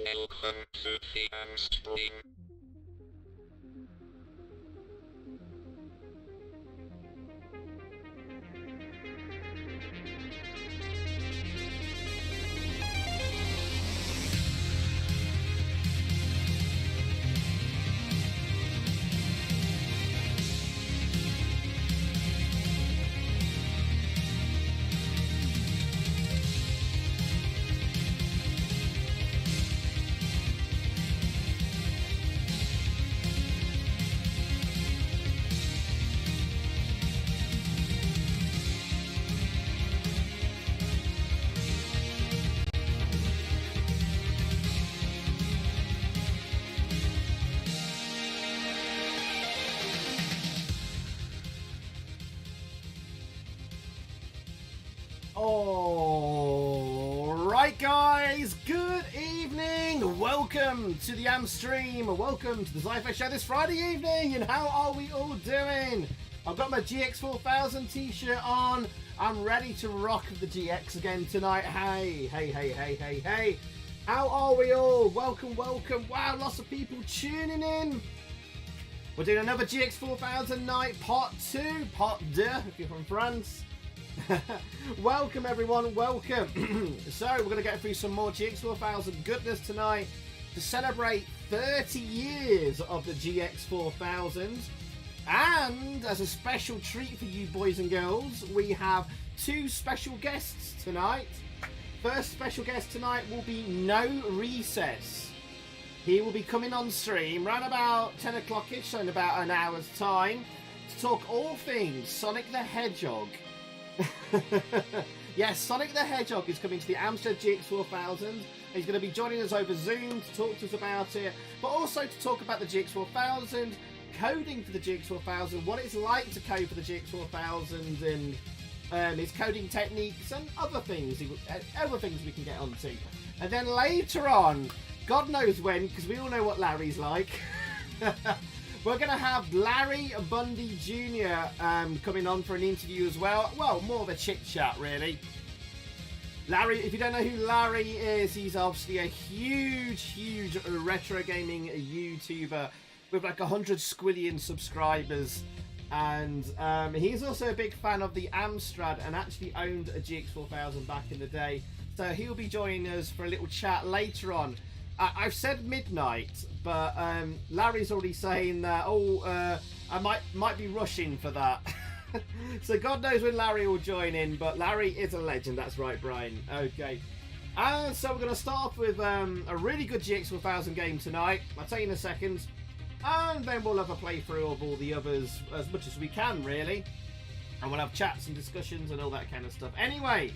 Welcome to the AMSTREAM. Alright guys, good evening, welcome to the AMSTREAM, welcome to the Sci-Fi Show this Friday evening, and how are we all doing? I've got my GX4000 t-shirt on, I'm ready to rock the GX again tonight. Hey, how are we all? Welcome, wow, lots of people tuning in. We're doing another GX4000 night, part 2, if you're from France. Welcome everyone, welcome. So we're going to get through some more GX4000 goodness tonight to celebrate 30 years of the GX4000, and as a special treat for you boys and girls, we have two special guests tonight. First special guest tonight will be Norecess. He will be coming on stream around about 10 o'clock-ish, so in about an hour's time, to talk all things Sonic the Hedgehog. Yes, Sonic the Hedgehog is coming to the AMSTRAD GX4000. He's going to be joining us over Zoom to talk to us about it, but also to talk about the GX4000, coding for the GX4000, what it's like to code for the GX4000, and his coding techniques and other things we can get onto. And then later on, God knows when, because we all know what Larry's like. We're going to have Larry Bundy Jr. Coming on for an interview as well. Well, more of a chit-chat, really. Larry, if you don't know who Larry is, he's obviously a huge retro gaming YouTuber with like 100 squillion subscribers. And he's also a big fan of the Amstrad and actually owned a GX4000 back in the day. So he'll be joining us for a little chat later on. I've said midnight, but Larry's already saying that, I might be rushing for that. So God knows when Larry will join in, but Larry is a legend. That's right, Brian. Okay. So we're going to start off with a really good GX4000 game tonight. I'll tell you in a second. And then we'll have a playthrough of all the others as much as we can, really. And we'll have chats and discussions and all that kind of stuff. Anyway,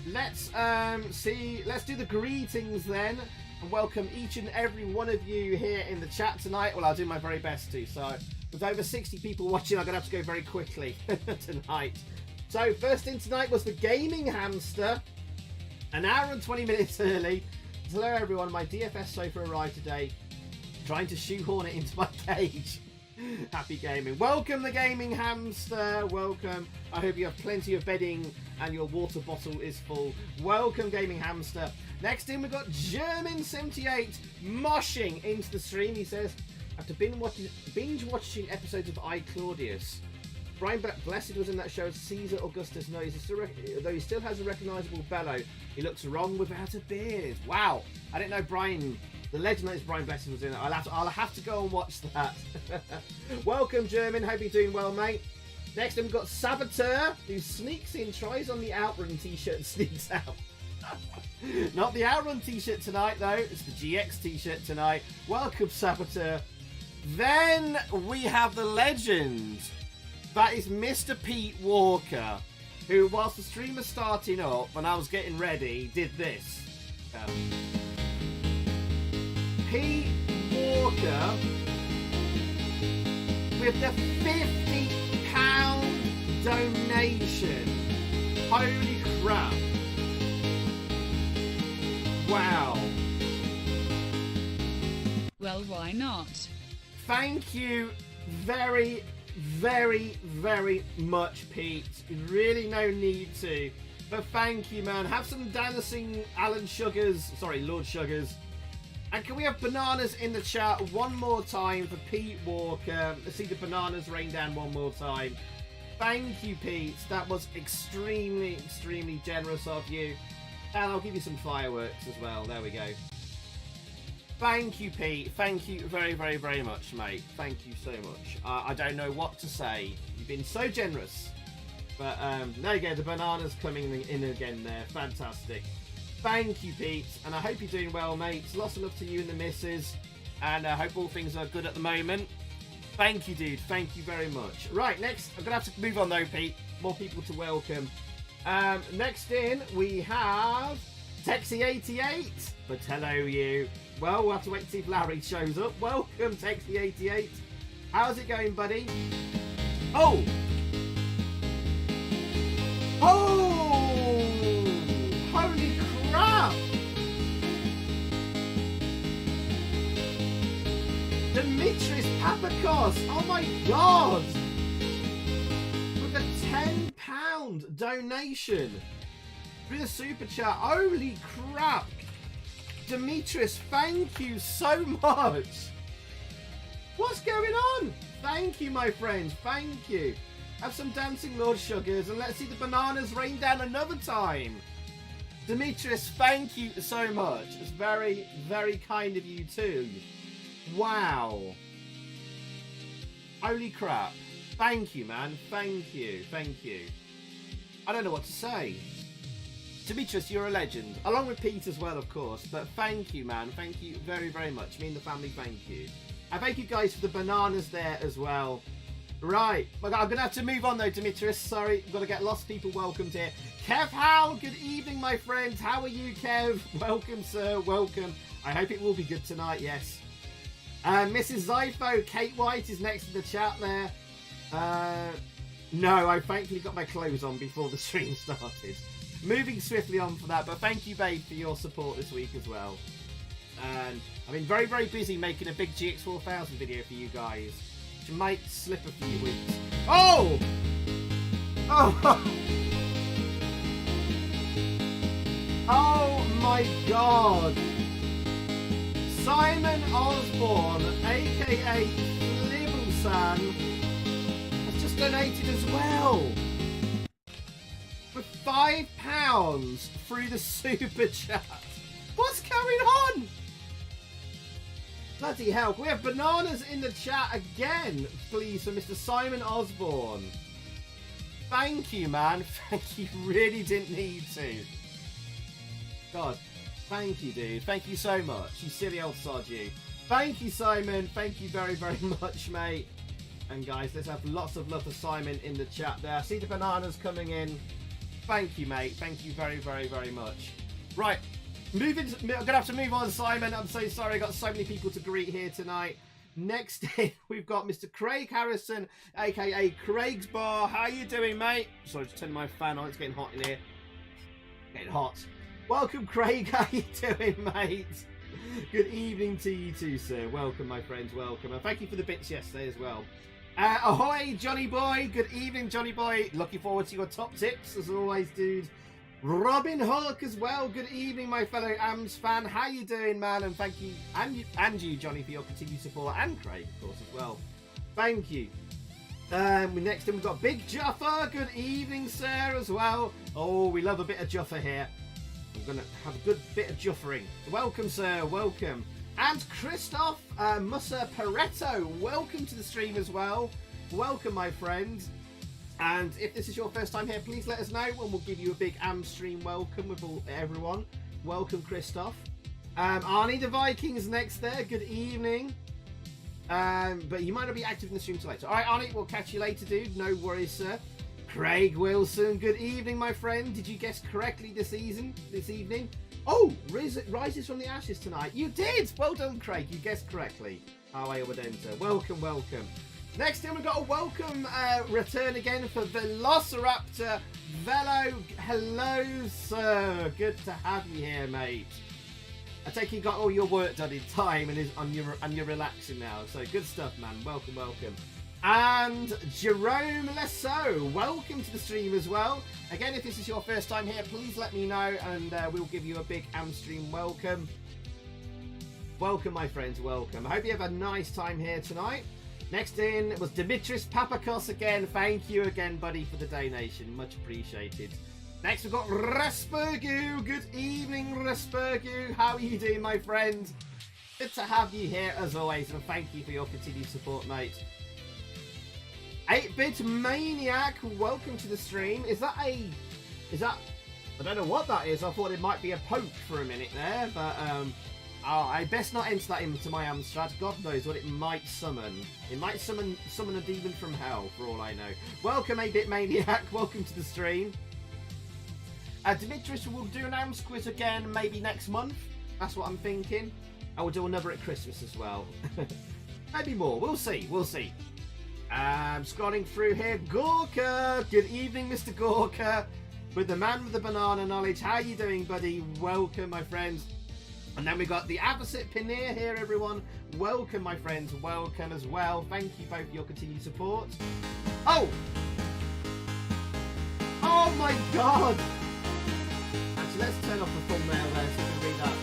let's do the greetings then. And welcome each and every one of you here in the chat tonight. Well, I'll do my very best to. So, with over 60 people watching, I'm going to have to go very quickly tonight. So, first in tonight was the Gaming Hamster. An hour and 20 minutes early. Hello, everyone. My DFS sofa arrived today. Trying to shoehorn it into my cage. Happy gaming. Welcome, the Gaming Hamster. Welcome. I hope you have plenty of bedding and your water bottle is full. Welcome, Gaming Hamster. Next in, we've got German78 moshing into the stream. He says, after binge watching episodes of I, Claudius, Brian Blessed was in that show as Caesar Augustus. No, though he still has a recognisable bellow, he looks wrong without a beard. Wow. I didn't know Brian, the legend that is Brian Blessed, was in it. I'll have to go and watch that. Welcome, German. Hope you're doing well, mate. Next in, we've got Saboteur, who sneaks in, tries on the Outrun t-shirt and sneaks out. Not the Outrun t-shirt tonight, though. It's the GX t-shirt tonight. Welcome, Saboteur. Then we have the legend. That is Mr. Pete Walker, who, whilst the stream was starting up, when I was getting ready, did this. Pete Walker with the £50 donation. Holy crap. Wow. Well, why not? Thank you very much, Pete. Really no need to. But thank you, man. Have some dancing Lord Sugars And can we have bananas in the chat one more time for Pete Walker? Let's see the bananas rain down one more time. Thank you, Pete. That was extremely, extremely generous of you. And I'll give you some fireworks as well. There we go. Thank you, Pete. Thank you very, very, very much, mate. Thank you so much. I don't know what to say. You've been so generous. But there you go. The bananas coming in again there. Fantastic. Thank you, Pete. And I hope you're doing well, mate. Lots of love to you and the missus. And I hope all things are good at the moment. Thank you, dude. Thank you very much. Right, next. I'm going to have to move on, though, Pete. More people to welcome. Next in, we have Texie88. But hello, you. Well, we'll have to wait to see if Larry shows up. Welcome, Texie88. How's it going, buddy? Oh! Oh! Holy crap! Dimitris Papakos! Oh my god! With a £10 donation through the super chat. Holy crap! Demetrius, thank you so much. What's going on? Thank you, my friends. Thank you. Have some dancing Lord Sugars and let's see the bananas rain down another time. Demetrius, thank you so much. It's very, very kind of you too. Wow. Holy crap. Thank you, man. Thank you. Thank you. I don't know what to say. Demetrius, you're a legend. Along with Pete as well, of course. But thank you, man. Thank you very, very much. Me and the family, thank you. And thank you guys for the bananas there as well. Right. I'm going to have to move on though, Demetrius. Sorry. I've got to get lots of people welcomed here. Kev Howell, good evening, my friends. How are you, Kev? Welcome, sir. Welcome. I hope it will be good tonight, yes. Mrs. Zypho, Kate White is next to the chat there. No, I thankfully got my clothes on before the stream started. Moving swiftly on for that, but thank you, babe, for your support this week as well. And I've been very, very busy making a big GX4000 video for you guys, which might slip a few weeks. Oh! Oh! Oh my god! Simon Osborne, aka Libelsan, has just donated as well. For £5 through the super chat. What's going on? Bloody hell. Can we have bananas in the chat again, please, for Mr. Simon Osborne? Thank you, man. Thank you. Really didn't need to. God. Thank you, dude. Thank you so much. You silly old sod, you. Thank you, Simon. Thank you very, very much, mate. And guys, let's have lots of love for Simon in the chat there. I see the bananas coming in. Thank you, mate. Thank you very, very, very much. Right. I'm going to have to move on, Simon. I'm so sorry. I've got so many people to greet here tonight. Next in, we've got Mr. Craig Harrison, a.k.a. Craig's Bar. How you doing, mate? Sorry, just turning my fan on. It's getting hot in here. Getting hot. Welcome, Craig. How you doing, mate? Good evening to you too, sir. Welcome, my friends. Welcome. And thank you for the bits yesterday as well. Ahoy, Johnny Boy. Good evening, Johnny Boy. Looking forward to your top tips, as always, dude. Robin Hulk as well. Good evening, my fellow AMS fan. How you doing, man? And thank you, and you, Johnny, for your continued support, and Craig, of course, as well. Thank you. Next in, we've got Big Juffer. Good evening, sir, as well. Oh, we love a bit of Juffer here. We're going to have a good bit of Juffering. Welcome, sir. Welcome. And Christoph Musa Pareto. Welcome to the stream as well. Welcome, my friend. And if this is your first time here, please let us know and we'll give you a big AMSTREAM welcome with everyone. Welcome, Christoph. Arnie the Vikings next there. Good evening. But you might not be active in the stream till later. All right, Arnie, we'll catch you later, dude. No worries, sir. Craig Wilson, good evening, my friend. Did you guess correctly this evening? Oh, rises from the ashes tonight. You did. Well done, Craig. You guessed correctly. How I would enter. Welcome, welcome. Next in, we've got a welcome return again for Velociraptor Velo. Hello, sir. Good to have you here, mate. I take you got all your work done in time and you're relaxing now. So good stuff, man. Welcome, welcome. And Jerome Lesso, welcome to the stream as well. Again, if this is your first time here, please let me know and we'll give you a big AMSTREAM welcome. Welcome, my friends, welcome. I hope you have a nice time here tonight. Next in was Dimitris Papakos again. Thank you again, buddy, for the donation. Much appreciated. Next, we've got Respergu. Good evening, Respergu. How are you doing, my friend? Good to have you here, as always, and thank you for your continued support, mate. 8-Bit Maniac, welcome to the stream. Is that... I don't know what that is. I thought it might be a poke for a minute there, but I best not enter that into my Amstrad. God knows what it might summon. It might summon a demon from hell, for all I know. Welcome, 8-Bit Maniac. Welcome to the stream. Dimitris will do an AMS quiz again, maybe next month. That's what I'm thinking. I will do another at Christmas as well. Maybe more. We'll see. We'll see. Scrolling through here. Gorka. Good evening, Mr. Gorka. With the man with the banana knowledge. How you doing, buddy? Welcome, my friends. And then we got the Avocet Paneer here, everyone. Welcome, my friends. Welcome as well. Thank you both for your continued support. Oh! Oh my god! Actually, let's turn off the thumbnail there so we can read that.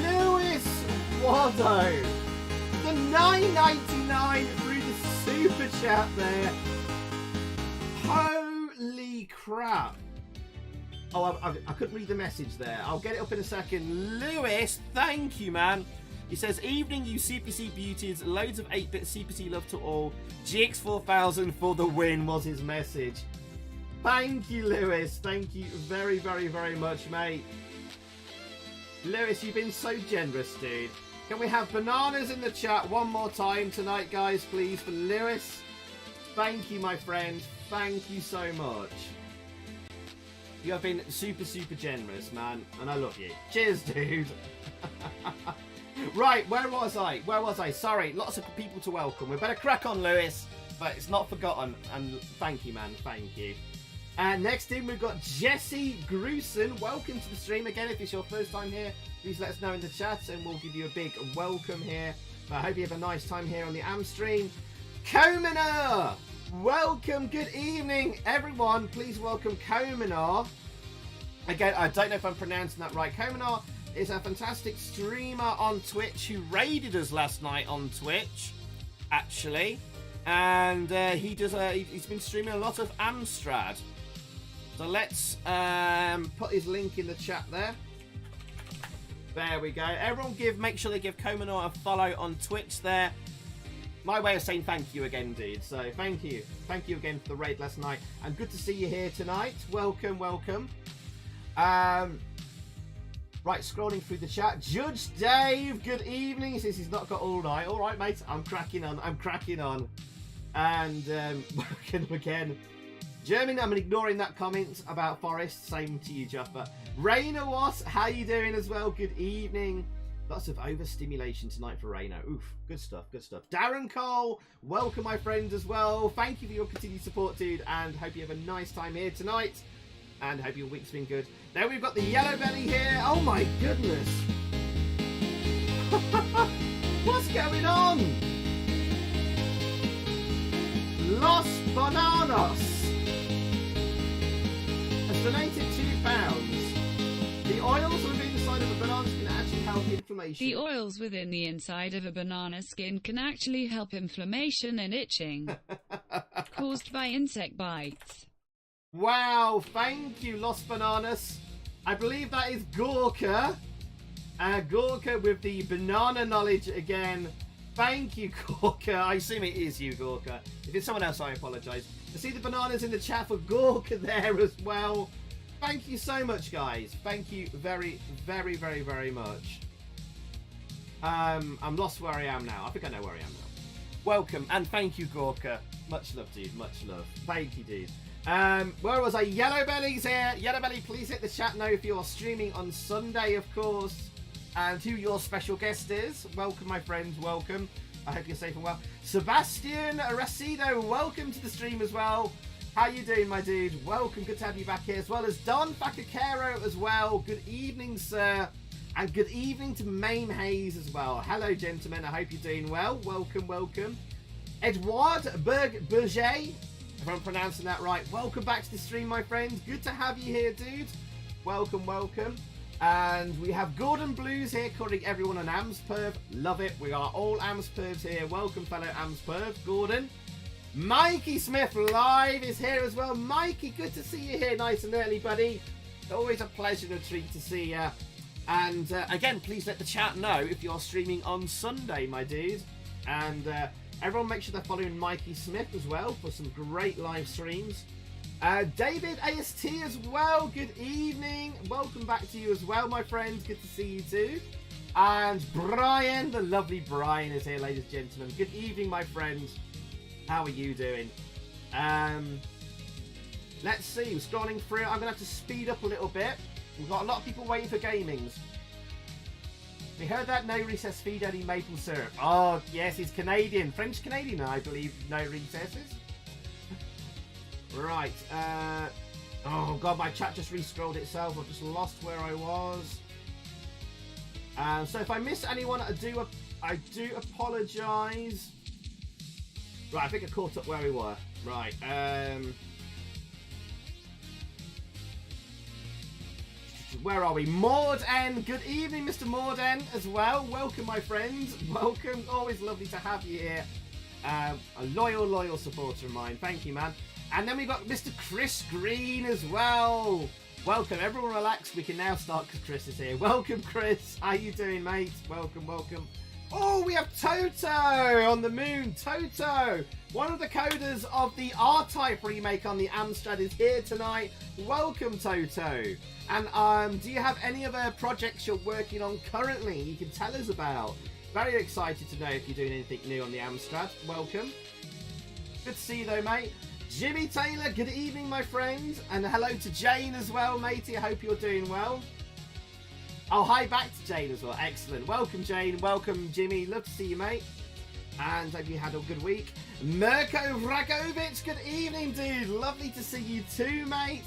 Lewis Wado! The $9.99 through the super chat there. Holy crap. Oh, I couldn't read the message there. I'll get it up in a second. Lewis, thank you, man. He says, evening, you CPC beauties. Loads of 8-bit CPC love to all. GX4000 for the win was his message. Thank you, Lewis. Thank you very, very, very much, mate. Lewis, you've been so generous, dude. Can we have bananas in the chat one more time tonight, guys, please, for Lewis? Thank you, my friend. Thank you so much. You have been super, super generous, man, and I love you. Cheers, dude. Right, where was I? Where was I? Sorry, lots of people to welcome. We better crack on, Lewis, but it's not forgotten, and thank you, man. Thank you. And next in, we've got Jesse Gruson. Welcome to the stream. Again, if it's your first time here, please let us know in the chat, and we'll give you a big welcome here. But I hope you have a nice time here on the AMSTREAM. Kominar! Welcome, good evening, everyone. Please welcome Kominar. Again, I don't know if I'm pronouncing that right. Kominar is a fantastic streamer on Twitch who raided us last night on Twitch, actually. And he's been streaming a lot of Amstrad. So let's put his link in the chat there. There we go. Everyone make sure they give Kominar a follow on Twitch there. My way of saying thank you again, dude. So thank you. Thank you again for the raid last night. And good to see you here tonight. Welcome, welcome. Right, scrolling through the chat. Judge Dave, good evening. He says he's not got all night. All right, mate. I'm cracking on. I'm cracking on. And welcome again. German, I'm ignoring that comment about Forest. Same to you, Juffa. Rainer Watt, how you doing as well? Good evening. Lots of overstimulation tonight for Rainer. Oof, good stuff, good stuff. Darren Cole, welcome, my friend, as well. Thank you for your continued support, dude, and hope you have a nice time here tonight. And hope your week's been good. Now we've got the Yellow Belly here. Oh my goodness. What's going on? Los Bananas has donated £2. The oils within the inside of a banana skin actually help inflammation. The oils within the inside of a banana skin can actually help inflammation and itching caused by insect bites. Wow, thank you, Los Bananas. I believe that is Gorka. Gorka with the banana knowledge again. Thank you, Gorka. I assume it is you, Gorka. If it's someone else, I apologise. I see the bananas in the chat for Gorka there as well. Thank you so much, guys. Thank you very, very, very, very much. I'm lost where I am now. I think I know where I am now. Welcome, and thank you, Gorka. Much love, dude. Much love. Thank you, dude. Where was I? Yellow Belly's here. Yellow Belly, please hit the chat now if you're streaming on Sunday, of course. And who your special guest is. Welcome, my friends. Welcome. I hope you're safe and well. Sebastian Racido, welcome to the stream as well. How you doing, my dude? Welcome. Good to have you back here, as well as Don Facacaro as well. Good evening, sir. And good evening to Maine Hayes as well. Hello, gentlemen. I hope you're doing well. Welcome, welcome. Edouard Berger, if I'm pronouncing that right. Welcome back to the stream, my friend. Good to have you here, dude. Welcome, welcome. And we have Gordon Blues here calling everyone an AMSPerv. Love it. We are all AMSPervs here. Welcome, fellow AMSPerv. Gordon. Mikey Smith live is here as well. Mikey, good to see you here nice and early, buddy. Always a pleasure and a treat to see you. And again, please let the chat know if you're streaming on Sunday, my dude. And everyone make sure they're following Mikey Smith as well for some great live streams. David AST as well, good evening. Welcome back to you as well, my friends. Good to see you too. And Brian, the lovely Brian is here, ladies and gentlemen. Good evening, my friends. How are you doing? Let's see, we're scrolling through. I'm going to have to speed up a little bit. We've got a lot of people waiting for gamings. We heard that No Recess feed only maple syrup. Oh, yes, he's Canadian. French-Canadian, I believe, No Recesses. Right. Oh, God, my chat just re-scrolled itself. I've just lost where I was. So if I miss anyone, I do apologise. Right, I think I caught up where we were. Right. Where are we? Morden. Good evening, Mr. Morden, as well. Welcome, my friends. Welcome. Always lovely to have you here. A loyal supporter of mine. Thank you, man. And then we've got Mr. Chris Green as well. Welcome. Everyone relax. We can now start because Chris is here. Welcome, Chris. How you doing, mate? Welcome, welcome. Oh, we have Toto on the moon. Toto, one of the coders of the R-Type remake on the Amstrad is here tonight. Welcome, Toto. And do you have any other projects you're working on currently you can tell us about? Very excited to know if you're doing anything new on the Amstrad. Welcome. Good to see you though, mate. Jimmy Taylor, good evening, my friend. And hello to Jane as well, matey. I hope you're doing well. Oh, hi back to Jane as well. Excellent. Welcome, Jane. Welcome, Jimmy. Love to see you, mate. And hope you had a good week. Mirko Ragovic, good evening, dude. Lovely to see you too, mate.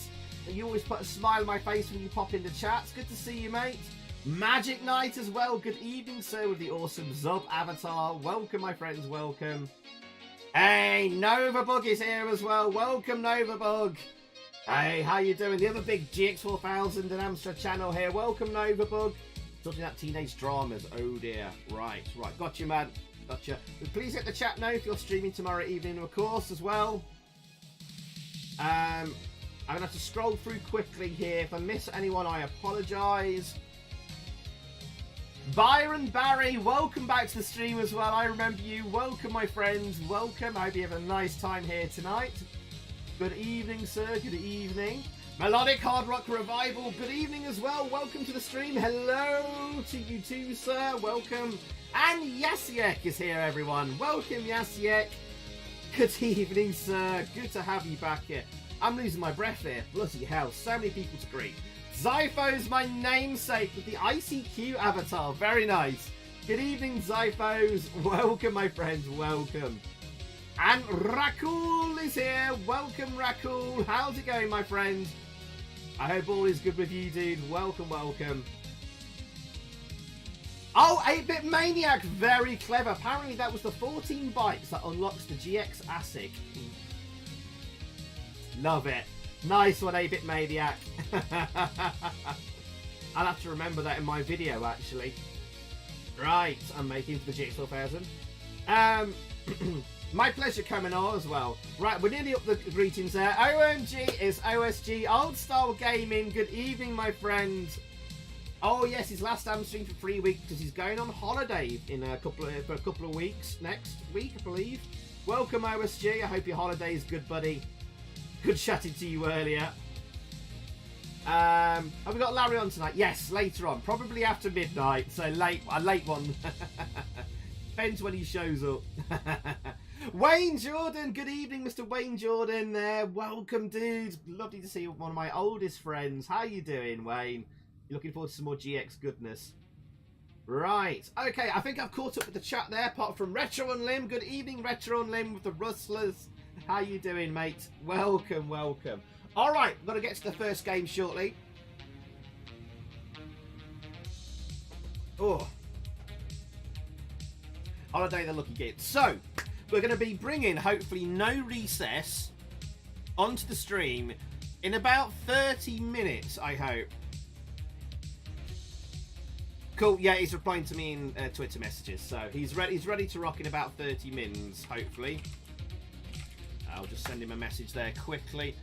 And you always put a smile on my face when you pop into chats. Good to see you, mate. Magic Knight as well. Good evening, sir, with the awesome Zub avatar. Welcome, my friends. Welcome. Hey, Novabug is here as well. Welcome, Novabug. Hey, how you doing? The other big GX4000 and AMSTRAD channel here. Welcome, Novabug. Talking about teenage dramas. Oh dear. Right. Got you, man. Got you. But please let the chat know if you're streaming tomorrow evening, of course, as well. I'm going to have to scroll through quickly here. If I miss anyone, I apologise. Byron Barry, welcome back to the stream as well. I remember you. Welcome, my friends. Welcome. I hope you have a nice time here tonight. Good evening, sir. Good evening. Melodic Hard Rock Revival. Good evening as well. Welcome to the stream. Hello to you too, sir. Welcome. And Yasiek is here, everyone. Welcome, Yasiek. Good evening, sir. Good to have you back here. I'm losing my breath here. Bloody hell. So many people to greet. Zypho's my namesake with the ICQ avatar. Very nice. Good evening, Zyphos. Welcome, my friends. Welcome. And Rakul is here. Welcome, Rakul. How's it going, my friend? I hope all is good with you, dude. Welcome, welcome. Oh, 8-Bit Maniac. Very clever. Apparently that was the 14 bytes that unlocks the GX ASIC. Love it. Nice one, 8-Bit Maniac. I'll have to remember that in my video, actually. Right, I'm making for the GX4000. My pleasure coming on as well. Right, we're nearly up the greetings there. OMG is OSG. Old Style Gaming. Good evening, my friend. Oh, yes, his last AMSTREAM for 3 weeks because he's going on holiday in for a couple of weeks. Next week, I believe. Welcome, OSG. I hope your holiday is good, buddy. Good chatting to you earlier. Have we got Larry on tonight? Yes, later on. Probably after midnight. So a late one. Depends when he shows up. Wayne Jordan, good evening, Mr. Wayne Jordan there. Welcome, dude. Lovely to see one of my oldest friends. How you doing, Wayne? You looking forward to some more GX goodness? Right. Okay, I think I've caught up with the chat there, apart from Retro and Lim. Good evening, Retro and Lim with the Rustlers. How you doing, mate? Welcome, welcome. All right, we've got to get to the first game shortly. Oh. Holiday the Lucky Git. So, we're going to be bringing, hopefully, No Recess onto the stream in about 30 minutes, I hope. Cool. Yeah, he's replying to me in Twitter messages, so he's ready to rock in about 30 mins, hopefully. I'll just send him a message there quickly.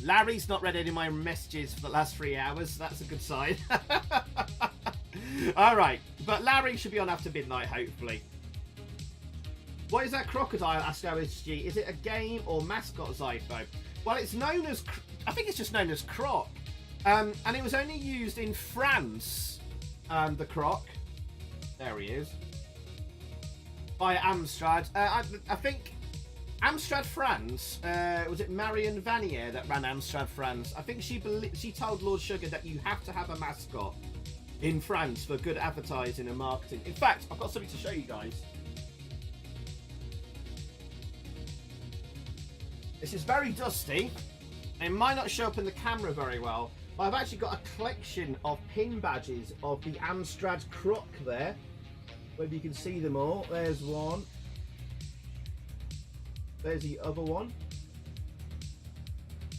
Larry's not read any of my messages for the last 3 hours, so that's a good sign. Alright, but Larry should be on after midnight, hopefully. What is that crocodile? Asked OSG. Is it a game or mascot, Zypho? Well, it's known as... I think it's just known as Croc. And it was only used in France, the Croc. There he is. By Amstrad. I think Amstrad France, was it Marion Vanier that ran Amstrad France? I think she told Lord Sugar that you have to have a mascot in France for good advertising and marketing. In fact, I've got something to show you guys. This is very dusty. It might not show up in the camera very well, but I've actually got a collection of pin badges of the Amstrad Croc there. Maybe you can see them all. There's one. There's the other one.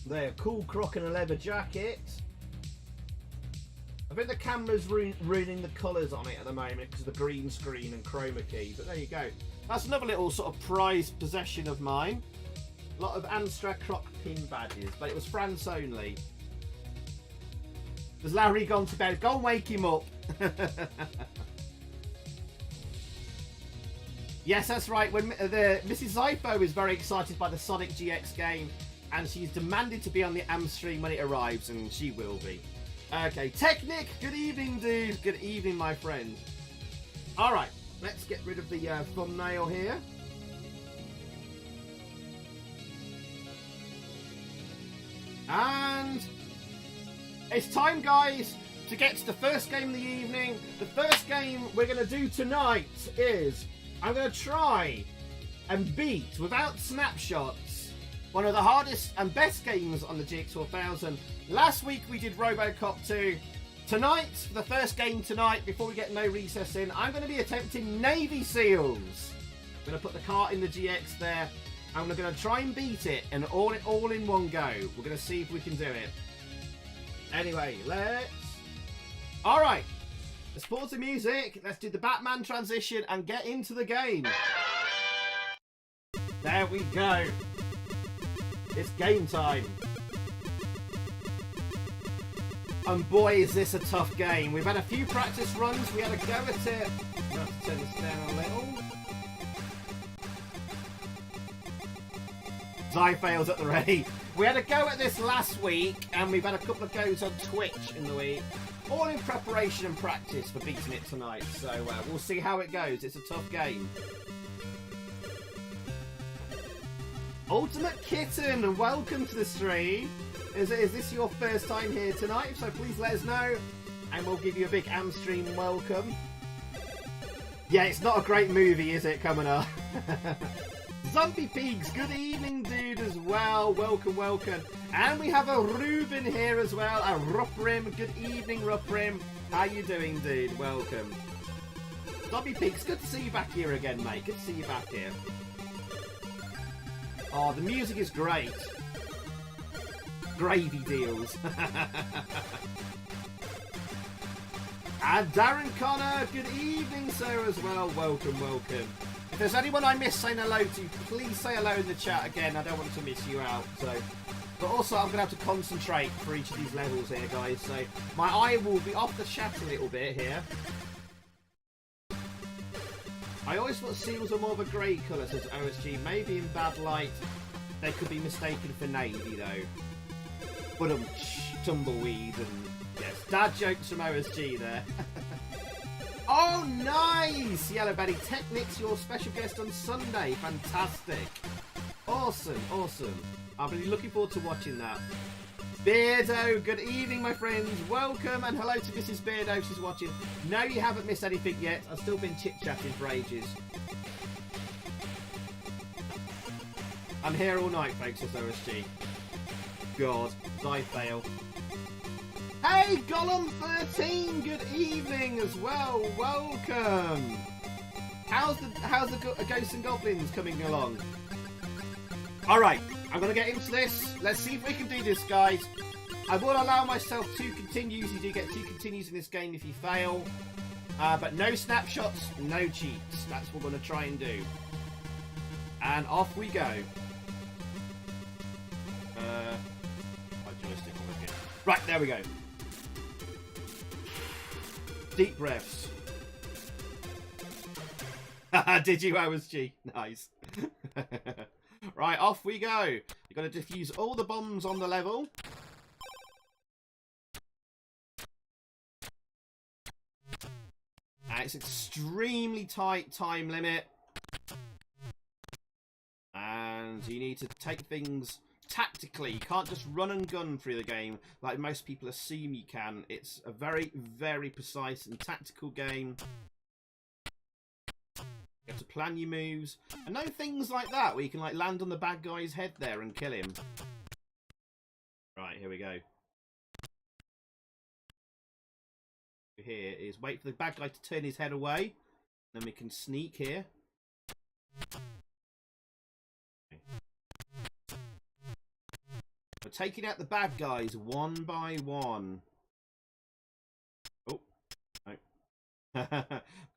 There, cool Croc in a leather jacket. I think the camera's ruining the colours on it at the moment because of the green screen and chroma key, but there you go. That's another little sort of prized possession of mine. A lot of Amstrad Croc pin badges, but it was France only. Has Larry gone to bed? Go and wake him up. Yes, that's right. When Mrs. Zypho is very excited by the Sonic GX game, and she's demanded to be on the AMSTREAM when it arrives, and she will be. Okay, Technic, good evening, dude. Good evening, my friend. All right, let's get rid of the thumbnail here. And it's time, guys, to get to the first game of the evening. The first game we're going to do tonight is I'm going to try and beat, without snapshots, one of the hardest and best games on the GX4000. Last week we did RoboCop 2. Tonight, for the first game tonight, before we get no recess in, I'm going to be attempting Navy SEALs. I'm going to put the cart in the GX there. And we're going to try and beat it, and all in one go. We're going to see if we can do it. Anyway, all right, let's pause the music. Let's do the Batman transition and get into the game. There we go. It's game time. And boy, is this a tough game. We've had a few practice runs. We had a go at it. I'm going to have to turn this down a little. Zypho's at the ready. We had a go at this last week, and we've had a couple of goes on Twitch in the week, all in preparation and practice for beating it tonight. So we'll see how it goes. It's a tough game. Ultimate Kitten, welcome to the stream. Is this your first time here tonight? So please let us know, and we'll give you a big AMSTREAM welcome. Yeah, it's not a great movie, is it, coming up? Zombie Pigs, good evening, dude, as well. Welcome, welcome. And we have a Ruben here as well, a Ruffrim. Good evening, Ruffrim. How you doing, dude? Welcome. Zombie Pigs, good to see you back here again, mate. Good to see you back here. Oh, the music is great. Gravy deals. And Darren Connor, good evening, sir, as well. Welcome, welcome. If there's anyone I miss saying hello to, please say hello in the chat again. I don't want to miss you out. So, but also I'm going to have to concentrate for each of these levels here, guys. So my eye will be off the chat a little bit here. I always thought seals are more of a grey colour, says OSG. Maybe in bad light they could be mistaken for navy, though. But tumbleweed and yes, dad jokes from OSG there. Oh, nice! Yellow Betty Technics, your special guest on Sunday. Fantastic. Awesome, awesome. I'll be looking forward to watching that. Beardo, good evening, my friends. Welcome, and hello to Mrs. Beardo. She's watching. No, you haven't missed anything yet. I've still been chit-chatting for ages. I'm here all night, folks, as OSG. God, I fail. Hey, Gollum13, good evening as well. Welcome. How's the Ghosts and Goblins coming along? All right, I'm gonna get into this. Let's see if we can do this, guys. I will allow myself 2 continues. You do get 2 continues in this game if you fail. But no snapshots, no cheats. That's what we're going to try and do. And off we go. My joystick will work. Right, there we go. Deep breaths. Did you, OSG? Nice. Right, off we go. You've got to defuse all the bombs on the level. And it's extremely tight time limit. And you need to take things tactically. You can't just run and gun through the game like most people assume you can. It's a very, very precise and tactical game. You have to plan your moves. And know things like that where you can like land on the bad guy's head there and kill him. Right, here we go. Here is wait for the bad guy to turn his head away. Then we can sneak here. We're taking out the bad guys one by one. Oh, no. We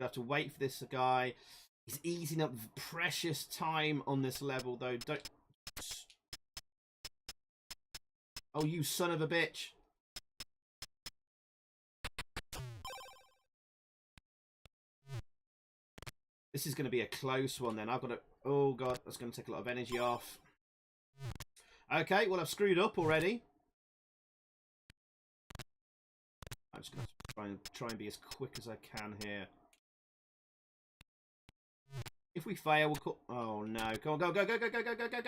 have to wait for this guy. He's easing up precious time on this level, though. Don't. Oh, you son of a bitch. This is going to be a close one then. I've got to... Oh, God. That's going to take a lot of energy off. Okay, well, I've screwed up already. I'm just going to try and be as quick as I can here. If we fail, we'll call... Oh, no. Go on, go, go, go, go, go, go, go, go,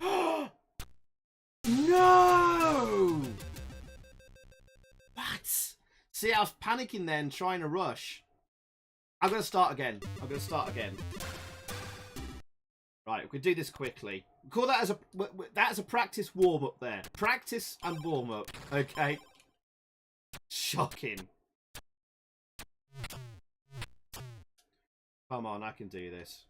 go. No! What? See, I was panicking then, trying to rush. I'm going to start again. Right, we can do this quickly. Call that as a practice warm-up there. Practice and warm-up, okay? Shocking. Come on, I can do this.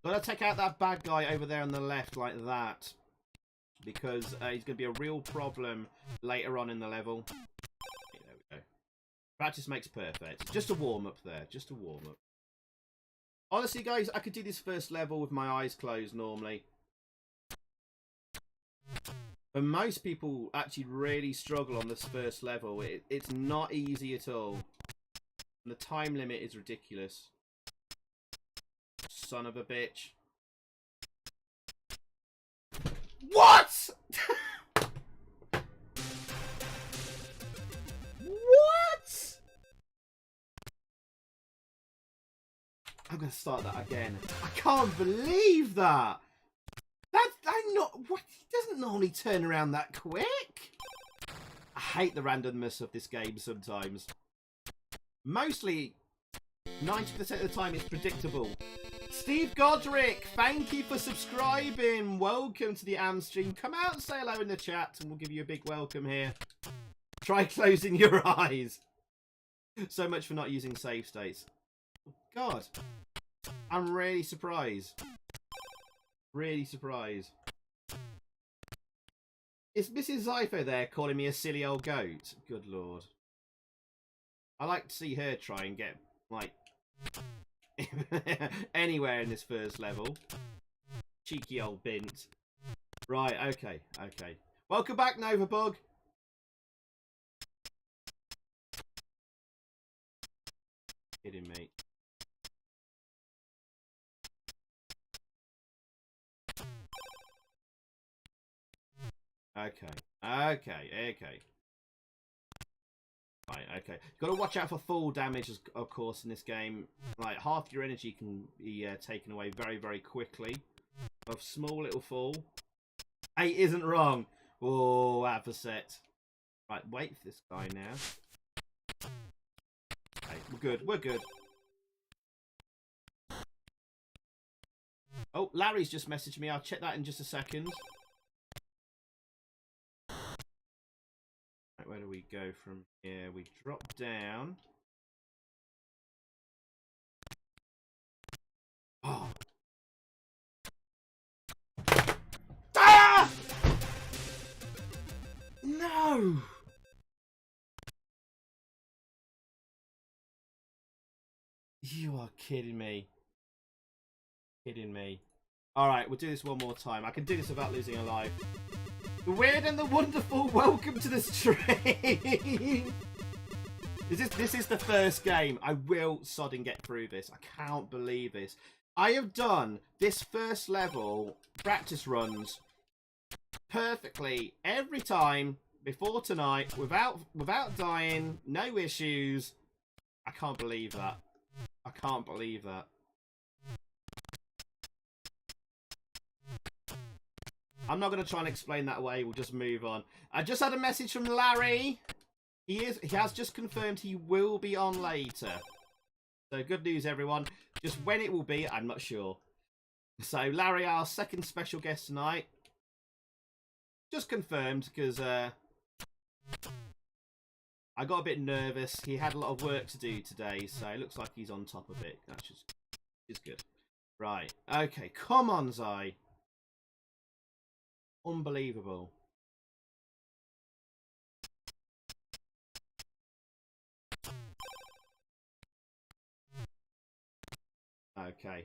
Gotta take out that bad guy over there on the left like that. Because he's going to be a real problem later on in the level. Okay, there we go. Practice makes perfect. Just a warm-up there. Just a warm-up. Honestly, guys, I could do this first level with my eyes closed normally. But most people actually really struggle on this first level. It's not easy at all. And the time limit is ridiculous. Son of a bitch. What? What? I'm gonna start that again. I can't believe that. I'm not. What? He doesn't normally turn around that quick. I hate the randomness of this game sometimes. Mostly, 90% of the time, it's predictable. Steve Godric, thank you for subscribing. Welcome to the AMSTREAM. Come out and say hello in the chat and we'll give you a big welcome here. Try closing your eyes. So much for not using save states. God, I'm really surprised. Really surprised. Is Mrs. Zypho there calling me a silly old goat? Good lord. I like to see her try and get, like... anywhere in this first level. Cheeky old bint. Right, okay, okay. Welcome back, Novabug. Kidding me. Okay, okay. Right, okay. You've got to watch out for fall damage, of course, in this game. Like, half your energy can be taken away very, very quickly. A small little fall. 8 isn't wrong. Oh, out of set. Right, wait for this guy now. Okay, we're good, we're good. Oh, Larry's just messaged me. I'll check that in just a second. Where do we go from here? We drop down. Oh. Ah! No! You are kidding me. Kidding me. Alright, we'll do this one more time. I can do this without losing a life. The weird and the wonderful, welcome to the stream! This is the first game. I will sodding get through this. I can't believe this. I have done this first level practice runs perfectly every time before tonight without dying, no issues. I can't believe that. I can't believe that. I'm not going to try and explain that away. We'll just move on. I just had a message from Larry. He has just confirmed he will be on later. So good news, everyone. Just when it will be, I'm not sure. So Larry, our second special guest tonight, just confirmed because I got a bit nervous. He had a lot of work to do today, so it looks like he's on top of it. That's just good. Right. Okay. Come on, Zai. Unbelievable. Okay.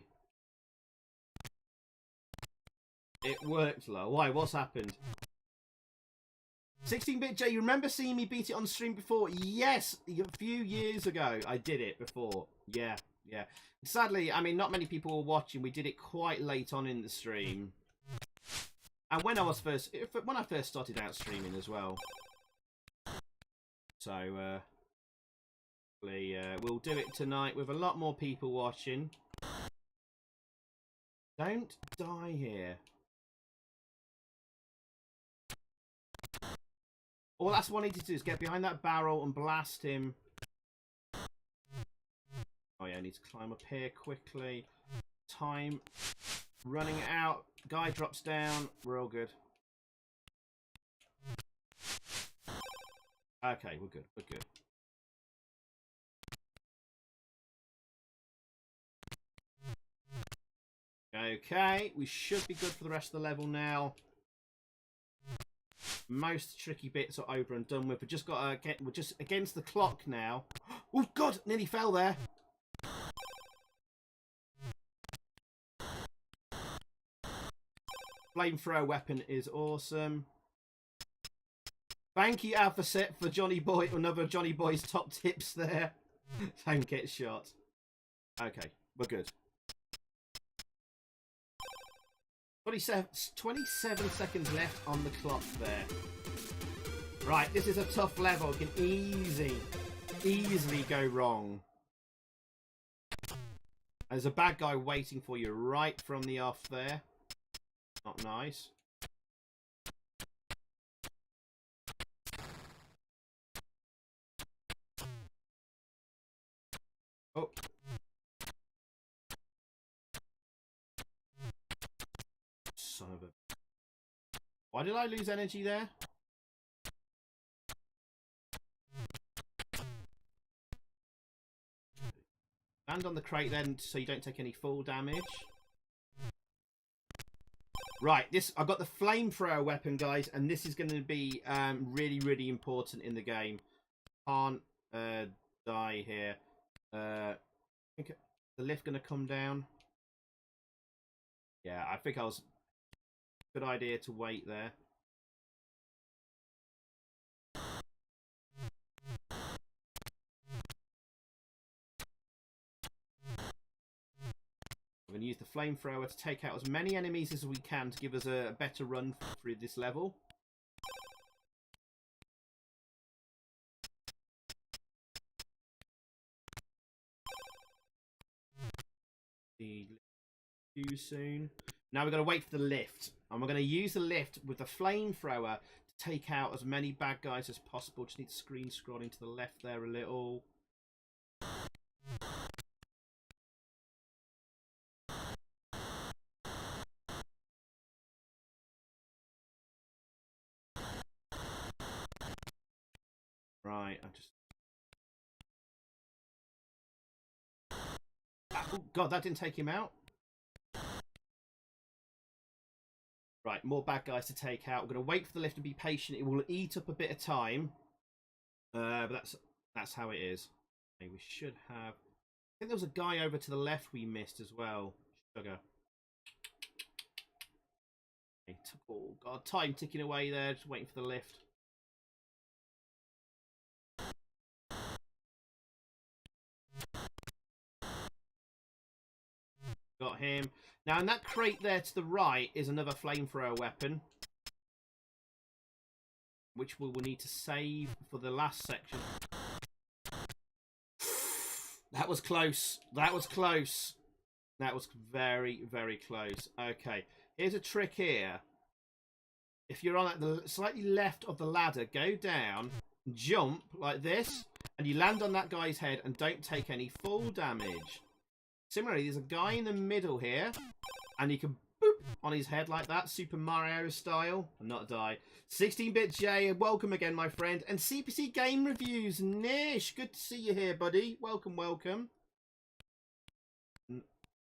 It worked, Lo. Why? What's happened? 16-bit J, you remember seeing me beat it on stream before? Yes, a few years ago. I did it before. Yeah, yeah. Sadly, I mean, not many people were watching. We did it quite late on in the stream. And when I first started out streaming as well. So, we'll do it tonight with a lot more people watching. Don't die here. All that's what I need to do is get behind that barrel and blast him. Oh yeah, I need to climb up here quickly. Time running out. Guy drops down. We're all good. Okay, we're good. We're good. Okay, we should be good for the rest of the level now. Most tricky bits are over and done with. We're just against the clock now. Oh God, nearly fell there. Flamethrower weapon is awesome. Thank you, Alphaset, for Johnny Boy, another Johnny Boy's top tips there. Don't get shot. Okay, we're good. 27 seconds left on the clock there. Right, this is a tough level. It can easily go wrong. There's a bad guy waiting for you right from the off there. Not nice. Oh. Son of a... Why did I lose energy there? Land on the crate then so you don't take any fall damage. Right, I've got the flamethrower weapon, guys, and this is going to be really, really important in the game. Can't die here. I think the lift going to come down. Yeah, I think I was... Good idea to wait there. We're going to use the flamethrower to take out as many enemies as we can to give us a better run through this level. Too soon. Now we're going to wait for the lift. And we're going to use the lift with the flamethrower to take out as many bad guys as possible. Just need screen scrolling to the left there a little. Right, oh God, that didn't take him out. Right, more bad guys to take out. We're going to wait for the lift and be patient. It will eat up a bit of time. But that's how it is. Okay, we should have... I think there was a guy over to the left we missed as well. Sugar. Okay, oh, God, time ticking away there. Just waiting for the lift. Got him. Now, in that crate there to the right is another flamethrower weapon, which we will need to save for the last section. That was close. That was close. That was very, very close. Okay, here's a trick here. If you're on at the slightly left of the ladder, go down, jump like this, and you land on that guy's head and don't take any fall damage. Similarly, there's a guy in the middle here, and you can boop on his head like that, Super Mario style, and not die. 16-bit J, welcome again, my friend. And CPC Game Reviews, Nish, good to see you here, buddy. Welcome, welcome.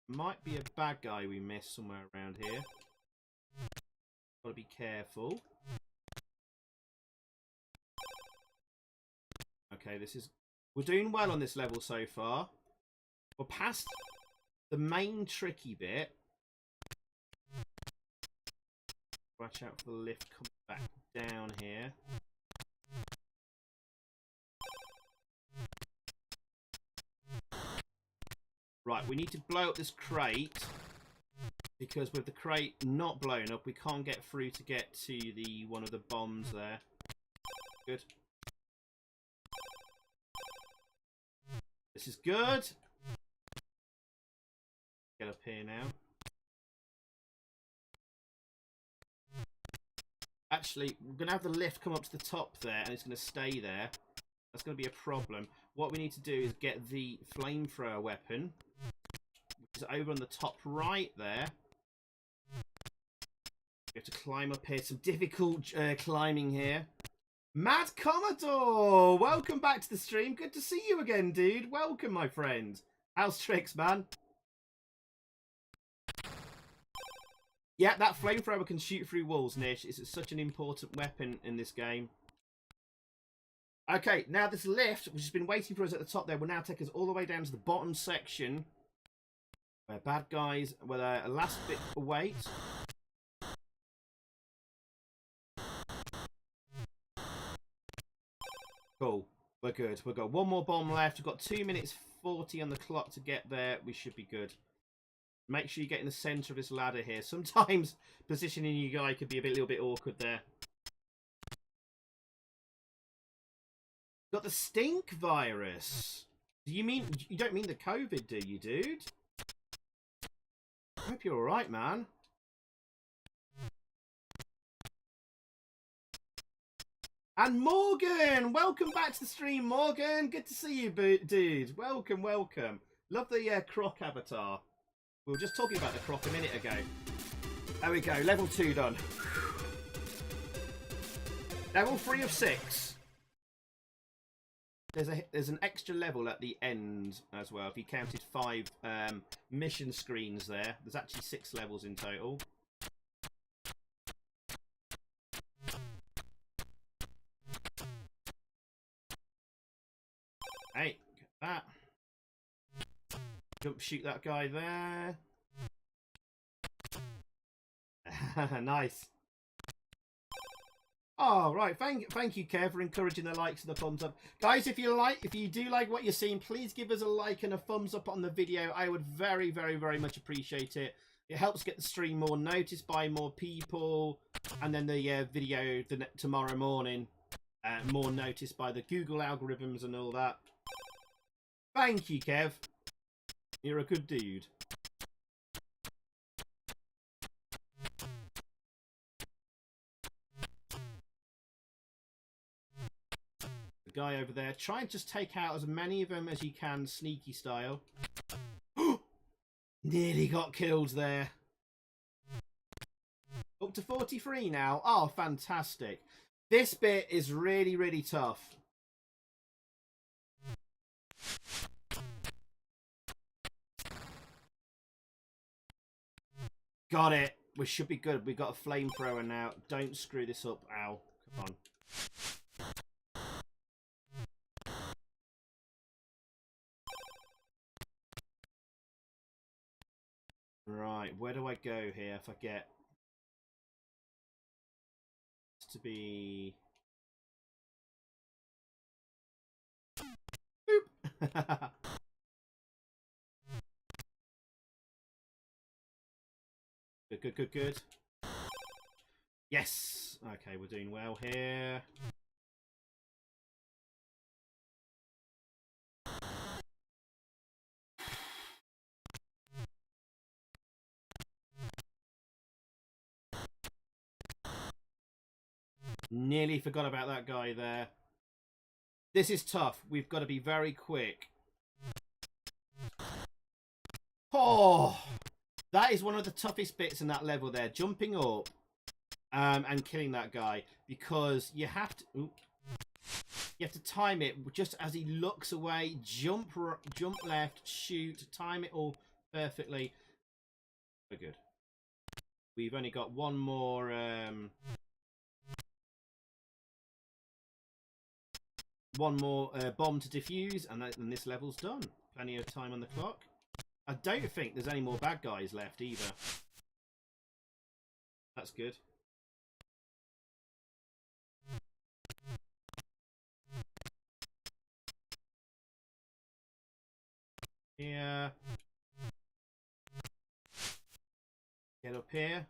Might be a bad guy we missed somewhere around here. Gotta be careful. Okay, we're doing well on this level so far. We're past the main tricky bit. Watch out for the lift coming back down here. Right, we need to blow up this crate, because with the crate not blown up, we can't get through to get to the one of the bombs there. Good. This is good. Get up here now. Actually, we're going to have the lift come up to the top there, and it's going to stay there. That's going to be a problem. What we need to do is get the flamethrower weapon, which is over on the top right there. We have to climb up here. Some difficult climbing here. Matt Commodore! Welcome back to the stream. Good to see you again, dude. Welcome, my friend. How's tricks, man? Yeah, that flamethrower can shoot through walls, Nish. It's such an important weapon in this game. Okay, now this lift, which has been waiting for us at the top there, will now take us all the way down to the bottom section, where bad guys, where a last bit awaits. Cool. We're good. We've got one more bomb left. We've got 2 minutes 40 on the clock to get there. We should be good. Make sure you get in the centre of this ladder here. Sometimes positioning your guy could be a little bit awkward there. Got the stink virus. Do you mean, you don't mean the COVID, do you, dude? I hope you're alright, man. And Morgan! Welcome back to the stream, Morgan. Good to see you, dude. Welcome, welcome. Love the croc avatar. We were just talking about the croc a minute ago. There we go, level 2 done. Level 3 of 6. There's an extra level at the end as well. If you counted 5 mission screens there, there's actually 6 levels in total. Hey, get that. Jump shoot that guy there. Nice. Oh, right. Thank you, Kev, for encouraging the likes and the thumbs up. Guys, if you do like what you're seeing, please give us a like and a thumbs up on the video. I would very, very, very much appreciate it. It helps get the stream more noticed by more people, and then the video tomorrow morning more noticed by the Google algorithms and all that. Thank you, Kev. You're a good dude. The guy over there. Try and just take out as many of them as you can, sneaky style. Nearly got killed there. Up to 43 now. Oh, fantastic. This bit is really, really tough. Got it. We should be good. We've got a flamethrower now. Don't screw this up. Ow. Come on. Right, where do I go here if I get to be... Boop! Good, good, good, good. Yes! Okay, we're doing well here. Nearly forgot about that guy there. This is tough. We've got to be very quick. Oh! That is one of the toughest bits in that level there. Jumping up and killing that guy. Because you have to... Ooh, you have to time it just as he looks away. Jump left, shoot. Time it all perfectly. Very good. We've only got one more... bomb to defuse, and this level's done. Plenty of time on the clock. I don't think there's any more bad guys left either. That's good. Yeah. Get up here.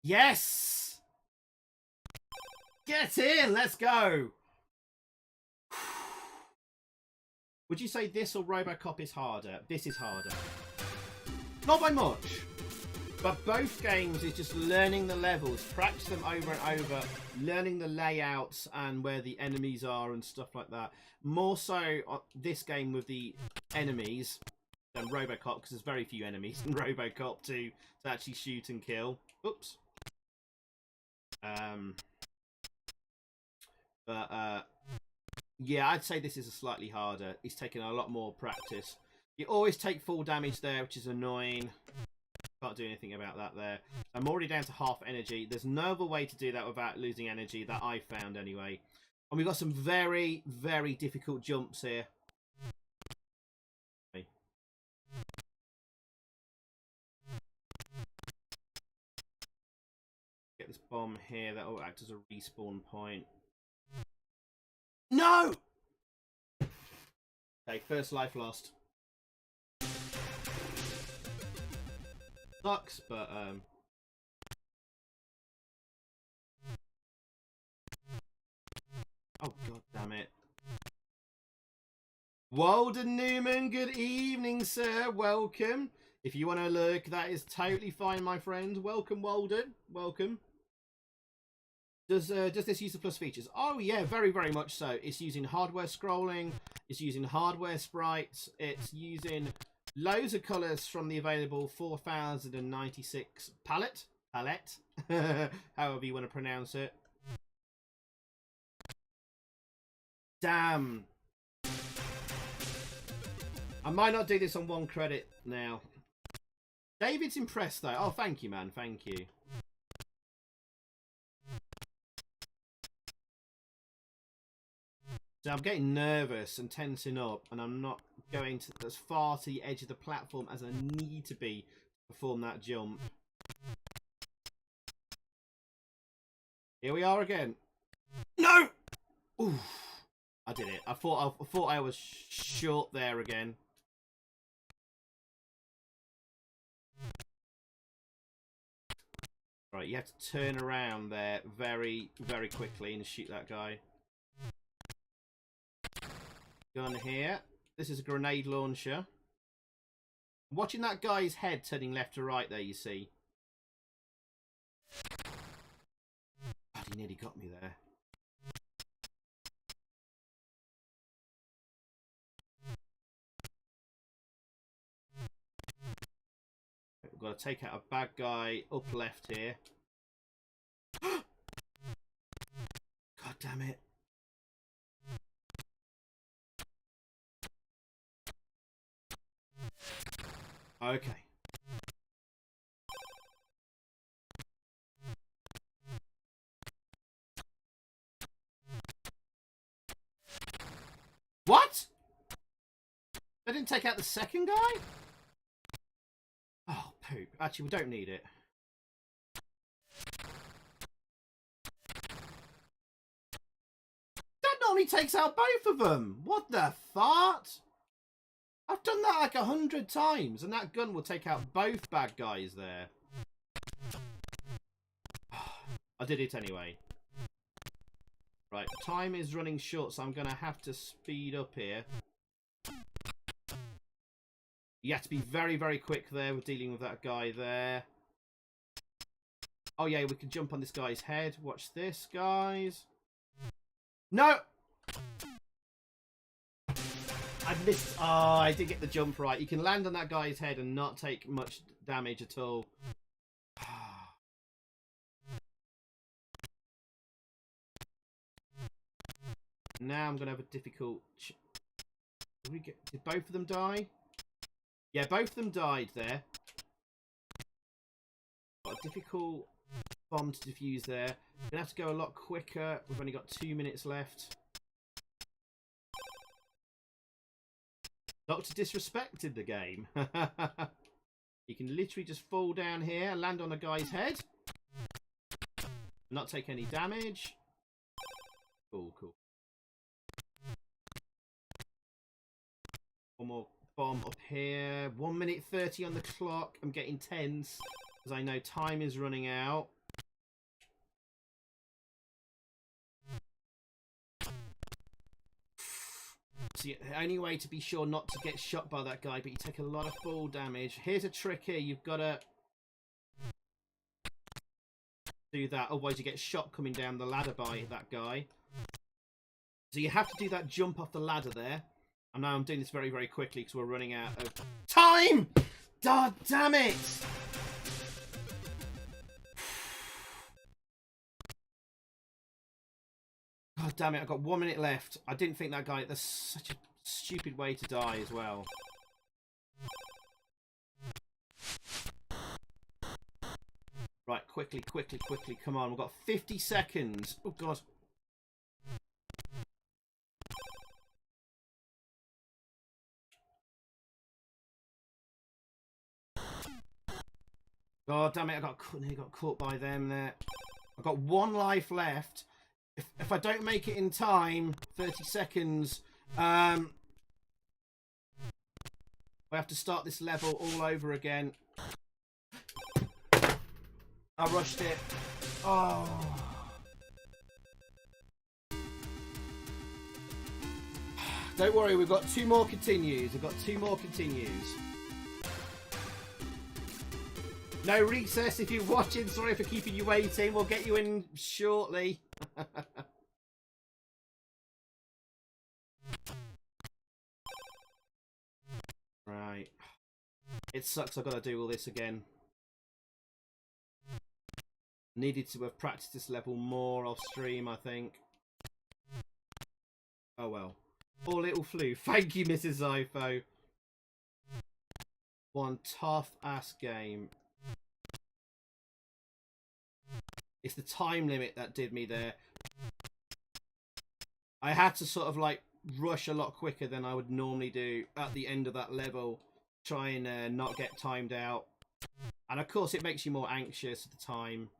Yes! Get in! Let's go! Would you say this or Robocop is harder? This is harder. Not by much. But both games is just learning the levels, practice them over and over, learning the layouts and where the enemies are and stuff like that. More so this game with the enemies than Robocop, because there's very few enemies in Robocop to actually shoot and kill. Oops. Yeah, I'd say this is a slightly harder. It's taken a lot more practice. You always take full damage there, which is annoying. Can't do anything about that there. I'm already down to half energy. There's no other way to do that without losing energy that I found anyway. And we've got some very, very difficult jumps here. Okay. Get this bomb here. That will act as a respawn point. No! Okay, first life lost. Sucks, but oh god damn it. Walden Newman, good evening, sir. Welcome. If you want to look, that is totally fine, my friend. Welcome, Walden. Welcome. Does this use the plus features? Oh yeah, very, very much so. It's using hardware scrolling. It's using hardware sprites. It's using loads of colours from the available 4096 palette. However you want to pronounce it. Damn. I might not do this on one credit now. David's impressed though. Oh, thank you, man. Thank you. So I'm getting nervous and tensing up, and I'm not going to as far to the edge of the platform as I need to be to perform that jump. Here we are again. No! Ooh, I did it. I thought I was short there again. Right, you have to turn around there very, very quickly and shoot that guy. Gun here. This is a grenade launcher. Watching that guy's head turning left to right there, you see. God, he nearly got me there. We've got to take out a bad guy up left here. God damn it. Okay. didn't take out the second guy? Oh, poop. Actually, we don't need it. That normally takes out both of them. What the fart? I've done that like 100 times, and that gun will take out both bad guys there. I did it anyway. Right, time is running short, so I'm going to have to speed up here. You have to be very, very quick there. We're dealing with that guy there. Oh, yeah, we can jump on this guy's head. Watch this, guys. No! I missed. Oh, I did get the jump right. You can land on that guy's head and not take much damage at all. Now I'm going to have a difficult... Did both of them die? Yeah, both of them died there. Got a difficult bomb to defuse there. We're going to have to go a lot quicker. We've only got 2 minutes left. Doctor disrespected the game. You can literally just fall down here and land on a guy's head. Not take any damage. Cool, cool. One more bomb up here. 1 minute 30 on the clock. I'm getting tense because I know time is running out. See, the only way to be sure not to get shot by that guy, but you take a lot of fall damage. Here's a trick here. You've got to do that. Otherwise you get shot coming down the ladder by that guy. So you have to do that jump off the ladder there. And now I'm doing this very, very quickly because we're running out of time! God damn it! God damn it, I've got 1 minute left. I didn't think that guy... That's such a stupid way to die as well. Right, quickly, quickly, quickly. Come on, we've got 50 seconds. Oh, God. God damn it, I got caught by them there. I've got 1 life left. If I don't make it in time, 30 seconds, I have to start this level all over again. I rushed it. Oh. Don't worry, we've got 2 more continues. We've got 2 more continues. No recess if you're watching. Sorry for keeping you waiting. We'll get you in shortly. Right. It sucks I've got to do all this again. Needed to have practiced this level more off stream, I think. Oh well. Poor little flew. Thank you, Mrs. Zypho. One tough ass game. It's the time limit that did me there. I had to sort of like rush a lot quicker than I would normally do at the end of that level. Try and not get timed out. And of course it makes you more anxious at the time.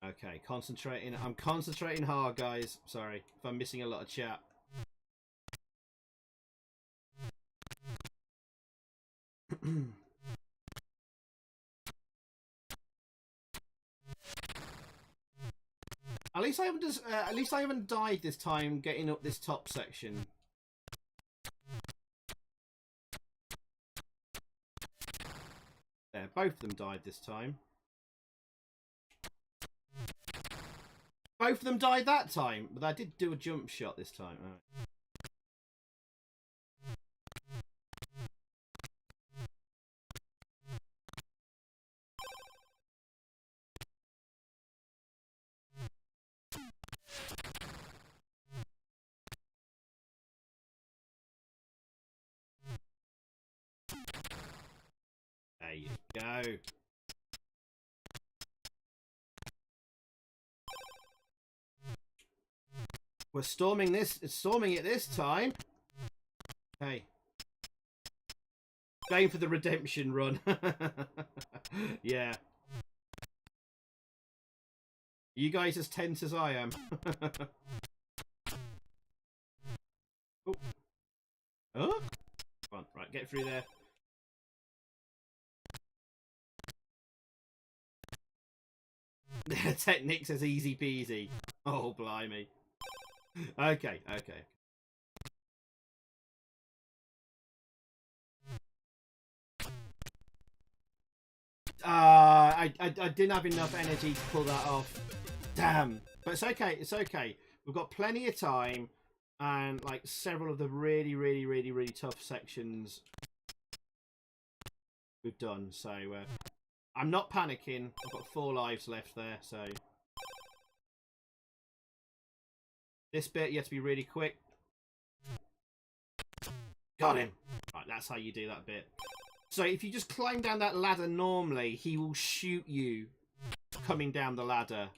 Okay, concentrating. I'm concentrating hard, guys. Sorry if I'm missing a lot of chat. At least I haven't died this time getting up this top section. There, both of them died this time. Both of them died that time, but I did do a jump shot this time. Right. There you go. We're storming it this time. Hey. Going for the redemption run. Yeah. You guys as tense as I am. Oh. Oh. Come on, right, get through there. Technique says easy peasy. Oh, blimey. Okay, okay. I didn't have enough energy to pull that off. Damn. But it's okay, it's okay. We've got plenty of time, and like several of the really tough sections we've done. So I'm not panicking. I've got 4 lives left there, so this bit you have to be really quick. Got him. Right, that's how you do that bit. So if you just climb down that ladder normally, he will shoot you coming down the ladder.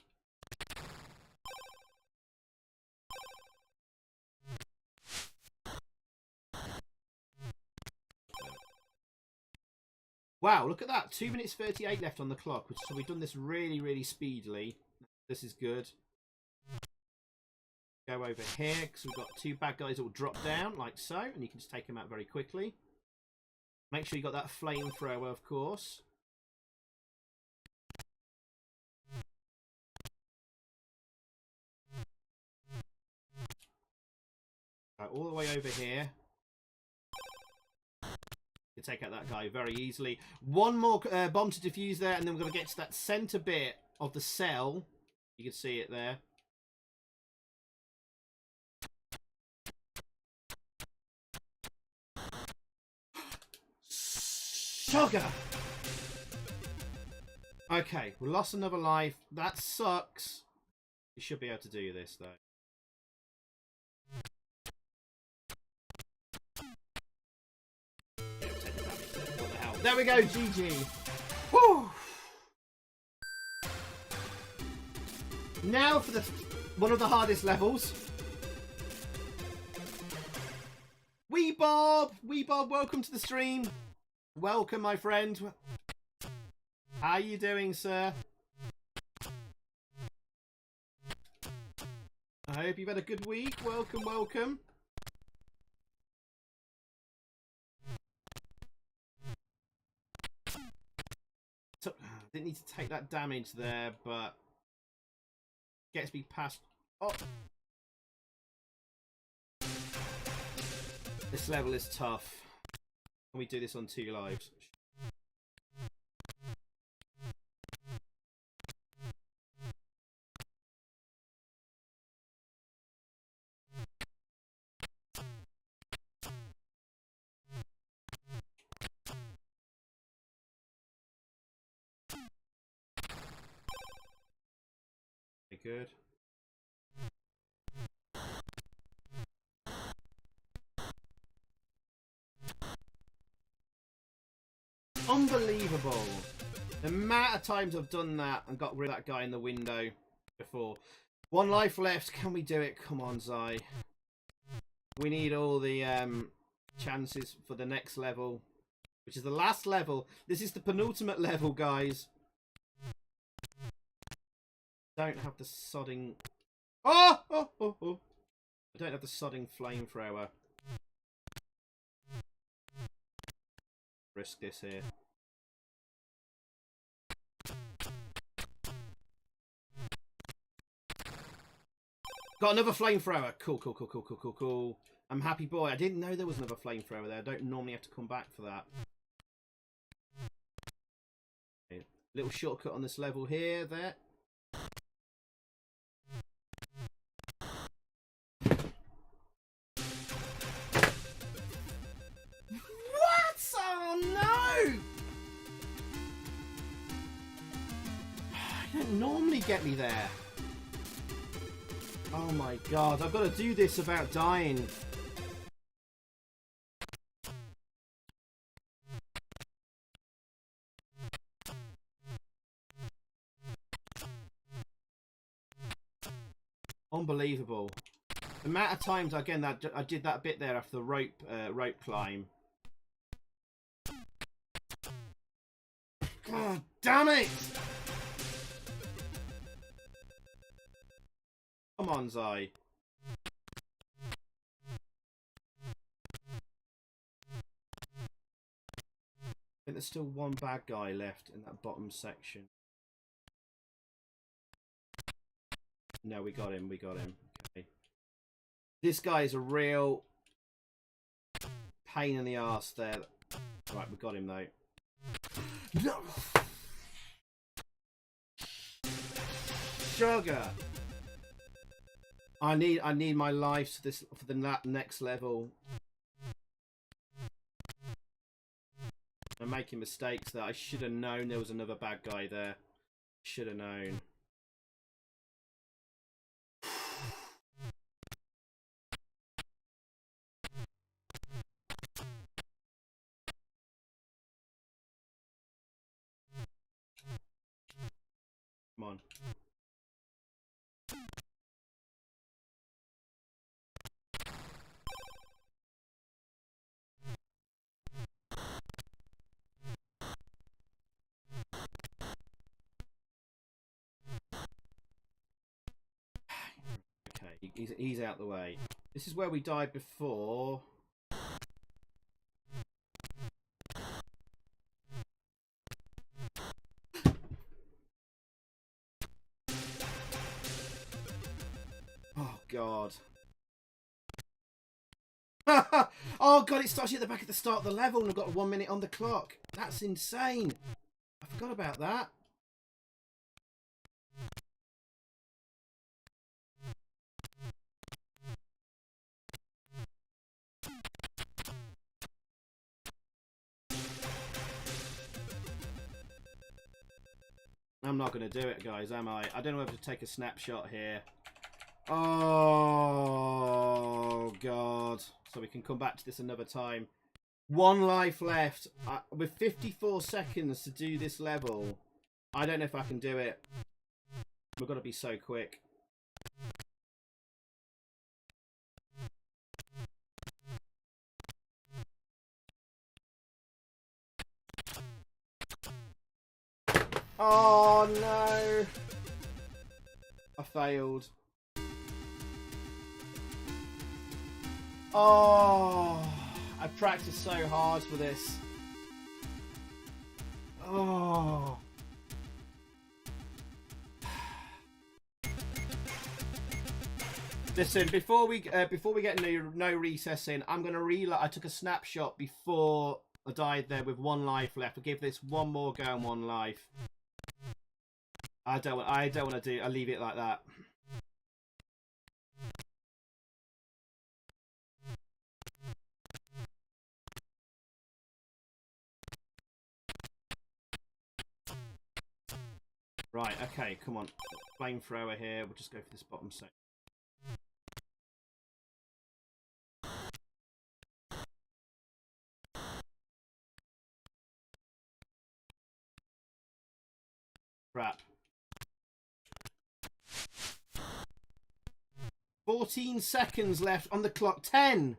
Wow, look at that. 2 minutes 38 left on the clock. So we've done this really speedily. This is good. Go over here, because we've got 2 bad guys that will drop down, like so. And you can just take them out very quickly. Make sure you got that flamethrower, of course. Right, all the way over here. You can take out that guy very easily. 1 more bomb to defuse there, and then we're going to get to that center bit of the cell. You can see it there. Sugar! Okay, we lost another life. That sucks. You should be able to do this, though. What the hell? There we go, GG. Woo! Now for one of the hardest levels. Wee Bob, welcome to the stream. Welcome, my friend. How you doing, sir? I hope you've had a good week. Welcome, welcome. So, didn't need to take that damage there, but gets me past. Oh, this level is tough. Can we do this on 2 lives? Okay, good. Unbelievable. The amount of times I've done that and got rid of that guy in the window before. 1 life left. Can we do it? Come on, Zai. We need all the chances for the next level, which is the last level. This is the penultimate level, guys. Don't have the sodding... Oh! I don't have the sodding flamethrower. Risk this here. Got another flamethrower. Cool. I'm happy boy. I didn't know there was another flamethrower there. I don't normally have to come back for that. Okay. Little shortcut on this level here, there. Oh no! You don't normally get me there. Oh my god, I've got to do this without dying. Unbelievable. The amount of times, again, that I did that bit there after the rope climb. God damn it! Come on, Zai. I think there's still one bad guy left in that bottom section. No, we got him. We got him. Okay. This guy is a real pain in the arse there. Right, we got him though. No. Sugar. I need my lives for the next level. I'm making mistakes that I should have known there was another bad guy there. Should have known. Come on. Okay, he's out the way. This is where we died before. Oh god. Oh god, it starts you at the back at the start of the level and I've got 1 minute on the clock. That's insane. I forgot about that. I'm not going to do it, guys, am I? I don't know whether to take a snapshot here. Oh, God. So we can come back to this another time. 1 life left. With 54 seconds to do this level. I don't know if I can do it. We've got to be so quick. Oh, no. I failed. Oh, I practiced so hard for this. Oh. Listen, before we get no recess in, I'm gonna reload. I took a snapshot before I died there with 1 life left. I'll give this one more go and 1 life. I don't want to do. I'll leave it like that. Right, okay, come on. Flamethrower here. We'll just go for this bottom section. Crap. 14 seconds left on the clock. 10!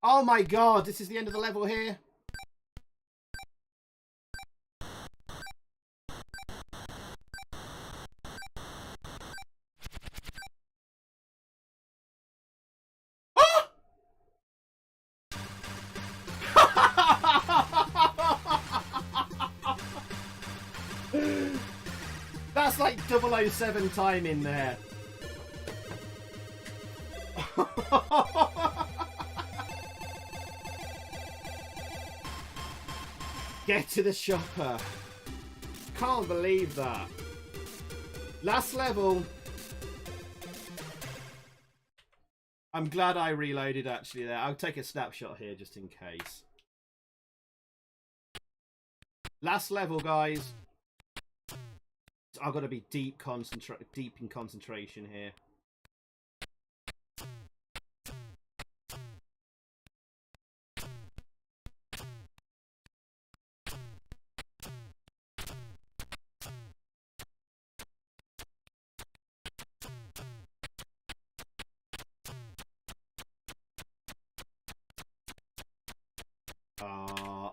Oh my god, this is the end of the level here. That's like 007 time in there. Get to the shopper. Can't believe that. Last level. I'm glad I reloaded actually there. I'll take a snapshot here just in case. Last level, guys. I've got to be deep in concentration here.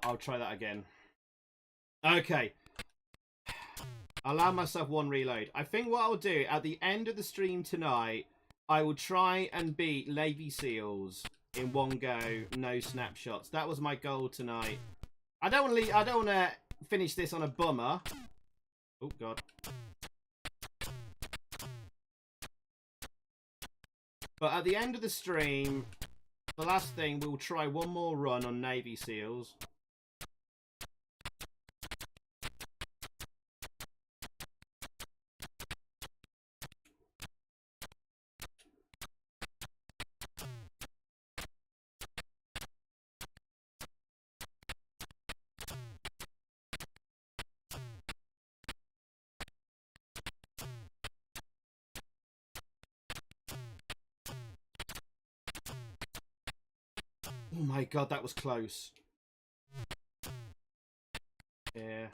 I'll try that again. Okay. I'll allow myself one reload. I think what I'll do at the end of the stream tonight, I will try and beat Navy SEALs in one go, no snapshots. That was my goal tonight. I don't want to finish this on a bummer. Oh god. But at the end of the stream, the last thing, we'll try one more run on Navy SEALs. Oh my god, that was close. Yeah.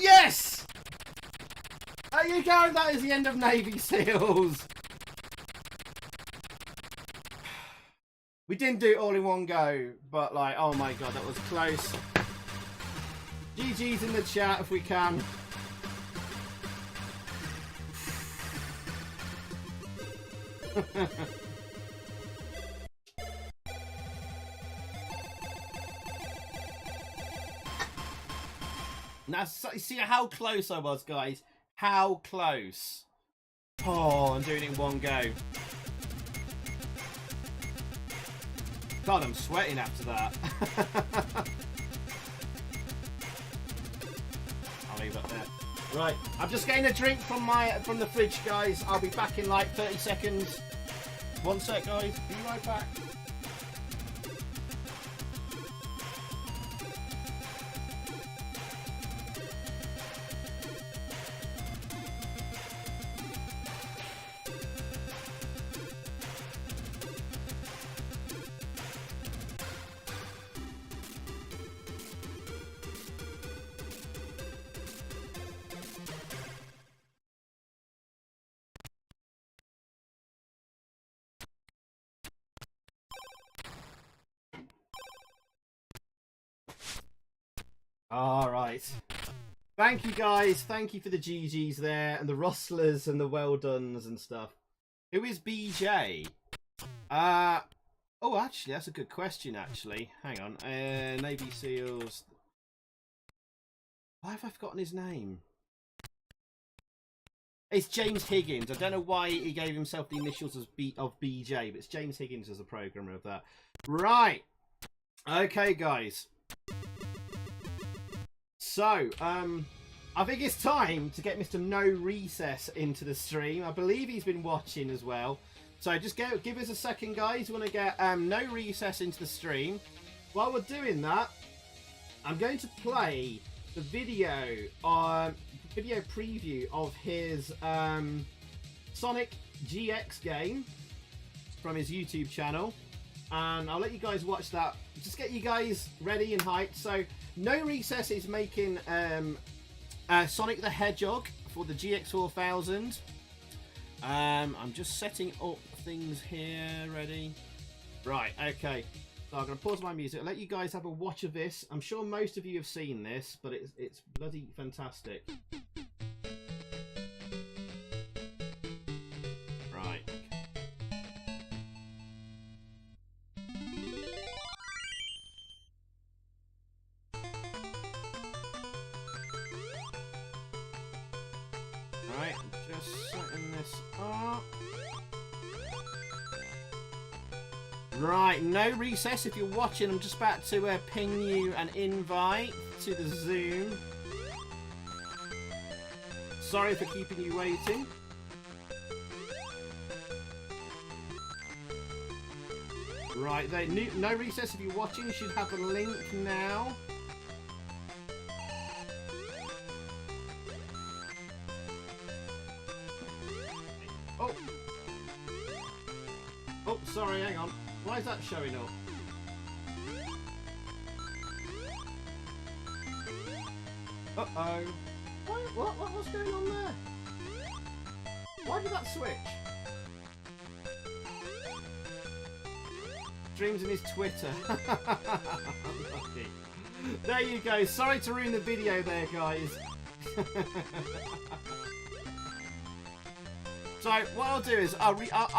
Yes! There you go, that is the end of Navy SEALs. We didn't do it all in one go, but like, oh my god, that was close. GG's in the chat if we can. Now, see how close I was, guys? How close? Oh, I'm doing it in one go. God, I'm sweating after that. I'll leave that there. Right, I'm just getting a drink from the fridge, guys. I'll be back in like 30 seconds. One sec, guys. Be right back. All right. Thank you, guys. Thank you for the GGs there and the rustlers and the well dones and stuff. Who is BJ? Oh, actually, that's a good question, actually. Hang on. Navy SEALs. Why have I forgotten his name? It's James Higgins. I don't know why he gave himself the initials of BJ, but it's James Higgins as the programmer of that. Right. Okay, guys. So, I think it's time to get Mr. Norecess into the stream. I believe he's been watching as well. So just give us a second, guys. We want to get Norecess into the stream. While we're doing that, I'm going to play the video preview of his Sonic GX game from his YouTube channel. And I'll let you guys watch that. Just get you guys ready and hyped. So, Norecess is making Sonic the Hedgehog for the GX4000. I'm just setting up things here. Ready? Right, okay. So I'm going to pause my music. I'll let you guys have a watch of this. I'm sure most of you have seen this, but it's bloody fantastic. Right. Right, just setting this up. Right, Norecess, if you're watching, I'm just about to ping you an invite to the Zoom. Sorry for keeping you waiting. Right, Norecess, if you're watching, you should have a link now. sorry, hang on. Why is that showing up? Uh-oh. What's going on there? Why did that switch? Streams in his Twitter. Unlucky. There you go. Sorry to ruin the video there, guys. So what I'll do is I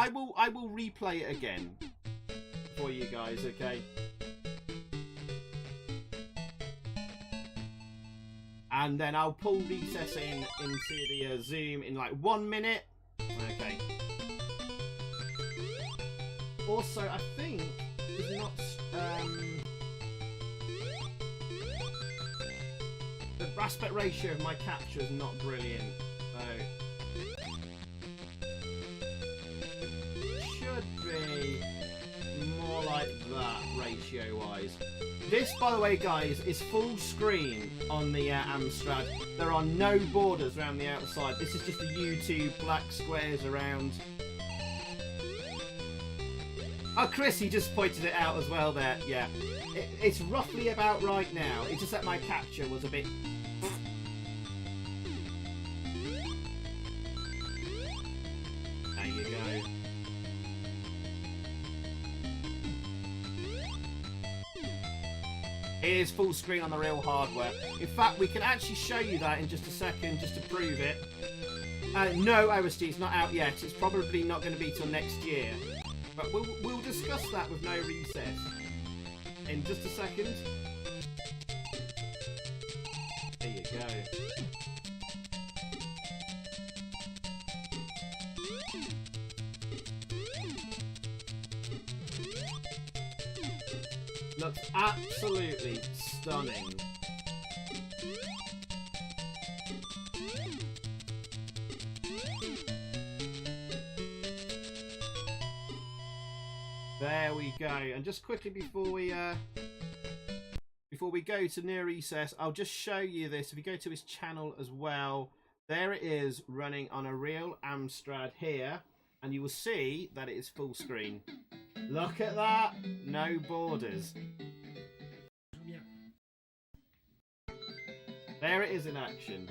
will replay it again for you guys, okay? And then I'll pull recess into the Zoom in like 1 minute. Okay. Also, I think there's not the aspect ratio of my capture is not brilliant, so it should be more like that ratio wise. This, by the way, guys, is full screen on the AMSTRAD. There are no borders around the outside. This is just the YouTube black squares around. Oh, Chris, he just pointed it out as well there. Yeah, it's roughly about right now. It's just that my capture was a bit... There you go. It is full screen on the real hardware. In fact, we can actually show you that in just a second, just to prove it. No, OSD, it's not out yet. It's probably not going to be till next year. But we'll discuss that with no recess in just a second. There you go. Looks absolutely stunning. There we go. And just quickly before we go to near recess, I'll just show you this. If you go to his channel as well, there it is running on a real AMSTRAD here, and you will see that it is full screen. Look at that, no borders. There it is in action.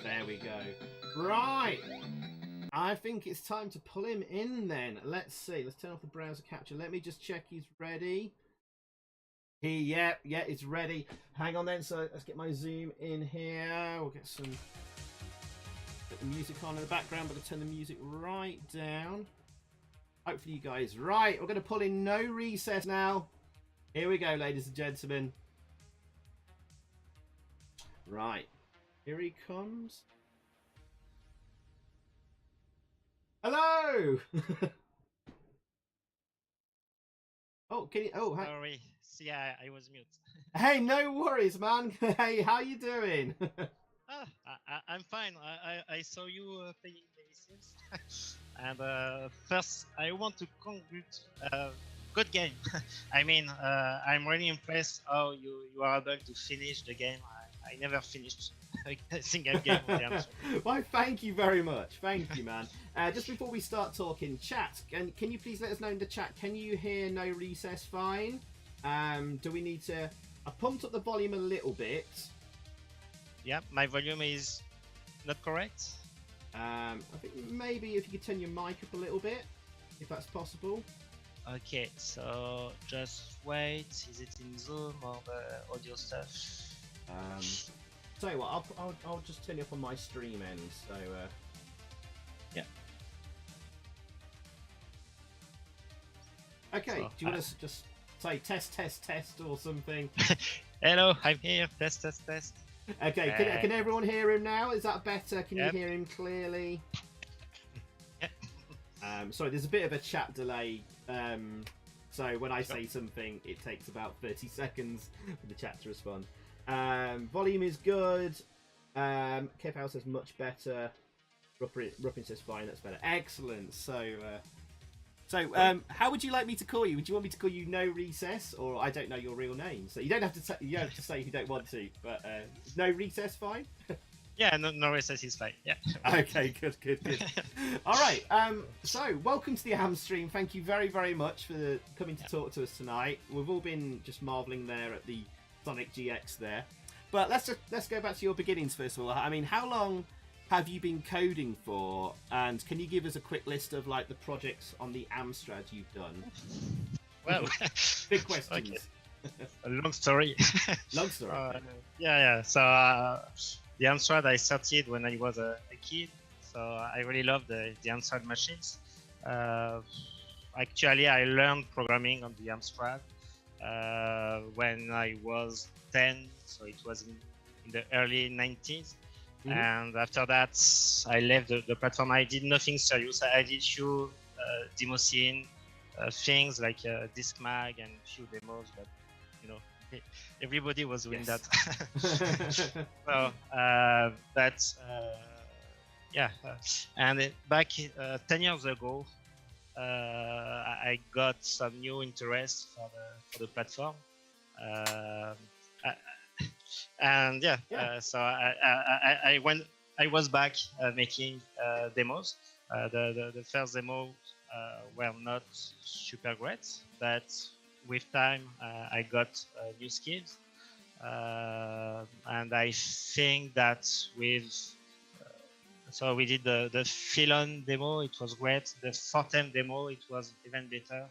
There we go. Right, I think it's time to pull him in then. Let's see, let's turn off the browser capture. Let me just check he's ready. Yeah, it's ready. Hang on then, so let's get my zoom in here. We'll get the music on in the background, but I'll turn the music right down. Hopefully you guys, right, we're going to pull in no recess now. Here we go, ladies and gentlemen. Right, here he comes. Hello! Oh, can you... Oh, sorry. Yeah, I was mute. Hey, no worries, man. Hey, how you doing? I'm fine. I saw you playing the Sims. And first, I want to congratulate. Good game. I mean, I'm really impressed how you are able to finish the game. I never finished a single game with the AMSTRAD. Well, thank you very much. Thank you, man. Just before we start talking, chat, can you please let us know in the chat, can you hear no recess fine? Do we need to... I pumped up the volume a little bit. Yeah, my volume is not correct. I think maybe if you could turn your mic up a little bit, if that's possible. Okay, so just wait. Is it in Zoom or the audio stuff? Tell you what, I'll just turn you up on my stream end. So yeah. Okay. So, do you want to just say test or something? Hello, I'm here. Test. Okay. Can everyone hear him now? Is that better? Can you hear him clearly? Sorry, there's a bit of a chat delay. So when I say something, it takes about 30 seconds for the chat to respond. Volume is good. Kev House says much better. Ruppin says fine, that's better. Excellent. So how would you like me to call you? Would you want me to call you No Recess, or I don't know your real name? So you don't have to say you don't want to, but No Recess fine. Yeah, Norecess is fine. Yeah. Okay, good. All right. So welcome to the AMSTREAM. Thank you very, very much for coming to talk to us tonight. We've all been just marveling there at the Sonic GX there. But let's go back to your beginnings first of all. I mean, how long have you been coding for? And can you give us a quick list of like the projects on the AMSTRAD you've done? Well, Big questions. Okay. A long story. Long story. Yeah. So the AMSTRAD I started when I was a kid. So I really love the AMSTRAD machines. Actually, I learned programming on the AMSTRAD when I was 10. So it was in the early 90s. And after that, I left the platform. I did nothing serious. I did few demo scene things like Disc Mag and few demos, but you know, everybody was doing that. So, yeah. And back 10 years ago, I got some new interest for the platform. And yeah, so I was back making demos. The first demo were not super great, but with time I got new skills, and I think that with so we did the Philon demo, it was great. The Fortem demo, it was even better.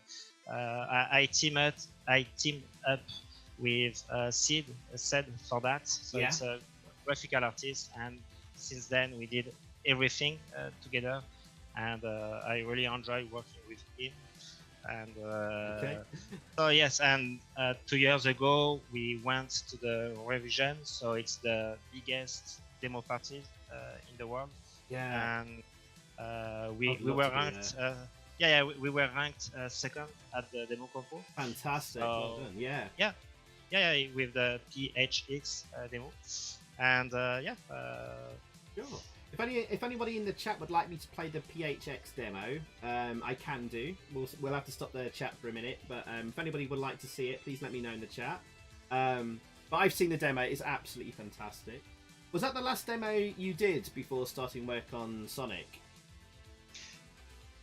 I teamed up with Sid for that. So it's a graphical artist, and since then we did everything together, and I really enjoy working with him. And so yes, and 2 years ago we went to the revision. So it's the biggest demo party in the world. Yeah. And we were ranked. We were ranked second at the demo compo. Fantastic. So, well done. Yeah. Yeah, with the PHX demo, and Sure. If anybody in the chat would like me to play the PHX demo, I can do. We'll have to stop the chat for a minute, but if anybody would like to see it, please let me know in the chat. But I've seen the demo; it's absolutely fantastic. Was that the last demo you did before starting work on Sonic?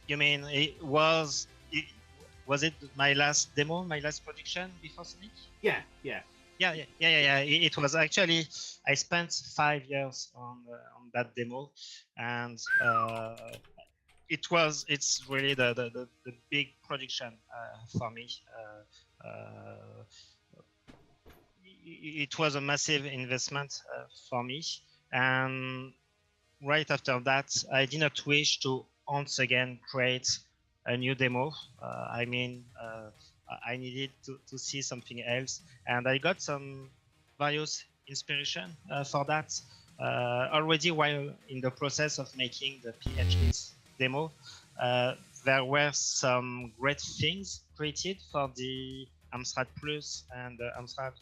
You mean was it my last demo, my last production before Sonic? Yeah. It was actually, I spent 5 years on that demo, and it's really the big production for me. It was a massive investment for me, and right after that, I did not wish to once again create a new demo. I needed to see something else, and I got some various inspiration for that already while in the process of making the PHX demo. There were some great things created for the AMSTRAD Plus and the AMSTRAD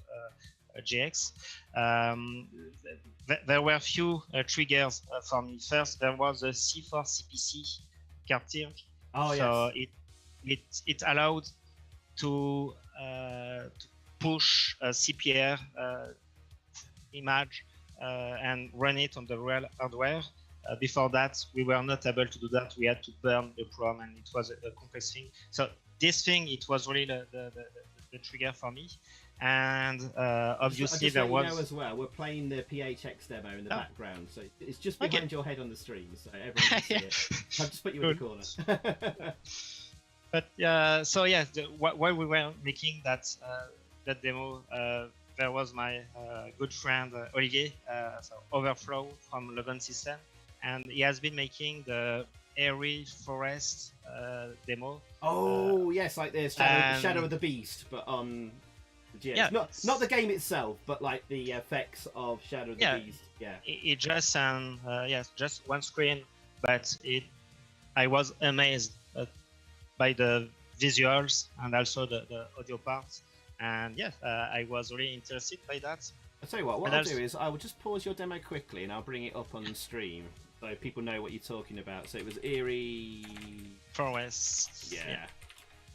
GX. There were few triggers for me. First, there was a C4 CPC cartridge. Oh, so it allowed to push a CPR image and run it on the real hardware. Before that, we were not able to do that. We had to burn the program, and it was a complex thing. So this thing, it was really the trigger for me. And obviously there was. Know as well, we're playing the PHX demo in the background, so it's just behind your head on the stream, so everyone can see it. I've just put you in the corner. But so yeah, while we were making that demo, there was my good friend Olivier, so Overflow from Logan System, and he has been making the Airy Forest demo. Oh yes, like the Shadow of the Beast, but on the GX. Yeah, not the game itself, but like the effects of Shadow of the Beast. Yeah, it just just one screen, but I was amazed by the visuals and also the audio parts, and I was really interested by that. I'll tell you what I'll do is I will just pause your demo quickly and I'll bring it up on the stream so people know what you're talking about. So it was Eerie Forest. Yeah.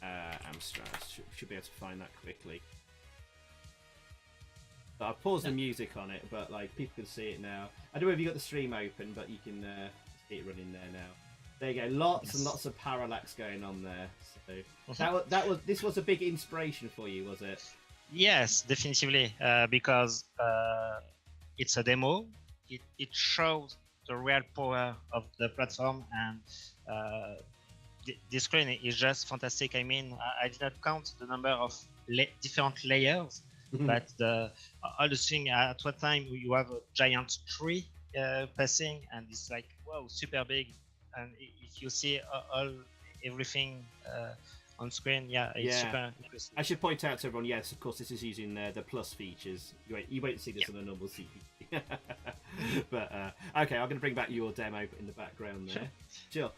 AMSTRAD. Should be able to find that quickly. I paused the music on it, but like people can see it now. I don't know if you got the stream open, but you can see it running there now. There you go. Lots and lots of parallax going on there. So this was a big inspiration for you, was it? Yes, definitively, because it's a demo. It shows the real power of the platform, and the screen is just fantastic. I mean, I did not count the number of different layers, but all the thing at one time you have a giant tree passing, and it's like, wow, super big. And if you see everything on screen, it's super impressive. I should point out to everyone, yes, of course, this is using the plus features. You won't see this on a normal CPU. But okay, I'm going to bring back your demo in the background there. Sure.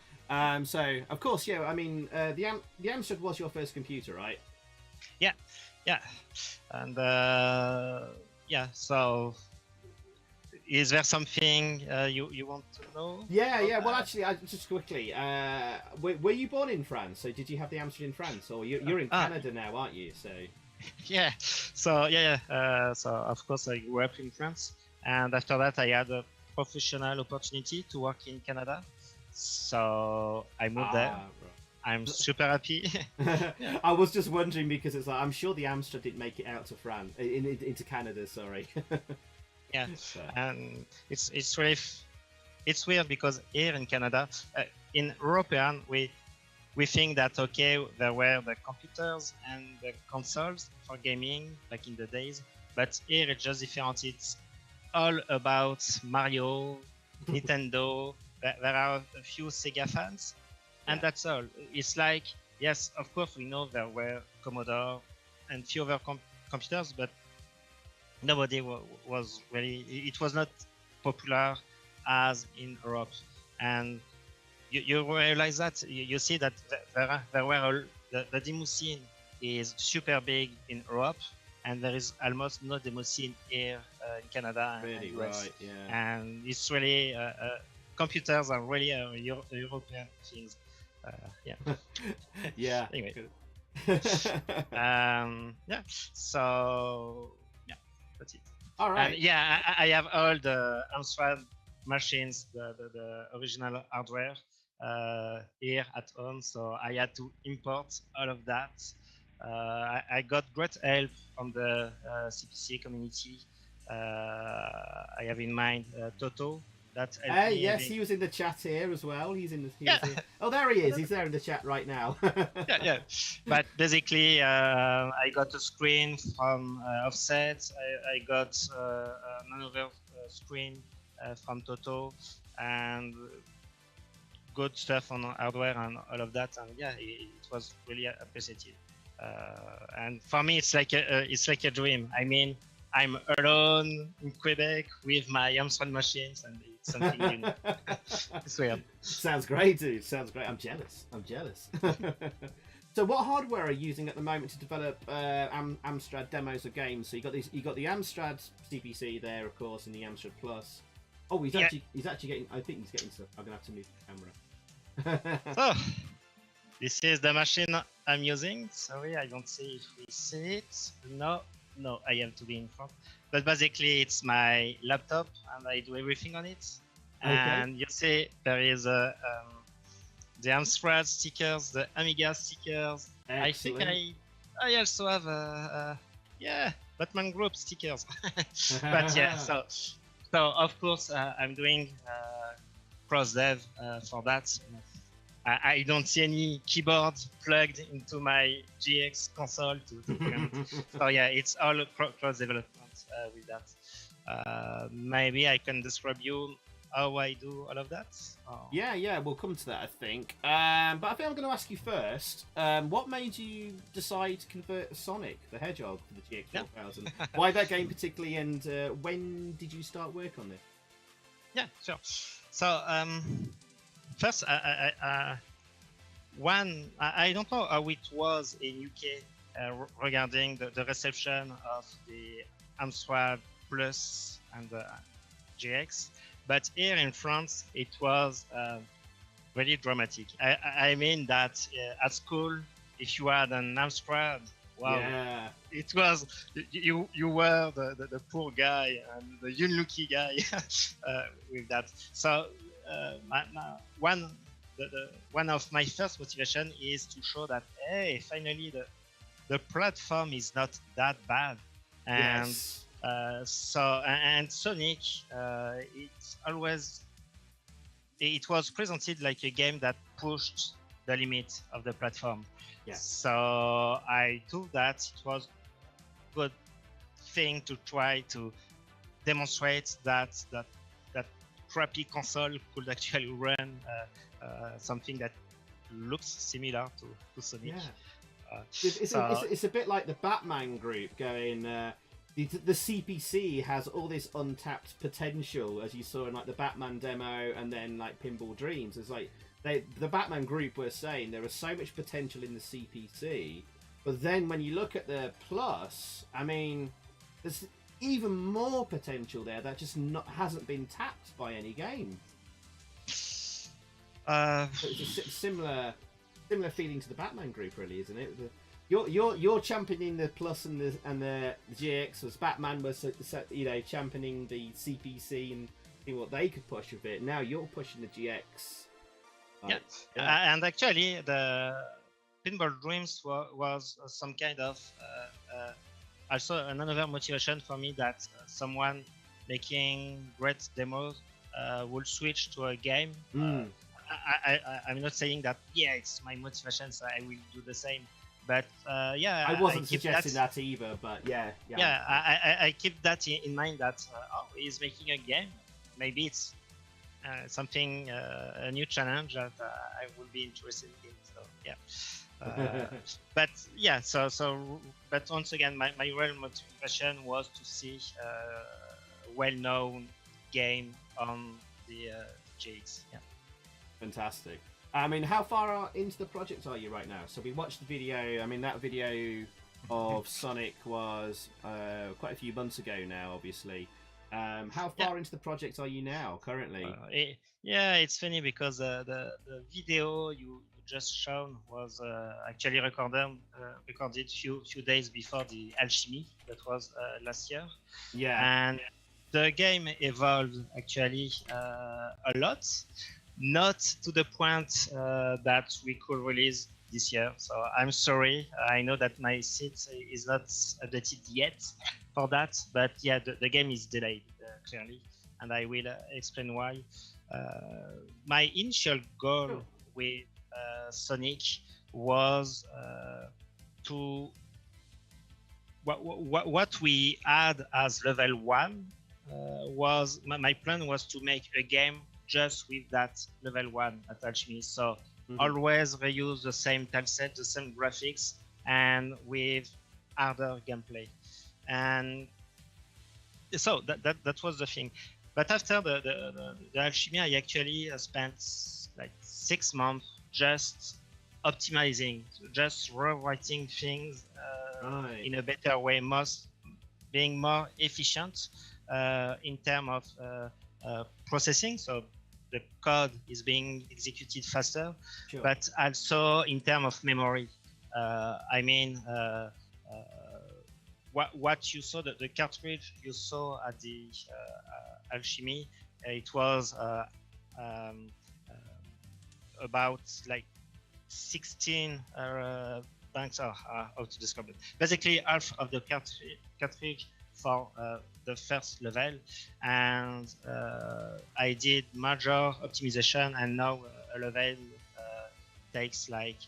So of course, I mean, the AMSTRAD was your first computer, right? Yeah, and so. Is there something you want to know? Yeah. Well, actually, just quickly, were you born in France? So did you have the AMSTRAD in France, or you're in Canada now, aren't you? So yeah. So so of course I grew up in France, and after that I had a professional opportunity to work in Canada. So I moved there. Right. I'm super happy. I was just wondering because it's like I'm sure the AMSTRAD didn't make it out to France, into Canada. Sorry. Yeah, and it's really it's weird because here in Canada, in European, we think that okay, there were the computers and the consoles for gaming back in the days, but here it's just different. It's all about Mario, Nintendo. There are a few Sega fans, and that's all. It's like, yes, of course we know there were Commodore and few other computers, but nobody was really, it was not popular as in Europe. And you realize that, you see that the demo scene is super big in Europe, and there is almost no demo scene here in Canada and really, US. right, yeah. And it's really, computers are really European things. Yeah. Anyway. So that's it. All right. And I have all the AMSTRAD machines, the original hardware here at home, so I had to import all of that. I got great help from the CPC community. I have in mind Toto. Hey, yes, he was in the chat here as well. He's in the. Oh, there he is. He's there in the chat right now. yeah. But basically, I got a screen from Offset. I got another screen from Toto, and good stuff on hardware and all of that. And it was really appreciated. And for me, it's like a dream. I mean, I'm alone in Quebec with my AMSTRAD machines, and it's something unique. It's weird. Sounds great, dude. Sounds great. I'm jealous. So, what hardware are you using at the moment to develop AMSTRAD demos of games? So you got the AMSTRAD CPC there, of course, and the AMSTRAD Plus. Oh, he's actually getting. I think he's getting stuff. I'm gonna have to move the camera. So, this is the machine I'm using. Sorry, I don't see if we see it. No, I have to be in front. But basically, it's my laptop, and I do everything on it. Okay. And you see, there is the AMSTRAD stickers, the Amiga stickers. Excellent. I think I also have Batman Group stickers. But so of course I'm doing cross dev for that. I don't see any keyboard plugged into my GX console to print. So it's all cross development with that. Maybe I can describe you how I do all of that. Yeah, we'll come to that, I think. But I think I'm going to ask you first. What made you decide to convert Sonic the Hedgehog for the GX4000? Why that game particularly, and when did you start work on this? Yeah, sure. So first, I don't know how it was in UK regarding the reception of the AMSTRAD Plus and the GX, but here in France it was really dramatic. I mean that at school, if you had an AMSTRAD, wow. Yeah. It was you were the poor guy and the unlucky guy with that. So one of my first motivation is to show that hey, finally the platform is not that bad, and Yes. and Sonic it was presented like a game that pushed the limit of the platform. Yeah. So I thought that it was a good thing to try to demonstrate that crappy console could actually run something that looks similar to Sonic. Yeah. It's a bit like the Batman group going. The CPC has all this untapped potential, as you saw in like the Batman demo, and then like Pinball Dreams. It's like the Batman group were saying there was so much potential in the CPC, but then when you look at the Plus, I mean, there's even more potential there that just hasn't been tapped by any game. So it's a similar feeling to the Batman group, really, isn't it? You're championing the Plus and the GX, as Batman was championing the CPC and seeing what they could push with it. Now you're pushing the GX. Yeah. And actually the Pinball Dreams was some kind of also another motivation for me that someone making great demos will switch to a game. I'm not saying that it's my motivation, so I will do the same. But I wasn't suggesting that either. But I keep that in mind that he's making a game. Maybe it's something a new challenge that I would be interested in. So but once again, my real motivation was to see a well-known game on the GX. Yeah. Fantastic. I mean, how far into the project are you right now? So we watched the video. I mean, that video of Sonic was quite a few months ago now, obviously. How far into the project are you now, currently? It's funny because the video you just shown was actually recorded few days before the Alchemy that was last year. Yeah. And the game evolved actually a lot. Not to the point that we could release this year. So I'm sorry. I know that my seat is not updated yet for that, but yeah, the game is delayed clearly, and I will explain why. My initial goal with Sonic was to what we had as level 1 was my plan was to make a game just with that level 1 at Alchemy. So always reuse the same tileset, the same graphics, and with harder gameplay. And so that was the thing. But after the Alchemy, I actually spent like 6 months just optimizing, just rewriting things in a better way, being more efficient in terms of processing. So the code is being executed faster, but also in terms of memory. I mean, what you saw, the cartridge you saw at the Alchemy, it was about like 16 banks. How to describe it? Basically, half of the cartridge for the first level, and I did major optimization, and now a level takes like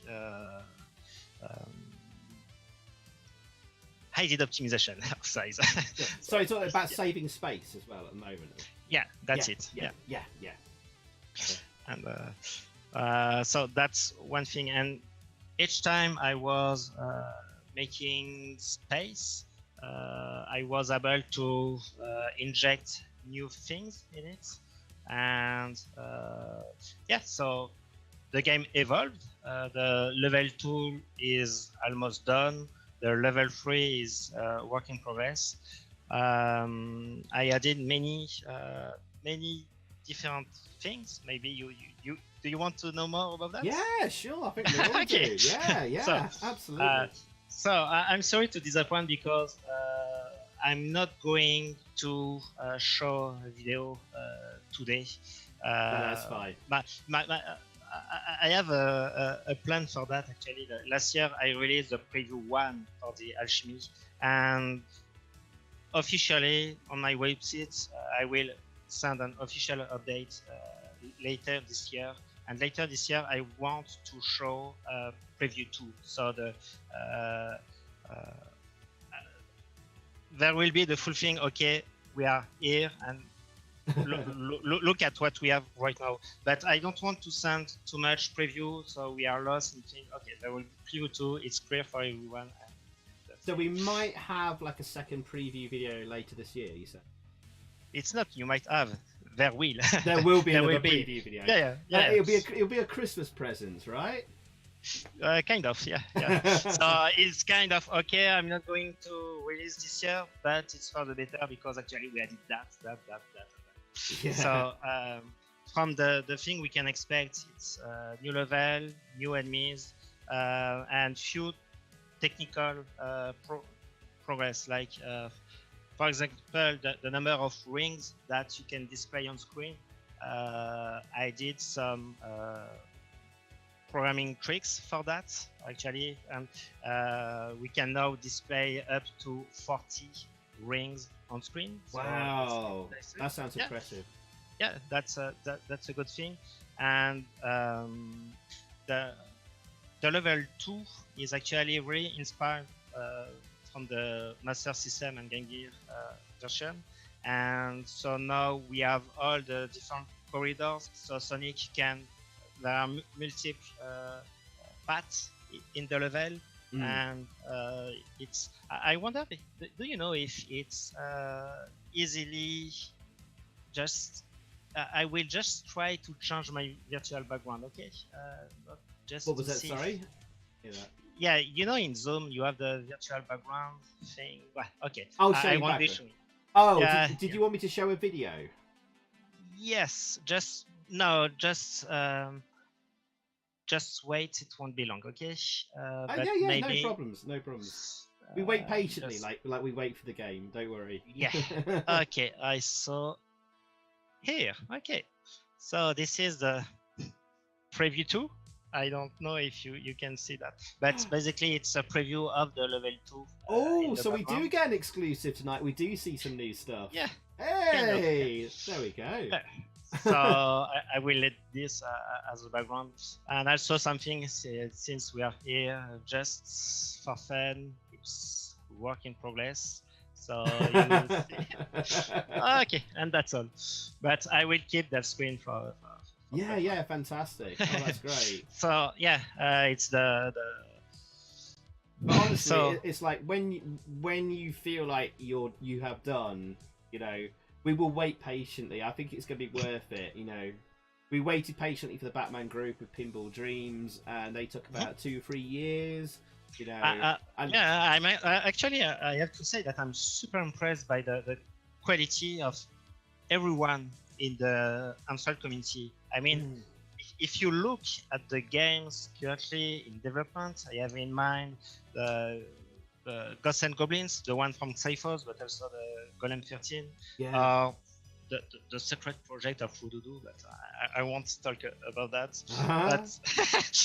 I did optimization size. So it's all about saving space as well at the moment. Yeah, that's it. Yeah. And so that's one thing. And each time I was making space, I was able to inject new things in it, and so the game evolved. The level 2 is almost done. The level 3 is work in progress. I added many different things. Maybe you do you want to know more about that? Yeah, sure. I think we all do. Yeah, So, absolutely. So I'm sorry to disappoint because I'm not going to show a video today. No, that's fine. I have a plan for that actually. Last year I released the preview 1 for the Alchemy, and officially on my website I will send an official update later this year. And later this year I want to show preview 2. So there will be the full thing. Okay, we are here and look at what we have right now. But I don't want to send too much preview, so we are lost and think, okay, there will be preview 2. It's clear for everyone. So we might have like a second preview video later this year, you said? It's not you might have. There will. There will be another preview video. Yeah. It'll be a Christmas present, right? Kind of, yeah. So it's kind of okay. I'm not going to release this year, but it's for the better because actually we added that. Yeah. So from the thing we can expect, it's new level, new enemies, and few technical progress, like for example the number of rings that you can display on screen. I did some programming tricks for that actually, and we can now display up to 40 rings on screen. Wow, so that sounds impressive. Yeah, that's a good thing. And the level 2 is actually really inspired from the Master System and Game Gear version, and so now we have all the different corridors, so Sonic can, there are multiple paths in the level. And it's, I wonder, do you know if it's easily just, I will just try to change my virtual background, okay? Not just what was that, see sorry? Yeah, you know in Zoom you have the virtual background thing. Well, okay. I'll show you won't be background. showing. Oh, did you want me to show a video? Yes, just wait, it won't be long, okay? But yeah, maybe... no problems. We wait patiently, like we wait for the game. Don't worry. Yeah. Okay, I saw here. Okay, so this is the preview 2. I don't know if you can see that, but basically it's a preview of the level 2. Oh, so we do get an exclusive tonight. We do see some new stuff. Yeah. Hey, there we go. Yeah. So I will let this as a background, and also something, since we are here just for fun, it's work in progress, so you will see. Okay, and that's all, but I will keep that screen for yeah, fantastic. Oh, that's great. So yeah, it's the but honestly, so, it's like when you feel like you have done, you know, we will wait patiently. I think it's going to be worth it. You know, we waited patiently for the Batman group with Pinball Dreams, and they took about 2 or 3 years. You know, yeah, actually I have to say that I'm super impressed by the quality of everyone in the AMSTRAD community. I mean, if you look at the games currently in development, I have in mind the Ghosts and Goblins, the one from Cyphers, but also the Golem 13, the secret project of Fududu, but I won't talk about that. But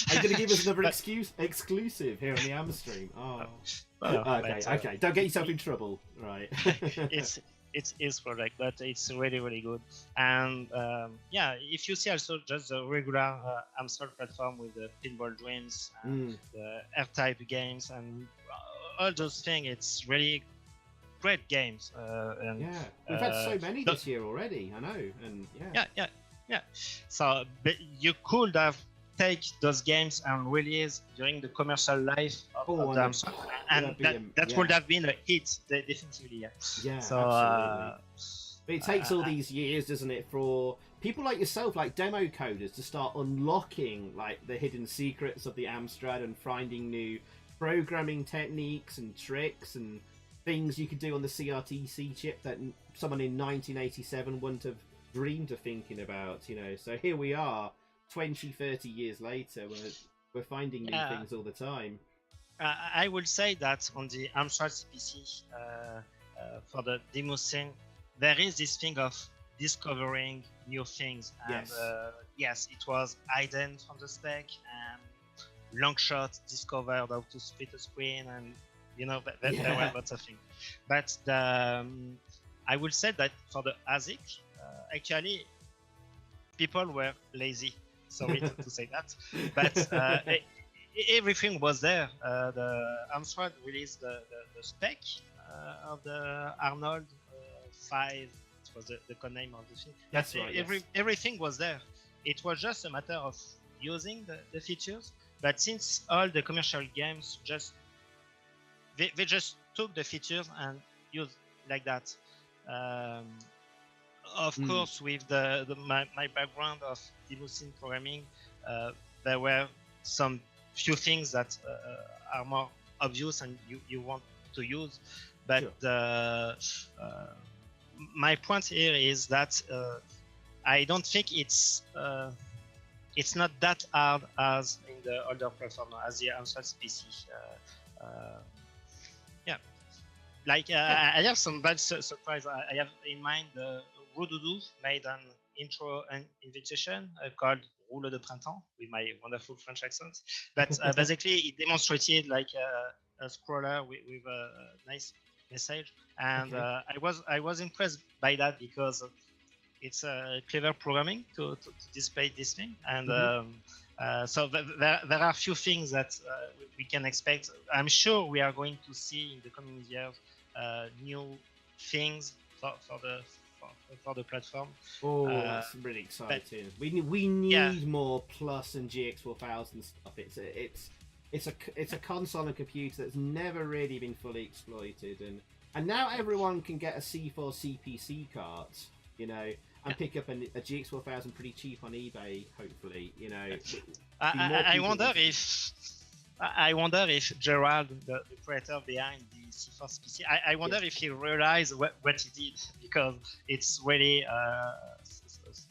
are you going to give us another exclusive here on the AMSTREAM? Oh, okay. Don't get yourself in trouble, right? It's his project, but it's really, really good. And yeah, if you see also just the regular AMSTRAD platform with the Pinball Dreams, the R-Type games, and all those things, it's really great games. And, yeah, we've had so many this year already, I know. And yeah. So you could have take those games and release during the commercial life of the AMSTRAD, and that would have been a hit, definitely. Yeah, so, absolutely. But it takes all these years, doesn't it, for people like yourself, like demo coders, to start unlocking like the hidden secrets of the AMSTRAD and finding new programming techniques and tricks and things you could do on the CRTC chip that someone in 1987 wouldn't have dreamed of thinking about, you know. So here we are, 20-30 years later, we're finding new things all the time. I will say that on the AMSTRAD CPC for the demo scene, there is this thing of discovering new things, and Yes. yes, it was hidden from the spec, and Longshot discovered how to split a screen, and there were lots of things. But I will say that for the ASIC, actually, people were lazy. Sorry to say that, but everything was there. The Amstrad released the spec of the Arnold 5. It was the code name of the thing. That's right. Everything was there. It was just a matter of using the features. But since all the commercial games they just took the features and used like that. Of course, with my background of demo scene programming, there were some few things that are more obvious and you want to use. But Sure. My point here is that I don't think it's not that hard as in the older platform, as the AMSTRAD PC. Yeah, like I have some bad surprise. I have in mind the Roudoudou made an intro and invitation called Rouleau de Printemps with my wonderful French accent. But basically, it demonstrated like a scroller with a nice message, and I was impressed by that because it's clever programming to display this thing, and so there are a few things that we can expect. I'm sure we are going to see in the coming years new things for the platform. Oh, that's really exciting. We need more Plus and GX4000 stuff. It's a console and computer that's never really been fully exploited, and now everyone can get a C4 CPC card, and pick up a GX4000 pretty cheap on eBay. Hopefully, I wonder if Gerald, the creator behind the C4 CPC, I wonder if he realized what he did, because it's really.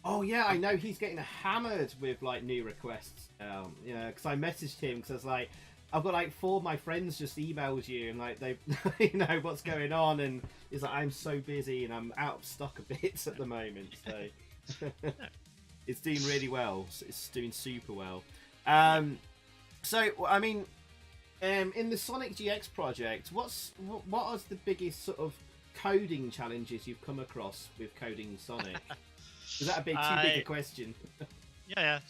Oh yeah, I know he's getting hammered with like new requests. Because I messaged him because I was like, I've got like 4 of my friends just emailed you and like they, what's going on, and he's like, I'm so busy and I'm out of stock of bits at the moment. So it's doing really well. It's doing super well. So I mean, in the Sonic GX project, what are the biggest sort of coding challenges you've come across with coding Sonic? Is that too big a question? Yeah.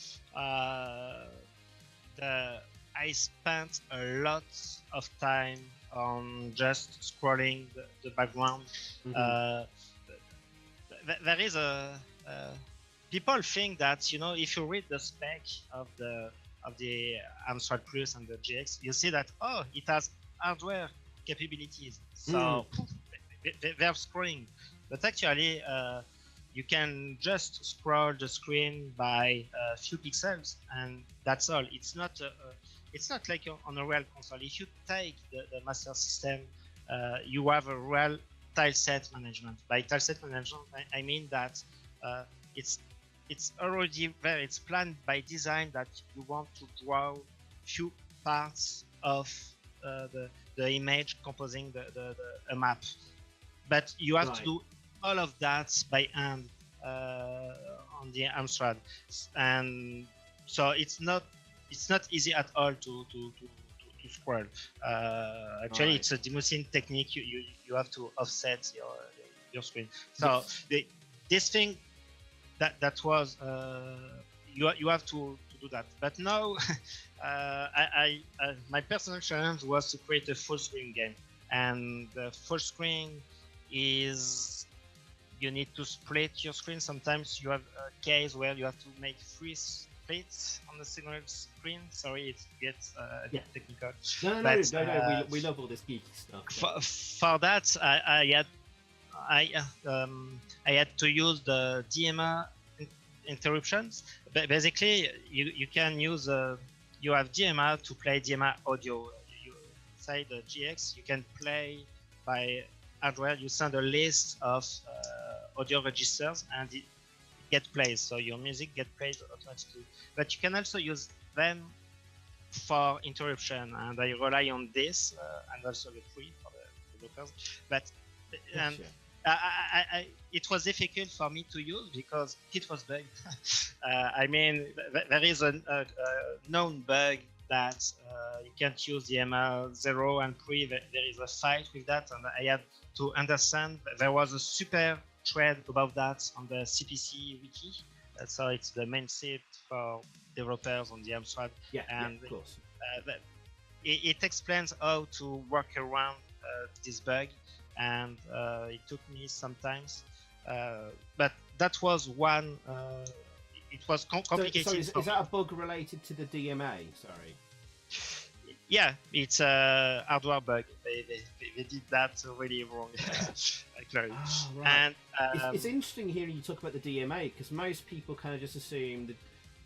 I spent a lot of time on just scrolling the background. There is people think that if you read the spec of the AMSTRAD Plus and the GX, you see that it has hardware capabilities. So they're scrolling, but actually you can just scroll the screen by a few pixels, and that's all. It's not like on a real console. If you take the Master System, you have a real tileset management. By tileset management, I mean that it's already there. It's planned by design that you want to draw few parts of the image composing a map, but you have to do all of that by hand on the AMSTRAD, and so it's not easy at all to scroll. Actually, it's a demo scene technique. You have to offset your screen. So this thing that was you have to do that. But now my personal challenge was to create a full screen game, and the full screen is you need to split your screen. Sometimes you have a case where you have to make 3 splits on the single screen. Sorry, it gets a bit technical. No. We love all this geeky stuff. For that, I had to use the DMA interruptions. But basically, you can use you have DMA to play DMA audio. You say the GX, you can play by hardware. You send a list of audio registers and it get played, so your music get played automatically. But you can also use them for interruption, and I rely on this and also the free for the developers. But and it was difficult for me to use because it was bug. I mean, there is a known bug that you can't use the ML0 and pre. There is a fight with that, and I had to understand. There was a super thread about that on the CPC wiki. So it's the main site for developers on the AMSTRAD. And of course. It explains how to work around this bug, and it took me some time. But that was one. It was complicated. So is that a bug related to the DMA? Sorry. Yeah, it's a hardware bug. They did that really wrong. Clearly. Oh, right. And it's interesting hearing you talk about the DMA because most people kind of just assume that,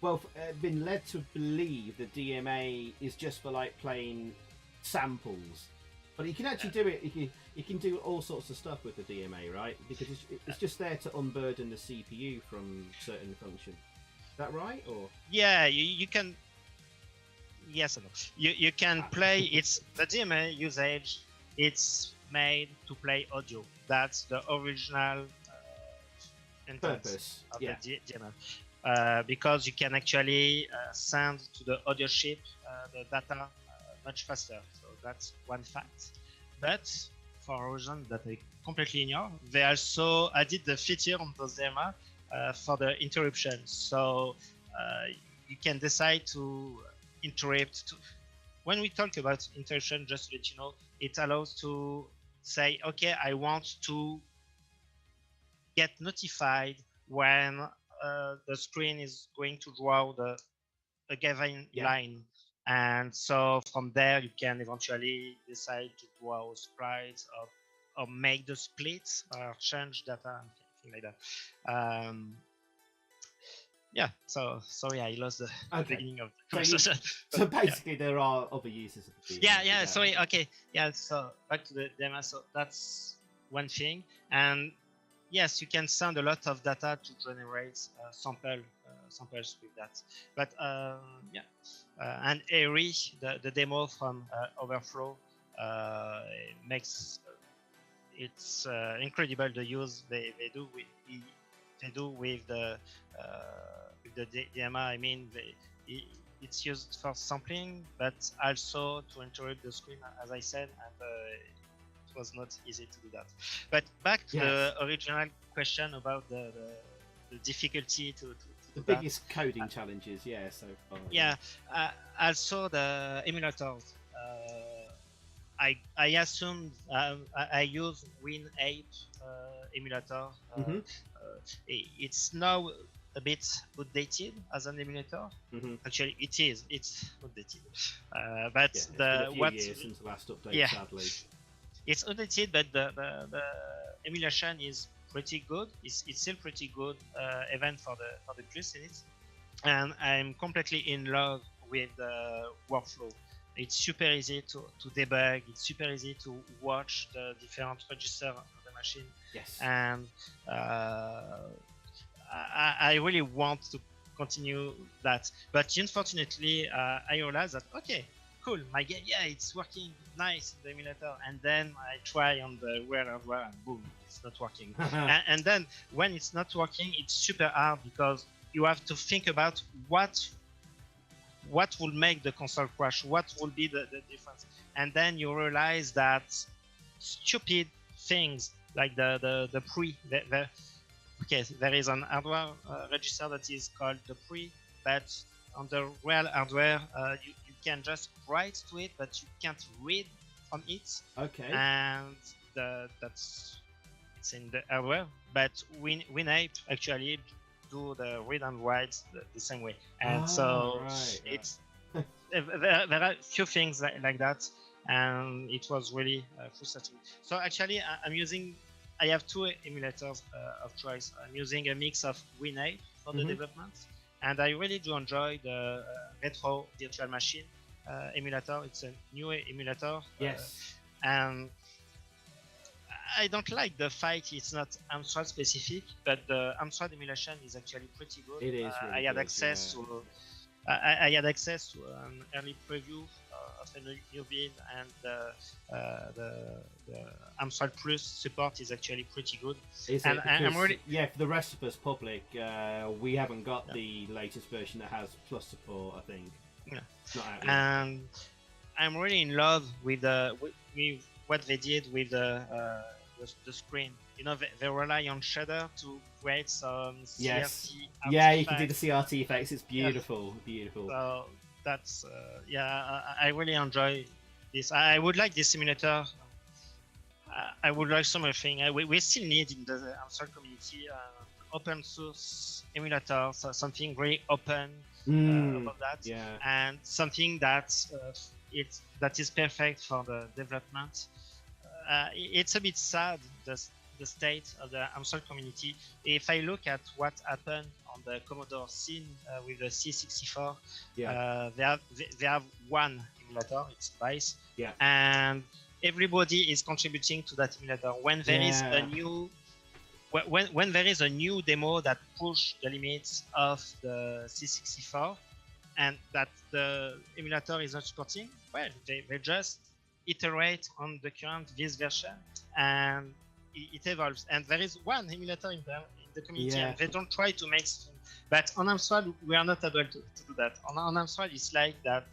well, been led to believe the DMA is just for like playing samples, but you can actually do it. You can do all sorts of stuff with the DMA, right? Because it's just there to unburden the CPU from certain functions. Is that right? Or yeah, you can. Yes or no? You can play. It's the DMA usage. It's made to play audio. That's the original purpose of the DMA. Because you can actually send to the audio chip the data much faster. So that's one fact. But for a reason that I completely ignore, they also added the feature on the DMA for the interruption. So you can decide to interrupt. When we talk about interruption, just to let you know, it allows to say, okay, I want to get notified when the screen is going to draw a given line. And so from there, you can eventually decide to draw sprites or make the splits or change data and things like that. Yeah, so yeah, I lost the beginning of the conversation. So basically, there are other uses of the DMA. Yeah, sorry, okay. Yeah, so back to the demo. So that's one thing. And yes, you can send a lot of data to generate samples with that. But and Airy, the demo from Overflow, makes it's incredible the use they do with the DMA. I mean, it's used for sampling, but also to interrupt the screen, as I said, and it was not easy to do that. But back to the original question about the difficulty to the biggest coding challenges, so far. Also the emulators. I assume I use Win8 emulator. It's now a bit outdated as an emulator. Actually, it's outdated. But it's been a few years since the last update, sadly. It's outdated, but the emulation is pretty good. It's still pretty good, even for the plus in it. And I'm completely in love with the workflow. It's super easy to debug. It's super easy to watch the different registers of the machine. Yes. And I really want to continue that. But unfortunately, I realized that, okay, cool, my game, it's working nice in the emulator. And then I try on the real hardware and boom, it's not working. and then when it's not working, it's super hard because you have to think about what will make the console crash, what will be the difference. And then you realize that stupid things like the pre, there is an hardware register that is called the pre, but on the real hardware, you can just write to it, but you can't read from it. Okay. And it's in the hardware, but Win8 actually do the read and write the same way, and it's there are a few things like that, and it was really frustrating. So actually, I have two emulators of choice. I'm using a mix of Win8 for the development, and I really do enjoy the Retro Virtual Machine emulator. It's a new emulator. Yes. And I don't like the fight. It's not AMSTRAD specific, but the AMSTRAD emulation is actually pretty good. It is. Really I had good, access I had access to an early preview of a new build, and the AMSTRAD Plus support is actually pretty good. Is and it? I'm Because, really yeah, for the rest of us public, we haven't got the latest version that has Plus support, I think. Yeah. It's not out yet. And I'm really in love with what they did with the screen. You know, they rely on shader to create some Yes. CRT Yeah, you can do the artifacts. CRT effects. It's beautiful, beautiful. So that's I really enjoy this. I would like this simulator. I would like some other thing. We still need in the AMSTRAD community open source emulator, so something very open about that, and something that that is perfect for the development. It's a bit sad, the state of the AMSTRAD community. If I look at what happened on the Commodore scene with the C64, they have one emulator, it's Vice, and everybody is contributing to that emulator. When there is a new when there is a new demo that push the limits of the C64 and that the emulator is not supporting, well, they just iterate on the current this version and it evolves. And there is one emulator in the community, and they don't try to make something. But on AMSTRAD, we are not able to do that. On AMSTRAD, it's like that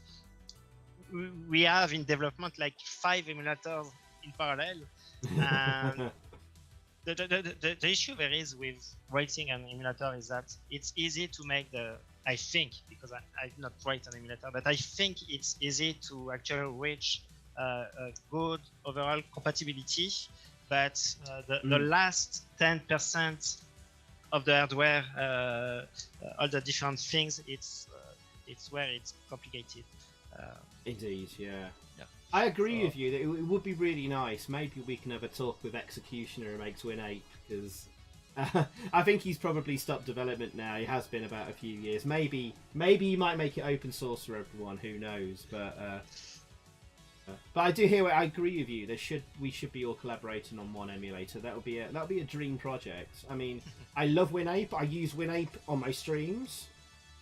we have in development like 5 emulators in parallel. And the issue there is with writing an emulator is that it's easy to make I think, because I did not write an emulator, but I think it's easy to actually reach a good overall compatibility, but the last 10% of the hardware, all the different things, it's where it's complicated. Indeed, yeah. I agree with you that it would be really nice. Maybe we can have a talk with Executioner who makes Win8, because I think he's probably stopped development now. He has been about a few years. Maybe he might make it open source for everyone. Who knows? But I do hear. I agree with you. We should be all collaborating on one emulator. That would be a dream project. I mean, I love Win8. I use Win8 on my streams.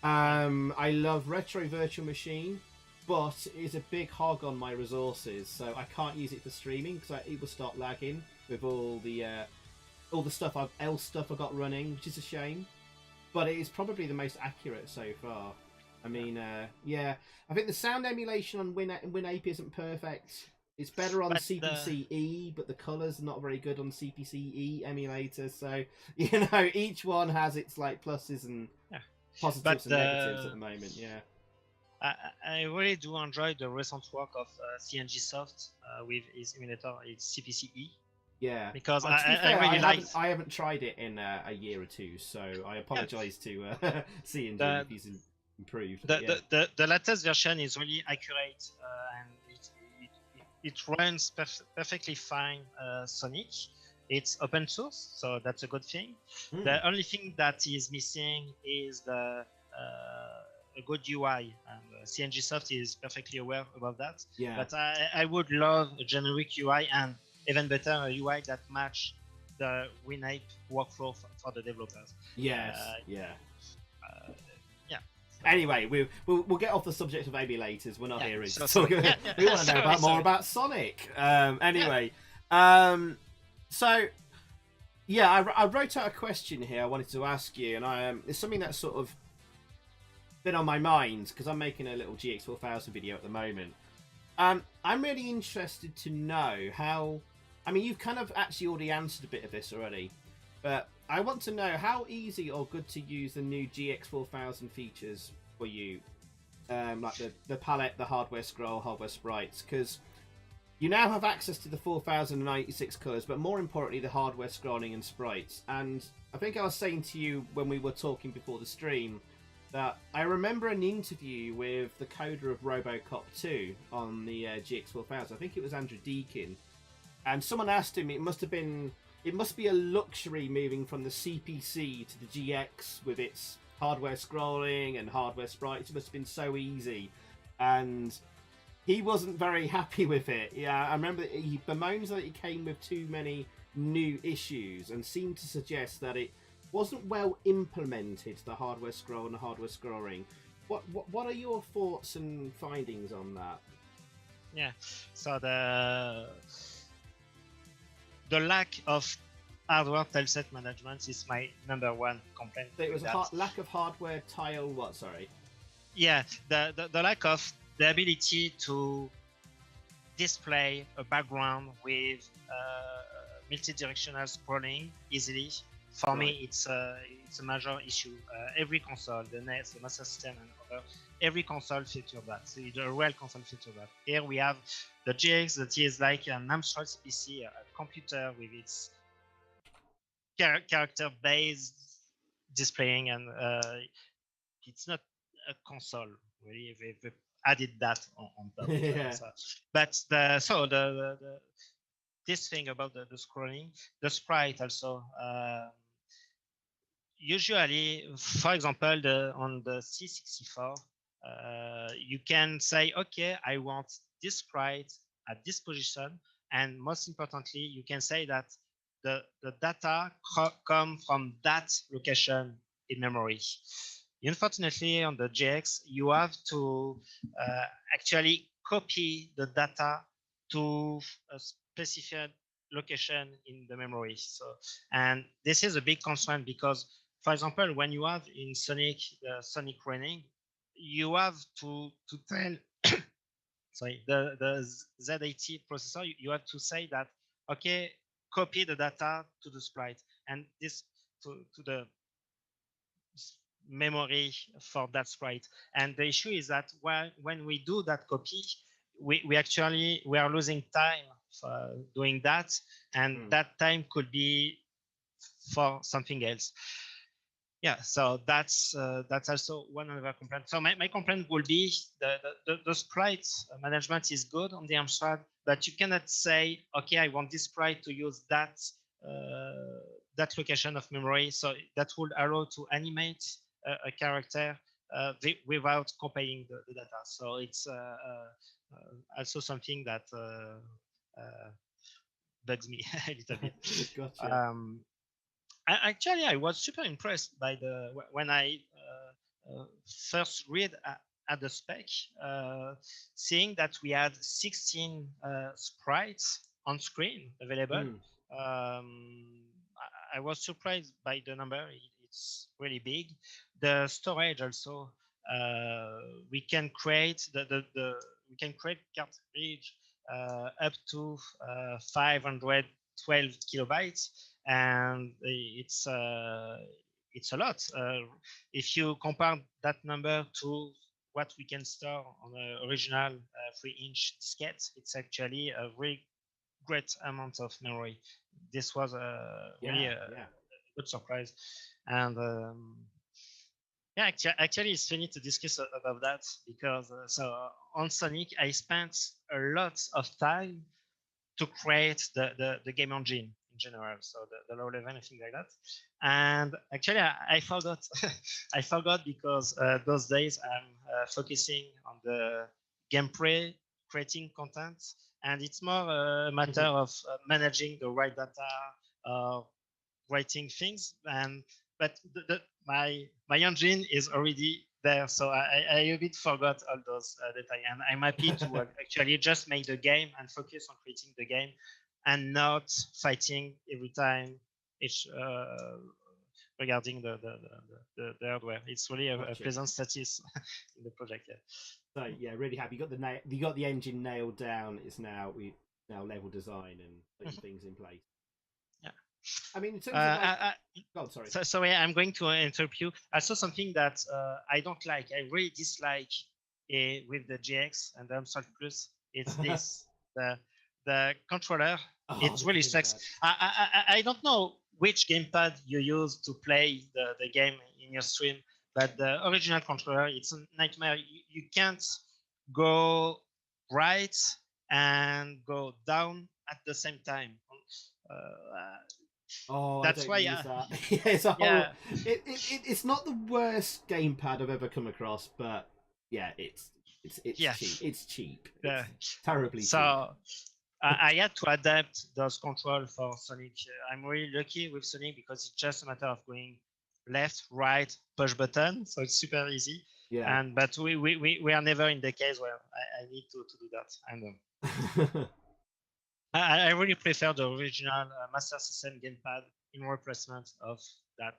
I love Retro Virtual Machine, but it's a big hog on my resources, so I can't use it for streaming because it will start lagging with all the stuff I got running, which is a shame. But it is probably the most accurate so far. I mean, I think the sound emulation on WinApe isn't perfect. It's better on CPC-E, but the colours are not very good on CPC-E emulator. So, each one has its like pluses and positives and negatives at the moment. Yeah. I really do enjoy the recent work of CNG Soft with his emulator, its CPC-E. Yeah, because I really like. I haven't tried it in a year or two, so I apologise to CNG if he's improved. The latest version is really accurate, and it runs perfectly fine. Sonic. It's open source, so that's a good thing. The only thing that is missing is a good UI, and CNG Soft is perfectly aware about that. Yeah. But I would love a generic UI, and even better, a UI that match the WinApe workflow for the developers. Yes. Yeah. Anyway, we'll get off the subject of emulators. We're not here. We want to know more about Sonic. Anyway, so yeah, I wrote out a question here I wanted to ask you, and it's something that's sort of been on my mind because I'm making a little GX4000 video at the moment. I'm really interested to know how. I mean, you've kind of actually already answered a bit of this already, but I want to know how easy or good to use the new GX4000 features for you, like the palette, the hardware scroll, hardware sprites, because you now have access to the 4096 colours, but more importantly, the hardware scrolling and sprites. And I think I was saying to you when we were talking before the stream that I remember an interview with the coder of RoboCop 2 on the GX4000. I think it was Andrew Deakin, and someone asked him, it must be a luxury moving from the CPC to the GX with its hardware scrolling and hardware sprites. It must have been so easy, and he wasn't very happy with it. Yeah, I remember he bemoans that it came with too many new issues and seemed to suggest that it wasn't well implemented, the hardware scroll and the hardware scrolling. What are your thoughts and findings on that? Yeah. So the lack of hardware tileset management is my number one complaint. So it was lack of hardware tile. What? Sorry. Yeah, the lack of the ability to display a background with multi-directional scrolling easily. For me, it's a major issue. Every console, the NES, the Master System, and other, every console features that. So the real console features that. Here we have the GX that is like an AMSTRAD PC, a computer with its character-based displaying, and it's not a console really. They've added that on top. Yeah. But this thing about the scrolling, the sprite also. Usually, for example, on the C64, you can say, okay, I want this sprite at this position, and most importantly, you can say that the data come from that location in memory. Unfortunately, on the GX, you have to actually copy the data to a specific location in the memory. So, and this is a big constraint because, for example, when you have in Sonic Sonic running, you have to tell sorry, the Z80 processor, you have to say that, okay, copy the data to the sprite, and this to the memory for that sprite. And the issue is that when we do that copy, we are losing time for doing that, and that time could be for something else. Yeah, so that's also one other complaint. So my complaint will be the sprite management is good on the AMSTRAD, but you cannot say, okay, I want this sprite to use that that location of memory, so that would allow to animate a character without copying the data. So it's also something that bugs me a little bit. Gotcha. Actually, I was super impressed by when I first read at the spec, seeing that we had 16 sprites on screen available. I was surprised by the number. It's really big. The storage also, we can create we can create cartridge up to 512 kilobytes, and it's a lot. If you compare that number to what we can store on the original 3-inch diskette, it's actually a very great amount of memory. This was really a good surprise, and yeah, actually, it's funny to discuss about that because so on Sonic, I spent a lot of time to create the game engine in general, so the low level, anything like that. And actually, I forgot. I forgot because those days I'm focusing on the gameplay, creating content, and it's more a matter of managing the right data, writing things. But my engine is already there, so I a bit forgot all those details, and I'm happy to actually just make the game and focus on creating the game and not fighting every time each regarding the hardware. It's really a pleasant status in the project. Yeah. So yeah, really happy. You got the engine nailed down. It's now level design and putting things in place. Yeah. I mean, in terms of sorry. So yeah, I'm going to interrupt you. I saw something that I don't like. I really dislike with the GX and the AMSTRAD Plus. It's this the controller. It really sucks. I don't know which gamepad you use to play the game in your stream, but the original controller, it's a nightmare. You can't go right and go down at the same time. That's why it's not the worst gamepad I've ever come across, but yeah, it's cheap. It's cheap. It's terribly cheap. I had to adapt those controls for Sonic. I'm really lucky with Sonic because it's just a matter of going left, right, push button, so it's super easy. Yeah. And but we are never in the case where I need to do that. And I really prefer the original Master System gamepad in replacement of that.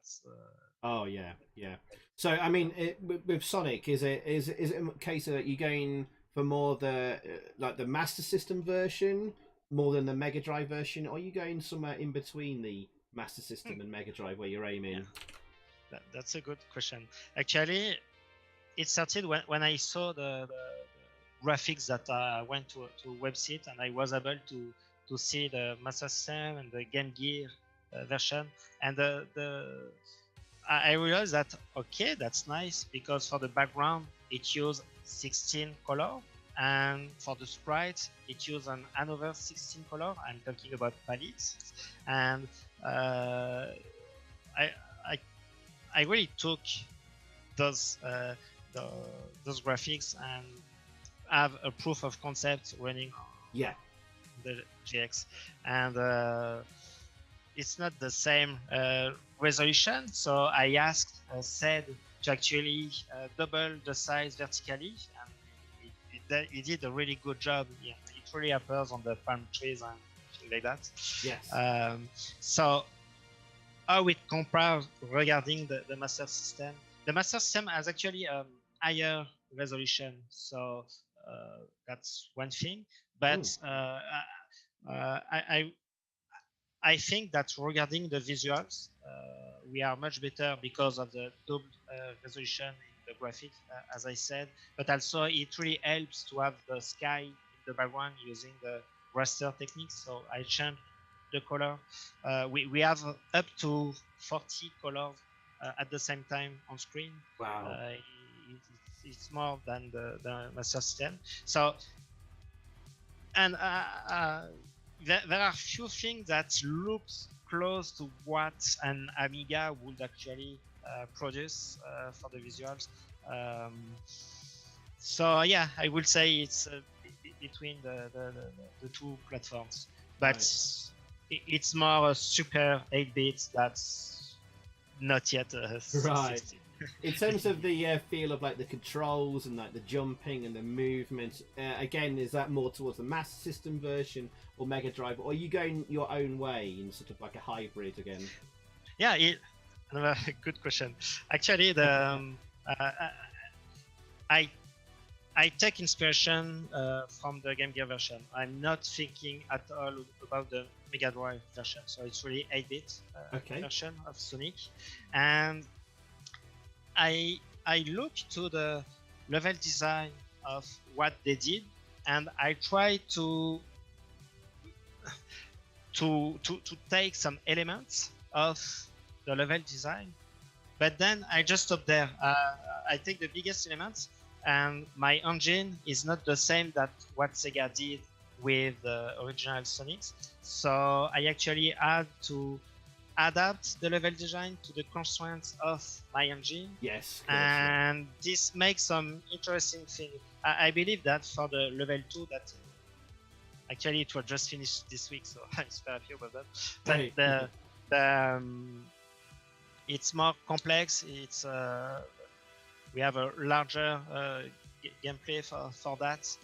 Oh yeah, yeah. So I mean, with Sonic, is it a case of you going for more the like the Master System version more than the Mega Drive version, or are you going somewhere in between the Master System and Mega Drive where you're aiming? Yeah. That's a good question. Actually, it started when I saw the graphics that I went to a website and I was able to see the Master System and the Game Gear version, and I realized that okay, that's nice because for the background it used 16 color, and for the sprite it used another 16 color. I'm talking about palettes, and I, I I really took those the, those graphics and have a proof of concept running Yeah. the GX, and it's not the same resolution. So I asked said to actually double the size vertically, and he did a really good job. Yeah, it really appears on the palm trees and things like that. Yes. So how it compares regarding the Master System? The Master System has actually higher resolution, so that's one thing. But I think that regarding the visuals, we are much better because of the double resolution in the graphics, as I said. But also, it really helps to have the sky in the background using the raster techniques. So I changed the color. We have up to 40 colors at the same time on screen. Wow. It's more than the Master System. So, and there are few things that looks close to what an Amiga would actually produce for the visuals. So yeah, I would say it's between the two platforms, but right. It's more a super 8-bit that's not yet a 16. In terms of the feel of like the controls and like the jumping and the movement, again, is that more towards the Master System version or Mega Drive, or are you going your own way in sort of like a hybrid again? Yeah, another good question. Actually, the I take inspiration from the Game Gear version. I'm not thinking at all about the Mega Drive version, so it's really 8-bit version of Sonic, and I look to the level design of what they did, and I try to take some elements of the level design, but then I just stop there. I take the biggest elements, and my engine is not the same that what Sega did with the original Sonics. So I actually had to adapt the level design to the constraints of my engine. Yes. And this makes some interesting thing. I believe that for the level 2 that actually it was just finished this week, so I'm super happy about that. But it's more complex. It's we have a larger gameplay for that.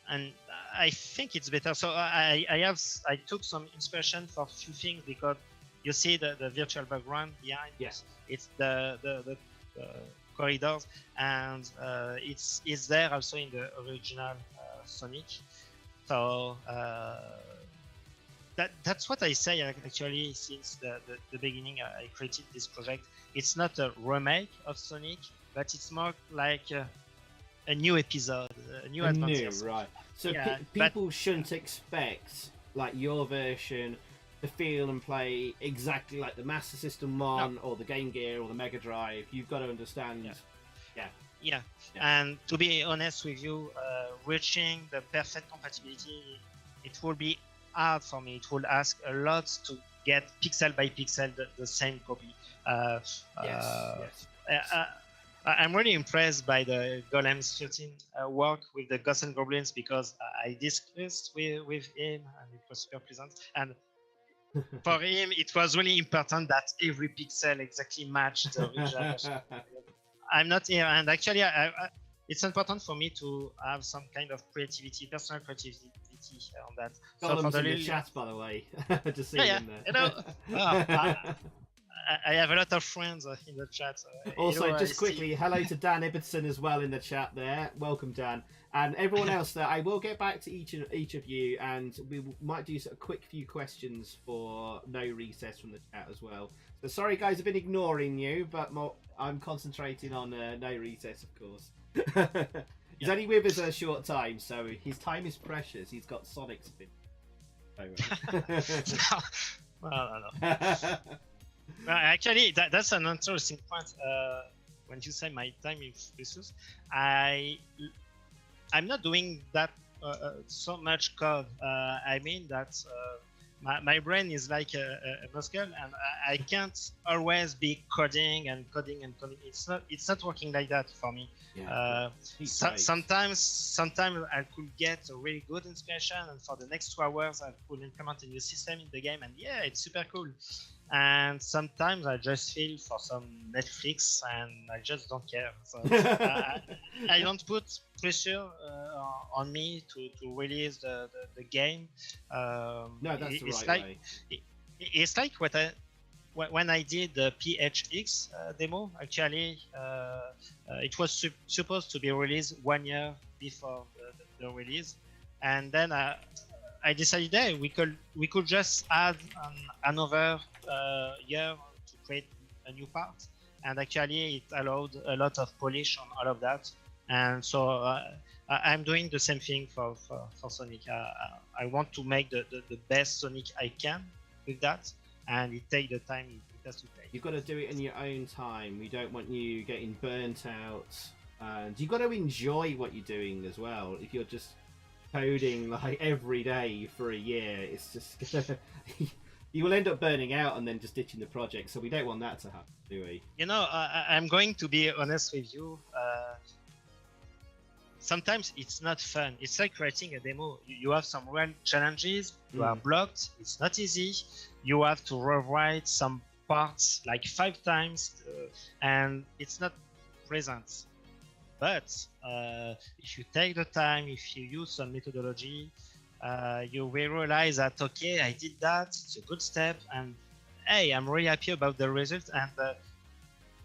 And I think it's better. So I took some inspiration for a few things, because you see the virtual background behind. Yes. It's the corridors, and it's there also in the original Sonic. So that's what I say actually since the beginning. I created this project. It's not a remake of Sonic, but it's more like a new episode, a new adventure. Right. So yeah, people shouldn't expect like your version to feel and play exactly like the Master System one or the Game Gear or the Mega Drive. You've got to understand. Yeah. And to be honest with you, reaching the perfect compatibility, it will be hard for me. It will ask a lot to get pixel by pixel the same copy. I'm really impressed by the Golem's 13 work with the Ghosts and Goblins, because I discussed with him, and it was super pleasant. And for him, it was really important that every pixel exactly matched the original version. I'm not here, and actually, it's important for me to have some kind of creativity, personal creativity on that. Gollum's in the chat, by the way. Just seeing him there. You know, I have a lot of friends in the chat. So also, just quickly, hello to Dan Ibbotson as well in the chat there. Welcome, Dan. And everyone else there, I will get back to each of you, and we might do a quick few questions for No Recess from the chat as well. So sorry, guys, I've been ignoring you, but I'm concentrating on No Recess, of course. He's only with us a short time, so his time is precious. He's got Sonic spin. No. Actually, that's an interesting point. When you say my time is precious, I'm not doing that so much code. I mean that my brain is like a muscle, and I can't always be coding and coding and coding. It's not working like that for me. Yeah, sometimes I could get a really good inspiration, and for the next 2 hours I could implement a new system in the game, and yeah, it's super cool. And sometimes I just feel for some Netflix, and I just don't care. So I don't put pressure on me to release the game. No, that's the right way. It's like when I did the PHX demo. Actually, it was supposed to be released 1 year before the release, and then I decided, hey, we could just add another year to create a new part, and actually it allowed a lot of polish on all of that. And so I'm doing the same thing for Sonic. I want to make the best Sonic I can with that, and it takes the time it has to take. You've got to do it in your own time. We don't want you getting burnt out, and you've got to enjoy what you're doing as well. If you're just coding like every day for a year, it's just you will end up burning out and then just ditching the project. So we don't want that to happen, do we? You know, I'm going to be honest with you. Sometimes it's not fun. It's like creating a demo. You have some real challenges. You are blocked. It's not easy. You have to rewrite some parts like 5 times, and it's not present. But if you take the time, if you use some methodology, you will realize that, okay, I did that, it's a good step, and hey, I'm really happy about the result, and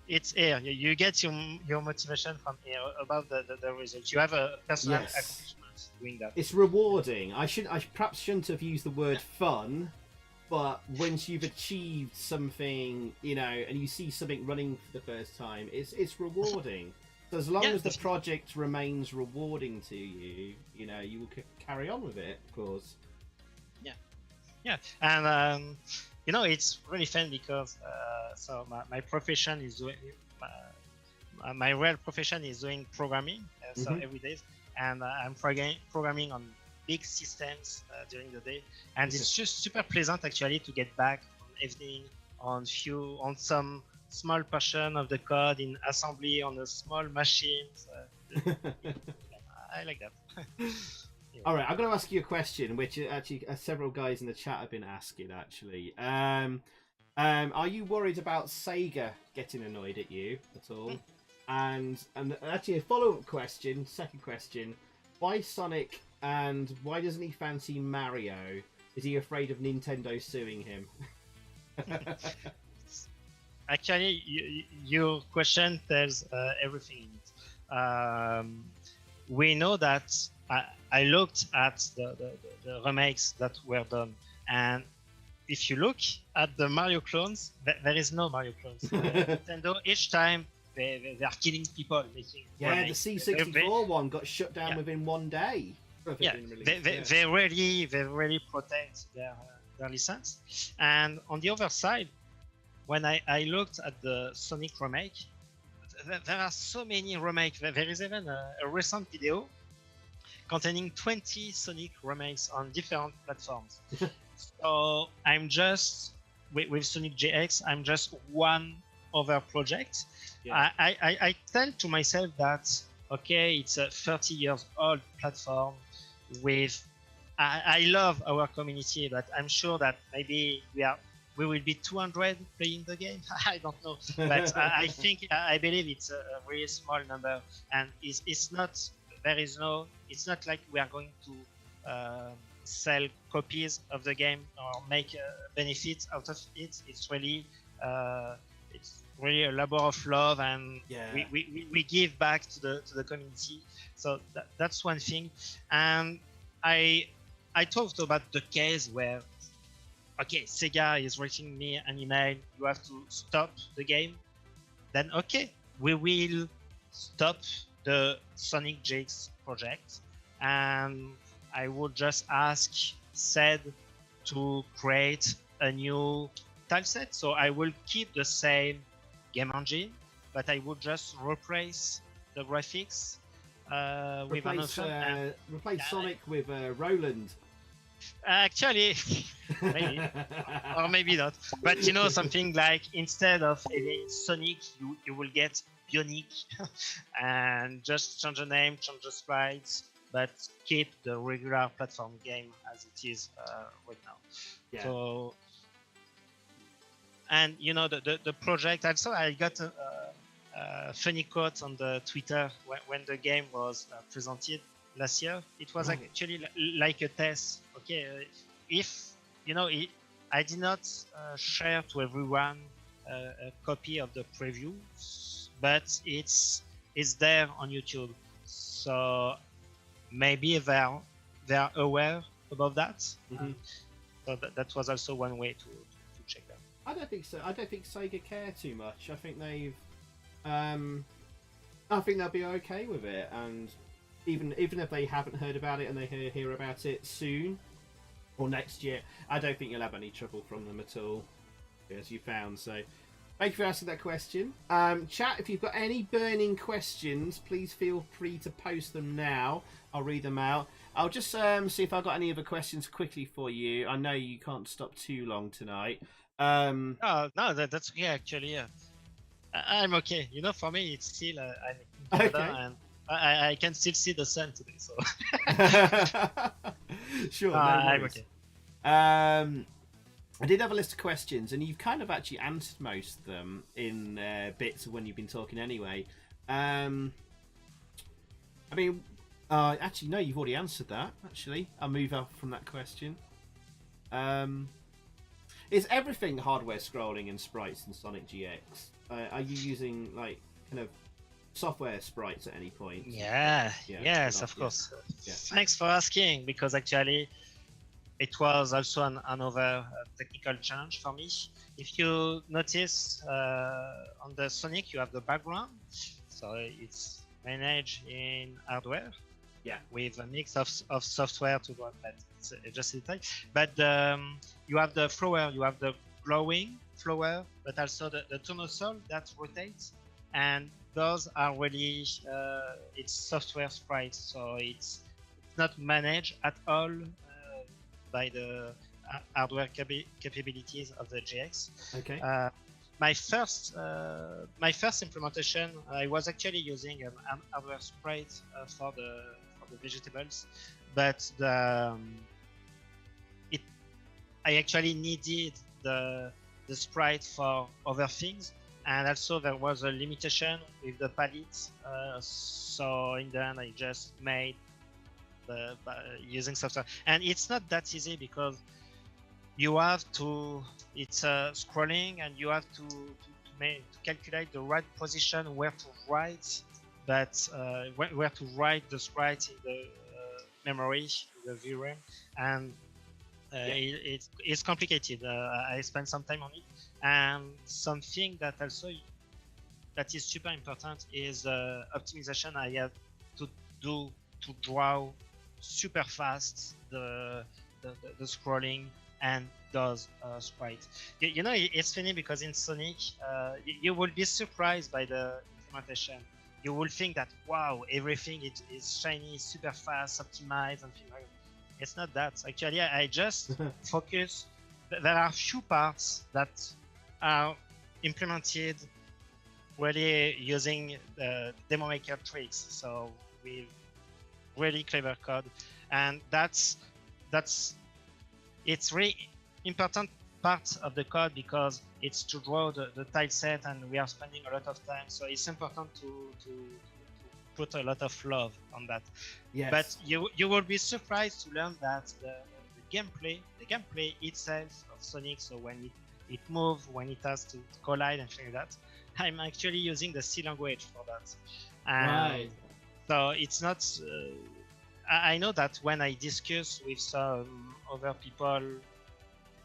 it's here. You get your motivation from here about the result. You have a personal accomplishment doing that. It's rewarding. I perhaps shouldn't have used the word fun, but once you've achieved something, you know, and you see something running for the first time, it's rewarding. So as long as the project remains rewarding to you, you know, you will carry on with it, of course. Yeah, and you know, it's really fun because so my profession is doing my real profession is doing programming, so every day, and I'm programming on big systems during the day, and it's just super pleasant actually to get back on everything, on some small portion of the code in assembly on a small machine. I like that. All right, I'm going to ask you a question, which actually several guys in the chat have been asking. Actually, are you worried about Sega getting annoyed at you at all? And actually, a follow-up question, second question: why Sonic, and why doesn't he fancy Mario? Is he afraid of Nintendo suing him? Actually, your question tells everything in it. We know that I looked at the remakes that were done, and if you look at the Mario clones, there is no Mario clones. Nintendo, each time they are killing people making remakes. The C64 one got shut down within 1 day. They really protect their license. And on the other side, when I looked at the Sonic remake, there are so many remakes. There is even a recent video containing 20 Sonic remakes on different platforms. So I'm just, with Sonic GX, I'm just one other project. I tell to myself that, okay, it's a 30 years old platform with, I love our community, but I'm sure that maybe we are we will be 200 playing the game. I don't know, but I believe it's a really small number, and it's not it's not like we are going to sell copies of the game or make benefits out of it. It's really a labor of love, and we give back to the community. So that's one thing. And I talked about the case where, okay, Sega is writing me an email, you have to stop the game. Then okay, we will stop the Sonic GX project, and I would just ask SED to create a new tile set. So I will keep the same game engine, but I would just replace the graphics with another. Replace Sonic with Roland. Actually, maybe, or maybe not. But you know, something like instead of Sonic, you will get Bionic, and just change the name, change the sprites, but keep the regular platform game as it is right now. Yeah. So, and you know, the project. Also, I got a funny quote on the Twitter when the game was presented last year. It was actually like a test. Okay, if you know, I did not share to everyone a copy of the preview, but it's there on YouTube. So maybe they're aware about that. Mm-hmm. So that was also one way to check that. I don't think so. I don't think Sega care too much. I think I think they'll be okay with it, and even if they haven't heard about it and they hear about it soon or next year, I don't think you'll have any trouble from them at all, as you found. So thank you for asking that question. Chat, if you've got any burning questions, please feel free to post them now. I'll read them out. I'll just see if I've got any other questions quickly for you. I know you can't stop too long tonight. No, that's okay, actually. Yeah. I'm okay. You know, for me, it's still I'm in Canada, and I can still see the sun today. So sure, no I'm okay. I did have a list of questions, and you've kind of actually answered most of them in bits of when you've been talking anyway. I mean, actually, no, you've already answered that. Actually, I'll move up from that question. Is everything hardware scrolling and sprites in Sonic GX? Are you using like kind of software sprites at any point? Yes, of course. Yeah. Thanks for asking, because actually it was also another technical challenge for me. If you notice on the Sonic, you have the background, so it's managed in hardware. Yeah, with a mix of software to do that. It's just a type. But you have the flower, you have the glowing flower, but also the tornasol that rotates, and those are really it's software sprites, so it's not managed at all by the hardware capabilities of the GX. Okay. My first implementation, I was actually using an hardware sprite for the vegetables, but I actually needed the sprite for other things, and also there was a limitation with the palette. So in the end, I just made using software, and it's not that easy because you have to. It's scrolling, and you have to calculate the right position where to write, but where to write the sprite in the memory, the VRAM, and it's complicated. I spent some time on it, and something that is super important is optimization. I have to do to draw super fast the scrolling and those sprites. You know, it's funny because in Sonic, you will be surprised by the implementation. You will think that, wow, everything is shiny, super fast, optimized, and things like that. It's not that. Actually, I just focus. There are few parts that are implemented really using the demo maker tricks. So with really clever code, and it's really important part of the code because it's to draw the tile set, and we are spending a lot of time. So it's important to put a lot of love on that. Yes. But you will be surprised to learn that the gameplay itself of Sonic, so when it moves, when it has to collide and things like that, I'm actually using the C language for that. Right. So it's not. I know that when I discuss with some other people,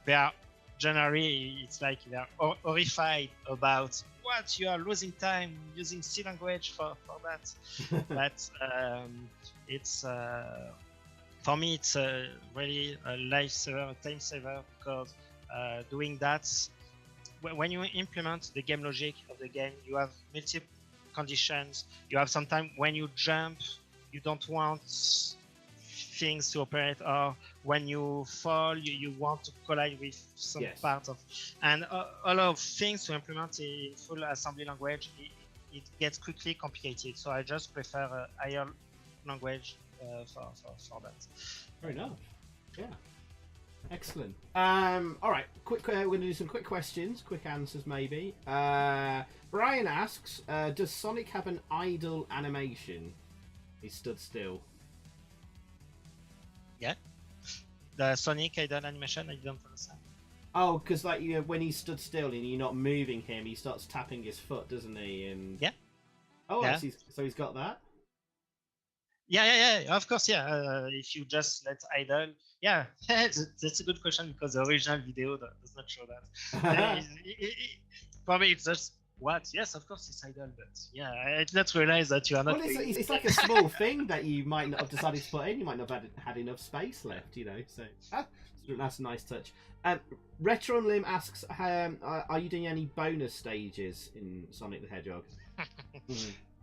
they are generally, it's like they are horrified about what you are losing time using C language for that. But it's for me, it's really a lifesaver, a time saver, because doing that, when you implement the game logic of the game, you have multiple conditions. You have sometimes when you jump, you don't want things to operate, or when you fall, you want to collide with some part of, and a lot of things to implement in full assembly language, it gets quickly complicated. So I just prefer a higher language for that. Fair enough. Yeah. Excellent. All right. Quick. We're going to do some quick questions, quick answers, maybe. Brian asks, "Does Sonic have an idle animation? He stood still." Yeah. The Sonic idle animation, I don't understand. Oh, because like when he stood still and you're not moving him, he starts tapping his foot, doesn't he? And yeah. Oh, yeah. So he's got that. Yeah. Of course, yeah. If you just let idle, yeah, that's a good question because the original video does not show that. Probably it's just what? Yes, of course it's idle, but yeah, I did not realize that you are not. Well, it's like a small thing that you might not have decided to put in. You might not have had enough space left, So that's a nice touch. Retro and Lim asks, "Are you doing any bonus stages in Sonic the Hedgehog?"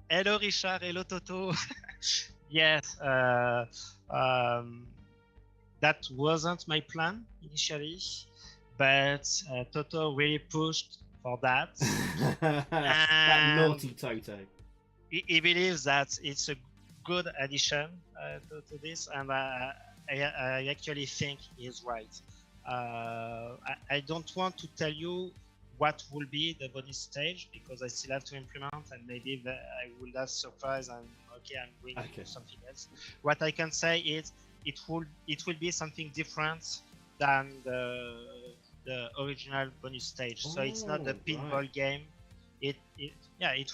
Hello, Richard. Hello, Toto. Yes, that wasn't my plan initially, but Toto really pushed for that. That naughty Toto. He believes that it's a good addition to this, and I actually think he's right. I don't want to tell you what will be the bonus stage because I still have to implement, and maybe I will have surprise and I'm going to do something else. What I can say is it will be something different than the original bonus stage. So it's not the pinball game. It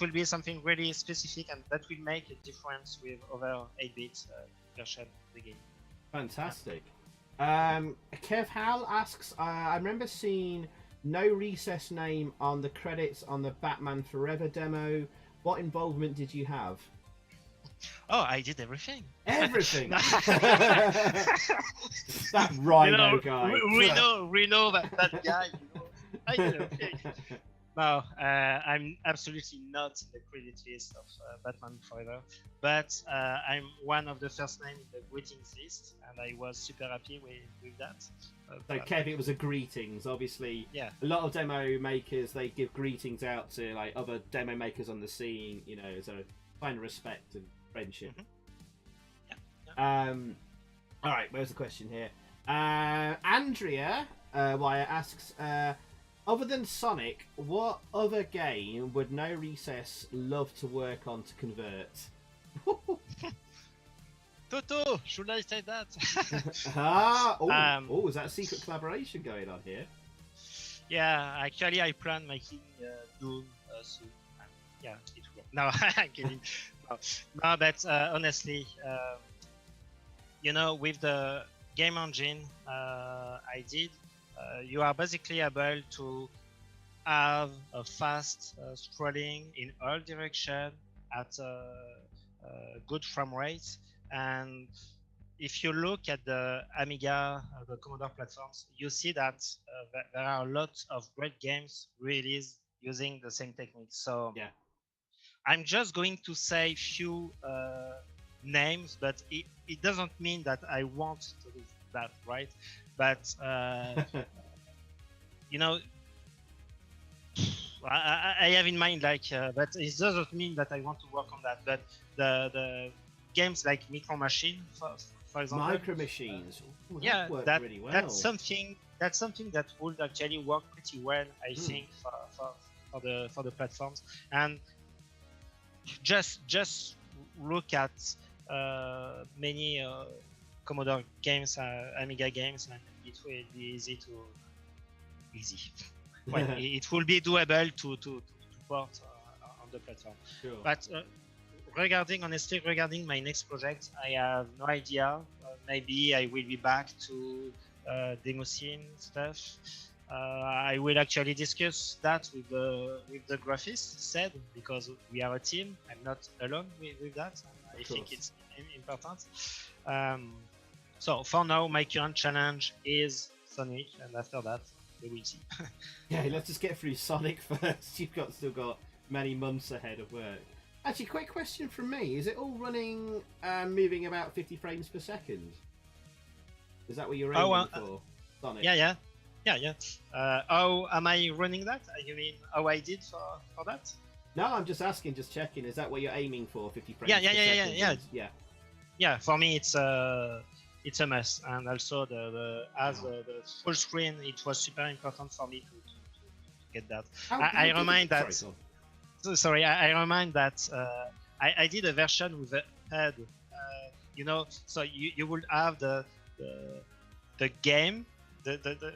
will be something really specific, and that will make a difference with other 8-bit version of the game. Fantastic. Kev Hal asks, I remember seeing Norecess name on the credits on the Batman Forever demo. What involvement did you have? Oh, I did everything. Everything. That Rhino guy. We know that guy. I did everything. No, I'm absolutely not in the credit list of Batman Forever, but I'm one of the first names in the greetings list, and I was super happy with that. So Kev, it was a greetings. Obviously, yeah. A lot of demo makers, they give greetings out to like other demo makers on the scene, as a sign of respect and friendship. Mm-hmm. Yeah. All right, where's the question here? Andrea Wire asks, other than Sonic, what other game would Norecess love to work on to convert? Toto, should I say that? Is that a secret collaboration going on here? Yeah, actually I plan making Doom soon. Yeah, it will. No, I'm kidding. No, but honestly, with the game engine I did, you are basically able to have a fast scrolling in all directions at a good frame rate. And if you look at the Amiga, the Commodore platforms, you see that there are a lot of great games released using the same technique. So yeah, I'm just going to say few names, but it doesn't mean that I want to do that, right? But I have in mind but it doesn't mean that I want to work on that. But the games like Micro Machine, for example. Micro machines. Ooh, that Yeah, worked that really well. that's something that would actually work pretty well, I think, for the platforms. And just look at many Commodore games, Amiga games, and it will be easy. Well, it will be doable to port on the platform. Sure. But honestly, regarding my next project, I have no idea. Maybe I will be back to demo scene stuff. I will actually discuss that with the graphist said, because we are a team. I'm not alone with that. I think it's important. So for now, my current challenge is Sonic, and after that, we will see. Yeah, let's just get through Sonic first. You've still got many months ahead of work. Actually, quick question from me: is it all running, moving about 50 frames per second? Is that what you're aiming for, Sonic? Yeah. How am I running that? You mean how I did for that? No, I'm just asking, just checking. Is that what you're aiming for, 50 frames per second? Yeah. For me, it's a must, and also the full screen. It was super important for me to get that. I remind that. Sorry, I remind that I did a version with a head. So you will have the game, the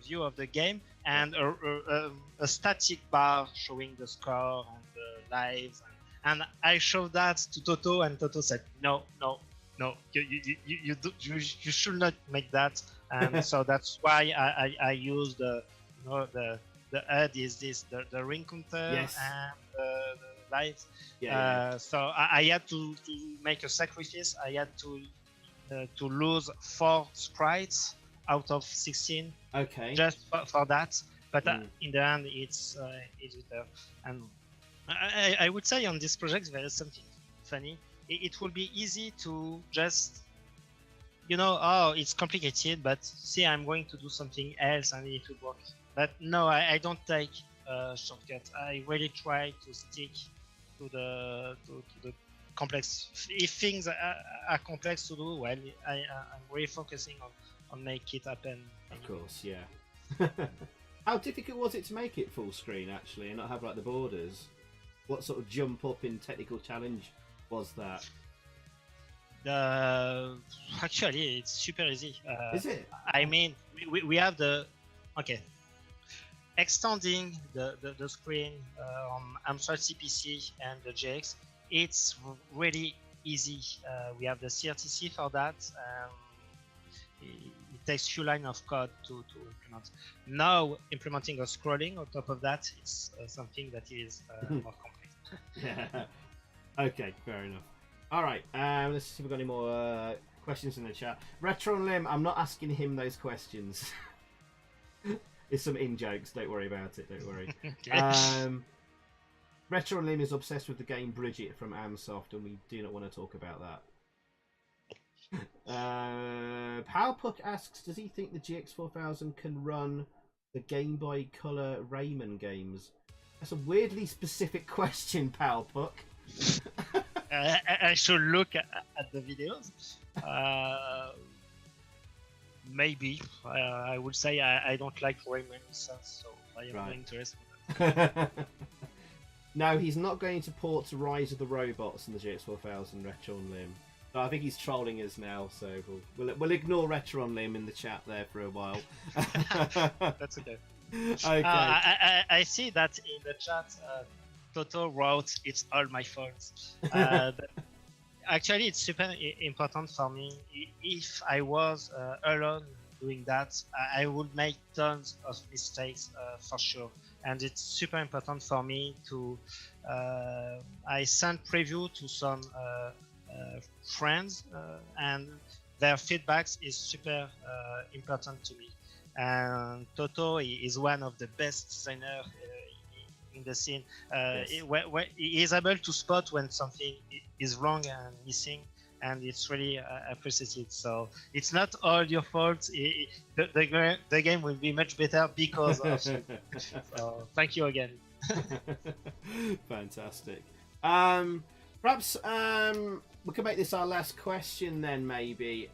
view of the game, and a static bar showing the score and the lives. And I showed that to Toto, and Toto said, no, you should not make that. And so that's why I use the HUD is the ring counter, yes, and the lights. So I had to make a sacrifice. I had to lose 4 sprites out of 16. Okay. Just for that, but in the end, it's there. And I would say on this project there is something funny. It will be easy to just, it's complicated, but see, I'm going to do something else and it will work. But no, I don't take shortcuts. I really try to stick to the complex. If things are complex to do, well, I'm really focusing on make it happen. Of course, yeah. How difficult was it to make it full screen actually, and not have like the borders? What sort of jump up in technical challenge was that? Actually, it's super easy. Is it? I mean, we have extending the screen on AMSTRAD CPC and the GX. It's really easy. We have the CRTC for that. It takes few lines of code to implement. Now implementing a scrolling on top of that, it's something that is more complex. Yeah. Okay, fair enough. All right, let's see if we've got any more questions in the chat. Retro and Lim, I'm not asking him those questions. It's some in-jokes, don't worry about it, don't worry. Okay. Retro and Lim is obsessed with the game Bridget from Amsoft, and we do not want to talk about that. Powpuck asks, does he think the GX4000 can run the Game Boy Color Rayman games? That's a weirdly specific question, Powpuck. I should look at the videos. Maybe. I would say I don't like Rayman, so I am not interested. No, he's not going to port to Rise of the Robots in the GX4000, Retro and Lim. No, I think he's trolling us now, so we'll ignore Retro and Lim in the chat there for a while. That's okay. Okay. I see that in the chat, Toto wrote, "It's all my fault." Actually, it's super important for me. If I was alone doing that, I would make tons of mistakes for sure. And it's super important for me to. I sent preview to some friends, and their feedbacks is super important to me. And Toto is one of the best designers in the scene. Yes. He is able to spot when something is wrong and missing, and it's really appreciated. So it's not all your fault. The game will be much better because of you. So thank you again. Fantastic. Perhaps we can make this our last question then, maybe.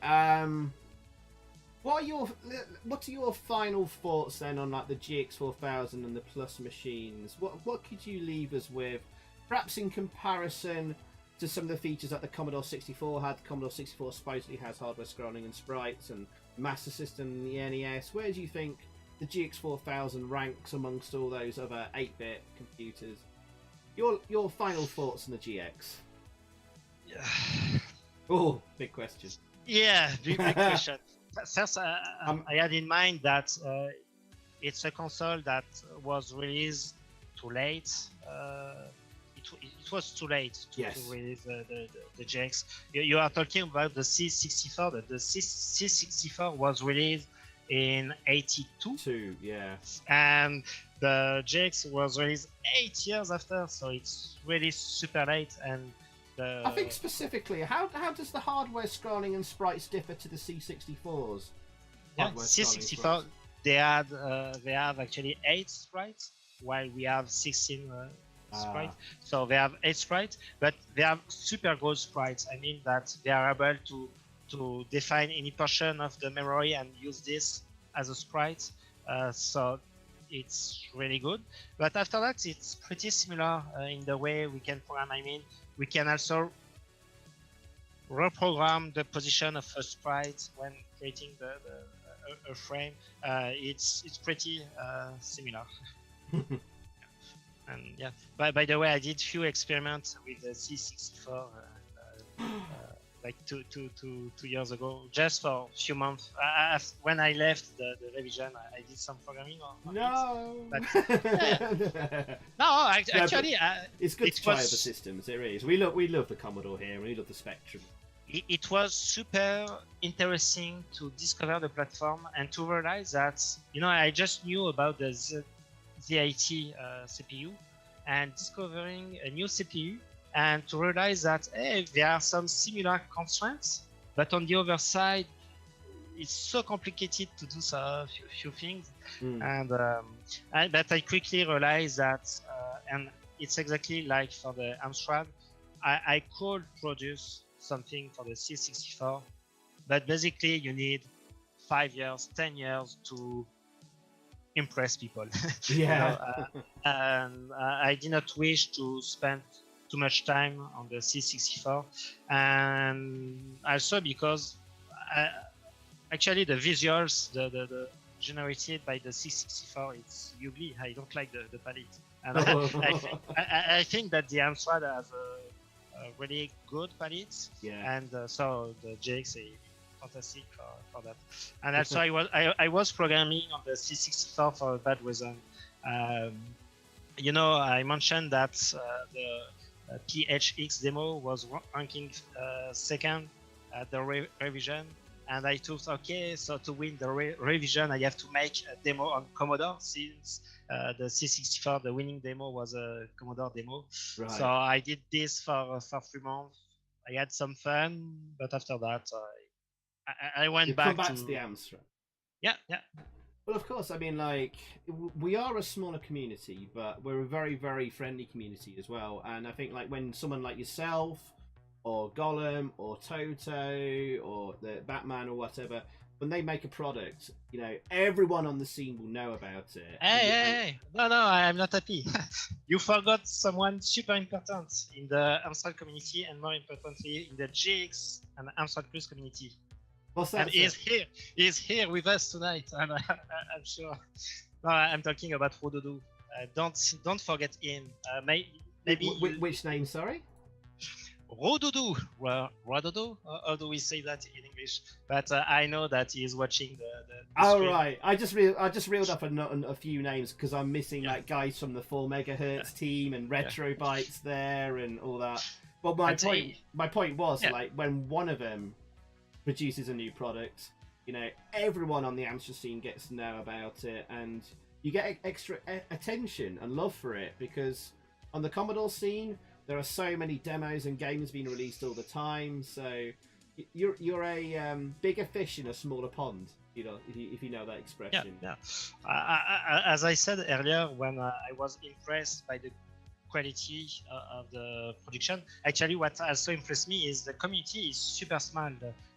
What are your final thoughts then on like the GX4000 and the Plus machines? What could you leave us with, perhaps in comparison to some of the features that the Commodore 64 had? The Commodore 64 supposedly has hardware scrolling and sprites, and Master System and the NES. Where do you think the GX4000 ranks amongst all those other 8-bit computers? Your final thoughts on the GX? Yeah. Oh, big question. Yeah, big question. First, I had in mind that it's a console that was released too late. It was too late to release the GX. You are talking about the C64. The C64 was released in '82. Yeah. And the GX was released 8 years after, so it's really super late. And I think specifically, how does the hardware scrolling and sprites differ to the C64s? Yeah, C64 they have actually 8 sprites, while we have 16 sprites. So they have 8 sprites, but they have super good sprites. I mean that they are able to define any portion of the memory and use this as a sprite. So it's really good. But after that, it's pretty similar in the way we can program. I mean, we can also reprogram the position of a sprite when creating a frame. It's pretty similar. And yeah, by the way, I did few experiments with the C64 like two years ago, just for a few months. When I left the revision, I did some programming on it. But, no, actually, it's good to try other systems. It is. We love the Commodore here, and we love the Spectrum. It was super interesting to discover the platform and to realize that, I just knew about the Z80 CPU, and discovering a new CPU, and to realize that there are some similar constraints, but on the other side, it's so complicated to do a few things. But I quickly realized that, and it's exactly like for the AMSTRAD, I could produce something for the C64, but basically you need 5 years, 10 years to impress people. Yeah. And I did not wish to spend too much time on the C64, and also because actually the visuals, the generated by the C64, it's ugly. I don't like the palette, and I think that the AMSTRAD has a really good palette, and so the GX is fantastic for that. And also I was programming on the C64 for a bad reason. I mentioned that the PHX demo was ranking second at the revision, and I thought, okay, so to win the revision, I have to make a demo on Commodore, since the C64, the winning demo was a Commodore demo. Right. So I did this for 3 months. I had some fun, but after that, I went back to the AMSTRAD. Yeah. Well, of course, I mean, like, we are a smaller community, but we're a very, very friendly community as well. And I think, like, when someone like yourself, or Gollum, or Toto, or the Batman, or whatever, when they make a product, everyone on the scene will know about it. Hey. No, I'm not happy. You forgot someone super important in the AMSTRAD community, and more importantly, in the GX and AMSTRAD Plus community. What's that? And he's here with us tonight, and I'm sure. No, I'm talking about Rododo. Don't forget him. Maybe which name? Sorry. Rododo. Rododo. How do we say that in English? But I know that he is watching the stream. Right. I just reeled up a few names because I'm missing like guys from the 4 megahertz team and Retro Bytes there and all that. But my point was like when one of them produces a new product, everyone on the AMSTRAD scene gets to know about it, and you get extra attention and love for it, because on the Commodore scene there are so many demos and games being released all the time. So you're a bigger fish in a smaller pond, if you know that expression. Yeah. As I said earlier, when I was impressed by the quality of the production. Actually, what also impressed me is the community is super small.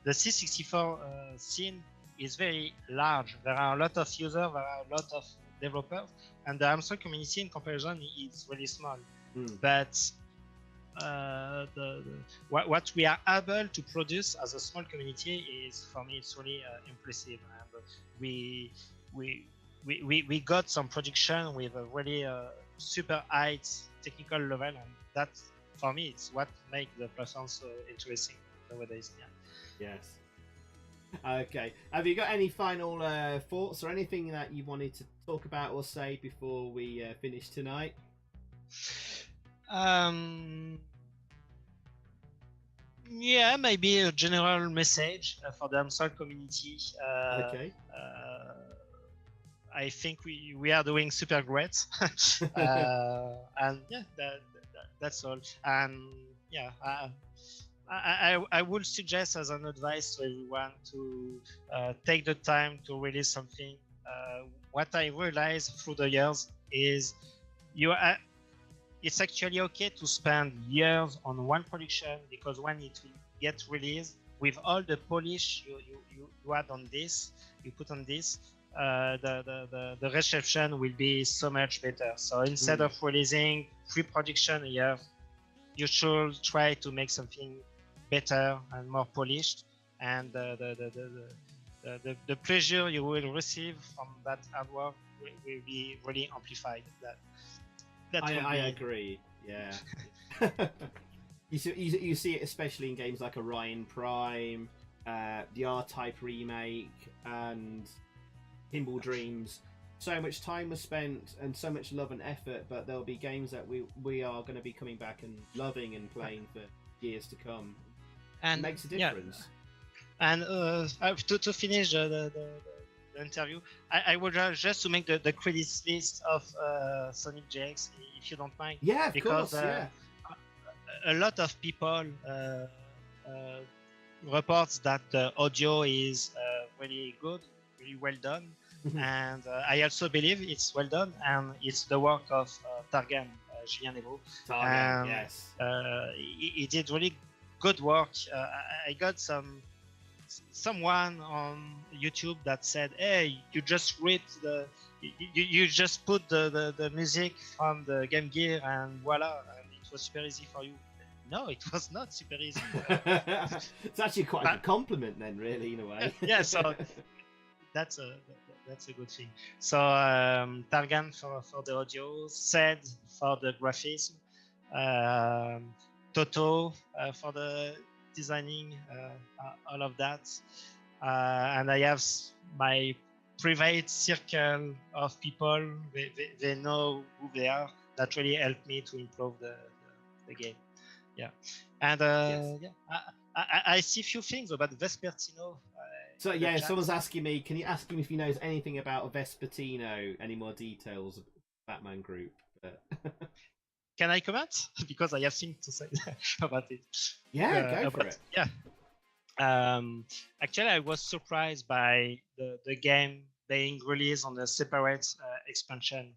The C64 scene is very large. There are a lot of users, there are a lot of developers, and the AMSTRAD community in comparison is really small. But what we are able to produce as a small community is, for me, it's really impressive. And we got some production with a really super high technical level, and that, for me, it's what makes the platform so interesting nowadays. Yes. Okay. Have you got any final thoughts or anything that you wanted to talk about or say before we finish tonight? Yeah, maybe a general message for the AMSTRAD community. Okay. I think we are doing super great, and yeah, that's all. And yeah, I would suggest as an advice to everyone to take the time to release something. What I realized through the years is it's actually okay to spend years on one production, because when it will get released with all the polish you add on this, you put on this, the reception will be so much better. So instead of releasing 3 production a year, you should try to make something better and more polished, and the pleasure you will receive from that hard work will be really amplified. I agree. Yeah. You see it especially in games like Orion Prime, the R-Type remake, and Pinball Dreams. So much time was spent and so much love and effort, but there'll be games that we are going to be coming back and loving and playing for years to come. And it makes a difference. Yeah. And to finish the interview, I would just to make the credits list of Sonic GX, if you don't mind. Yeah, of because, course. Yeah. A lot of people reports that the audio is really good, really well done, and I also believe it's well done, and it's the work of Targan, Julien Nebo. Targan, yes. He did really good work. I got someone on YouTube that said, "Hey, you just read you just put the music from the Game Gear and voila, and it was super easy for you." No, it was not super easy. It's actually quite a good compliment then, really, in a way. Yeah, so that's a good thing. So Targan for the audio, Said for the graphics, Toto for the designing, all of that, and I have my private circle of people. They know who they are. That really helped me to improve the game. Yeah, and Yes. yeah, I see a few things about Vespertino. So yeah, someone's asking me, can you ask him if he knows anything about Vespertino? Any more details of Batman Group? Can I comment? Because I have things to say about it. Yeah, go for it. Yeah. Actually, I was surprised by the game being released on a separate expansion.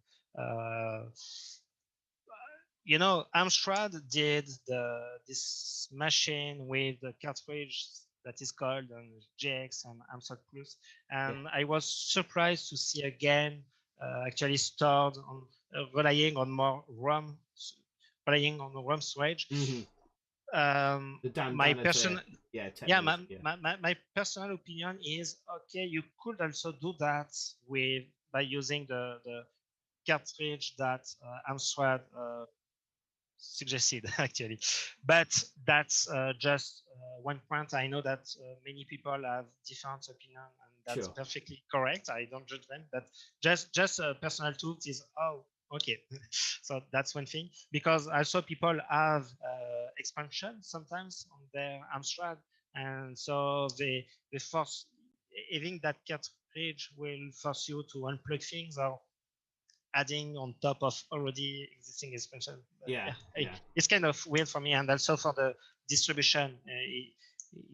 You know, AMSTRAD did this machine with the cartridge that is called GX and AMSTRAD Plus, and I was surprised to see a game actually stored on relying on more RAM, storage. My personal my personal opinion is, okay, you could also do that by using the cartridge that AMSTRAD suggested actually, but that's just one point. I know that many people have different opinion, and that's perfectly correct. I don't judge them, but just a personal thought is, oh, okay. So that's one thing, because also people have expansion sometimes on their AMSTRAD, and so they force, having that cartridge will force you to unplug things or adding on top of already existing expansion. It's kind of weird for me, and also for the distribution,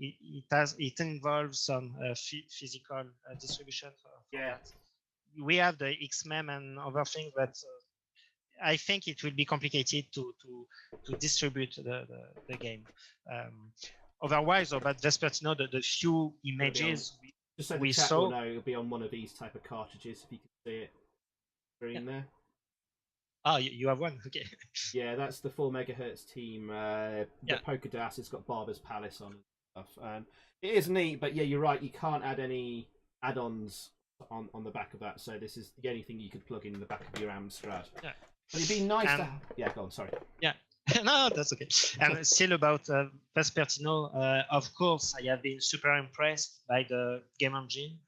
it involves some physical distribution for that. We have the XMEM and other things, but I think it will be complicated to distribute the game. Otherwise, about Vespertino, the few images just so we the chat saw, will know, it'll be on one of these type of cartridges if you can see it screen there. Oh, you have one, okay. Yeah, that's the 4 megahertz team. The Polka Dots, it's got Barber's Palace on and stuff. It is neat, but yeah, you're right. You can't add any add-ons on the back of that. So this is the only thing you could plug in the back of your AMSTRAD. Yeah. But it'd be nice to. Yeah, go on. Sorry. Yeah. No, that's okay. And still about Vespertino, of course, I have been super impressed by the game engine.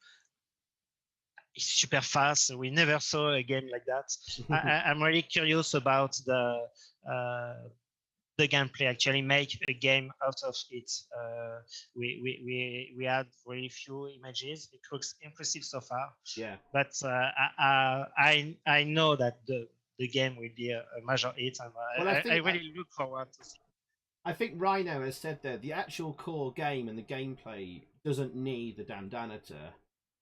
It's super fast. We never saw a game like that. I'm really curious about the gameplay. Actually, make a game out of it. We had very few images. It looks impressive so far. Yeah. But I know that the game will be a major hit, and I really look forward to see. I think Rhino has said that the actual core game and the gameplay doesn't need the Dandanator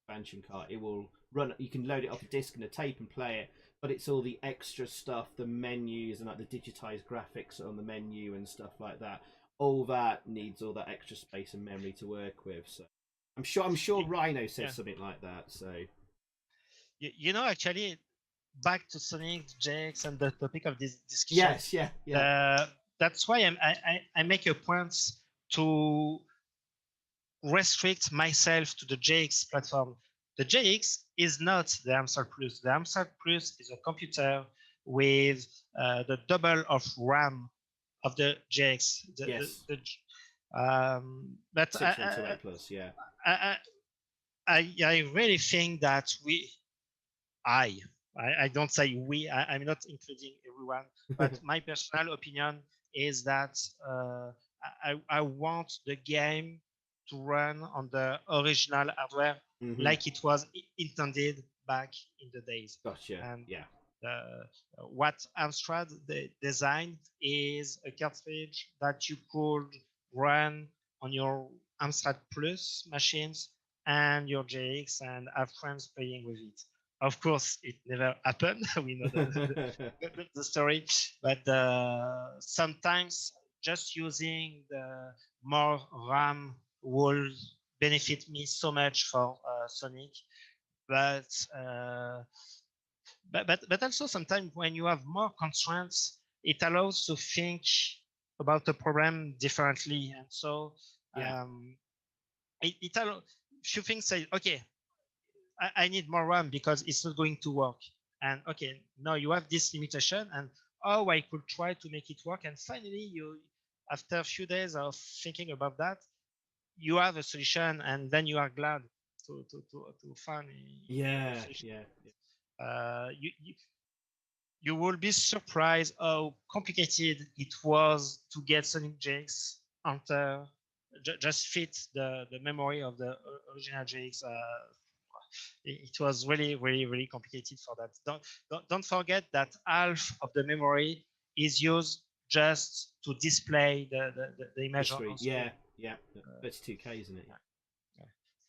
expansion card. It will run. You can load it off a disc and a tape and play it, but it's all the extra stuff, the menus and like the digitized graphics on the menu and stuff like that. All that needs all that extra space and memory to work with. So I'm sure Rhino said something like that. So you know, actually, back to Sonic GX and the topic of this discussion. Yes, yeah. That's why I make a point to restrict myself to the GX platform. The GX is not the AMSTRAD Plus. The AMSTRAD Plus is a computer with the double of RAM of the GX. Yes. But 6128 Plus, yeah. I really think that I don't say we, I'm not including everyone, but my personal opinion is that I want the game to run on the original hardware like it was intended back in the days. Gotcha. And yeah. What AMSTRAD designed is a cartridge that you could run on your AMSTRAD Plus machines and your GX and have friends playing with it. Of course, it never happened. We know the story, but sometimes just using the more RAM will benefit me so much for Sonic. But also sometimes when you have more constraints, it allows to think about the problem differently, and so it allows. Few things say, okay, I need more RAM because it's not going to work. And okay, now you have this limitation, and I could try to make it work. And finally, after a few days of thinking about that, you have a solution, and then you are glad to find a solution. You will be surprised how complicated it was to get Sonic GX onto just fit the memory of the original GX. It was really, really, really complicated for that. Don't forget that half of the memory is used just to display the image on screen. Yeah. 32K, isn't it?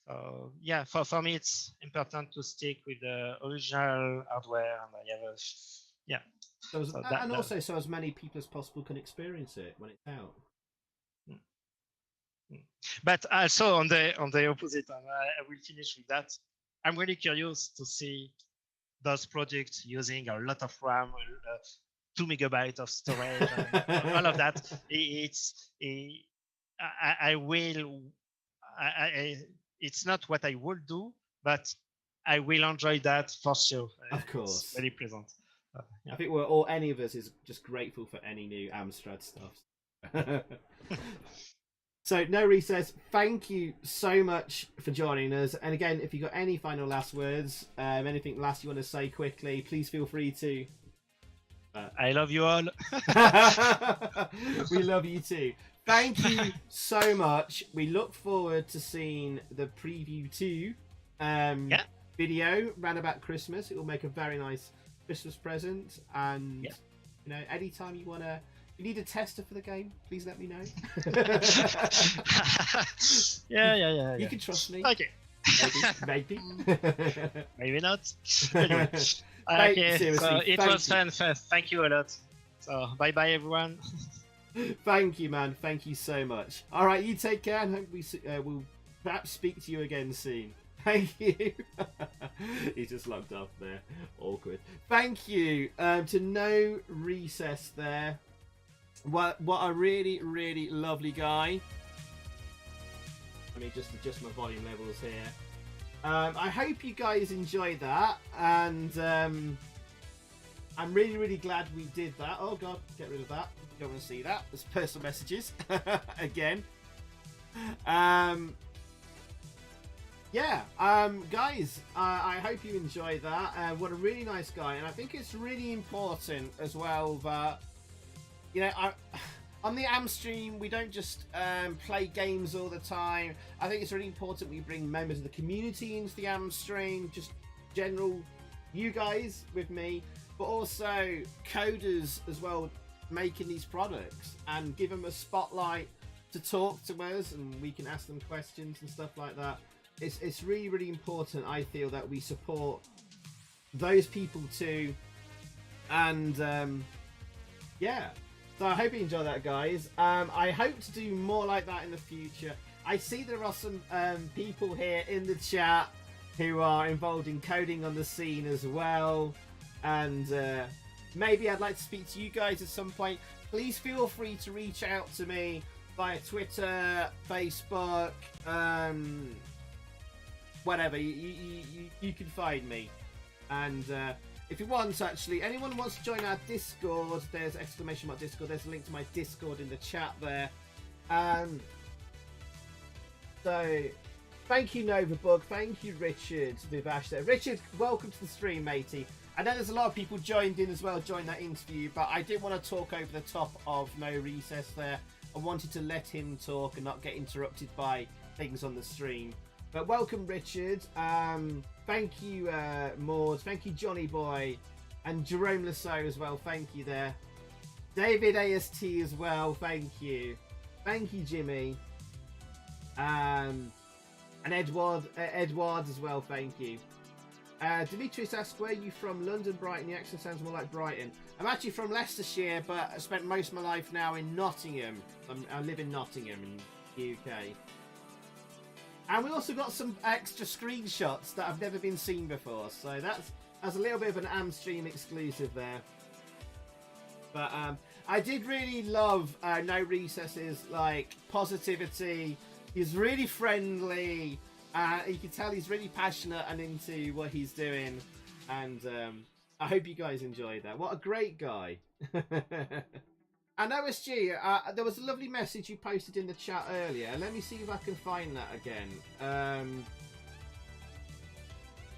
So yeah, for me it's important to stick with the original hardware, and I have so as many people as possible can experience it when it's out. But also on the opposite, and I will finish with that. I'm really curious to see those products using a lot of RAM, 2 megabytes of storage, and all of that. It's not what I would do, but I will enjoy that for sure. Of course. It's very pleasant. I think any of us is just grateful for any new AMSTRAD stuff. So, Norecess, thank you so much for joining us. And again, if you've got any final last words, anything last you want to say quickly, please feel free to. I love you all. We love you too. Thank you so much. We look forward to seeing the preview 2 video round about Christmas. It will make a very nice Christmas present. And you know, anytime you want to. You need a tester for the game, please let me know. Yeah. You can trust me. Okay. Maybe. Maybe not. Anyway. Okay, seriously, so it thank was you. fun. Thank you a lot. So bye bye everyone. Thank you, man. Thank you so much. All right, you take care, and hope we'll perhaps speak to you again soon. Thank you. He just logged off there. Awkward. Thank you to Norecess there. What a really, really lovely guy. Let me just adjust my volume levels here. I hope you guys enjoyed that, and I'm really, really glad we did that. Oh God, get rid of that. You don't want to see that. There's personal messages again. Yeah, guys, I hope you enjoyed that. What a really nice guy, and I think it's really important as well that, you know, on the AMSTREAM, we don't just play games all the time. I think it's really important we bring members of the community into the AMSTREAM, just general, you guys with me, but also coders as well, making these products, and give them a spotlight to talk to us, and we can ask them questions and stuff like that. It's really, really important, I feel, that we support those people too. And yeah, so I hope you enjoy that, guys. I hope to do more like that in the future. I see there are some people here in the chat who are involved in coding on the scene as well, and maybe I'd like to speak to you guys at some point. Please feel free to reach out to me via Twitter, Facebook, whatever. You can find me. And if you want, actually, anyone wants to join our Discord, there's exclamation mark Discord. There's a link to my Discord in the chat there. So, thank you, Novabug. Thank you, Richard Vivash there. Richard, welcome to the stream, matey. I know there's a lot of people joined in as well, joined that interview, but I didn't want to talk over the top of Norecess there. I wanted to let him talk and not get interrupted by things on the stream. But welcome, Richard. Thank you, Maud. Thank you, Johnny Boy. And Jerome Lasso as well. Thank you there. David AST as well. Thank you. Thank you, Jimmy. And Edward as well. Thank you. Demetrius asks, where are you from? London, Brighton? Your accent sounds more like Brighton. I'm actually from Leicestershire, but I spent most of my life now in Nottingham. I live in Nottingham in the UK. And we also got some extra screenshots that have never been seen before. So that's a little bit of an AMSTREAM exclusive there. But I did really love Norecess's like positivity. He's really friendly. You can tell he's really passionate and into what he's doing. And I hope you guys enjoyed that. What a great guy. And OSG, there was a lovely message you posted in the chat earlier. Let me see if I can find that again.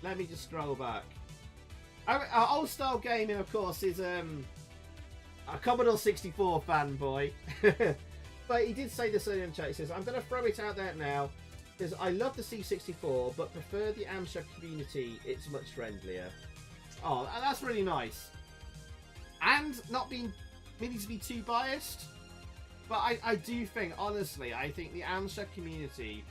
Let me just scroll back. Old Style Gaming, of course, is a Commodore 64 fanboy. But he did say this earlier in chat. He says, I'm going to throw it out there now. Because I love the C64, but prefer the AMSTRAD community. It's much friendlier. Oh, that's really nice. And not being meaning to be too biased, but I do think, honestly, I think the AMSTRAD community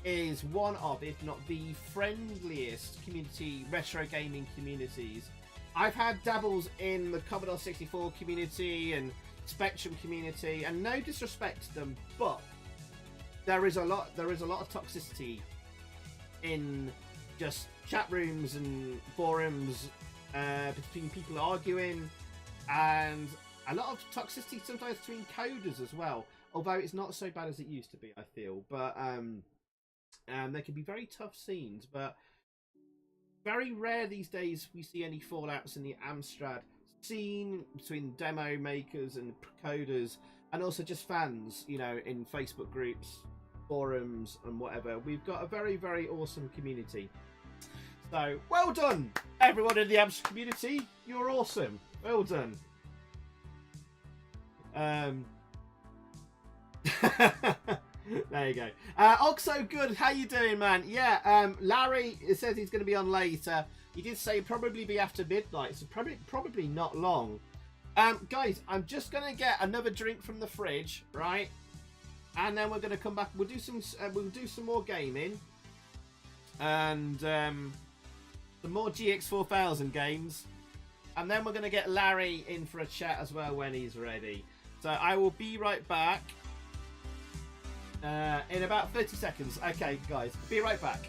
is one of, if not the friendliest community, retro gaming communities. I've had dabbles in the Commodore 64 community and Spectrum community, and no disrespect to them, but there is a lot of toxicity in just chat rooms and forums between people arguing, and a lot of toxicity sometimes between coders as well. Although it's not so bad as it used to be, I feel. But there can be very tough scenes. But very rare these days we see any fallouts in the AMSTRAD scene between demo makers and coders, and also just fans, you know, in Facebook groups, forums and whatever. We've got a very, very awesome community. So well done everyone in the AMSTRAD community, you're awesome. Well done. There you go. Oxo Good, how you doing, man? Yeah, Larry says he's going to be on later. He did say probably be after midnight, so probably not long. Guys, I'm just going to get another drink from the fridge, right? And then we're going to come back. We'll do some more gaming, and some more GX4000 games. and then we're going to get Larry in for a chat as well when he's ready. So I will be right back in about 30 seconds. Okay, guys, be right back.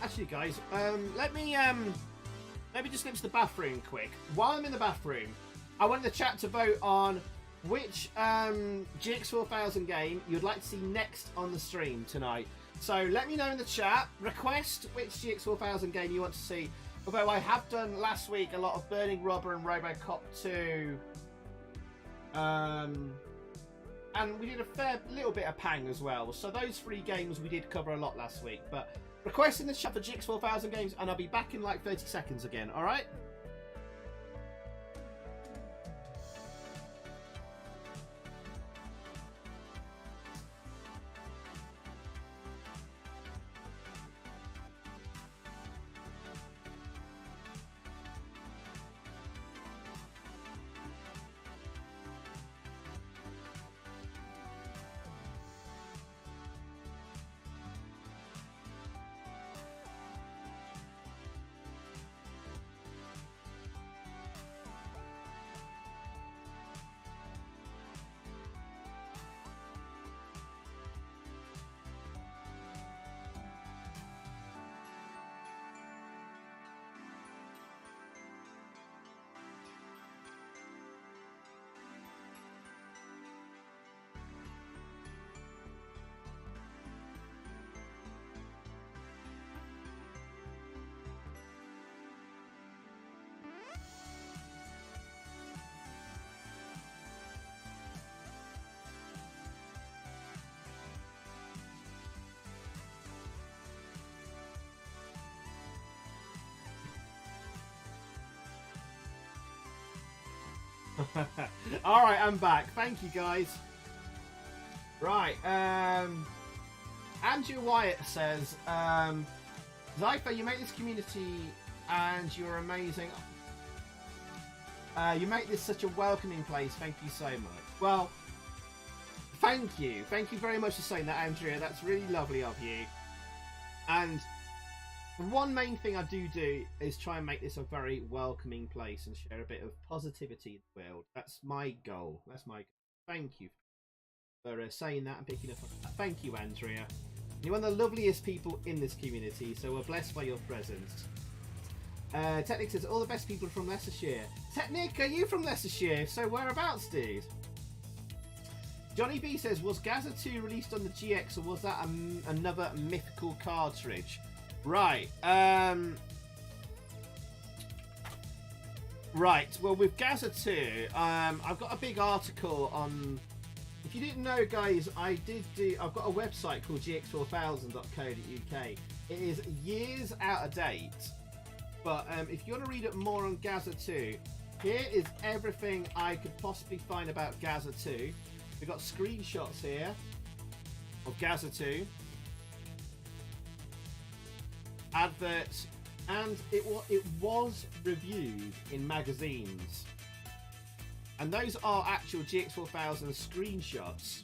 Actually, guys, let me just nip to the bathroom quick. While I'm in the bathroom, I want the chat to vote on which GX4000 game you'd like to see next on the stream tonight. So let me know in the chat. Request which GX4000 game you want to see. Although I have done last week a lot of Burning Rubber and RoboCop 2. And we did a fair little bit of Pang as well. So those 3 games we did cover a lot last week. But request in the chat for GX4000 games, and I'll be back in like 30 seconds again, alright? Alright, I'm back. Thank you, guys. Right, Andrew Wyatt says, Zypher, you make this community and you're amazing. You make this such a welcoming place. Thank you so much. Well, thank you. Thank you very much for saying that, Andrea. That's really lovely of you. And one main thing I do is try and make this a very welcoming place and share a bit of positivity in the world. That's my goal. That's my goal. Thank you for saying that and picking up on that. Thank you, Andrea. You're one of the loveliest people in this community, so we're blessed by your presence. Technic says, all the best people from Leicestershire. Technic, are you from Leicestershire? So whereabouts, dude? Johnny B says, was Gaza 2 released on the GX or was that another mythical cartridge? Right. Right. Well, with Gaza 2, I've got a big article on. If you didn't know, guys, I've got a website called gx4000.co.uk. It is years out of date, but if you want to read it more on Gaza 2, here is everything I could possibly find about Gaza 2. We've got screenshots here of Gaza 2. Adverts, and it was reviewed in magazines, and those are actual GX4000 screenshots,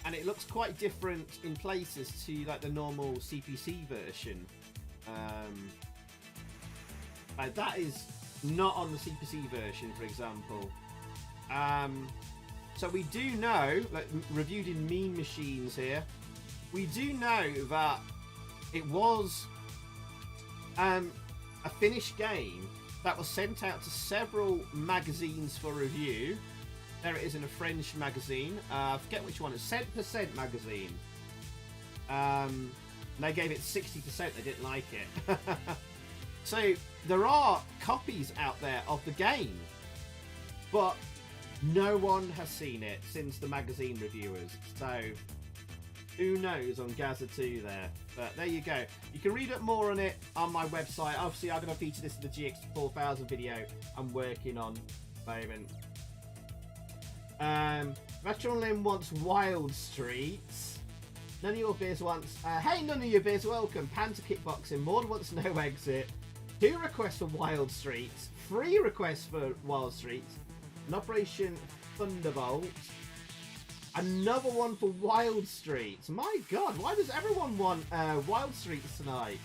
and it looks quite different in places to like the normal CPC version. Like that is not on the CPC version, for example. So we do know, like reviewed in Mean Machines here, we do know that it was a finished game that was sent out to several magazines for review. There it is in a French magazine. I forget which one. It's Cent% magazine. They gave it 60%. They didn't like it. So there are copies out there of the game, but No one has seen it since the magazine reviewers, so who knows on Gaza 2 there. But there you go. You can read up more on it on my website. Obviously, I'm going to feature this in the GX4000 video I'm working on at the moment. Retron Lim wants Wild Streets. None of your beers wants... hey, none of your beers, welcome. Panther Kickboxing. Maud wants No Exit. 2 requests for Wild Streets. 3 requests for Wild Streets. An Operation Thunderbolt. Another one for Wild Streets. My god, why does everyone want Wild Streets tonight?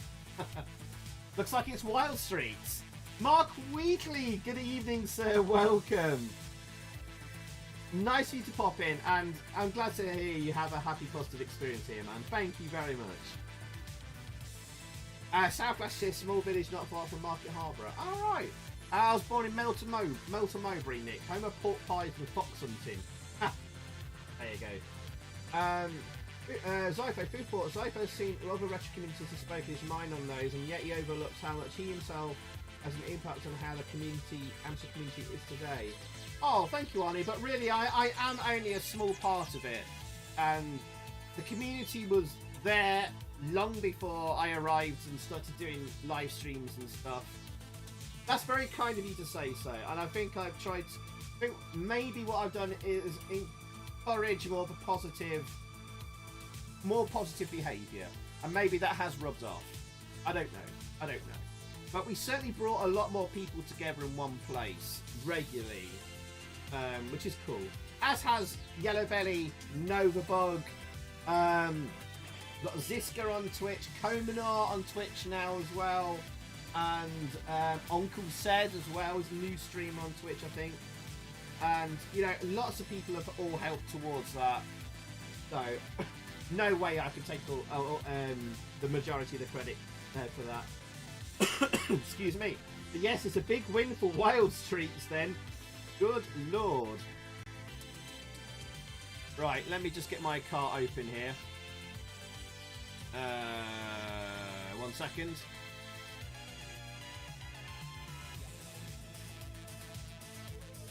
Looks like it's Wild Streets. Mark Wheatley, good evening, sir. Welcome. Nice of you to pop in, and I'm glad to hear you have a happy, positive experience here, man. Thank you very much. Southwest here, small village not far from Market Harbour. Alright. I was born in Melton Mowbray, Nick. Home of pork pies and fox hunting. There you go. Zypho, food port. Zypho's seen other retro communities and spoken his mind on those, and yet he overlooks how much he himself has an impact on how the community, AMSTRAD community, is today. Oh, thank you, Arnie, but really I am only a small part of it, and the community was there long before I arrived and started doing live streams and stuff. That's very kind of you to say so, and I think I've tried to, I think maybe what I've done is encourage more of a positive, more positive behaviour, and maybe that has rubbed off. I don't know, but we certainly brought a lot more people together in one place regularly, which is cool. As has Yellow Belly, Novabug, got Ziska on Twitch, Kominar on Twitch now as well, and Uncle Said as well is a new streamer on Twitch, I think. And you know, lots of people have all helped towards that. So no way I can take all, the majority of the credit for that. Excuse me. But yes, it's a big win for Wild Streets then. Good lord. Right, let me just get my car open here. 1 second.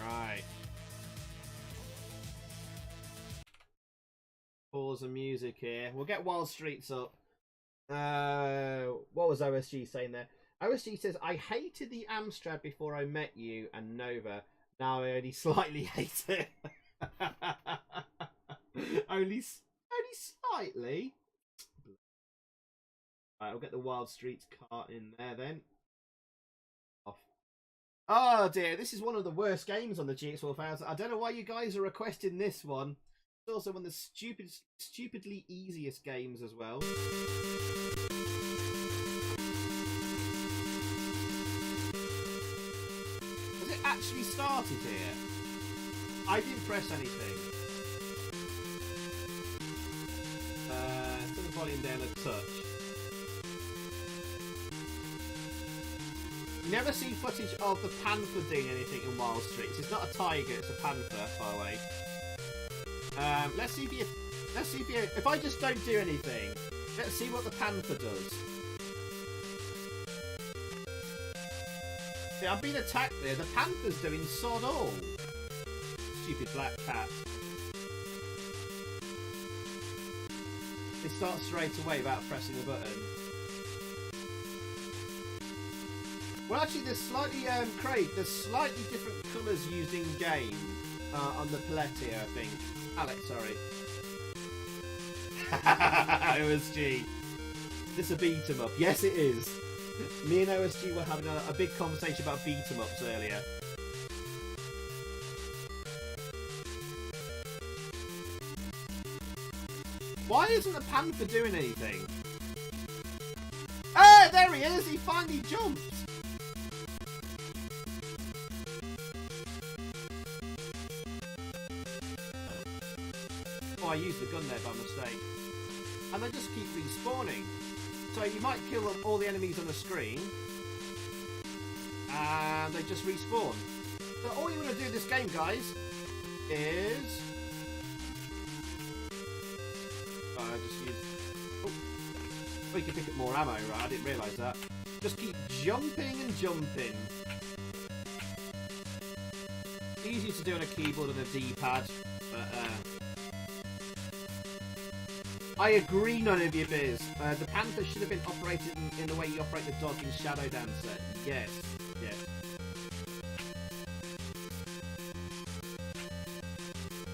Right. Pause the music here. We'll get Wild Streets up. What was OSG saying there? OSG says, I hated the AMSTRAD before I met you and Nova. Now I only slightly hate it. only slightly. Right, I'll get the Wild Streets car in there then. Off. Oh dear, this is one of the worst games on the GX4000. I don't know why you guys are requesting this one. It's also one of the stupidly easiest games as well. Has it actually started here? I didn't press anything. Turn the volume down a touch. You never see footage of the panther doing anything in Wild Streets. It's not a tiger, it's a panther, by the way. Let's see if I just don't do anything. Let's see what the panther does. See, I've been attacked there. The panther's doing sod all. Stupid black cat. It starts straight away without pressing the button. Well, actually, there's slightly, Craig, there's slightly different colours used in game on the palette here, I think. Alex, sorry. OSG. This a beat 'em up? Yes, it is. Me and OSG were having a big conversation about beat 'em ups earlier. Why isn't the panther doing anything? Ah, there he is! He finally jumped! Oh, I used the gun there by mistake. And they just keep respawning. So you might kill all the enemies on the screen. And they just respawn. So all you want to do in this game, guys, is... Oh, I just used... Oh, we can pick up more ammo, right? I didn't realise that. Just keep jumping and jumping. easier to do on a keyboard and a D-pad, but I agree, none of you biz. The Panther should have been operated in the way you operate the dodge in Shadow Dancer. Yes, yes.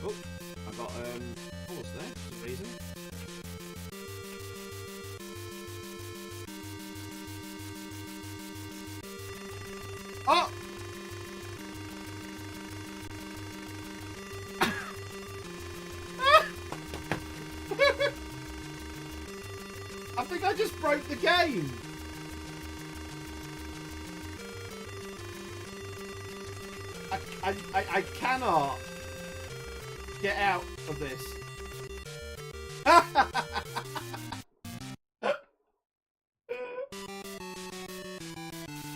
Oh, I got pause there for some reason. Oh! I think I just broke the game. I cannot get out of this.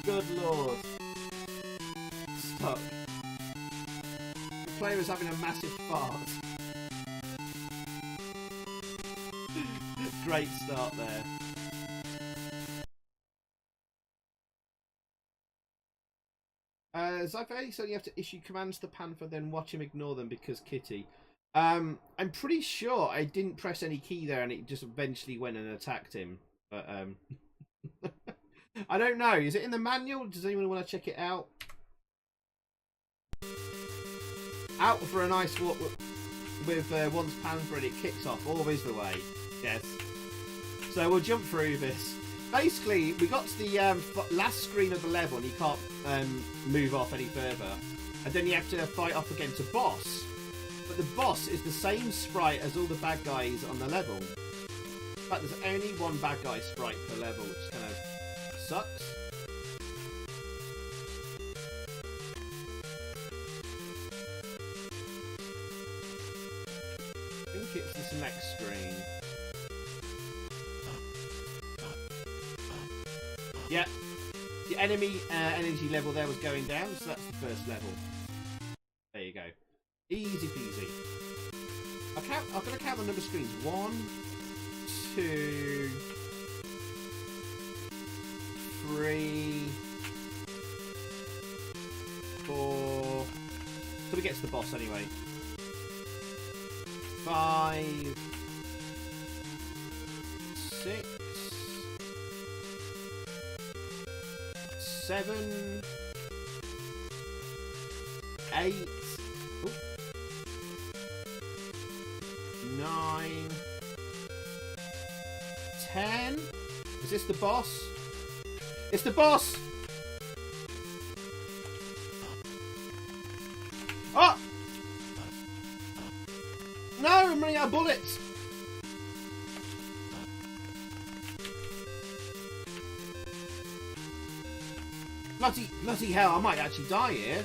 Good lord. Stuck. The player is having a massive fart. Great start there. Zypher, so you have to issue commands to the Panther, then watch him ignore them because Kitty. I'm pretty sure I didn't press any key there and it just eventually went and attacked him. But I don't know. Is it in the manual? Does anyone want to check it out? Out for a nice walk with once Panther and it kicks off. Always the way. Yes. So we'll jump through this. Basically, we got to the last screen of the level and you can't move off any further. And then you have to fight off against a boss. But the boss is the same sprite as all the bad guys on the level. In fact, there's only one bad guy sprite per level, which kind of sucks. I think it's this next screen. Yeah, the enemy energy level there was going down, so that's the first level. There you go. Easy peasy. I'm going to count the number of screens. 1, 2, 3, 4. Till we get to the boss anyway. 5, 6. 7, 8, 9, 10. Is this the boss? It's the boss! Oh! No, I'm running out of bullets! Bloody hell, I might actually die here.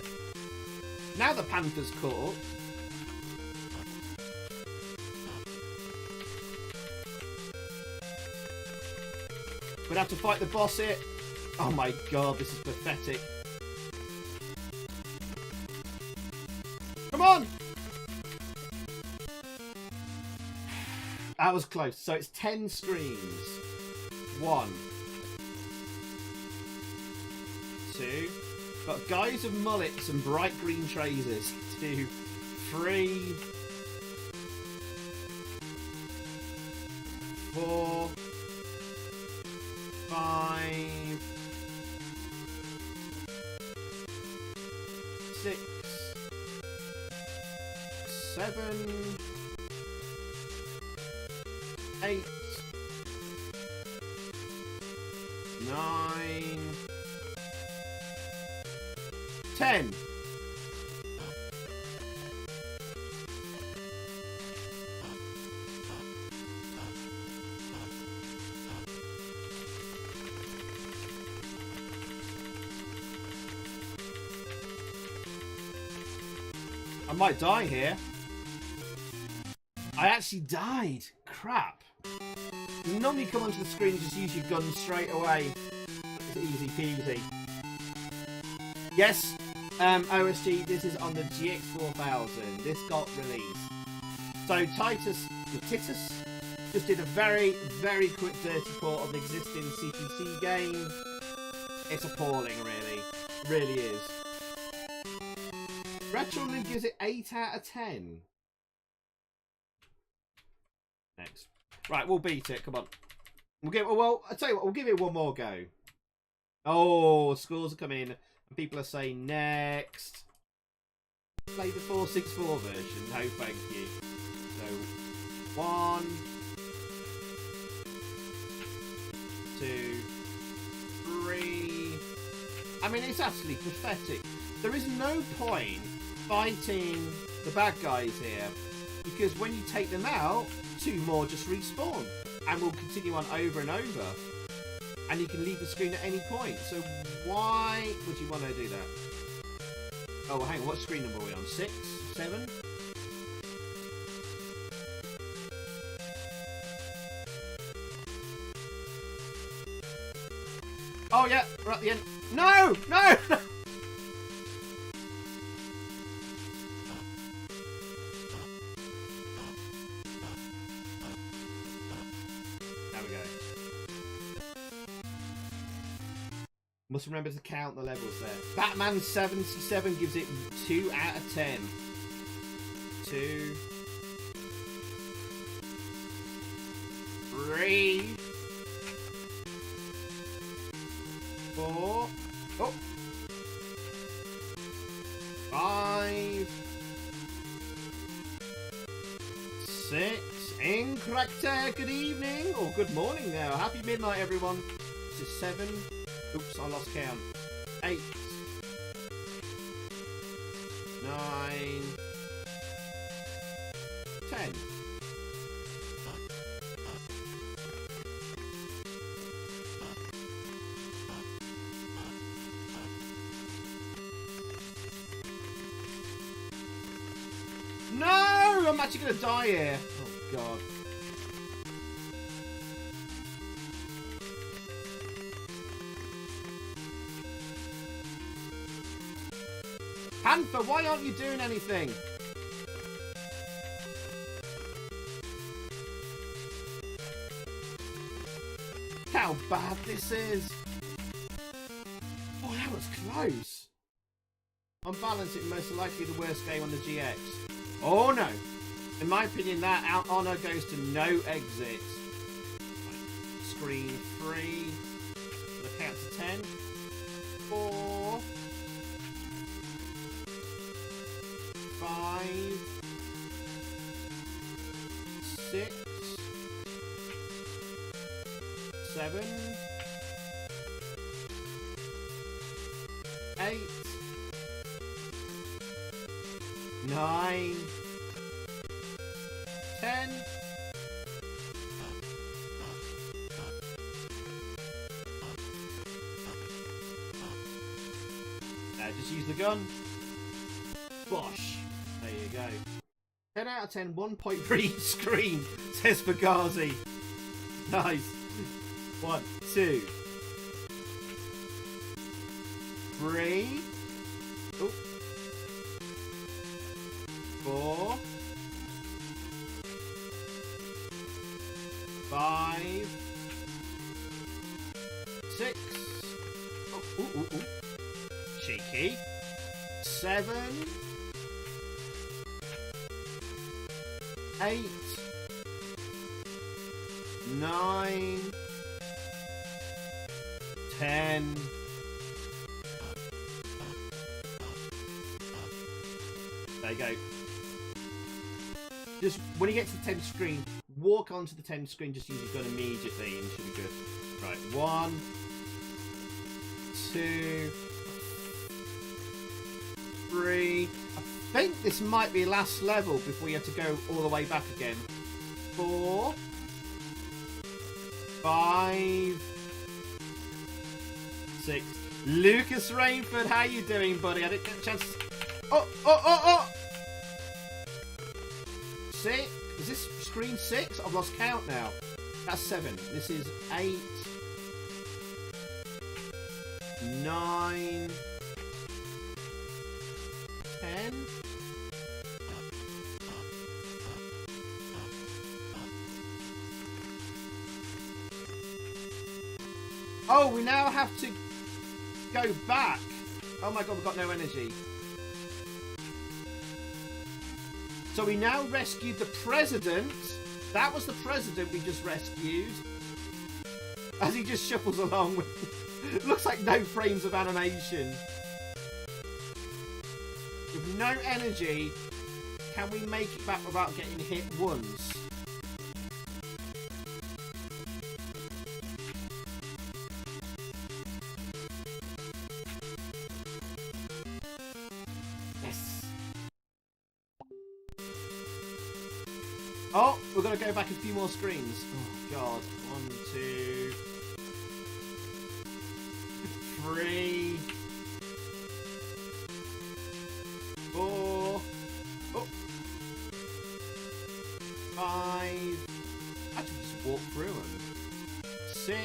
Now the Panther's caught. We're gonna have to fight the boss here. Oh my god, this is pathetic. Come on! That was close. So it's 10 screens. 1, 2. Got guys with mullets and bright green tracers. 2, 3, 4, 5, 6, 7, 8, 9, 10. I might die here. I actually died. Crap. You normally come onto the screen and just use your gun straight away. It's easy peasy. Yes, OSG, this is on the GX4000. This got released. So Titus just did a very, very quick dirty port of the existing CPC game. It's appalling, really. Really is. Retrolin gives it 8 out of 10. Next. Right, we'll beat it. Come on. We'll give. Well, I tell you what. We'll give it one more go. Oh, scores are coming in, and people are saying next. Play the 464 version. No, thank you. So 1, 2, 3. I mean, it's absolutely pathetic. There is no point fighting the bad guys here, because when you take them out, 2 more just respawn, and will continue on over and over. And you can leave the screen at any point. So why would you want to do that? Oh, hang on. What screen number are we on? 6? 7? Oh, yeah. We're at the end. No! No! No! There we go. Must remember to count the levels there. Batman 77 gives it 2 out of 10. 2, 3, 4. Oh. 5, 6. Incorrector. Good evening or good morning now. Happy midnight, everyone. This is 7. Oops, I lost count. 8, 9, 10. No! I'm actually going to die here. Oh, God. Panther, why aren't you doing anything? How bad this is. Oh, that was close. On balance, it most likely the worst game on the GX. Oh no. In my opinion, that honour goes to no exit. Right. Screen 3. The count to 10. 4. 5, 6, 7, 8, 9, 10. Now just use the gun. Bosh. There you go. 10 out of 10, 1 point for each screen, says Fugazi. Nice. 1, 2, 3. Oh. 4. 5. 6. Oh, ooh, ooh, ooh. Cheeky. 7. 8, 9, 10. There you go. Just when you get to the 10th screen, walk onto the 10th screen, just use your gun immediately and it should be good. Right, 1, 2, 3. I think this might be last level before you have to go all the way back again. 4, 5, 6. Lucas Rainford, how you doing, buddy? I didn't get a chance to... Oh! 6. Is this screen 6? I've lost count now. That's 7. This is 8, 9, 10. Oh, we now have to go back. Oh my god, we've got no energy. So we now rescued the president. That was the president we just rescued. As he just shuffles along with... looks like no frames of animation. With no energy, can we make it back without getting hit once? Yes. Oh, we're going to go back a few more screens. Oh, God. 1, 2, 3, 4, oh, 5. Actually, just walk through them. 6,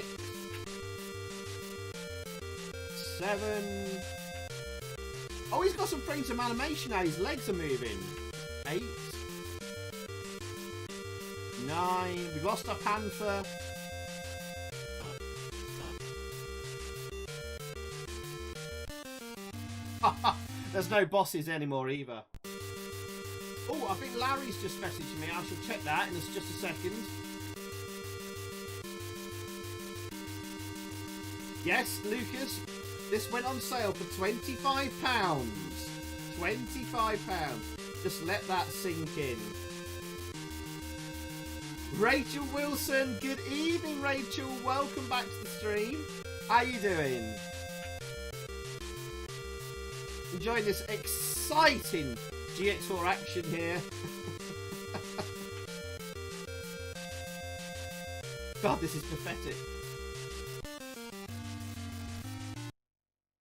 7. Oh, he's got some frames of animation now. His legs are moving. 8, 9. We've lost our panther. There's no bosses anymore either. Oh, I think Larry's just messaged me. I shall check that in just a second. Yes, Lucas, this went on sale for £25. £25. Just let that sink in. Rachel Wilson, good evening, Rachel. Welcome back to the stream. How you doing? Enjoying this exciting GX4 action here. God, this is pathetic.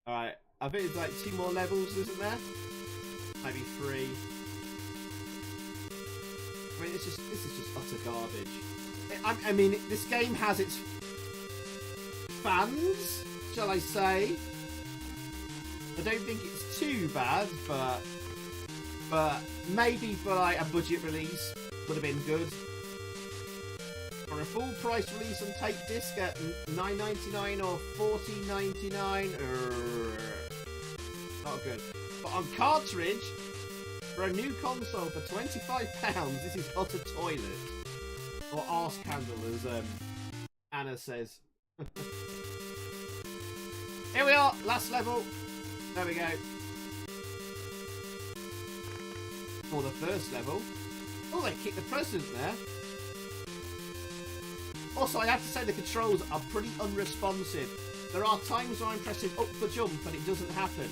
Alright, I think it's like 2 more levels, isn't there? Maybe 3. I mean, this is just utter garbage. I mean, this game has its fans, shall I say? I don't think it's too bad, but maybe for like a budget release would have been good. For a full price release on tape disc at $9.99 or $14.99, not good. But on cartridge, for a new console for £25, this is utter toilet. Or arse candle, as Anna says. Here we are, last level. There we go. Or the first level. Oh, they kicked the president there. Also, I have to say the controls are pretty unresponsive. There are times when I'm pressing up for jump and it doesn't happen.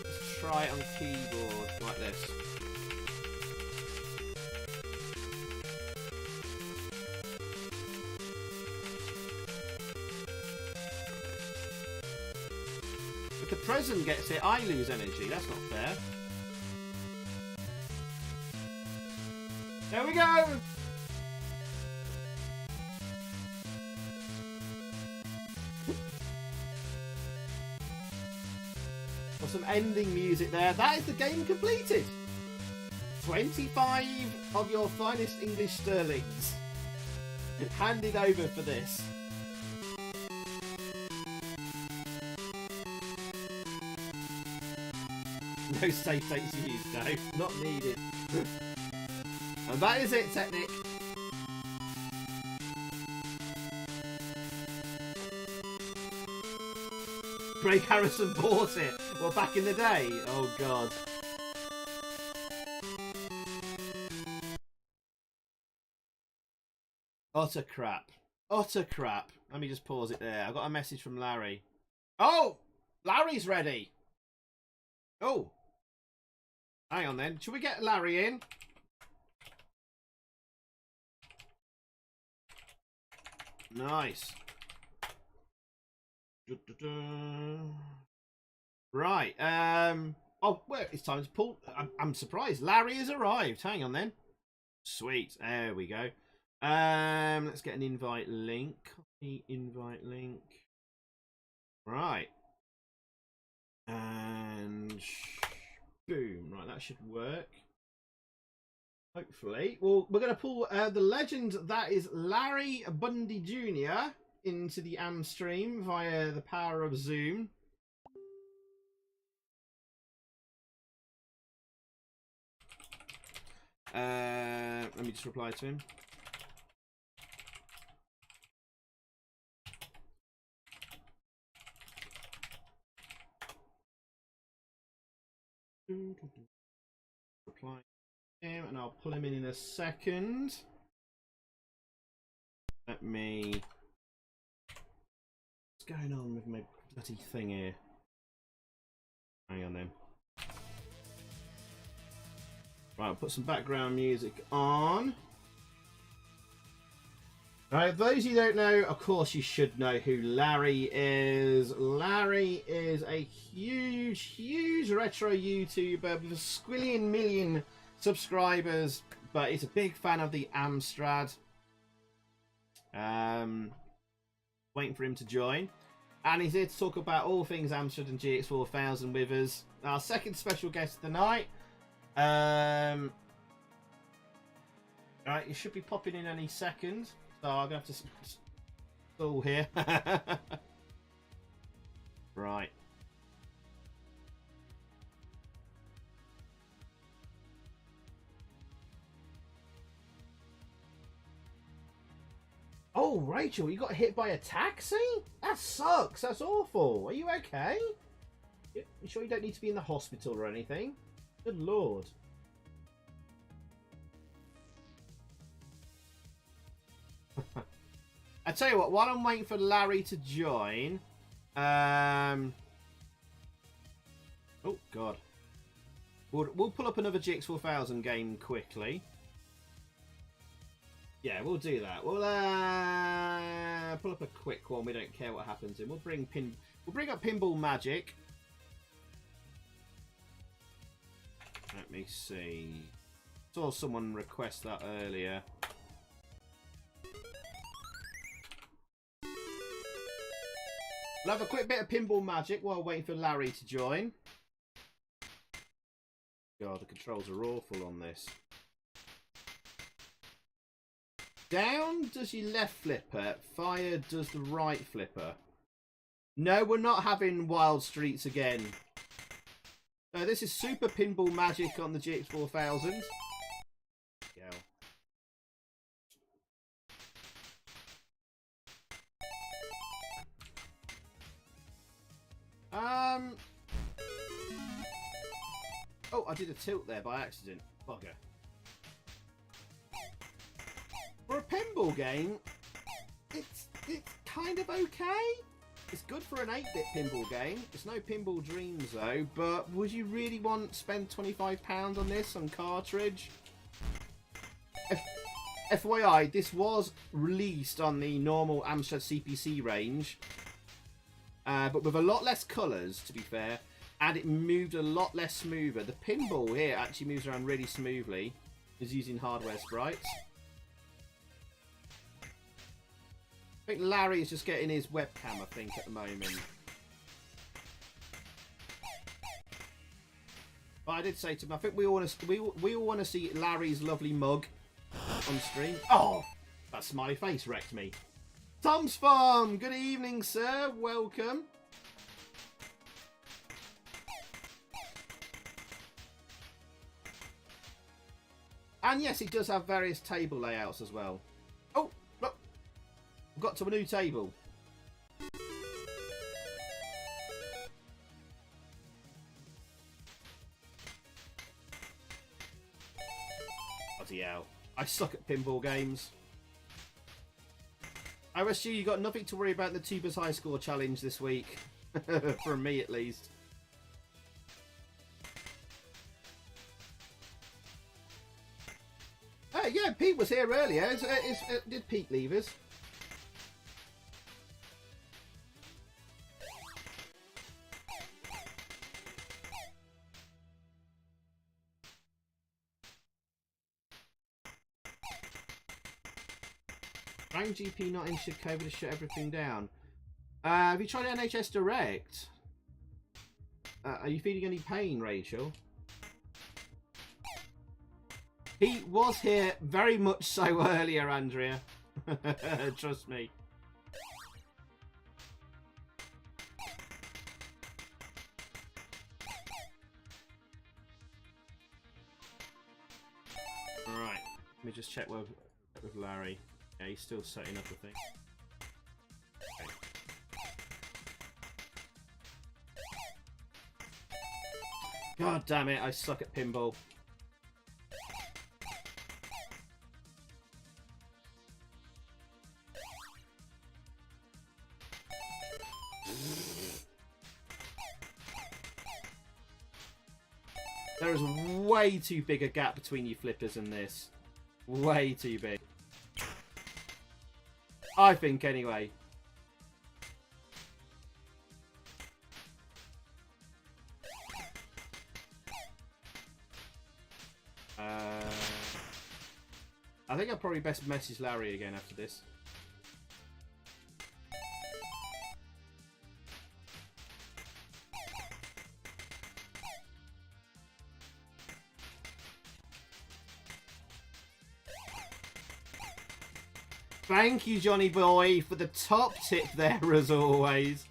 Let's try it on keyboard like this. If the president gets it, I lose energy. That's not fair. There we go! Got some ending music there. That is the game completed! 25 of your finest English sterlings handed over for this. No save states used, no. Not needed. And that is it, Technic. Craig Harrison bought it. Well, back in the day. Oh, God. Utter crap. Utter crap. Let me just pause it there. I got a message from Larry. Oh! Larry's ready. Oh. Hang on then. Should we get Larry in? Nice. Right. Oh, well, it's time to pull. I'm surprised. Larry has arrived. Hang on then. Sweet. There we go. Let's get an invite link. Copy invite link. Right. And boom. Right, that should work. Hopefully. Well, we're going to pull the legend that is Larry Bundy Jr. into the AMSTREAM via the power of Zoom. Let me just reply to him. Reply to him, and I'll pull him in a second. Let me... What's going on with my bloody thing here? Hang on then. Right, I'll put some background music on. Alright, those of you who don't know, of course you should know who Larry is. Larry is a huge retro YouTuber with a squillion million subscribers, but he's a big fan of the AMSTRAD. Waiting for him to join. And he's here to talk about all things AMSTRAD and GX4000 with us. Our second special guest of the night. Alright, you should be popping in any second. So I'm going to have to stall here. Right. Oh, Rachel, you got hit by a taxi? That sucks. That's awful. Are you okay? You sure you don't need to be in the hospital or anything? Good lord. I tell you what, while I'm waiting for Larry to join, oh god, we'll pull up another GX4000 game quickly. Yeah, we'll do that. We'll pull up a quick one. We don't care what happens in. We'll bring up Pinball Magic. Let me see. Saw someone request that earlier. We'll have a quick bit of Pinball Magic while waiting for Larry to join. God, the controls are awful on this. Down does your left flipper, fire does the right flipper. No, we're not having Wild Streets again. This is Super Pinball Magic on the GX4000. Yeah. Oh, I did a tilt there by accident. Bugger. For a pinball game, it's kind of okay. It's good for an 8-bit pinball game. It's no Pinball Dreams though, but would you really want to spend £25 on this on cartridge? FYI, this was released on the normal AMSTRAD CPC range, but with a lot less colours, to be fair, and it moved a lot less smoother. The pinball here actually moves around really smoothly. It's using hardware sprites. I think Larry is just getting his webcam, I think, at the moment. But I did say to him, I think we all want to see Larry's lovely mug on stream. Oh, that smiley face wrecked me. Tom's Farm, good evening, sir. Welcome. And yes, it does have various table layouts as well. Oh, look. I've got to a new table. Bloody hell. I suck at pinball games. OSG, you got nothing to worry about in the Tubers High Score Challenge this week. From me, at least. Yeah, Pete was here earlier. Did Pete leave us? Rank GP not in should COVID to shut everything down. Have you tried NHS Direct? Are you feeling any pain, Rachel? He was here very much so earlier, Andrea. Trust me. me just check with Larry. Yeah, he's still setting up the thing. Okay. God damn it, I suck at pinball. There is way too big a gap between you flippers and this. Way too big. I think, anyway. I think I'll probably best message Larry again after this. Thank you, Johnny boy, for the top tip there, as always.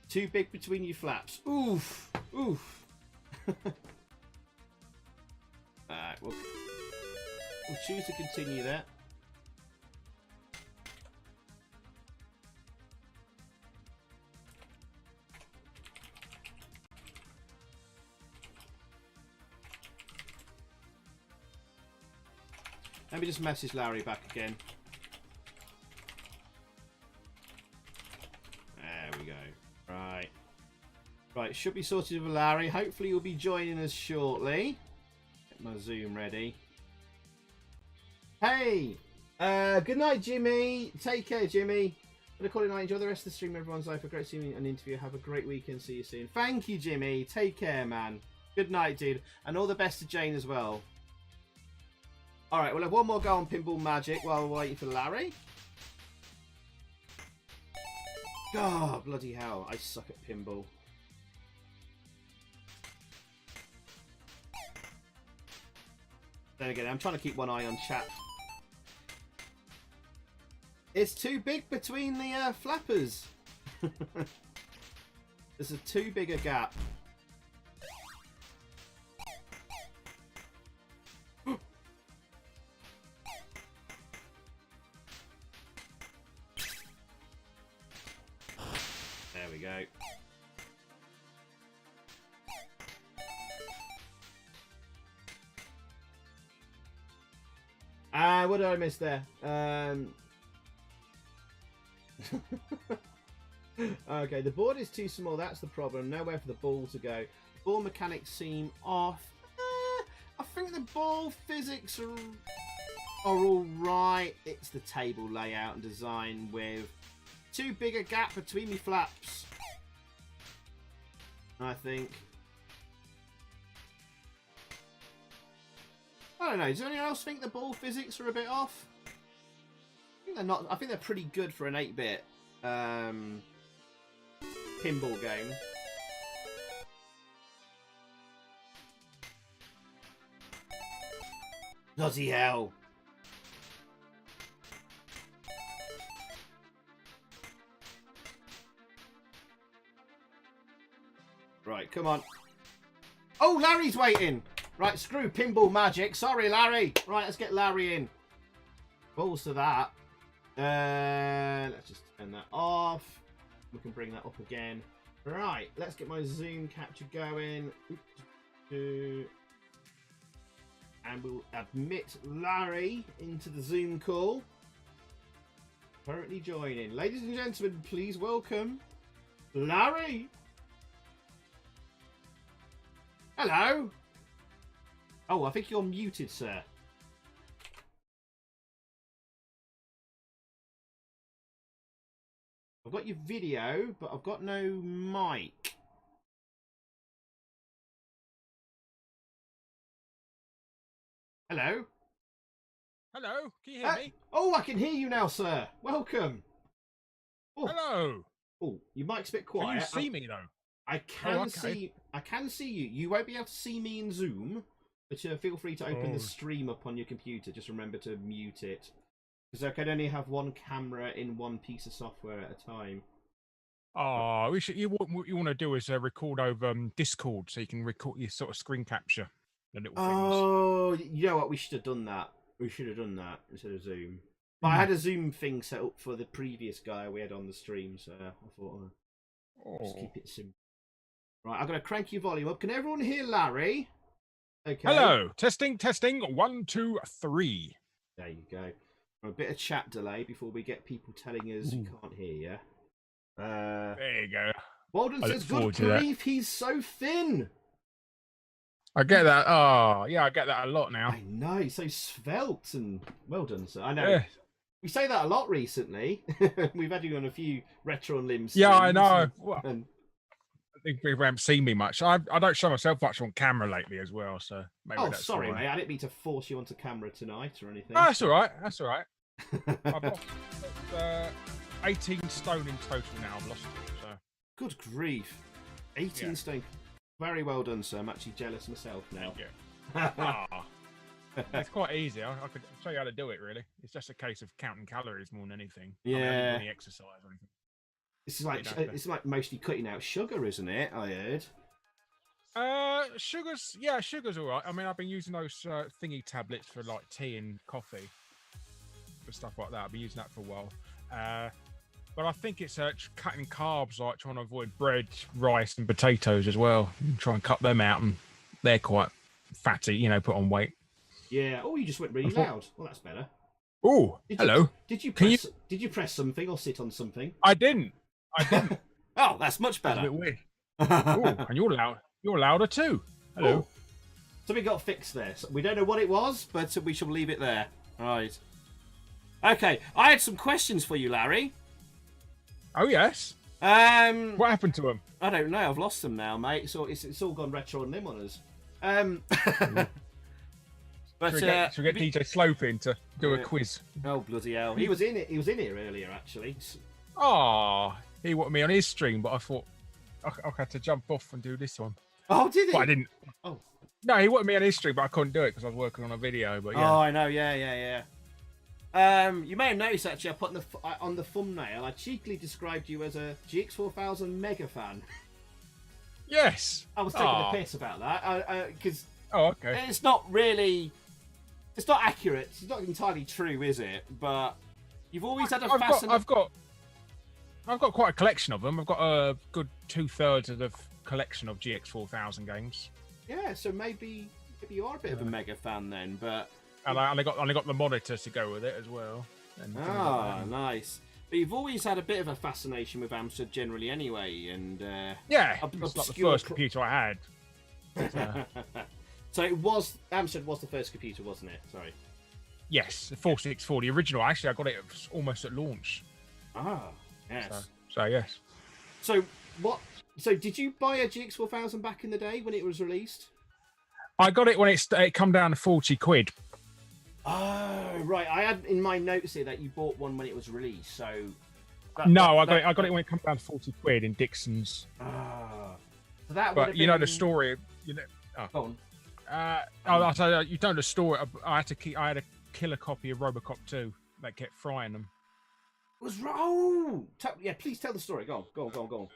Too big between you flaps. Oof. Oof. Alright, we'll choose to continue that. Let me just message Larry back again. There we go. Right. Right, should be sorted with Larry. Hopefully you'll be joining us shortly. Get my Zoom ready. Hey! Good night, Jimmy. Take care, Jimmy. I'm going to call it night. Enjoy the rest of the stream. Everyone's life. A great seeing an interview. Have a great weekend. See you soon. Thank you, Jimmy. Take care, man. Good night, dude. And all the best to Jane as well. Alright, we'll have one more go on Pinball Magic while we're waiting for Larry. God, bloody hell. I suck at pinball. Then again, I'm trying to keep one eye on chat. It's too big between the flappers. There's a too big a gap. There we go. What did I miss there? Okay, the board is too small. That's the problem. Nowhere for the ball to go. Ball mechanics seem off. I think the ball physics are all right. It's the table layout and design with too big a gap between me flaps, I think. I don't know. Does anyone else think the ball physics are a bit off? I think they're not. I think they're pretty good for an 8-bit pinball game. Bloody hell! Right, come on. Oh, Larry's waiting! Right, screw Pinball Magic. Sorry, Larry. Right, let's get Larry in. Balls to that. Let's just turn that off. We can bring that up again. Right, let's get my Zoom capture going. And we'll admit Larry into the Zoom call. Currently joining. Ladies and gentlemen, please welcome Larry. Hello. Oh, I think you're muted, sir. I've got your video, but I've got no mic. Hello? Hello, can you hear me? Oh, I can hear you now, sir. Welcome. Oh. Hello. Oh, your mic's a bit quiet. Can you see me though? I can okay. see. I can see you. You won't be able to see me in Zoom, but feel free to open the stream up on your computer. Just remember to mute it, because I can only have one camera in one piece of software at a time. Oh, we should. What you want to do is record over Discord, so you can record your sort of screen capture the little things. Oh, you know what? We should have done that. We should have done that instead of Zoom. But I had a Zoom thing set up for the previous guy we had on the stream, so I thought just keep it simple. Right, I'm going to crank your volume up. Can everyone hear Larry? Okay. Hello, testing. 1, 2, 3. There you go. A bit of chat delay before we get people telling us we can't hear you. There you go. Walden I says, look forward good to that. grief, he's so thin. I get that. Oh, yeah, I get that a lot now. I know, he's so svelte and well done, sir. I know. Yeah. We say that a lot recently. We've had you on a few retro and limbs. Yeah, I know. And I think people haven't seen me much. I don't show myself much on camera lately as well, so maybe oh, that's sorry, why. mate. I didn't mean to force you onto camera tonight or anything. No, that's all right. I've lost 18 stone in total now. I've lost it. So. Good grief. 18 stone. Very well done, sir. I'm actually jealous myself now. Yeah. It's quite easy. I could show you how to do it, really. It's just a case of counting calories more than anything. Yeah. I mean, I don't do any exercise or anything. It's like mostly cutting out sugar, isn't it? I heard. Sugar's all right. I mean, I've been using those thingy tablets for like tea and coffee, for stuff like that. I've been using that for a while. But I think it's cutting carbs, like trying to avoid bread, rice, and potatoes as well. Try and cut them out, and they're quite fatty, put on weight. Yeah. Oh, you just went really loud. Well, that's better. Oh, hello. Did you press something or sit on something? I didn't. Oh, that's much That's better. a bit weird. Oh, and you're loud. You're louder too. Hello. Oh. Something got fixed there. So we don't know what it was, but we shall leave it there. Right. Okay. I had some questions for you, Larry. Oh yes. What happened to him? I don't know. I've lost them now, mate. So it's all gone retro and limb on us. But should we get DJ Slope in to do a quiz? Oh bloody hell! He was in it. He was in here earlier, actually. Oh, he wanted me on his stream, but I thought I had to jump off and do this one. Oh, did he? But I didn't. Oh. No, he wanted me on his stream, but I couldn't do it because I was working on a video. But yeah. Oh, I know. Yeah. You may have noticed actually. I put on the thumbnail. I cheekily described you as a GX4000 megafan. Yes. I was taking the piss about that because. Oh, okay. It's not really. It's not accurate. It's not entirely true, is it? But you've always had a fascinating. I've got quite a collection of them. I've got a good 2/3 of the collection of GX4000 games. Yeah, so maybe you are a bit of a mega fan then, but. And I got the monitor to go with it as well. Nice. But you've always had a bit of a fascination with AMSTRAD generally, anyway, and. Yeah, it's like the first computer I had. So AMSTRAD was the first computer, wasn't it? Sorry. Yes, the 464, the original. Actually, I got it almost at launch. Ah, yes. So yes. So what? So did you buy a GX4000 back in the day when it was released? I got it when it come down to 40 quid. Oh, right. I had in my notes here that you bought one when it was released. So. I got it when it come down to 40 quid in Dixon's. Ah. So that. But you know the story. Go on. I'll tell you, you know the story. I had to kill a copy of Robocop 2 that kept frying them. Please tell the story. Go on.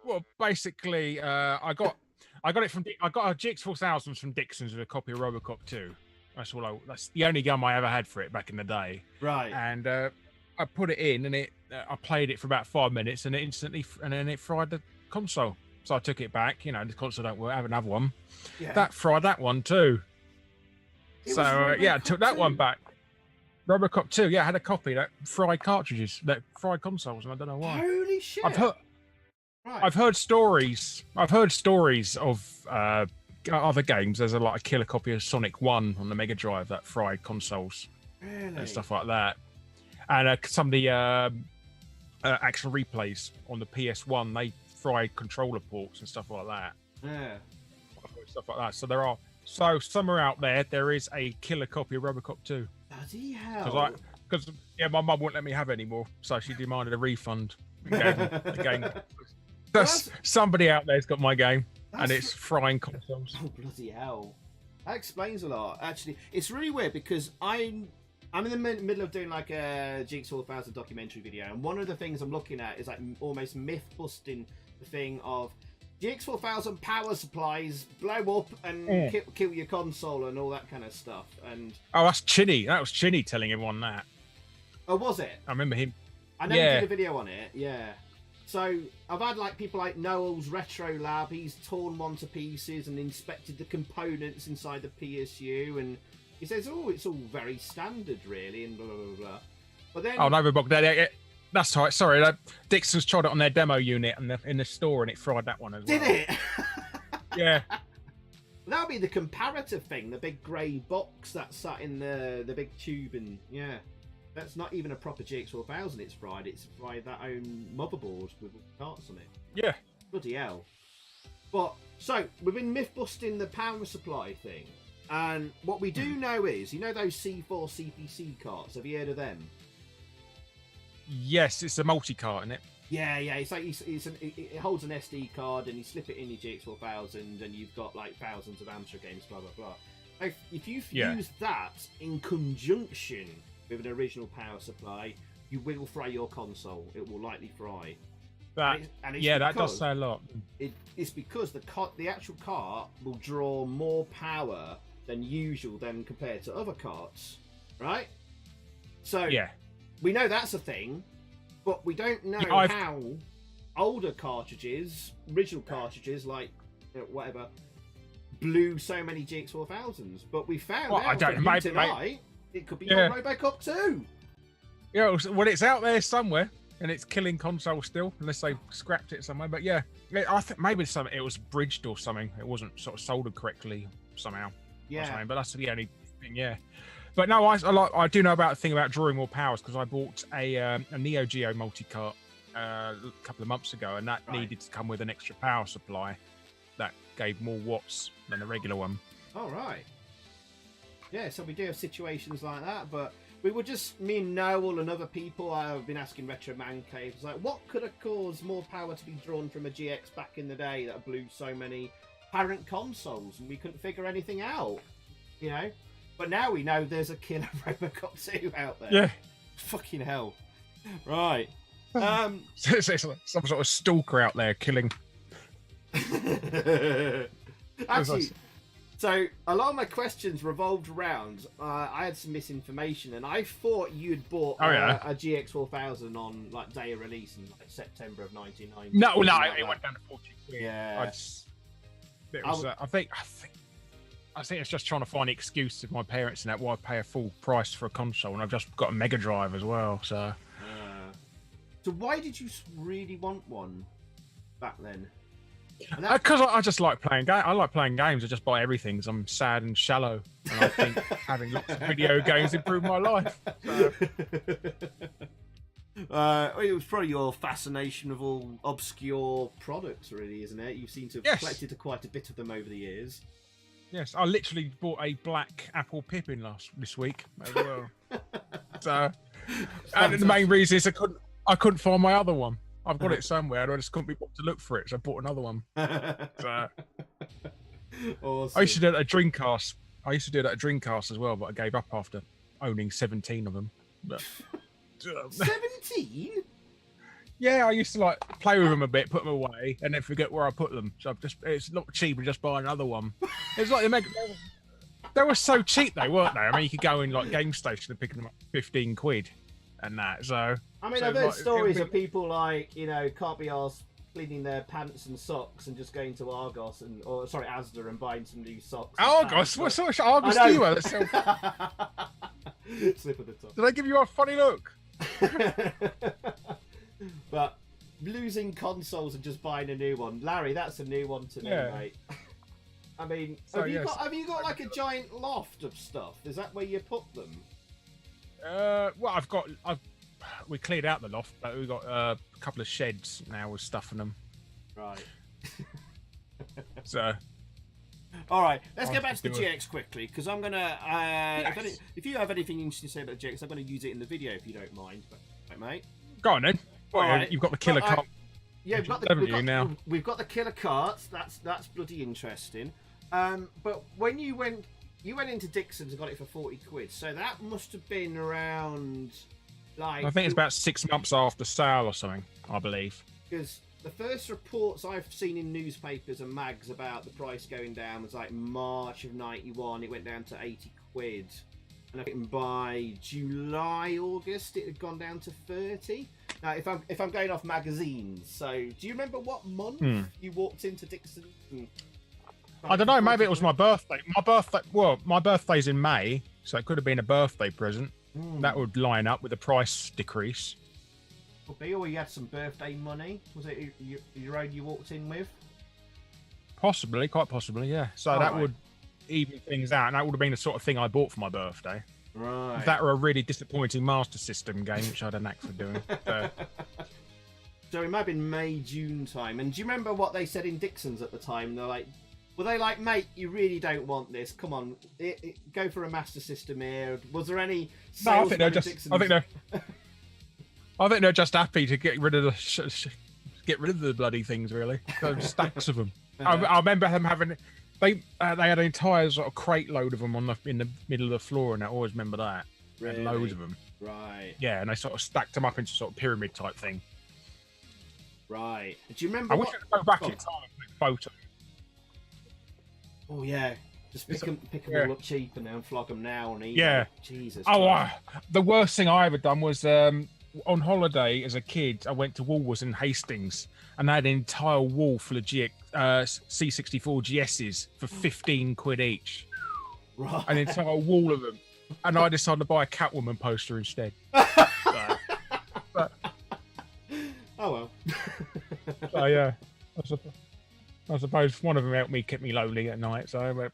Well, basically, I got a GX4000 from Dixon's with a copy of Robocop 2. That's the only gun I ever had for it back in the day. Right. And I put it in, and I played it for about 5 minutes, and then it fried the console. So I took it back. The console don't work. I have another one. Yeah. That fried that one too. I took that one back. Robocop 2. Yeah, I had a copy that fried cartridges, that fried consoles, and I don't know why. Holy shit! I've heard stories. I've heard stories of other games. There's a killer copy of Sonic 1 on the Mega Drive that fried consoles and stuff like that. And some of the action replays on the PS1, they fried controller ports and stuff like that. Yeah. Stuff like that. So somewhere out there is a killer copy of Robocop 2. Bloody hell. Because my mum wouldn't let me have any more, so she demanded a refund and gave me the game. Somebody out there's got my game, and it's frying consoles. Oh, bloody hell. That explains a lot. Actually, it's really weird because I I'm in the middle of doing like a GX4000 documentary video, and one of the things I'm looking at is like almost myth busting the thing of GX4000 power supplies blow up and kill your console and all that kind of stuff. And that's Chinny. That was Chinny telling everyone that. Oh, was it? I remember him. I know you did a video on it. Yeah. So I've had like people like Noel's Retro Lab. He's torn one to pieces and inspected the components inside the PSU, and he says, "Oh, it's all very standard, really," and blah blah blah. Blah. But then, oh no, that's right. Sorry, Dixon's tried it on their demo unit and in the store, and it fried that one as well. Did it? Yeah. That'll be the comparative thing, the big grey box that sat in the big tube, and yeah. That's not even a proper GX4000 it's fried. It's fried that own motherboard with parts on it. Yeah. Bloody hell. But, so, we've been myth-busting the power supply thing. And what we do know is, you know those C4 CPC carts? Have you heard of them? Yes, it's a multi-cart, isn't it? Yeah. It's like it holds an SD card, and you slip it in your GX4000, and you've got like thousands of AMSTRAD games, blah, blah, blah. If you've used that in conjunction with an original power supply, you will fry your console. It will likely fry. That does say a lot. It's because the actual cart will draw more power than usual than compared to other carts, right? So we know that's a thing, but we don't know how older cartridges, original cartridges like whatever, blew so many GX4000s. But we found out tonight. It could be your Robocop 2. Yeah, well, it's out there somewhere, and it's killing consoles still, unless they scrapped it somewhere. But yeah, I think maybe it was bridged or something. It wasn't sort of soldered correctly somehow. Yeah. But that's the only thing. Yeah. But no, I do know about the thing about drawing more powers, because I bought a Neo Geo multi-cart a couple of months ago, and that needed to come with an extra power supply that gave more watts than the regular one. Oh, right. Yeah, so we do have situations like that, but we were just, me and Noel and other people, I've been asking Retro Man Cave, like, what could have caused more power to be drawn from a GX back in the day that blew so many parent consoles, and we couldn't figure anything out, you know? But now we know there's a killer Robocop 2 out there. Yeah. Fucking hell. Right. It's like some sort of stalker out there killing. Actually... So, a lot of my questions revolved around, I had some misinformation, and I thought you'd bought a GX4000 on, like, day of release in, like, September of 1990. No, it went down to 40 quid. Yeah. I think it's just trying to find an excuse with my parents and that, why I pay a full price for a console, and I've just got a Mega Drive as well, so... So why did you really want one back then? Because I just like playing games. I like playing games. I just buy everything because I'm sad and shallow, and I think having lots of video games improved my life. So. It was probably your fascination of all obscure products, really, isn't it? You seem to have collected quite a bit of them over the years. Yes, I literally bought a black Apple Pippin this week as well. So, and the main reason is I couldn't find my other one. I've got it somewhere, and I just couldn't be bothered to look for it, so I bought another one. So, awesome. I used to do that at Dreamcast. I used to do that at Dreamcast as well, but I gave up after owning 17 of them. But 17? Yeah, I used to like play with them a bit, put them away, and then forget where I put them. So it's a lot cheaper just buy another one. It's like they were so cheap, though, weren't they? I mean, you could go in like Game Station and pick them up 15 quid and that. So I mean, I've heard stories of people like, you know, can't be arsed cleaning their pants and socks and just going to Argos Asda and buying some new socks. Argos? What sort of Argos do you have? Slip of the tongue. Did they give you a funny look? But losing consoles and just buying a new one, Larry, that's a new one to me, mate. I mean, have you got like a giant loft of stuff? Is that where you put them? Well, we cleared out the loft, but we've got a couple of sheds now with stuff in them. Right. So. All right, let's get back to the GX quickly, because I'm gonna. If you have anything interesting to say about the GX, I'm gonna use it in the video if you don't mind, right, mate. Go on then. Well, right. You've got the killer cart. Yeah, we've got the killer carts. That's bloody interesting. But when you went you went into Dixon's and got it for 40 quid. So that must have been around, like... I think it's about 6 months after sale or something, I believe. Because the first reports I've seen in newspapers and mags about the price going down was like March of 91. It went down to 80 quid. And I think by July, August, it had gone down to 30. Now, if I'm going off magazines, so do you remember what month you walked into Dixon? I don't know. Maybe it was my birthday. My birthday's in May, so it could have been a birthday present. That would line up with the price decrease. Could be, or you had some birthday money. Was it your own you walked in with? Possibly, quite possibly, yeah. So that would even things out, and that would have been the sort of thing I bought for my birthday. Right. If that were a really disappointing Master System game, which I had a knack for doing. So it might have been May, June time. And do you remember what they said in Dixon's at the time? They're like, were they like, mate, you really don't want this? Come on, go for a Master System here. Was there any? No, I think they're just. I think they're just happy to get rid of the bloody things. Really, stacks of them. I remember them having. They had an entire sort of crate load of them in the middle of the floor, and I always remember that. Really? They had loads of them. Right. Yeah, and they sort of stacked them up into sort of pyramid type thing. Right. Do you remember? I wish I could go back in time and take a photo. Oh yeah, just pick them all up cheap and then flog them now and eat. Yeah. Jesus. Oh, the worst thing I ever done was on holiday as a kid. I went to Woolworths in Hastings, and they had an entire wall full of C64 GSs for 15 quid each. Right. An entire wall of them, and I decided to buy a Catwoman poster instead. Oh well. So yeah, I suppose one of them helped me keep me lonely at night. So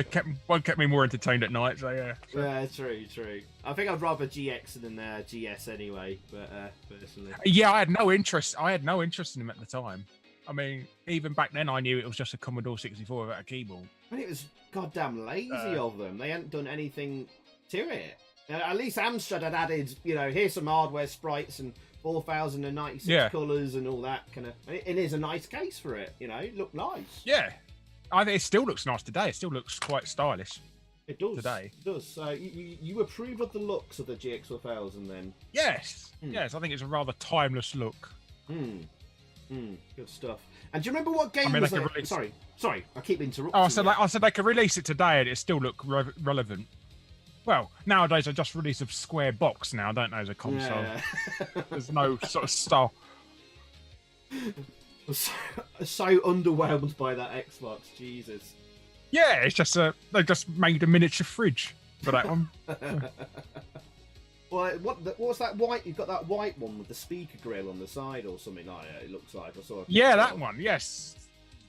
kept me more entertained at night. So yeah. Yeah, true. I think I'd rather GX than GS anyway, but personally. Yeah, I had no interest in them at the time. I mean, even back then, I knew it was just a Commodore 64 without a keyboard. I mean, it was goddamn lazy of them. They hadn't done anything to it. At least Amstrad had added, here's some hardware sprites and 4096 colours and all that kind of. It is a nice case for it, It looked nice. Yeah, I think it still looks nice today. It still looks quite stylish. It does. Today. It does. So you approve of the looks of the GX4000 then? Yes. Yes, I think it's a rather timeless look. Good stuff. And do you remember what game was it? Sorry, I keep interrupting. Oh, I said they could release it today and it still look relevant. Well, nowadays they just release a square box now, don't they, as a console? Yeah. There's no sort of style. So underwhelmed by that Xbox, Jesus. Yeah, it's just they just made a miniature fridge for that one. Well, what's that white? You've got that white one with the speaker grill on the side or something like that. It looks like I saw. Yeah, that one. Yes,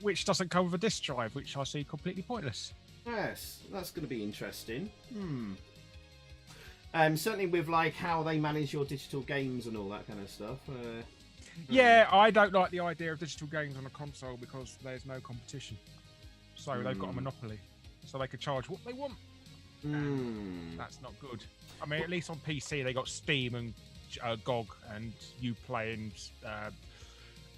which doesn't come with a disc drive, which I see completely pointless. Yes, that's going to be interesting. Certainly with like how they manage your digital games and all that kind of stuff. Yeah, I don't like the idea of digital games on a console because there's no competition. So they've got a monopoly, so they could charge what they want. That's not good. I mean, at least on PC they got Steam and GOG and Uplay and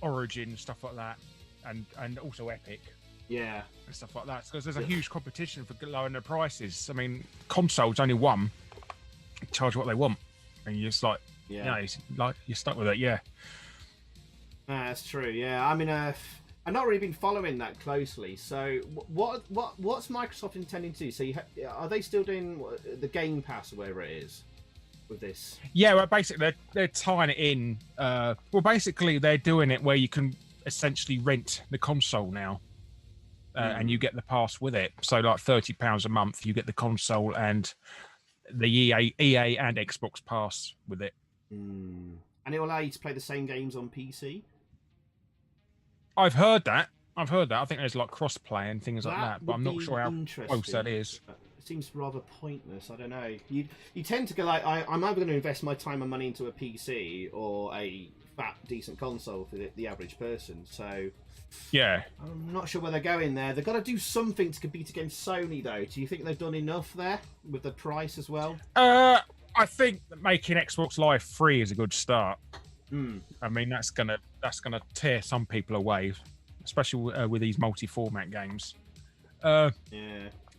Origin, stuff like that, and also Epic. Yeah, and stuff like that. Because there's a huge competition for lowering the prices. I mean, consoles only one charge what they want, and you're just like, you're stuck with it. Yeah, that's true. Yeah, I mean, I've not really been following that closely. So, what's Microsoft intending to do? So, are they still doing the Game Pass or whatever it is with this? Yeah, well, basically they're tying it in. Basically they're doing it where you can essentially rent the console now. And you get the pass with it. So like £30 a month, you get the console and the EA and Xbox pass with it. And it will allow you to play the same games on PC? I've heard that. I think there's like cross-play and things like that, but I'm not sure how close that is. It seems rather pointless. I don't know. You tend to go like, I'm either going to invest my time and money into a PC or a fat, decent console for the average person. So... yeah, I'm not sure where they're going there. They've got to do something to compete against Sony, though. Do you think they've done enough there with the price as well? I think that making Xbox Live free is a good start. I mean, that's gonna tear some people away. especially with these multi-format games. Yeah.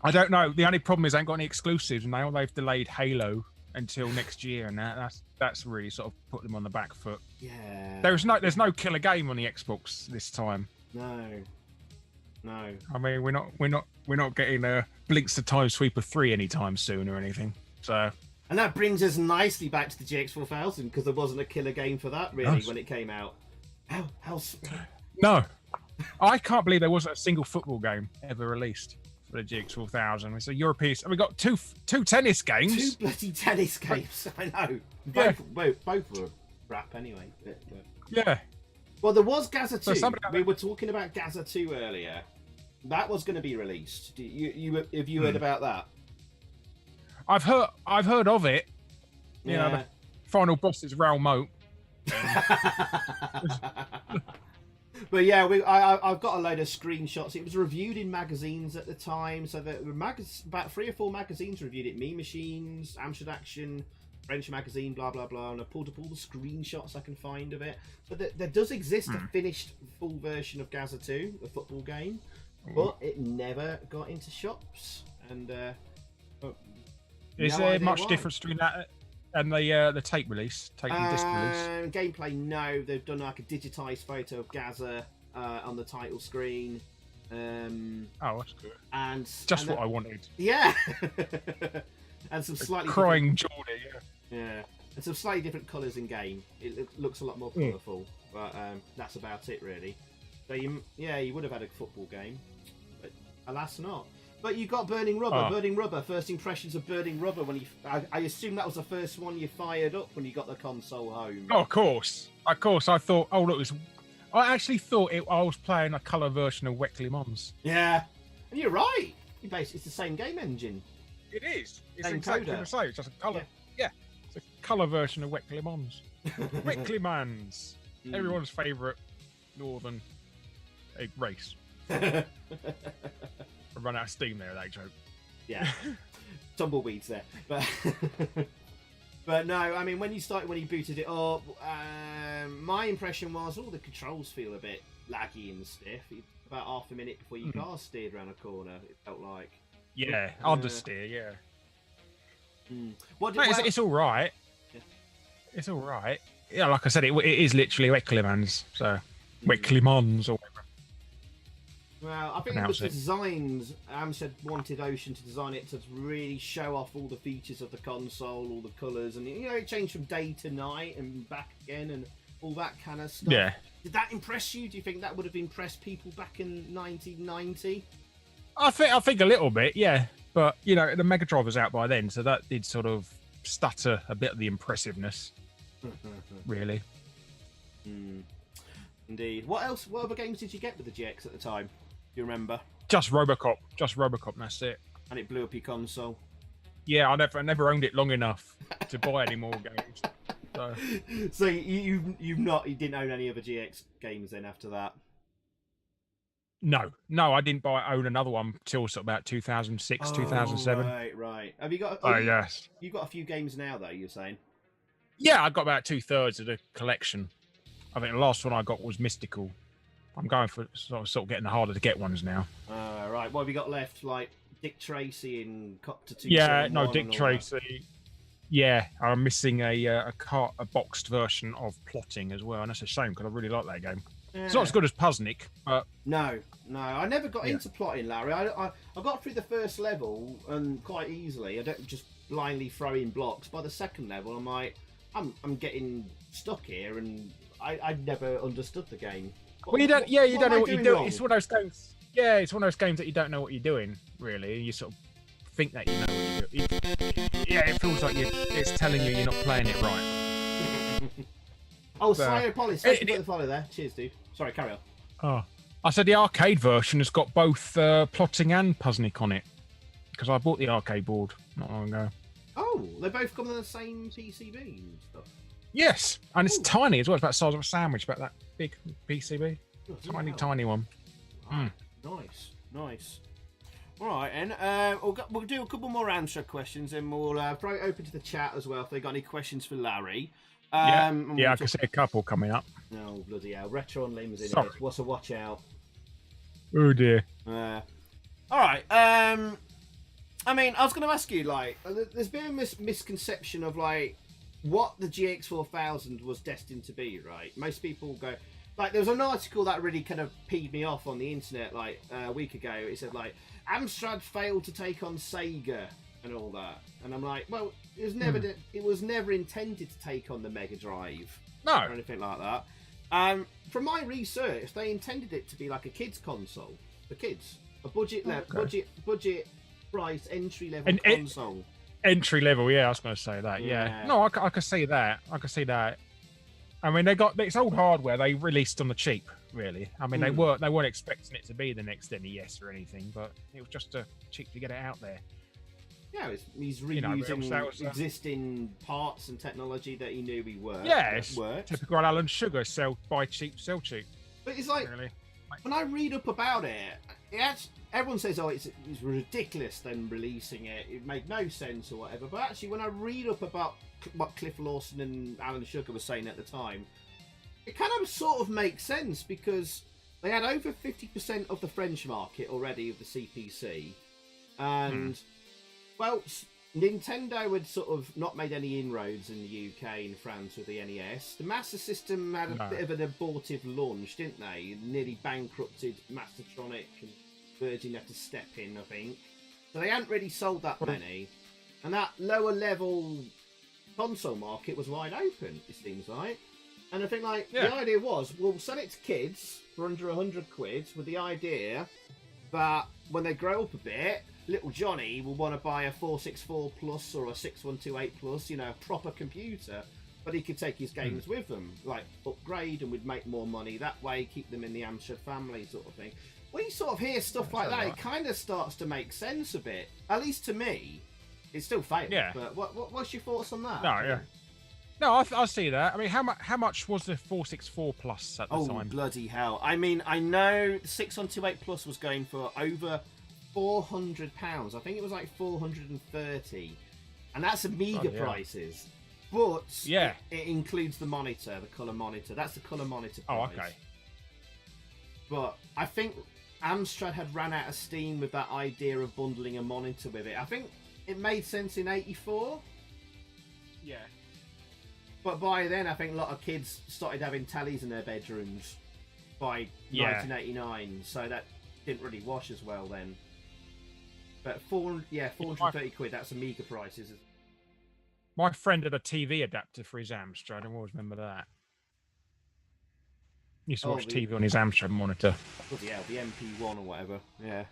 I don't know. The only problem is they ain't got any exclusives, and they've delayed Halo until next year, and that's really sort of put them on the back foot. Yeah. There's no killer game on the Xbox this time. No. I mean, we're not getting a Blinks the Time Sweeper 3 anytime soon or anything. So. And that brings us nicely back to the GX4000 because there wasn't a killer game for that really when it came out. No, I can't believe there wasn't a single football game ever released for the GX4000. It's a European. We got two tennis games. Two bloody tennis games. I know. Both were crap anyway. Yeah. Well, there was Gaza 2. So we were talking about Gaza 2 earlier. That was going to be released. Have you heard about that? I've heard of it. You know, the final boss is Raoul Moat. But yeah, I've got a load of screenshots. It was reviewed in magazines at the time, so that about 3 or 4 magazines reviewed it. Mean Machines, Amsterdam Action, French Magazine, blah blah blah. And I pulled up all the screenshots I can find of it. But there does exist a finished full version of Gaza 2, the football game, but it never got into shops. And is there much difference between that and the tape release, tape and disc release? Gameplay, no. They've done like a digitized photo of Gaza on the title screen. Oh, that's good. And just what I wanted. Yeah. And some slightly crying Geordie. Yeah. And some slightly different colours in game. It looks a lot more colourful, but that's about it really. So you would have had a football game, but alas not. But you got Burning Rubber. Burning Rubber. First impressions of Burning Rubber when you. I assume that was the first one you fired up when you got the console home. Oh, of course. I thought. Oh, look, I actually thought I was playing a colour version of Wet Mons. Yeah, and you're right. It's the same game engine. It is. It's same exactly coder. the same. It's just a colour. Yeah, it's a colour version of Wet Mons. Wet Mons. Everyone's favourite northern race. I run out of steam there, that joke. Yeah, tumbleweeds there, but no. I mean, when you booted it up, my impression was, the controls feel a bit laggy and stiff. About half a minute before your car steered around a corner, it felt like. Yeah, understeer. Yeah. It's all right. Yeah. It's all right. Yeah, like I said, it is literally Wet Mons. So Wet Mons or whatever. Well, I think it was designed. AMSTRAD wanted Ocean to design it to really show off all the features of the console, all the colours, and it changed from day to night and back again, and all that kind of stuff. Yeah. Did that impress you? Do you think that would have impressed people back in 1990? I think a little bit, yeah. But the Mega Drive was out by then, so that did sort of stutter a bit of the impressiveness. Really. Indeed. What else? What other games did you get with the GX at the time? Do you remember? Just Robocop, and that's it. And it blew up your console. Yeah, I never owned it long enough to buy any more games. So you didn't own any other GX games then after that? No, I didn't own another one till sort of about 2006, 2007. Right. Have you got? Yes. You've got a few games now, though. You're saying? Yeah, I got about 2/3 of the collection. I think the last one I got was Mystical. I'm going for sort of getting harder to get ones now. Right. What have you got left? Like Dick Tracy and Copter 2? Yeah, no, Dick Tracy. Yeah, I'm missing a boxed version of Plotting as well, and that's a shame because I really like that game. Yeah. It's not as good as Puzznic, but no, I never got into Plotting, Larry. I got through the first level and quite easily. I don't just blindly throw in blocks. By the second level, I'm like, I'm getting stuck here, and I never understood the game. Well, you don't know what you're doing. It's one of those games. Yeah, it's one of those games that you don't know what you're doing. Really, you sort of think that you know what you're doing. Yeah, it feels like it's telling you you're not playing it right. Sire Polly, thank you for the follow there. Cheers, dude. Sorry, carry on. Oh, I said the arcade version has got both Plotting and Puzznic on it because I bought the arcade board not long ago. Oh, they both come on the same PCB and stuff. Yes, and it's tiny as well. It's about the size of a sandwich, about that big PCB. Tiny one. Wow. Nice. All right, and we'll do a couple more answer questions, and we'll throw it open to the chat as well if they've got any questions for Larry. I can see a couple coming up. No, bloody hell. Retro on Limbs in here. What's a watch out? Oh dear. All right. I mean, I was going to ask you, like, there's been a misconception of like what the GX4000 was destined to be, right? Most people go, like, there was an article that really kind of peed me off on the internet, like, a week ago. It said, like, Amstrad failed to take on Sega and all that. And I'm like, well, it was never intended to take on the Mega Drive. No. Or anything like that. From my research, they intended it to be like a kids console for kids. A budget price entry level console. Entry level, yeah, I was going to say that. Yeah. No, I could see that. I could see that. I mean, they got it's old hardware they released on the cheap, really. I mean, they weren't expecting it to be the next NES or anything, but it was just cheap to get it out there. Yeah, he's reusing existing parts and technology that he knew he worked. Yeah, it's typical Alan Sugar, buy cheap, sell cheap. But it's like, really. When I read up about it, everyone says, oh, it's ridiculous them releasing it. It made no sense or whatever. But actually, when I read up about what Cliff Lawson and Alan Sugar were saying at the time, it kind of sort of makes sense because they had over 50% of the French market already of the CPC. And... Well, Nintendo had sort of not made any inroads in the UK and France with the NES. The Master System had a bit of an abortive launch, didn't they? Nearly bankrupted Mastertronic, and Virgin had to step in, I think. So they hadn't really sold that many. And that lower level console market was wide open, it seems like. And I think, like, the idea was, we'll sell it to kids for under 100 quid with the idea that when they grow up a bit, little Johnny will want to buy a 464 Plus or a 6128 Plus, you know, a proper computer, but he could take his games with them, like upgrade, and would make more money that way, keep them in the Amstrad family sort of thing. When you sort of hear stuff like that, it kind of starts to make sense a bit. At least to me, it's still failed. Yeah. But what's your thoughts on that? No, I see that. I mean, how much was the 464 Plus at the time? Oh, bloody hell. I mean, I know the 6128 Plus was going for over £400. I think it was like 430, and that's Amiga prices. But it includes the monitor, the colour monitor. That's the colour monitor price. Oh, okay. But I think Amstrad had ran out of steam with that idea of bundling a monitor with it. I think it made sense in '84. Yeah. But by then, I think a lot of kids started having tellies in their bedrooms by 1989, so that didn't really wash as well then. But 430 quid, that's Amiga prices. My friend had a TV adapter for his Amstrad, I always remember that. He used to watch TV on his Amstrad monitor. Bloody hell, the MP1 or whatever, yeah.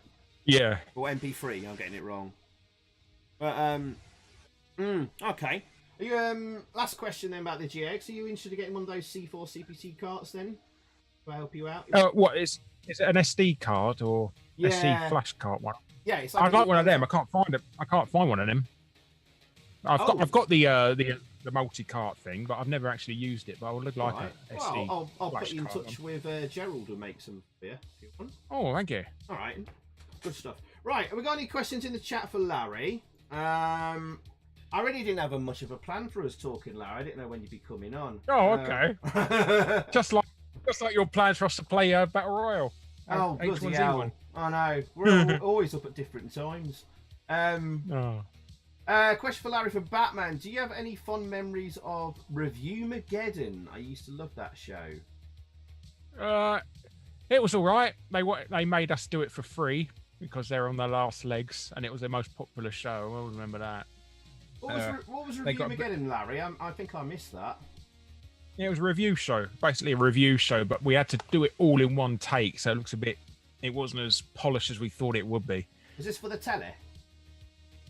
Yeah. Or MP3, I'm getting it wrong. But, okay. Are you, last question then about the GX. Are you interested in getting one of those C4 CPC carts then? To help you out? What, is it an SD card or SD flash card one? Yeah, it's like I'd like one of them. I can't find it. I can't find one of them. I've got the multi-cart thing, but I've never actually used it. But I would look like a SD. Well, I'll put you in touch with Gerald and make some for you if you want. Oh, thank you. All right, good stuff. Right, have we got any questions in the chat for Larry? I really didn't have much of a plan for us talking, Larry. I didn't know when you'd be coming on. Oh, okay. just like your plans for us to play Battle Royale. Oh, bloody hell. I know. We're always up at different times. Question for Larry from Batman. Do you have any fond memories of Reviewmageddon? I used to love that show. It was all right. They made us do it for free because they're on their last legs, and it was their most popular show. I always remember that. What was Reviewmageddon, Larry? I think I missed that. Yeah, it was a review show, basically a review show, but we had to do it all in one take, so it wasn't as polished as we thought it would be. Was this for the telly?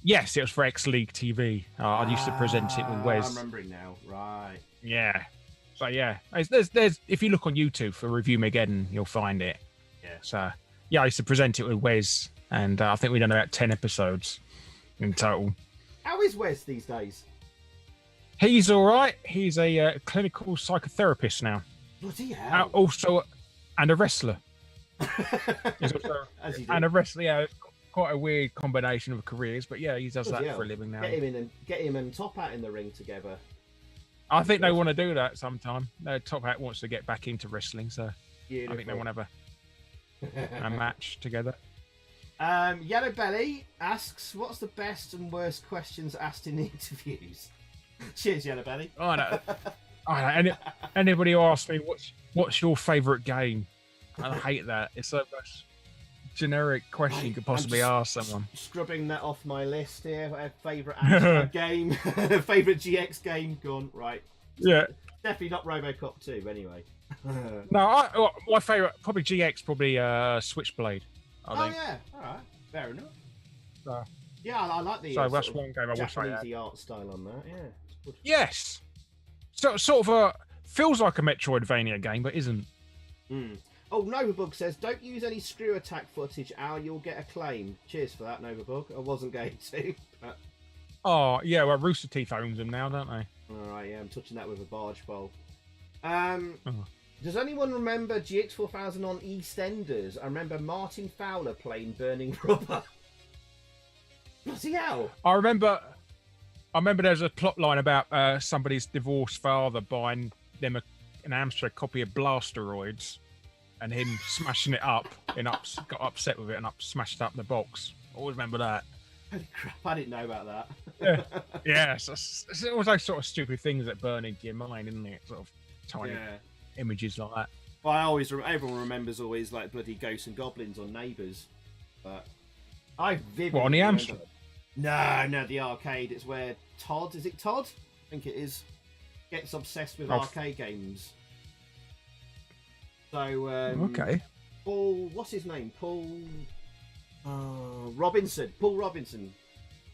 Yes, it was for X League TV. I used to present it with Wes. I'm remembering now. Right. Yeah. So yeah, there's if you look on YouTube for Reviewmageddon, you'll find it. Yeah. So yeah, I used to present it with Wes, and I think we've done about 10 episodes in total. How is Wes these days? He's all right. He's a clinical psychotherapist now. Bloody hell. Also, and a wrestler. As you do. And a wrestler, yeah. Quite a weird combination of careers, but yeah, he does that for a living now. Get him and Top Hat in the ring together. I think they want to do that sometime. Top Hat wants to get back into wrestling, so Beautiful. I think they want to have a match together. Yellow Belly asks, "What's the best and worst questions asked in interviews?" Cheers, Yellow Belly. I know. Anybody who asks me what's your favourite game, I hate that. It's the most generic question you could possibly ask someone. Scrubbing that off my list here. Favourite AMSTRAD game, favourite GX game. Gone right. Yeah. Definitely not RoboCop 2. Anyway. No, my favourite probably GX, probably Switchblade. I think. Yeah. All right. Fair enough. So, yeah, I like the. So that's one game I wish I had. Japanese art style on that. Yeah. It's good. Yes. So sort of feels like a Metroidvania game, but isn't. Oh, Novabug says, "Don't use any screw attack footage, Al. You'll get a claim." Cheers for that, Novabug. I wasn't going to. But... Oh yeah, well Rooster Teeth owns them now, don't they? All right, yeah, I'm touching that with a barge pole. Does anyone remember GX4000 on EastEnders? I remember Martin Fowler playing Burning Rubber. Bloody hell! I remember there's a plot line about somebody's divorced father buying them an AMSTRAD copy of Blasteroids, and him smashing it up and got upset with it and smashed up the box. I always remember that. Holy crap! I didn't know about that. Yeah, it's all those sort of stupid things that burn into your mind, isn't it? Sort of tiny images like that. Well, everyone remembers always like bloody Ghosts and Goblins on Neighbours, but I vividly on the remember... AMSTRAD? No, the arcade. It's where Todd, is it Todd? I think it is. Gets obsessed with arcade games. So okay. Paul, what's his name? Paul Robinson. Paul Robinson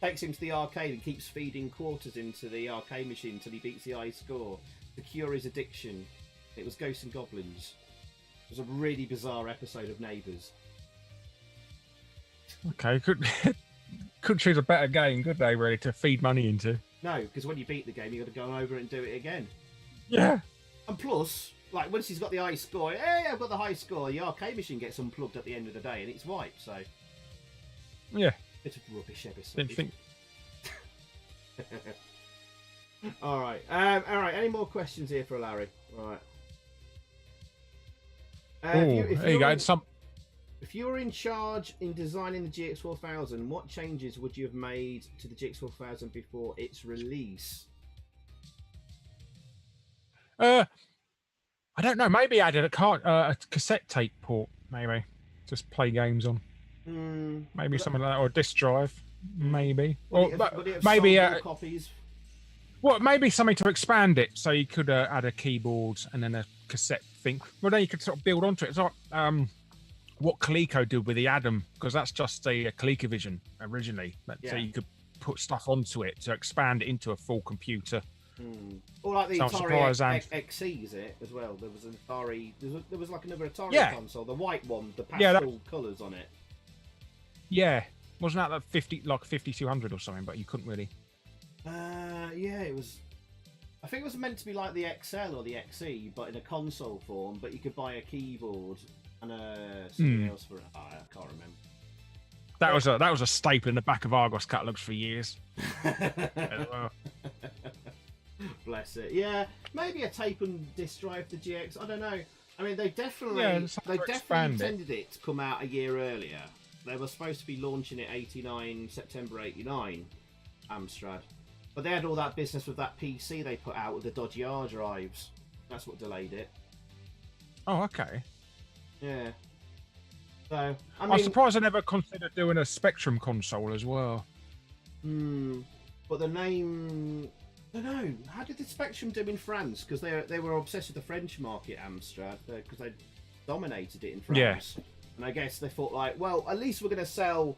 takes him to the arcade and keeps feeding quarters into the arcade machine until he beats the high score to cure his addiction. It was Ghosts and Goblins. It was a really bizarre episode of Neighbours. Okay, could choose a better game, could they, really, to feed money into? No, because when you beat the game, you got to go over and do it again. Yeah. And plus, like, once he's got the high score, hey, I've got the high score, the arcade machine gets unplugged at the end of the day and it's wiped, so... Yeah. Bit of rubbish episode. Didn't think... Alright, any more questions here for Larry? Alright. There you go. If you were in charge in designing the GX4000, what changes would you have made to the GX4000 before its release? I don't know. Maybe added a cassette tape port. Maybe just play games on. Maybe something like that, or a disc drive. Maybe, would it have maybe copies. Well, maybe something to expand it, so you could add a keyboard and then a cassette thing. Well, then you could sort of build onto it. It's like what Coleco did with the Adam, because that's just a ColecoVision originally. So you could put stuff onto it to expand it into a full computer. Or like the Atari XE, is it, as well? There was an Atari... There was like another Atari console, the white one, the pastel colours on it. Yeah. Wasn't that 5200 or something, but you couldn't really... yeah, it was... I think it was meant to be like the XL or the XE, but in a console form, but you could buy a keyboard and something else for it. I can't remember. That was a staple in the back of Argos catalogues for years. Bless it. Yeah, maybe a tape and disc drive for GX. I don't know. I mean, they definitely intended it to come out a year earlier. They were supposed to be launching it September 89, Amstrad. But they had all that business with that PC they put out with the dodgy hard drives. That's what delayed it. Oh, okay. Yeah. So I'm surprised I never considered doing a Spectrum console as well. But the name, I don't know. How did the Spectrum do in France? Because they were obsessed with the French market, Amstrad, because they dominated it in France. Yeah. And I guess they thought, like, well, at least we're going to sell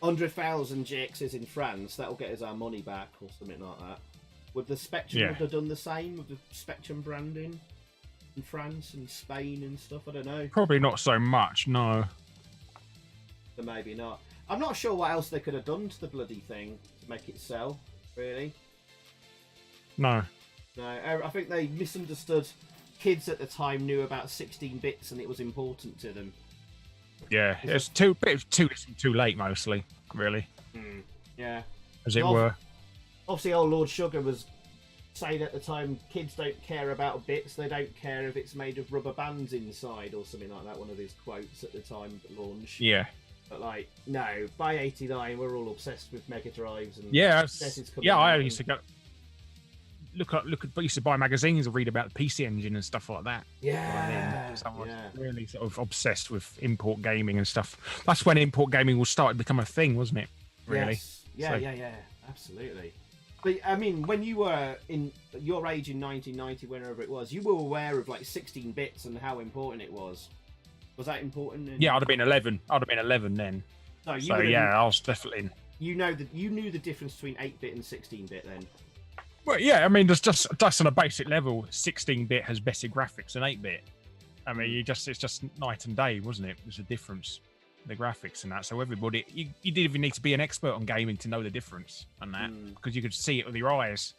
100,000 GXs in France. That'll get us our money back, or something like that. Would the Spectrum have done the same with the Spectrum branding in France and Spain and stuff? I don't know. Probably not so much, no. But maybe not. I'm not sure what else they could have done to the bloody thing to make it sell, really. No. No, I think they misunderstood. Kids at the time knew about 16 bits and it was important to them. Yeah, it's too late, mostly, really. Yeah. As it were. Obviously, old Lord Sugar was saying at the time, kids don't care about bits, they don't care if it's made of rubber bands inside or something like that. One of his quotes at the time of launch. Yeah. But like, no, by '89, we're all obsessed with Mega Drives and I used to go look at. I used to buy magazines and read about the PC Engine and stuff like that. Yeah, so I was really sort of obsessed with import gaming and stuff. That's when import gaming was starting to become a thing, wasn't it? Really? Yes. Yeah, absolutely. But I mean, when you were in your age in 1990, whenever it was, you were aware of like 16 bits and how important it was. Was that important? Yeah, I'd have been 11. I'd have been 11 then. I was definitely. You knew the difference between 8-bit and 16-bit then. Well, yeah, I mean, just on a basic level, 16-bit has better graphics than 8-bit. I mean, it's just night and day, wasn't it? There's a difference, the graphics and that. So everybody, you didn't even need to be an expert on gaming to know the difference and that, because you could see it with your eyes.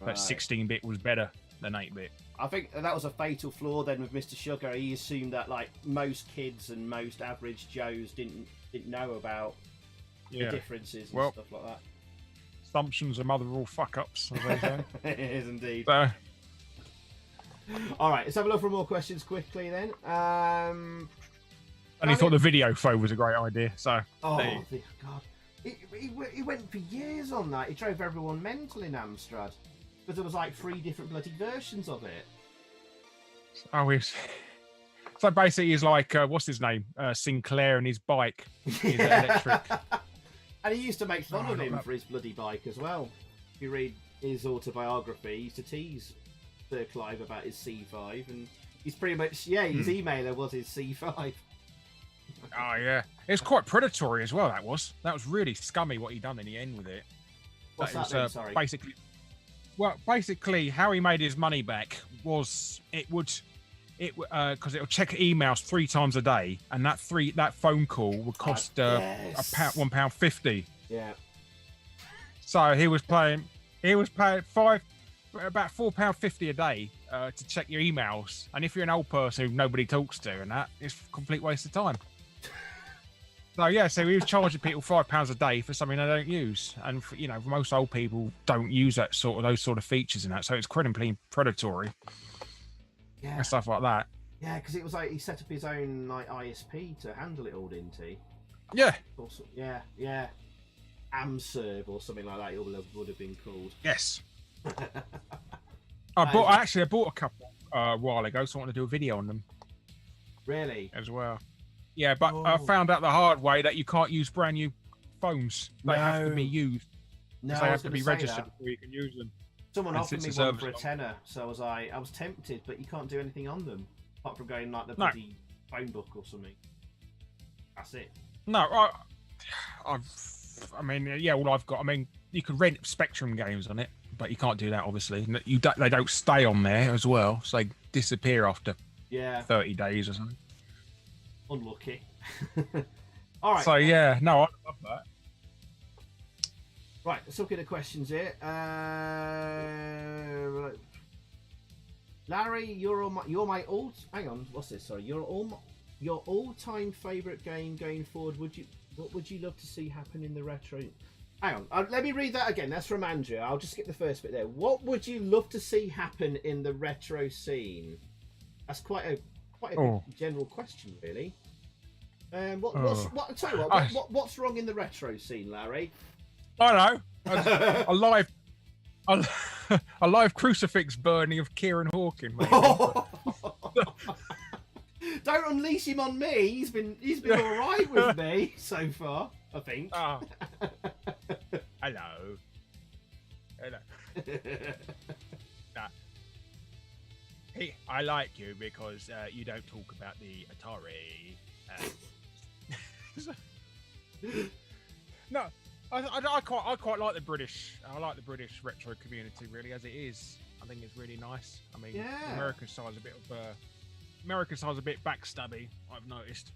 But 16-bit was better than 8-bit. I think that was a fatal flaw then with Mr. Sugar. He assumed that like most kids and most average Joes didn't know about the differences and stuff like that. Assumptions are mother of all fuck-ups, as they say. It is indeed. So, all right, let's have a look for more questions quickly then. And he thought the video phone was a great idea. So, God, he went for years on that. He drove everyone mental in Amstrad because there was like 3 different bloody versions of it. So basically, he's like, what's his name? Sinclair and his bike, his electric. And he used to make fun of him for his bloody bike as well. If you read his autobiography, he used to tease Sir Clive about his C5, and he's pretty much, his emailer was his C5. Oh, yeah. It's quite predatory as well, that was really scummy what he done in the end with it. What's that then? Sorry. Basically, how he made his money back was because it'll check emails 3 times a day, and that phone call would cost £1.50. Yeah. So he was paying about £4.50 a day to check your emails, and if you're an old person who nobody talks to, and that, it's a complete waste of time. So he was charging people £5 a day for something they don't use, and most old people don't use those sort of features and that, so it's incredibly predatory. Yeah. And stuff like that. Yeah, because it was like he set up his own like ISP to handle it all, didn't he? Yeah. Also, yeah. AMSTRAG or something like that. It would have been called. Yes. I bought a couple a while ago, so I want to do a video on them. Really? As well. Yeah, but I found out the hard way that you can't use brand new phones. They have to be used. No, they have to be registered before you can use them. Someone offered me one for a tenner, so I was tempted, but you can't do anything on them apart from going like the bloody phone book or something. That's it. No, all I've got. I mean, you can rent Spectrum games on it, but you can't do that obviously. They don't stay on there as well, so they disappear after 30 days or something. Unlucky. All right. So I love that. Right, let's look at the questions here. Larry, you're my all. Hang on, what's this? Sorry, your all-time favourite game going forward. What would you love to see happen in the retro? Hang on, let me read that again. That's from Andrew. I'll just skip the first bit there. What would you love to see happen in the retro scene? That's quite a general question, really. What's wrong in the retro scene, Larry? I know. A live crucifix burning of Kieran Hawking. Don't unleash him on me. He's been all right with me so far, I think. Oh. Hello. Nah. Hey, I like you because you don't talk about the Atari. No. I quite like the British. I like the British retro community really as it is. I think it's really nice. I mean, the American side's a bit backstabby. I've noticed.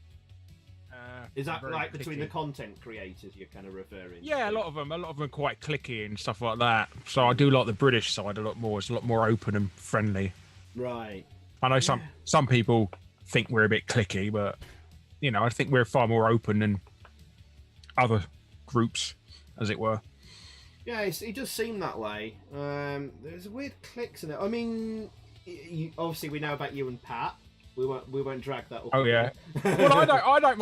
Is that like between the content creators you're kind of referring? Yeah, a lot of them are quite cliquey and stuff like that. So I do like the British side a lot more. It's a lot more open and friendly. Right. I know some people think we're a bit cliquey, but I think we're far more open than other groups, as it were. Yeah, it does seem that way. There's weird clicks in it. I mean, obviously we know about you and Pat. We won't drag that up. Oh yeah. Well, I don't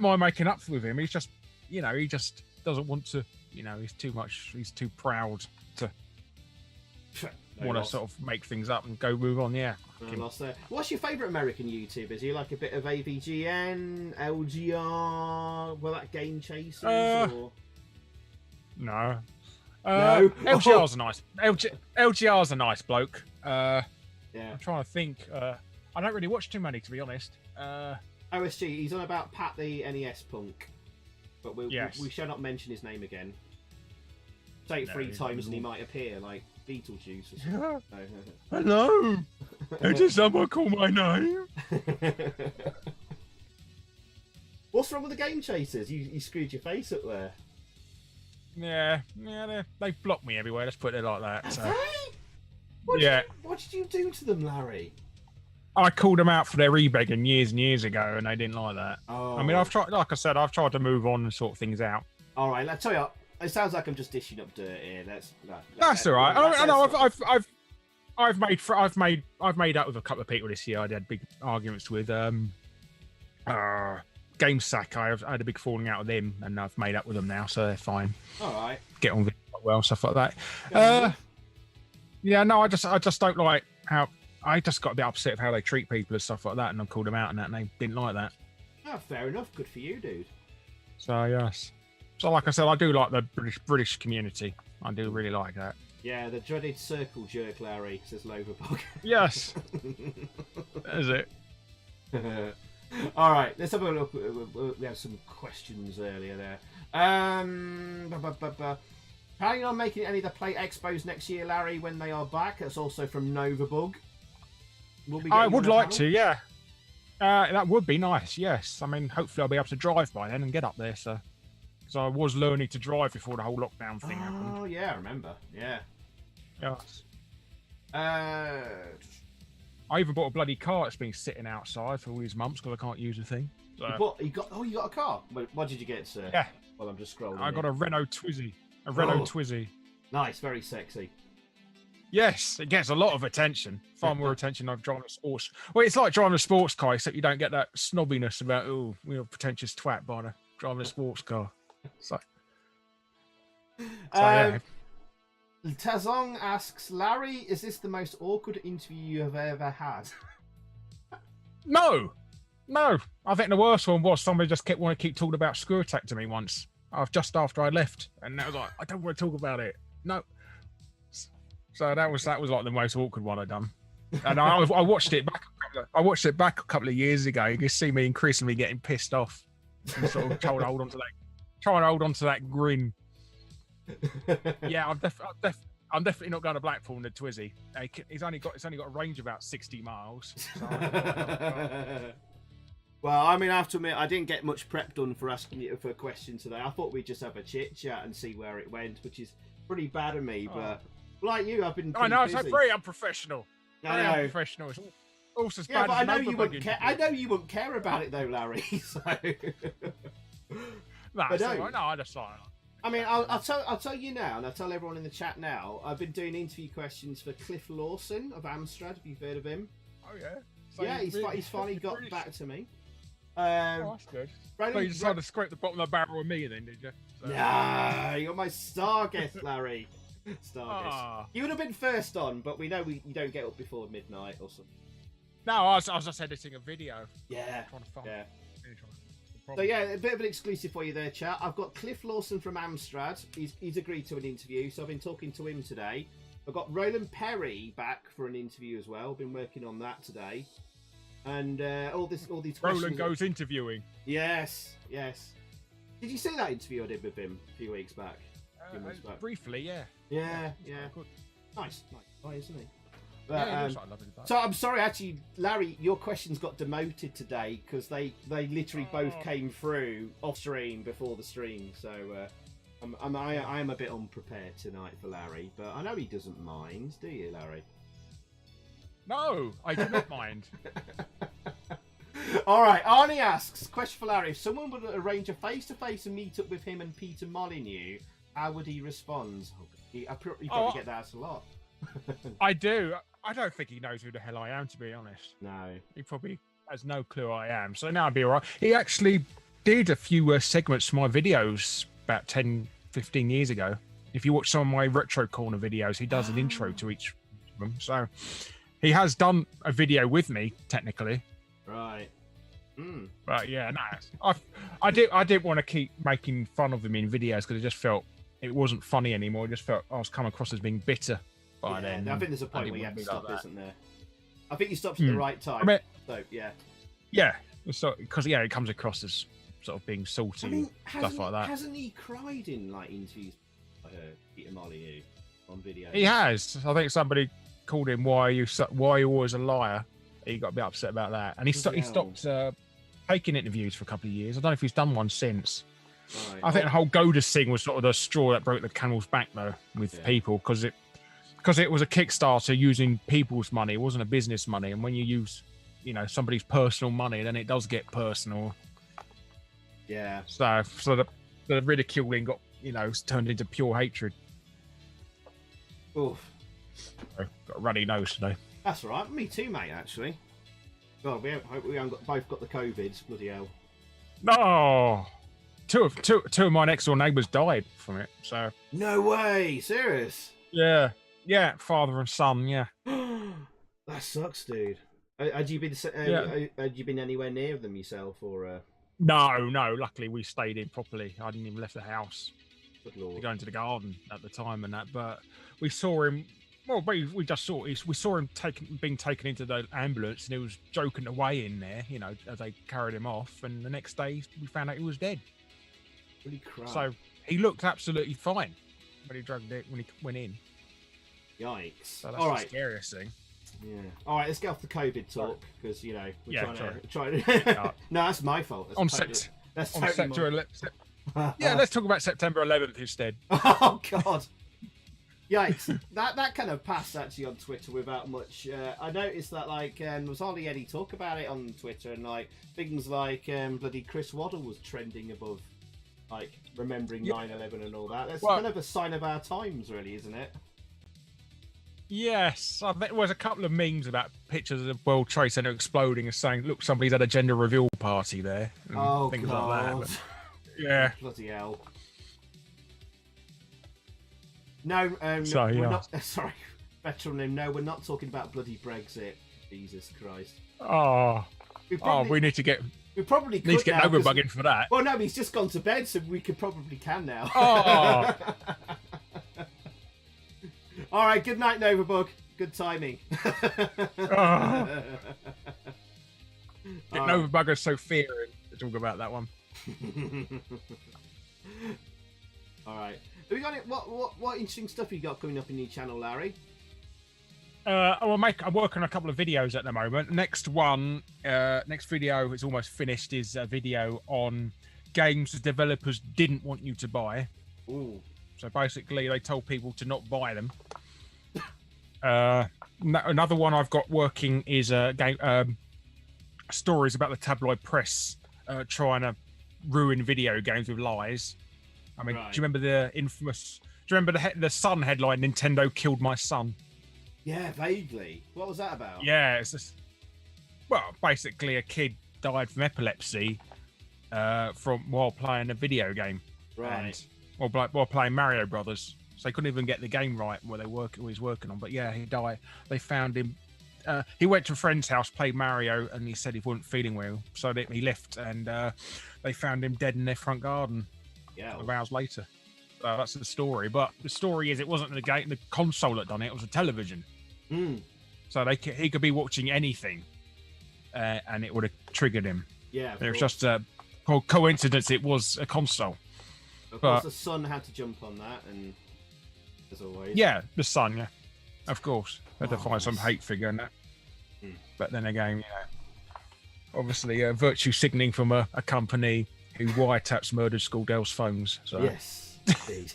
mind making up with him. He's just, he just doesn't want to. He's too much. He's too proud to want to sort of make things up and go move on. Yeah. What's your favourite American YouTubers? You like a bit of AVGN, LGR, that Game Chasers? Or... No. No. LGR's a nice. LGR's a nice bloke. Yeah. I'm trying to think. I don't really watch too many, to be honest. OSG, he's on about Pat the NES punk, but we shall not mention his name again. Say it 3 times and he might appear like Beetlejuice or something. Hello. Did someone call my name? What's wrong with the Game Chasers? You screwed your face up there. Yeah, they've blocked me everywhere. Let's put it like that. So. What did you do to them, Larry? I called them out for their e-begging years and years ago, and they didn't like that. Oh. I mean, I've tried to move on and sort things out. All right, let's tell you. It sounds like I'm just dishing up dirt here. That's all right. I know. I've made up with a couple of people this year. I had big arguments with GameSack. I had a big falling out with them, and I've made up with them now, so they're fine. All right. Get on with it quite well, stuff like that. Yeah, no, I just don't like how. I just got a bit upset with how they treat people and stuff like that, and I called them out and that, and they didn't like that. Oh, fair enough. Good for you, dude. So yes. So like I said, I do like the British community. I do really like that. Yeah, the dreaded circle jerk, Larry, says Loverbog. Yes. That is it. All right, let's have a look. We had some questions earlier there. Planning on making any of the Play Expos next year, Larry, when they are back? That's also from Novabug. I would like to, yeah. That would be nice, yes. I mean, hopefully I'll be able to drive by then and get up there, so. Because I was learning to drive before the whole lockdown thing happened. Oh, yeah, I remember. Yeah. Yes. I even bought a bloody car that's been sitting outside for all these months because I can't use the thing. So. You got a car? What did you get, sir? Yeah. Well, I'm just scrolling. I got a Renault Twizy. A Renault Twizy. Nice, very sexy. Yes, it gets a lot of attention. Far more attention than driving a sports. Well, it's like driving a sports car, except you don't get that snobbiness about, pretentious twat by driving a sports car. So yeah. Tazong asks, Larry, is this the most awkward interview you have ever had? No. I think the worst one was somebody just kept talking about Screw Attack to me once. Just after I left, and I was like, I don't want to talk about it. No. So that was like the most awkward one I'd done. And I watched it back. I watched it back a couple of years ago. You can see me increasingly getting pissed off, and sort of trying to hold on to that grin. Yeah, I'm definitely not going to Blackpool in the Twizy. It's only got a range of about 60 miles. So well, I mean, I have to admit, I didn't get much prep done for asking you for a question today. I thought we'd just have a chit chat and see where it went, which is pretty bad of me. But like you, I've been. I know, busy. It's very unprofessional. Very unprofessional. It's also as bad but as I know you wouldn't care. I know you wouldn't care about it though, Larry. So. No, I just like. I mean, I'll tell you now, and I'll tell everyone in the chat now. I've been doing interview questions for Cliff Lawson of Amstrad. Have you heard of him? Oh yeah. So yeah, he's finally got back to me. That's good. So you decided to scrape the bottom of the barrel with me then, did you? So. Nah, you're my star guest, Larry. Star guest. You would have been first on, but we know you don't get up before midnight or something. No, I was just editing a video. Yeah. Trying to find So yeah, a bit of an exclusive for you there, chat. I've got Cliff Lawson from Amstrad. He's agreed to an interview, so I've been talking to him today. I've got Roland Perry back for an interview as well. Been working on that today. And all these questions. Roland goes interviewing. Yes. Did you see that interview I did with him a few weeks back? Briefly, yeah. Yeah. Good. Nice guy, isn't he? But, yeah, looks like a lovely guy. So I'm sorry, actually, Larry, your questions got demoted today because they literally both came through off stream before the stream. So I am a bit unprepared tonight for Larry, but I know he doesn't mind, do you, Larry? No, I do not mind. All right, Arnie asks, question for Larry. If someone would arrange a face-to-face and meet up with him and Peter Molyneux, How would he respond? He probably get that a lot. I do. I don't think he knows who the hell I am, to be honest. No. He probably has no clue I am. So now I'd be all right. He actually did a few segments for my videos about 10, 15 years ago. If you watch some of my Retro Corner videos, he does an intro to each of them. So he has done a video with me, technically. Right. But yeah, no. I didn't want to keep making fun of him in videos because I just felt it wasn't funny anymore. I just felt I was coming across as being bitter by then. I think there's a point where you have to stop, isn't there? I think you stopped at the right time. So yeah. Yeah, because it comes across as sort of being salty, stuff like that. Hasn't he cried in like interviews? Peter Molyneux on video. He has. I think somebody called him why are you always a liar. He got a bit upset about that, and he stopped taking interviews for a couple of years. I don't know if he's done one since. Right. I think the whole Godus thing was sort of the straw that broke the camel's back, though, with people, because it was a Kickstarter using people's money. It wasn't a business money, and when you use, somebody's personal money, then it does get personal. Yeah. So the ridiculing got, turned into pure hatred. Oof. So, got a runny nose today. That's all right. Me too, mate. Actually. God, hope we haven't both got the COVID. Bloody hell. No. Two of my next door neighbours died from it. So. No way. Serious? Yeah. Yeah. Father and son. Yeah. That sucks, dude. Had you been? Had you been anywhere near them yourself, or? No. Luckily, we stayed in properly. I didn't even left the house. Good Lord. To go into the garden at the time and that, but we saw him. Well, we saw him being taken into the ambulance, and he was joking away in there, as they carried him off. And the next day, we found out he was dead. Holy crap! So he looked absolutely fine when he went in. Yikes! So that's the scariest thing. Yeah. All right, let's get off the COVID talk because we're trying to. No, that's my fault. Let's talk about September 11th instead. Oh God. Yikes! that kind of passed actually on Twitter without much. I noticed that there was hardly any talk about it on Twitter, and things like bloody Chris Waddle was trending above, remembering 9/11 and all that. That's kind of a sign of our times, really, isn't it? Yes, I think there was a couple of memes about pictures of the World Trade Center exploding and saying, "Look, somebody's had a gender reveal party there." And things God. Like that. But, yeah. Bloody hell. No, we're not. Sorry, veteran. No, we're not talking about bloody Brexit. Jesus Christ. We need to get. We probably need to get overbugging for that. Well, no, he's just gone to bed, so we can now. Oh. All right. Good night, Novabug. Good timing. Novabugger's so fearing to talk about that one. All right. Have we got it? What interesting stuff you got coming up in your channel, Larry? I'm working on a couple of videos at the moment. Next video is almost finished. Is a video on games the developers didn't want you to buy. Ooh. So basically, they told people to not buy them. Another one I've got working is stories about the tabloid press trying to ruin video games with lies. I mean, right. Do you remember the infamous? Do you remember the Sun headline? Nintendo killed my son. Yeah, vaguely. What was that about? Yeah, it's just basically a kid died from epilepsy while playing a video game. Right. While playing Mario Brothers. So they couldn't even get the game right where he's working on. But yeah, he died. They found him. He went to a friend's house, played Mario, and he said he wasn't feeling well. So he left, and they found him dead in their front garden. Yeah. Hours later. That's the story. But the story is it wasn't the console that done it. It was a television. So he could be watching anything, and it would have triggered him. Yeah. It was just a coincidence. It was a console. Of course, the Sun had to jump on that, and as always. Yeah, the Sun. Yeah, of course. Had to find some hate figure in that. But then again, obviously, virtue signaling from a company who wiretaps murdered schoolgirls' phones. So. Yes, indeed.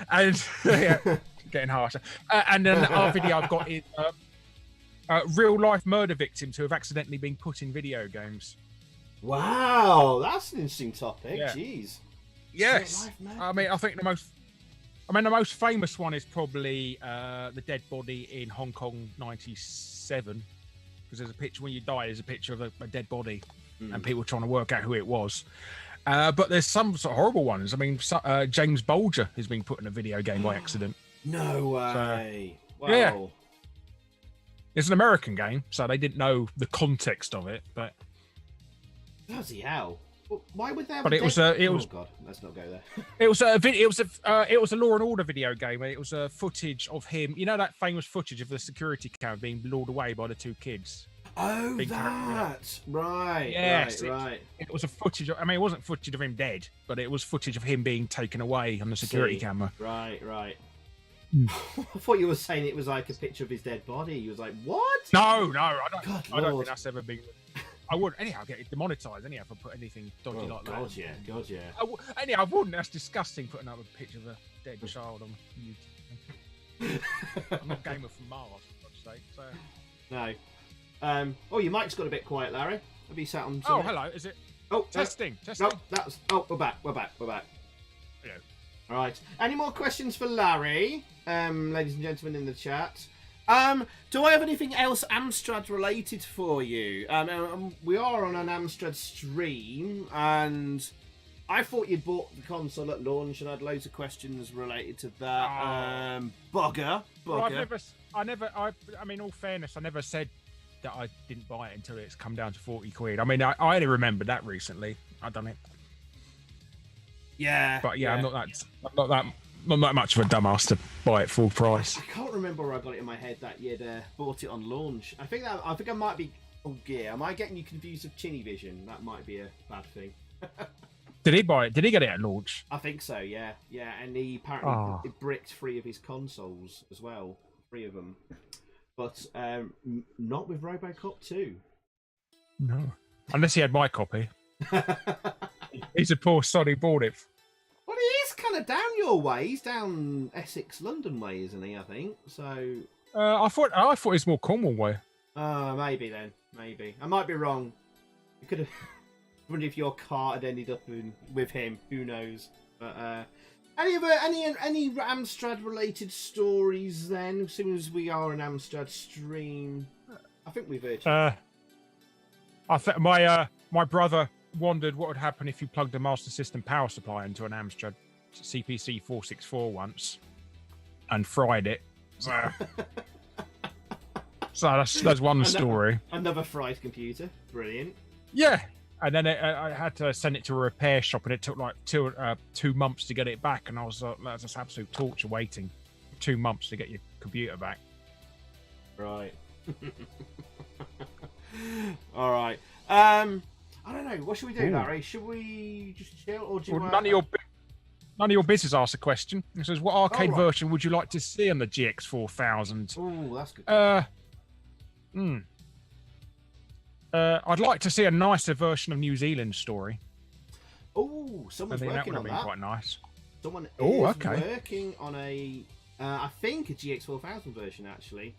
And getting harsher. And then our video I've got is real life murder victims who have accidentally been put in video games. Wow, that's an interesting topic. Yeah. Jeez. Yes. Real life I mean, I think the most famous one is probably the dead body in Hong Kong '97, because there's a picture when you die. There's a picture of a dead body, and people trying to work out who it was. But there's some sort of horrible ones. I mean, James Bulger has been put in a video game by accident. No way. So, yeah. It's an American game, so they didn't know the context of it. But bloody hell! Why would they? But it was. Oh god, let's not go there. It was a Law and Order video game. It was a footage of him. You know that famous footage of the security camera being lured away by the two kids. Oh, that right. Yes, right. It was a footage. I mean, it wasn't footage of him dead, but it was footage of him being taken away on the security camera. Right. I thought you were saying it was like a picture of his dead body. You was like, what? No, I don't. God, I don't think that's ever been. I would anyhow get it demonetized anyhow if I put anything dodgy like that. God, yeah. Anyhow, I wouldn't. That's disgusting. Putting up a picture of a dead child on YouTube. I'm not gamer from Mars, for God's sake. So. No. Oh, your mic's got a bit quiet, Larry. Have you sat on? Oh, hello. Is it? Oh, testing. No, that's. Oh, we're back. Hello. All right. Any more questions for Larry, ladies and gentlemen in the chat? Do I have anything else Amstrad related for you? We are on an Amstrad stream, and I thought you'd bought the console at launch, and I had loads of questions related to that. Bugger. Well, I mean, all fairness, I never said that I didn't buy it until it's come down to 40 quid. I mean, I only remembered that recently. I've done it. Yeah. But yeah, I'm not that much of a dumbass to buy it full price. I can't remember where I got it in my head that you'd bought it on launch. I think I might be. Oh dear, am I getting you confused with Chinny Vision? That might be a bad thing. Did he buy it? Did he get it at launch? I think so. Yeah, and he apparently bricked 3 of his consoles as well, 3 of them, but not with RoboCop 2. No, unless he had my copy. He's a poor sod who bought it. Well, he is kind of down your way. He's down Essex, London way, isn't he? I think so. I thought it was more Cornwall way. Maybe then. Maybe I might be wrong. You could have. Wonder if your car had ended up with him. Who knows? But any Amstrad related stories then? As soon as we are an Amstrad stream, I think we've heard. I think my brother wondered what would happen if you plugged a Master System power supply into an Amstrad CPC 464 once and fried it. So that's one story. Another fried computer. Brilliant. Yeah. And then I had to send it to a repair shop, and it took like 2 months to get it back. And I was like, that's just absolute torture waiting 2 months to get your computer back. Right. All right. I don't know. What should we do, Larry? Should we just chill, or do you? None of your business asked a question. It says, "What arcade version would you like to see on the GX4000?" Oh, that's good. I'd like to see a nicer version of New Zealand Story. Oh, someone's working on that. Quite nice. Someone is working on I think a GX4000 version actually.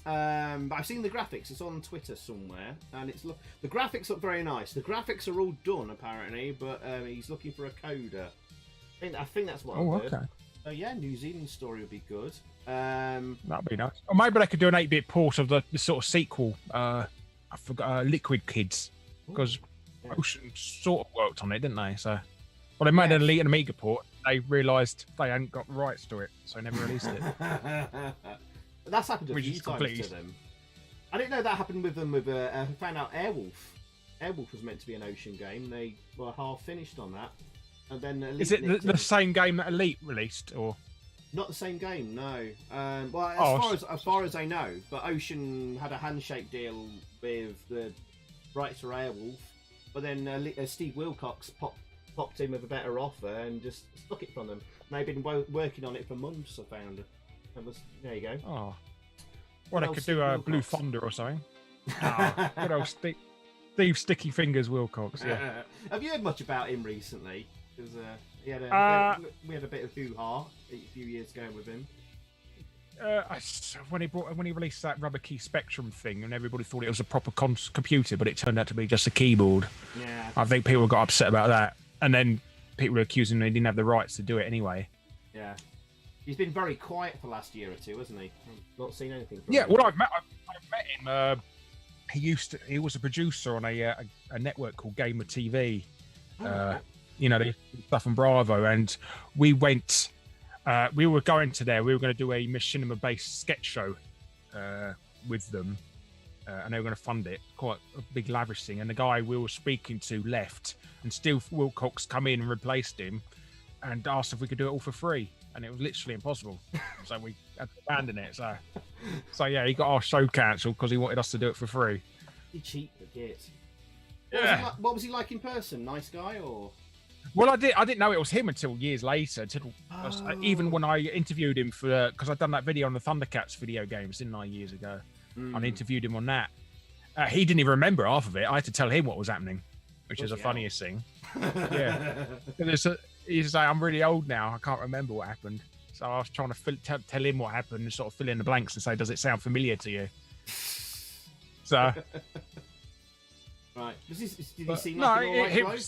But I've seen the graphics. It's on Twitter somewhere, and the graphics look very nice. The graphics are all done apparently, but he's looking for a coder. I think that's what I heard. Okay. So yeah, New Zealand Story would be good. That'd be nice. Or maybe they could do an 8-bit port of the sort of sequel. I forgot Liquid Kids, because Ocean sort of worked on it, didn't they? So, well, they made an Elite and Amiga port. They realised they hadn't got the rights to it, so they never released it. That's happened a few times to them. I didn't know that happened with them. I found out Airwolf. Airwolf was meant to be an Ocean game. They were half finished on that, and then Elite. Is it the same game that Elite released, or not the same game? No. As far as I know, but Ocean had a handshake deal with the rights for Airwolf, but then Steve Wilcox popped in with a better offer and just stuck it from them. And they've been working on it for months. I found. There you go. Oh, well, they could do a Blue Thunder or something. Good old Steve Sticky Fingers Wilcox. Yeah. Have you heard much about him recently? Because we had a bit of hoo-ha a few years ago with him. When he released that Rubber Key Spectrum thing, and everybody thought it was a proper computer, but it turned out to be just a keyboard. Yeah. I think people got upset about that, and then people were accusing him he didn't have the rights to do it anyway. Yeah. He's been very quiet for the last year or two, hasn't he? I've not seen anything from Yeah, him. well, I've met him. He was a producer on a network called Gamer TV. You know, the stuff on Bravo, and we went. We were going to there. We were going to do a machinima-based sketch show with them, and they were going to fund it. Quite a big, lavish thing. And the guy we were speaking to left, and Steve Wilcox come in and replaced him, and asked if we could do it all for free. And it was literally impossible, so we had to abandon it. So yeah, he got our show cancelled because he wanted us to do it for free. He cheap the git. Yeah. What was he like in person? Nice guy or? Well, I didn't know it was him until years later. Even when I interviewed him for because I'd done that video on the Thundercats video games, didn't I, years ago? I interviewed him on that. He didn't even remember half of it. I had to tell him what was happening, which is the funniest thing. Yeah. He's like, I'm really old now. I can't remember what happened. So I was trying to tell him what happened and sort of fill in the blanks and say, does it sound familiar to you? So. Right. Did he seem like an alright bloke?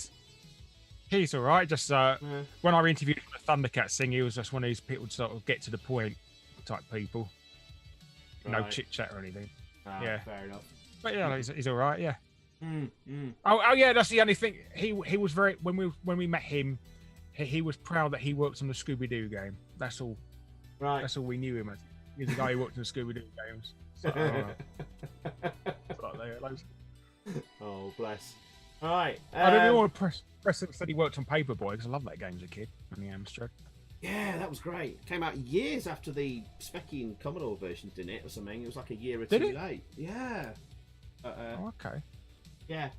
He's all right. Just when I interviewed him for the Thundercats thing, he was just one of these people to sort of get to the point type people. No chit chat or anything. Yeah. Fair enough. But yeah, he's all right. Yeah. Oh yeah, that's the only thing. He was very when we met him. He was proud that he worked on the Scooby-Doo game. That's all. Right. That's all we knew him as. He's the guy who worked on the Scooby-Doo games. Oh, bless. All right. I don't really want to press him said he worked on Paperboy because I love that game as a kid on the Amstrad. Yeah, that was great. Came out years after the Specky and Commodore versions, didn't it, or something? It was like a year or two late. Yeah. Okay. Yeah.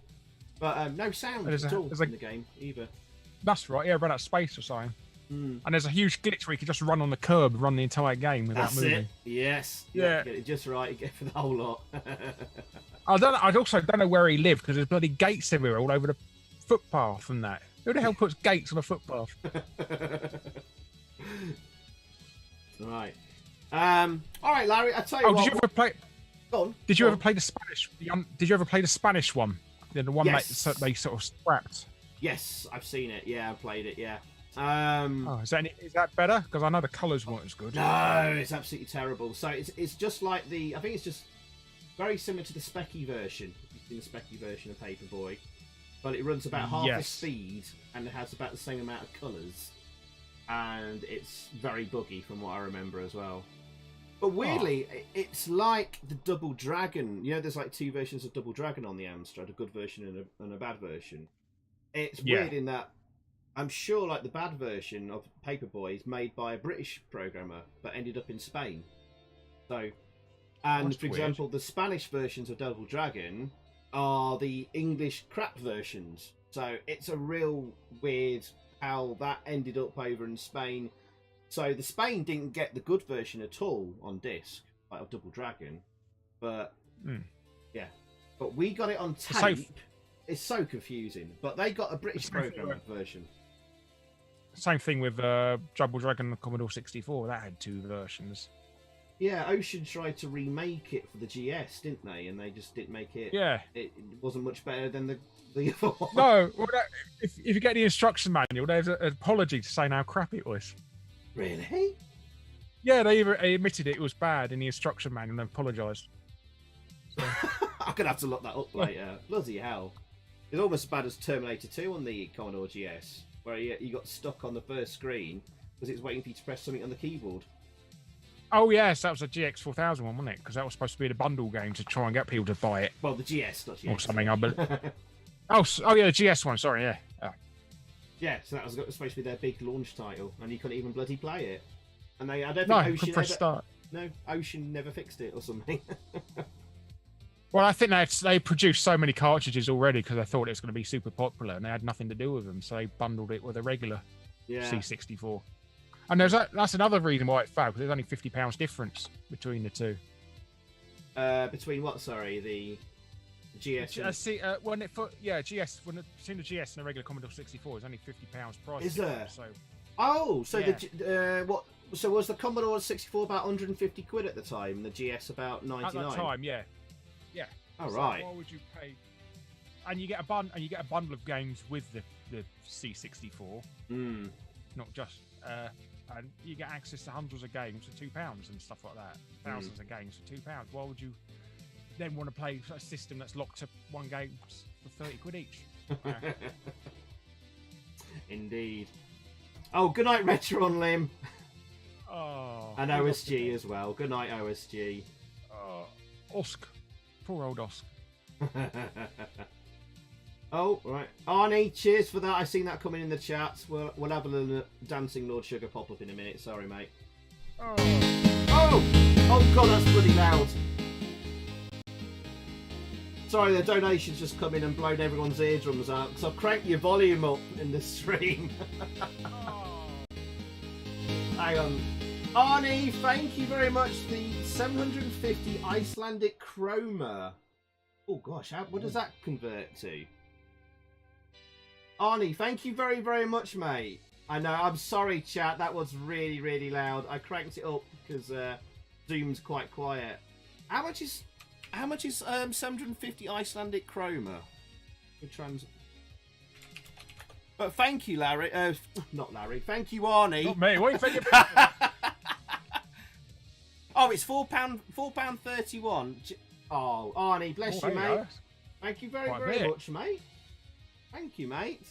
But no sound at all in the game either. That's right, yeah, run out of space or something. And there's a huge glitch where you can just run on the curb and run the entire game without moving. It. Yes. Yeah. Get it just right, get for the whole lot. I also don't know where he lived because there's bloody gates everywhere all over the footpath and that. Who the hell puts gates on a footpath? Right. All right, Larry, I tell you what. Did you ever play? Go on. Did you ever play the Spanish? Did you ever play the Spanish one? The one they sort of scrapped. Yes, I've seen it. Yeah, I've played it. Yeah. Is that better? Because I know the colours weren't as good. No, it's absolutely terrible. So it's just like I think it's just very similar to the Specky version. The Specky version of Paperboy, but it runs about half the speed and it has about the same amount of colours, and it's very buggy from what I remember as well. But weirdly, it's like the Double Dragon. You know, there's like two versions of Double Dragon on the Amstrad, a good version and a bad version. It's weird in that I'm sure like the bad version of Paperboy is made by a British programmer but ended up in Spain. So, and for example, the Spanish versions of Double Dragon are the English crap versions. So it's a real weird how that ended up over in Spain. So the Spain didn't get the good version at all on disc, like of Double Dragon, but but we got it on tape. It's so confusing, but they got a British programmer version. Same thing with Double Dragon and Commodore 64. That had two versions. Yeah, Ocean tried to remake it for the GS, didn't they? And they just didn't make it. Yeah, it wasn't much better than the other one. No, well, if you get the instruction manual, there's an apology to saying how crap it was. Really? Yeah, they admitted it was bad in the instruction manual and apologised. So. I'm gonna have to look that up later. Bloody hell! It's almost as bad as Terminator 2 on the Commodore GS, where you got stuck on the first screen because it was waiting for you to press something on the keyboard. Oh yes, that was a GX4000 one, wasn't it? Because that was supposed to be the bundle game to try and get people to buy it. Well, the GS, not GX. Or something, I believe. oh yeah, the GS one. Sorry, yeah. Yeah, so that was supposed to be their big launch title, and you couldn't even bloody play it. And I don't think Ocean never fixed it or something. Well, I think they produced so many cartridges already because they thought it was going to be super popular, and they had nothing to do with them, so they bundled it with a regular C64. And that's another reason why it failed, because there's only £50 difference between the two. Between what? Sorry, the GS. GS. Between the GS and the regular Commodore 64, it's only £50 price. Is there? So. What? So was the Commodore 64 about 150 quid at the time, and the GS about 99? At that time, yeah. Oh, so right. Why would you pay and you get a bundle of games with the C64. Not just and you get access to hundreds of games for £2 and stuff like that. Thousands of games for £2. Why would you then want to play a system that's locked to one game for 30 quid each? Indeed. Oh, good night, Retro on Limb. Oh, and OSG as well. Good night, OSG. Osk. Poor old Osk. Oh, right. Arnie, cheers for that. I seen that coming in the chat. We'll have a little Dancing Lord Sugar pop up in a minute. Sorry, mate. Oh, God, that's bloody loud. Sorry, the donations just come in and blown everyone's eardrums out because I've cranked your volume up in the stream. Hang on. Arnie, thank you very much. The 750 Icelandic Chroma. Oh, gosh, what does that convert to? Arnie, thank you very, very much, mate. I know, I'm sorry, chat. That was really, really loud. I cranked it up because Zoom's quite quiet. How much is 750 Icelandic Chroma? But thank you, Larry. Not Larry. Thank you, Arnie. Not me. What are you thinking about? Oh, it's £4.31. Oh, Arnie, bless you, mate. Go. Thank you very, very much, mate. Thank you, mate.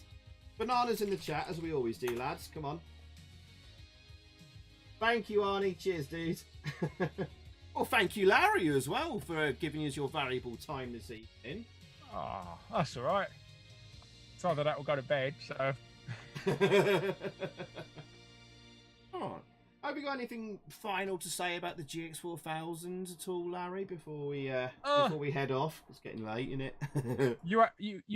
Bananas in the chat, as we always do, lads. Come on. Thank you, Arnie. Cheers, dude. Well, thank you, Larry, as well, for giving us your valuable time this evening. Oh, that's all right. It's either that or go to bed, so... Alright. Have you got anything final to say about the GX4000 at all, Larry, before we head off? It's getting late, isn't it? you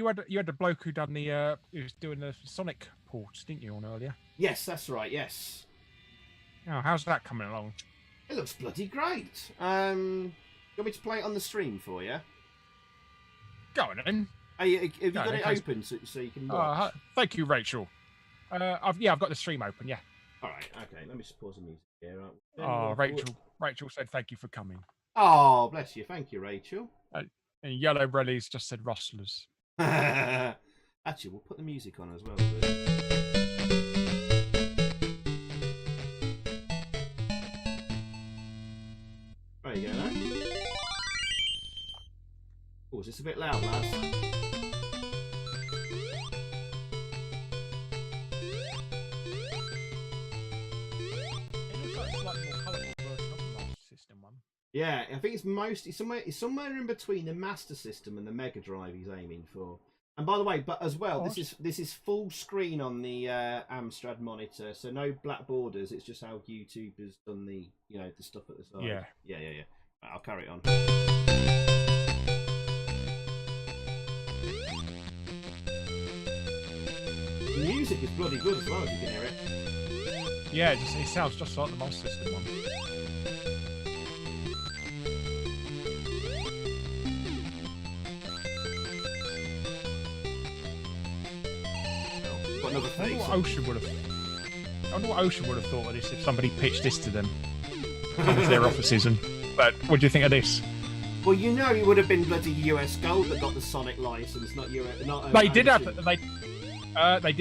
had the bloke who done the who was doing the Sonic ports, didn't you, on earlier? Yes, that's right. Yes. Oh, how's that coming along? It looks bloody great. You want me to play it on the stream for you? Go on then. Have you got it open so you can watch? Thank you, Rachel. I've got the stream open. Yeah. All right. Okay. Let me just pause the music here. Rachel said thank you for coming. Oh, bless you. Thank you, Rachel. And Yellow Brellies just said rustlers. Actually, we'll put the music on as well. There you go, then. Oh, is this a bit loud, lads? Yeah, I think it's somewhere in between the Master System and the Mega Drive he's aiming for. And by the way, but as well, this is full screen on the AMSTRAD monitor, so no black borders. It's just how YouTube has done the the stuff at the side. Yeah. Right, I'll carry it on. The music is bloody good as well, if you can hear it. Yeah, it sounds just like the Master System one. Another face. I wonder what Ocean would have thought of this if somebody pitched this to them. Come to their offices but what do you think of this? Well, it would have been bloody US Gold that got the Sonic license, not US. They did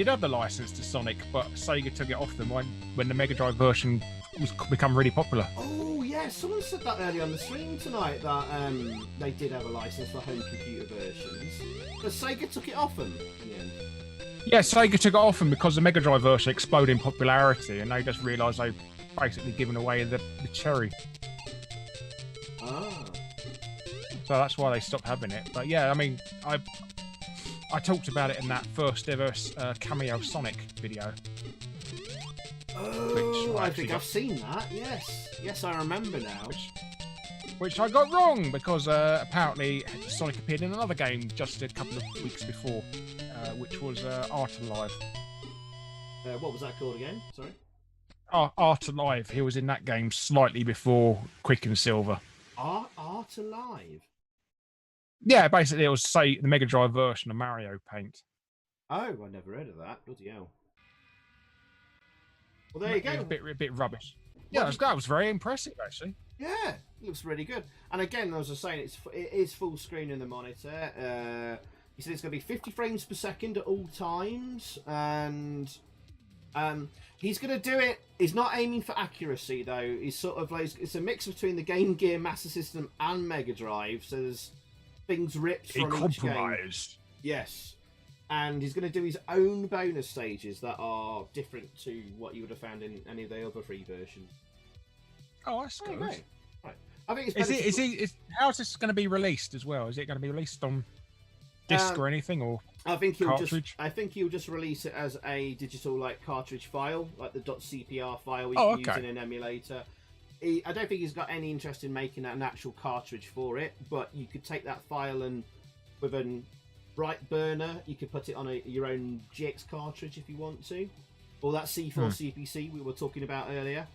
have the license to Sonic, but Sega took it off them when the Mega Drive version was become really popular. Oh yeah, someone said that earlier on the stream tonight that they did have a license for home computer versions, but Sega took it off them in the end. Yeah, Sega took it off them because the Mega Drive version exploded in popularity, and they just realised they'd basically given away the cherry. Ah. So that's why they stopped having it. But yeah, I mean, I talked about it in that first ever Cameo Sonic video. Oh, I think I've seen that. Yes, I remember now. Which I got wrong because apparently Sonic appeared in another game just a couple of weeks before, which was Art Alive. What was that called again? Sorry. Art Alive. He was in that game slightly before Quick and Silver. Art Alive. Yeah, basically it was the Mega Drive version of Mario Paint. Oh, I never heard of that. Bloody hell. Well, there you go. It was a bit rubbish. Yeah, that was very impressive actually. Yeah, it looks really good. And again, as I was saying, it is full screen in the monitor. He said it's going to be 50 frames per second at all times, and he's going to do it. He's not aiming for accuracy though. He's sort of like, it's a mix between the Game Gear, Master System, and Mega Drive. So there's things ripped from each game. Yes, and he's going to do his own bonus stages that are different to what you would have found in any of the other free versions. Oh, that's good. Right. I think it's how's this going to be released as well? Is it going to be released on disc or anything, or I think he'll just release it as a digital like cartridge file, like the .cpr file you can use in an emulator. I don't think he's got any interest in making an actual cartridge for it, but you could take that file and with a bright burner, you could put it on your own GX cartridge if you want to, or that C4 CPC we were talking about earlier.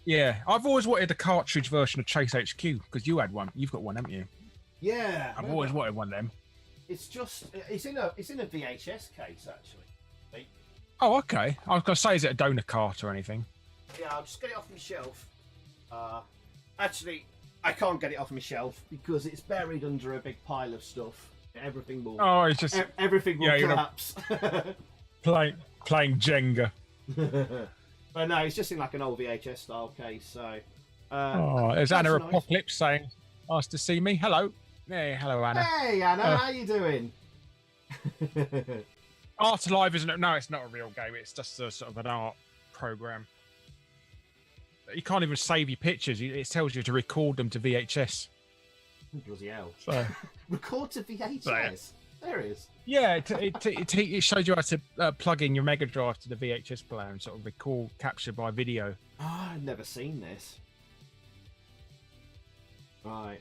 Yeah, I've always wanted a cartridge version of Chase HQ because you had one. You've got one, haven't you? Yeah, I've always wanted one of them. It's in a VHS case actually. Oh, okay. I was gonna say, is it a donor cart or anything? Yeah, I'll just get it off my shelf. Actually, I can't get it off my shelf because it's buried under a big pile of stuff. Everything will. Oh, it's just everything will collapse. Playing Jenga. But no, it's just in like an old VHS style case. So. There's Anna Apocalypse saying, "Nice to see me." Hello. Hey, hello, Anna. Hey, Anna, how you doing? Art Alive isn't it? No, it's not a real game. It's just a sort of an art program. You can't even save your pictures. It tells you to record them to VHS. Bloody hell. So, record to VHS? There it is. Yeah, it shows you how to plug in your Mega Drive to the VHS player and sort of record, capture by video. Oh, I've never seen this. Right.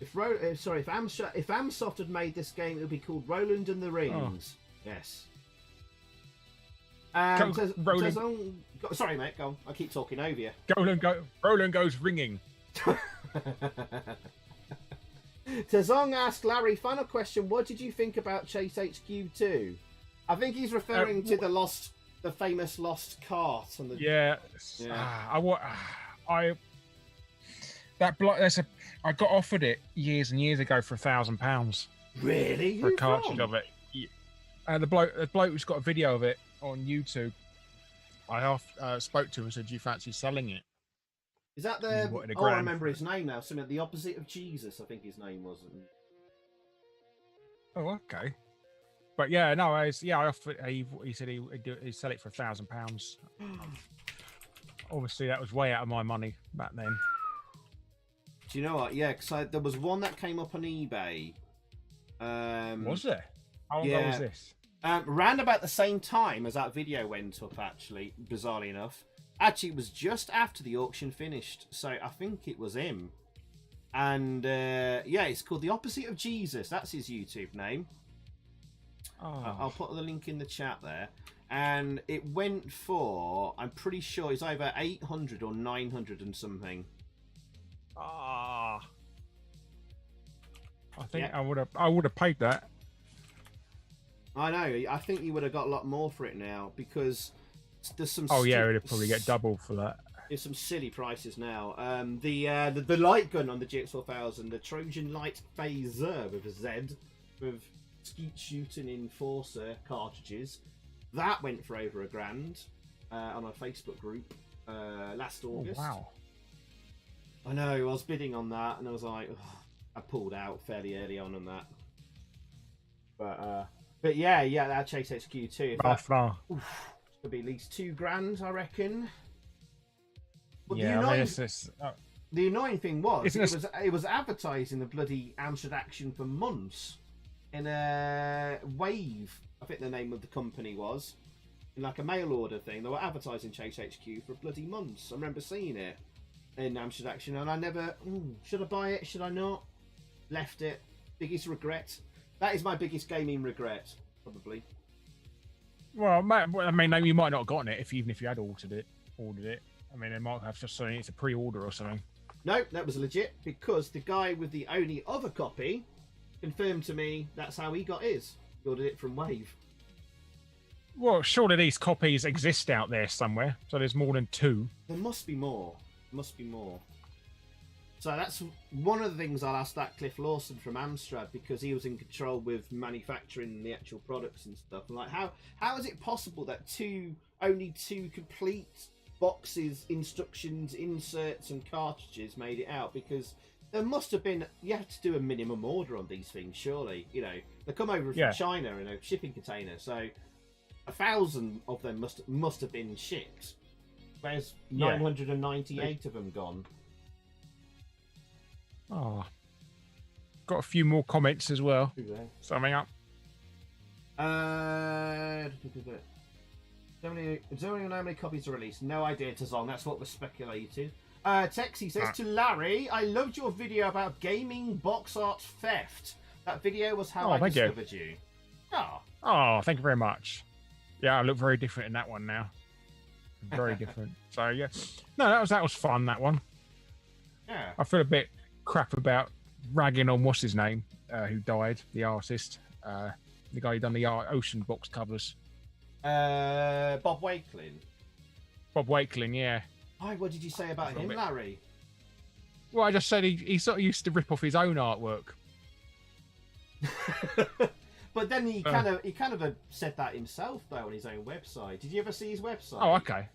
If Amsoft had made this game, it would be called Roland and the Rings. Oh. Yes. Sorry, mate. Go on. I keep talking over you. Roland goes ringing. Tazong asked Larry, final question, what did you think about Chase HQ 2? I think he's referring to the famous lost cart on the I got offered it years and years ago for £1,000. Really? For a cartridge of it. The bloke who's got a video of it on YouTube, I spoke to him and said, do you fancy selling it? Is that the... Oh, I remember his name now. Something the opposite of Jesus, I think his name was. Oh, okay. But yeah, no, I offered. He said he'd sell it for £1,000. Obviously, that was way out of my money back then. Do you know what? Yeah, because there was one that came up on eBay. Was there? How long ago was this? Around about the same time as that video went up, actually, bizarrely enough. Actually, it was just after the auction finished, so I think it was him. And it's called The Opposite of Jesus. That's his YouTube name. Oh. I'll put the link in the chat there. And it went for, I'm pretty sure it's either 800 or 900 and something. I think I would have paid that. I know. I think you would have got a lot more for it now because there's some. Oh yeah, we'd probably get double for that. There's some silly prices now. The light gun on the GX4000, the Trojan Light Phaser with a Z, with skeet shooting enforcer cartridges, that went for over £1,000 on our Facebook group last August. Oh, wow. I know. I was bidding on that, and I was like, ugh, I pulled out fairly early on that. But yeah, that Chase HQ 2. It's gonna be at least $2,000, I reckon. But the annoying thing was it was advertising the bloody Amstrad Action for months in a Wave, I think the name of the company was, in like a mail order thing. They were advertising Chase HQ for bloody months. I remember seeing it in Amstrad Action, and I never. Should I buy it? Should I not? Left it. Biggest regret. That is my biggest gaming regret, probably. Well, I mean, you might not have gotten it even if you had ordered it. I mean, they might have just saying it's a pre-order or something. No, that was legit because the guy with the only other copy confirmed to me that's how he got his. He ordered it from Wave. Well, surely these copies exist out there somewhere, so there's more than 2. There must be more. So that's one of the things I'll ask that Cliff Lawson from Amstrad, because he was in control with manufacturing the actual products and stuff. And like, how is it possible that only two complete boxes, instructions, inserts, and cartridges made it out? Because there must have been, you have to do a minimum order on these things, surely. You know, they come over from China in a shipping container, so 1,000 of them must have been shipped. Where's 998 of them gone? Oh, got a few more comments as well. Summing up. Does anyone know how many copies are released? No idea, Tazong. That's what was speculated. Texie says, to Larry, I loved your video about gaming box art theft. That video was how I discovered you. Oh, thank you very much. Yeah, I look very different in that one now. Very different. So yeah, no, that was fun. That one. Yeah. I feel a bit crap about ragging on what's his name, who died, the artist, the guy who done the Ocean box covers. Bob Wakelin. Bob Wakelin, yeah. Hi, what did you say about him, Larry? Well, I just said he sort of used to rip off his own artwork. But then he kind of said that himself though on his own website. Did you ever see his website? Oh, okay.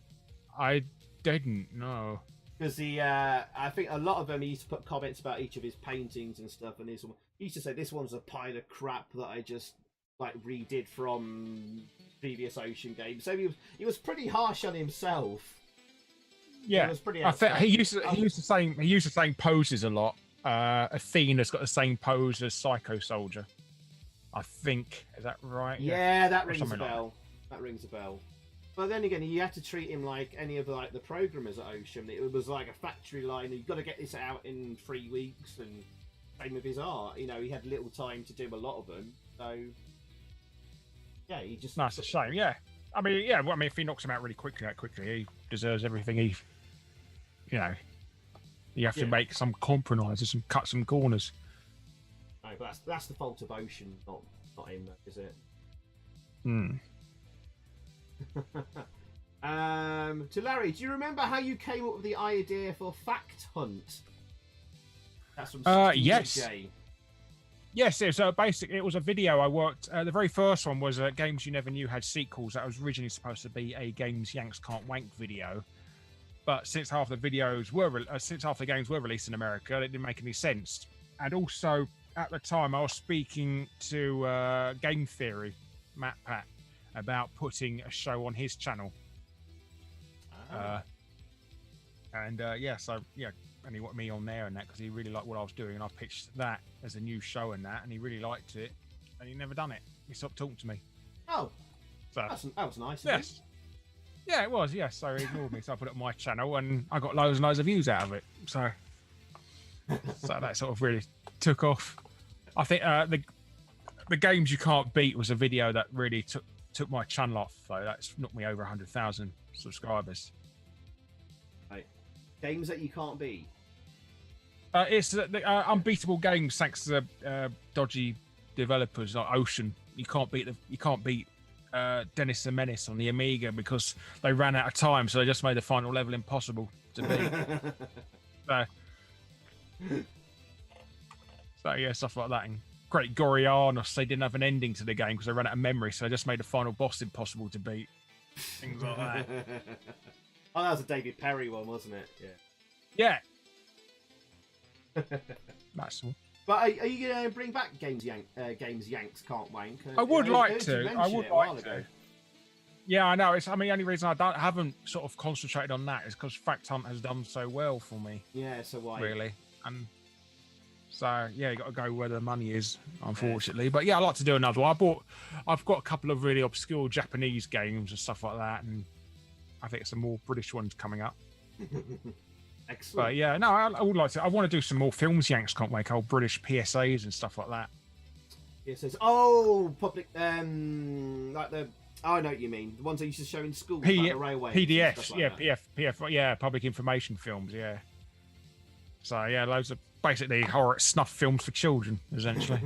I didn't. No. Because I think a lot of them, he used to put comments about each of his paintings and stuff, and he used to say, this one's a pile of crap that I just like redid from previous Ocean games. So he was pretty harsh on himself. Yeah, he was pretty. I think he used to saying poses a lot. Athena's got the same pose as Psycho Soldier. I think, is that right? Yeah, that rings a bell. That rings a bell. But then again, you had to treat him like any of the programmers at Ocean. It was like a factory line. You've got to get this out in 3 weeks, and same with his art. You know, he had little time to do a lot of them. So yeah, he just. That's a shame. Yeah, I mean, yeah. Well, I mean, if he knocks him out really quickly, he deserves everything. You know, you have to make some compromises and cut some corners. No, but that's the fault of Ocean, not him, is it? Hmm. To Larry, do you remember how you came up with the idea for Fact Hunt? That's from yes. J. Yes, it was basically it was a video I worked. The very first one was Games You Never Knew Had Sequels. That was originally supposed to be a Games Yanks Can't Wank video, but since half the games were released in America, it didn't make any sense. And also at the time, I was speaking to Game Theory, Matt Pat, about putting a show on his channel. And he wanted me on there and that because he really liked what I was doing, and I pitched that as a new show and that, and he really liked it, and he never done it. He stopped talking to me. Oh, so that was nice. Yes, yeah, it was. Yes, so he ignored me, so I put it on my channel, and I got loads and loads of views out of it. So that sort of really took off. I think the Games You Can't Beat was a video that really took my channel off, though. That's knocked me over 100,000 subscribers. Right. Games that you can't beat. It's the unbeatable games thanks to the dodgy developers like Ocean. You can't beat Dennis the Menace on the Amiga because they ran out of time, so they just made the final level impossible to beat. So yeah, stuff like that. And Great Gorianos, they didn't have an ending to the game because they ran out of memory, so they just made the final boss impossible to beat. Things like that. Oh, that was a David Perry one, wasn't it? Yeah. That's all. But are you going to bring back Games Yanks Can't Wank? I would like to. I would like to. Yeah, I know. The only reason I haven't sort of concentrated on that is because Fact Hunt has done so well for me. Yeah, so why? Really. And so, yeah, you got to go where the money is, unfortunately. Yeah. But yeah, I'd like to do another one. I've got a couple of really obscure Japanese games and stuff like that, and I think some more British ones coming up. Excellent. But yeah, no, I would like to. I want to do some more films Yanks Can't Make, old British PSAs and stuff like that. PSAs. Oh, public. Like the. Oh, I know what you mean. The ones they used to show in school, like the railway. PDFs, like PF, yeah, public information films, yeah. So yeah, loads of basically horror snuff films for children, essentially.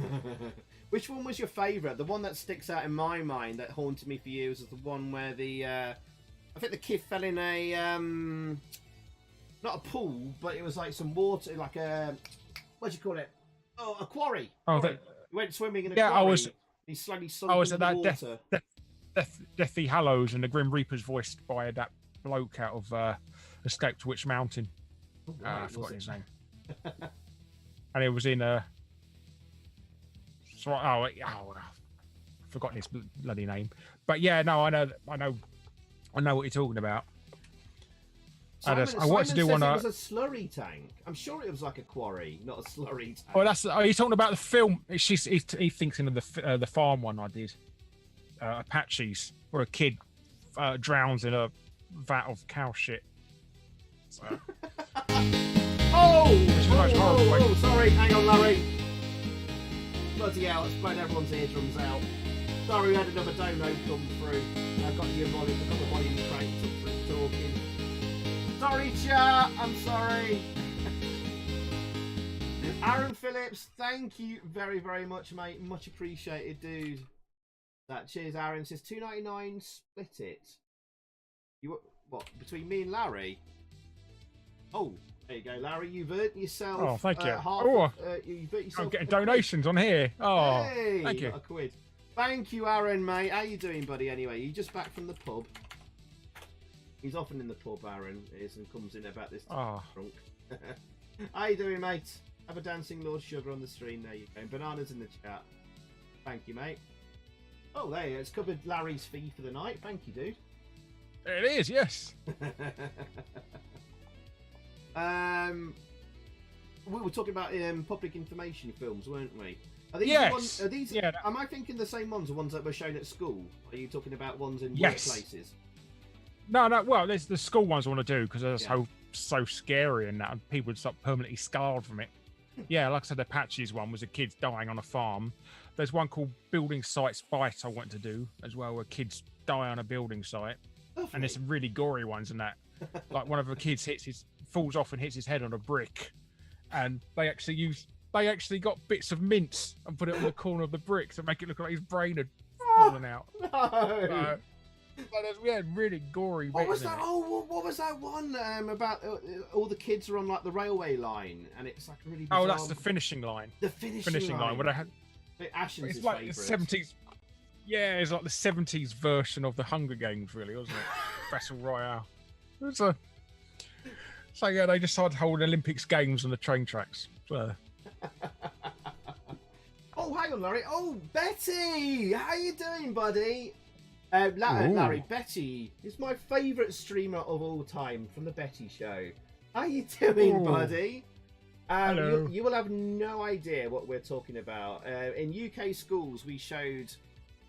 Which one was your favourite? The one that sticks out in my mind that haunted me for years is the one where I think the kid fell in a not a pool, but it was like some water, like a, what do you call it? Oh, a quarry. Oh, Quarry. He went swimming in a yeah, quarry. He slowly sunk I was into at the that water. Deathly Hallows, and the Grim Reaper's voiced by that bloke out of Escape to Witch Mountain. Oh, right, I forgot was his it? name. And it was in I've forgotten his bloody name. But yeah, no, I know what you're talking about. I wanted to do one. It was a slurry tank. I'm sure it was like a quarry, not a slurry tank. Oh, are you talking about the film? He thinks of the farm one I did, Apaches, where a kid drowns in a vat of cow shit. So. Oh, sorry, hang on, Larry. Bloody hell, it's blown everyone's eardrums out. Sorry, we had another download come through. I've got the volume cranked up for talking. Sorry, chat, I'm sorry. Aaron Phillips, thank you very, very much, mate. Much appreciated, dude. Cheers, Aaron. Says $2.99, split it. What, between me and Larry? Oh, there you go, Larry. You've earned yourself. Oh, thank you. You've earned yourself. I'm getting donations on here. Oh, hey, thank you. Got a quid. Thank you, Aaron, mate. How you doing, buddy? Anyway, you just back from the pub? He's often in the pub, Aaron is, and comes in about this time drunk. How you doing, mate? Have a dancing Lord Sugar on the stream. There you go. Bananas in the chat. Thank you, mate. Oh, there you go. It's covered Larry's fee for the night. Thank you, dude. It is, yes. We were talking about public information films, weren't we? Are these yes. Am I thinking the same ones, the ones that were shown at school? Are you talking about ones in yes. workplaces? No. Well, there's the school ones I want to do because they're so scary and that, and people would start permanently scarred from it. Yeah, like I said, the Apaches one was a kid dying on a farm. There's one called Building Sites Bite I want to do as well, where kids die on a building site. Lovely. And there's some really gory ones in that. Like one of the kids falls off and hits his head on a brick, and they actually got bits of mince and put it on the corner of the brick to make it look like his brain had fallen out. No. We had really gory. What was that? Oh, what was that one about? All the kids are on like the railway line, and it's like a really. Bizarre... Oh, that's the finishing line. The finishing line. Where they had. Ashen's it's like favorite. The 70s. Yeah, it's like the 70s version of the Hunger Games, really, wasn't it? Battle Royale. So yeah, they decided to hold Olympics games on the train tracks. So. Oh, hang on, Larry. Oh, Betty, how you doing, buddy? Larry, Betty is my favourite streamer of all time from the Betty Show. How you doing, buddy? Hello. You will have no idea what we're talking about. In UK schools, we showed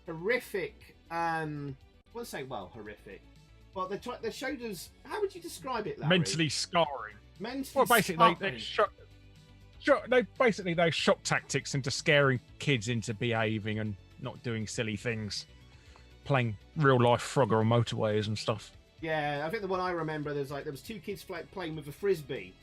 horrific. Horrific. Well, they showed us. How would you describe it, Larry? Mentally scarring. Mentally basically, scarring. they shop tactics into scaring kids into behaving and not doing silly things, playing real life Frogger on motorways and stuff. Yeah, I think the one I remember, there was two kids playing with a frisbee,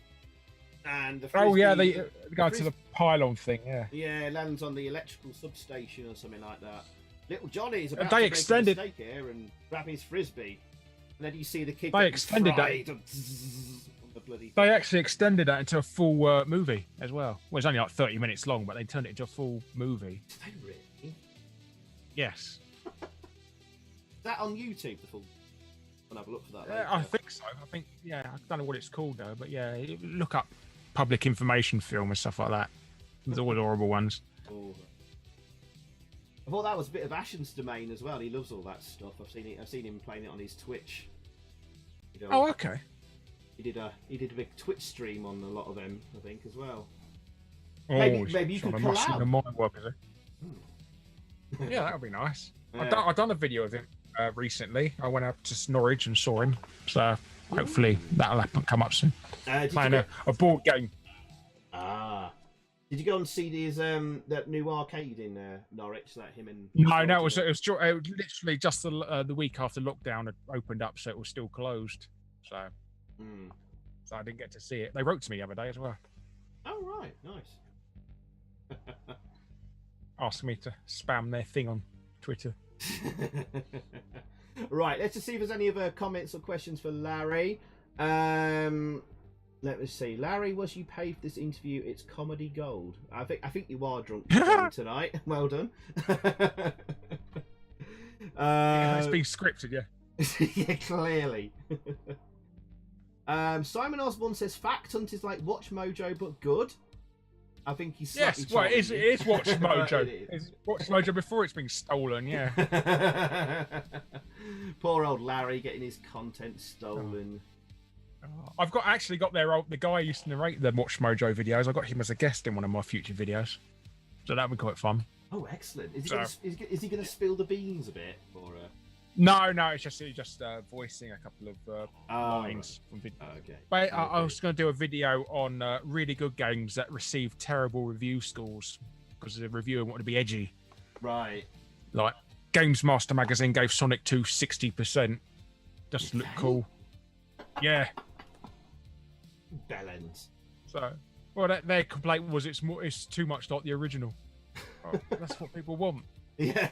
and the frisbee, they go to the pylon thing. Yeah, lands on the electrical substation or something like that. Little Johnny's about they to extended make a mistake here and grab his frisbee, and then you see the kid. They extended that. They actually extended that into a full movie as well. Well, it's only like 30 minutes long, but they turned it into a full movie. Did they really? Yes. Is that on YouTube? The full. I'll have a look for that. Later. I think so. I don't know what it's called though, but yeah, look up public information film and stuff like that. There's all the horrible ones. Oh. I thought that was a bit of Ashen's domain as well. He loves all that stuff. I've seen him playing it on his Twitch. Oh, okay. He did a big Twitch stream on a lot of them, I think, as well. Oh, maybe you could collab. The mind work, is it? Yeah, that would be nice. Yeah. I've done a video of him recently. I went up to Norwich and saw him, so hopefully that'll come up soon. Playing a board game. Did you go and see his that new arcade in Norwich? That him and no, it was literally just the week after lockdown had opened up, so it was still closed. So I didn't get to see it. They wrote to me the other day as well. Oh right, nice. Asked me to spam their thing on Twitter. Right, let's just see if there's any other comments or questions for Larry. Let me see. Larry, was you paid for this interview? It's comedy gold. I think you are drunk tonight. Well done. It's been scripted, yeah. Yeah, clearly. Simon Osborne says Fact Hunt is like Watch Mojo but good. I think he's yes. Well, it is Watch Mojo. It's Watch Mojo before it's been stolen. Yeah. Poor old Larry getting his content stolen. I've actually got the guy who used to narrate the Watch Mojo videos. I got him as a guest in one of my future videos, so that'd be quite fun. Oh, excellent! Is he going to spill the beans a bit, or? No, it's just voicing a couple of lines from videos. Okay. But I was going to do a video on really good games that received terrible review scores because the reviewer wanted to be edgy. Right. Like Games Master Magazine gave Sonic 2 60%. Just to look cool. Yeah. Bellends. So, well, their complaint was it's too much like the original. Oh, that's what people want. Yeah.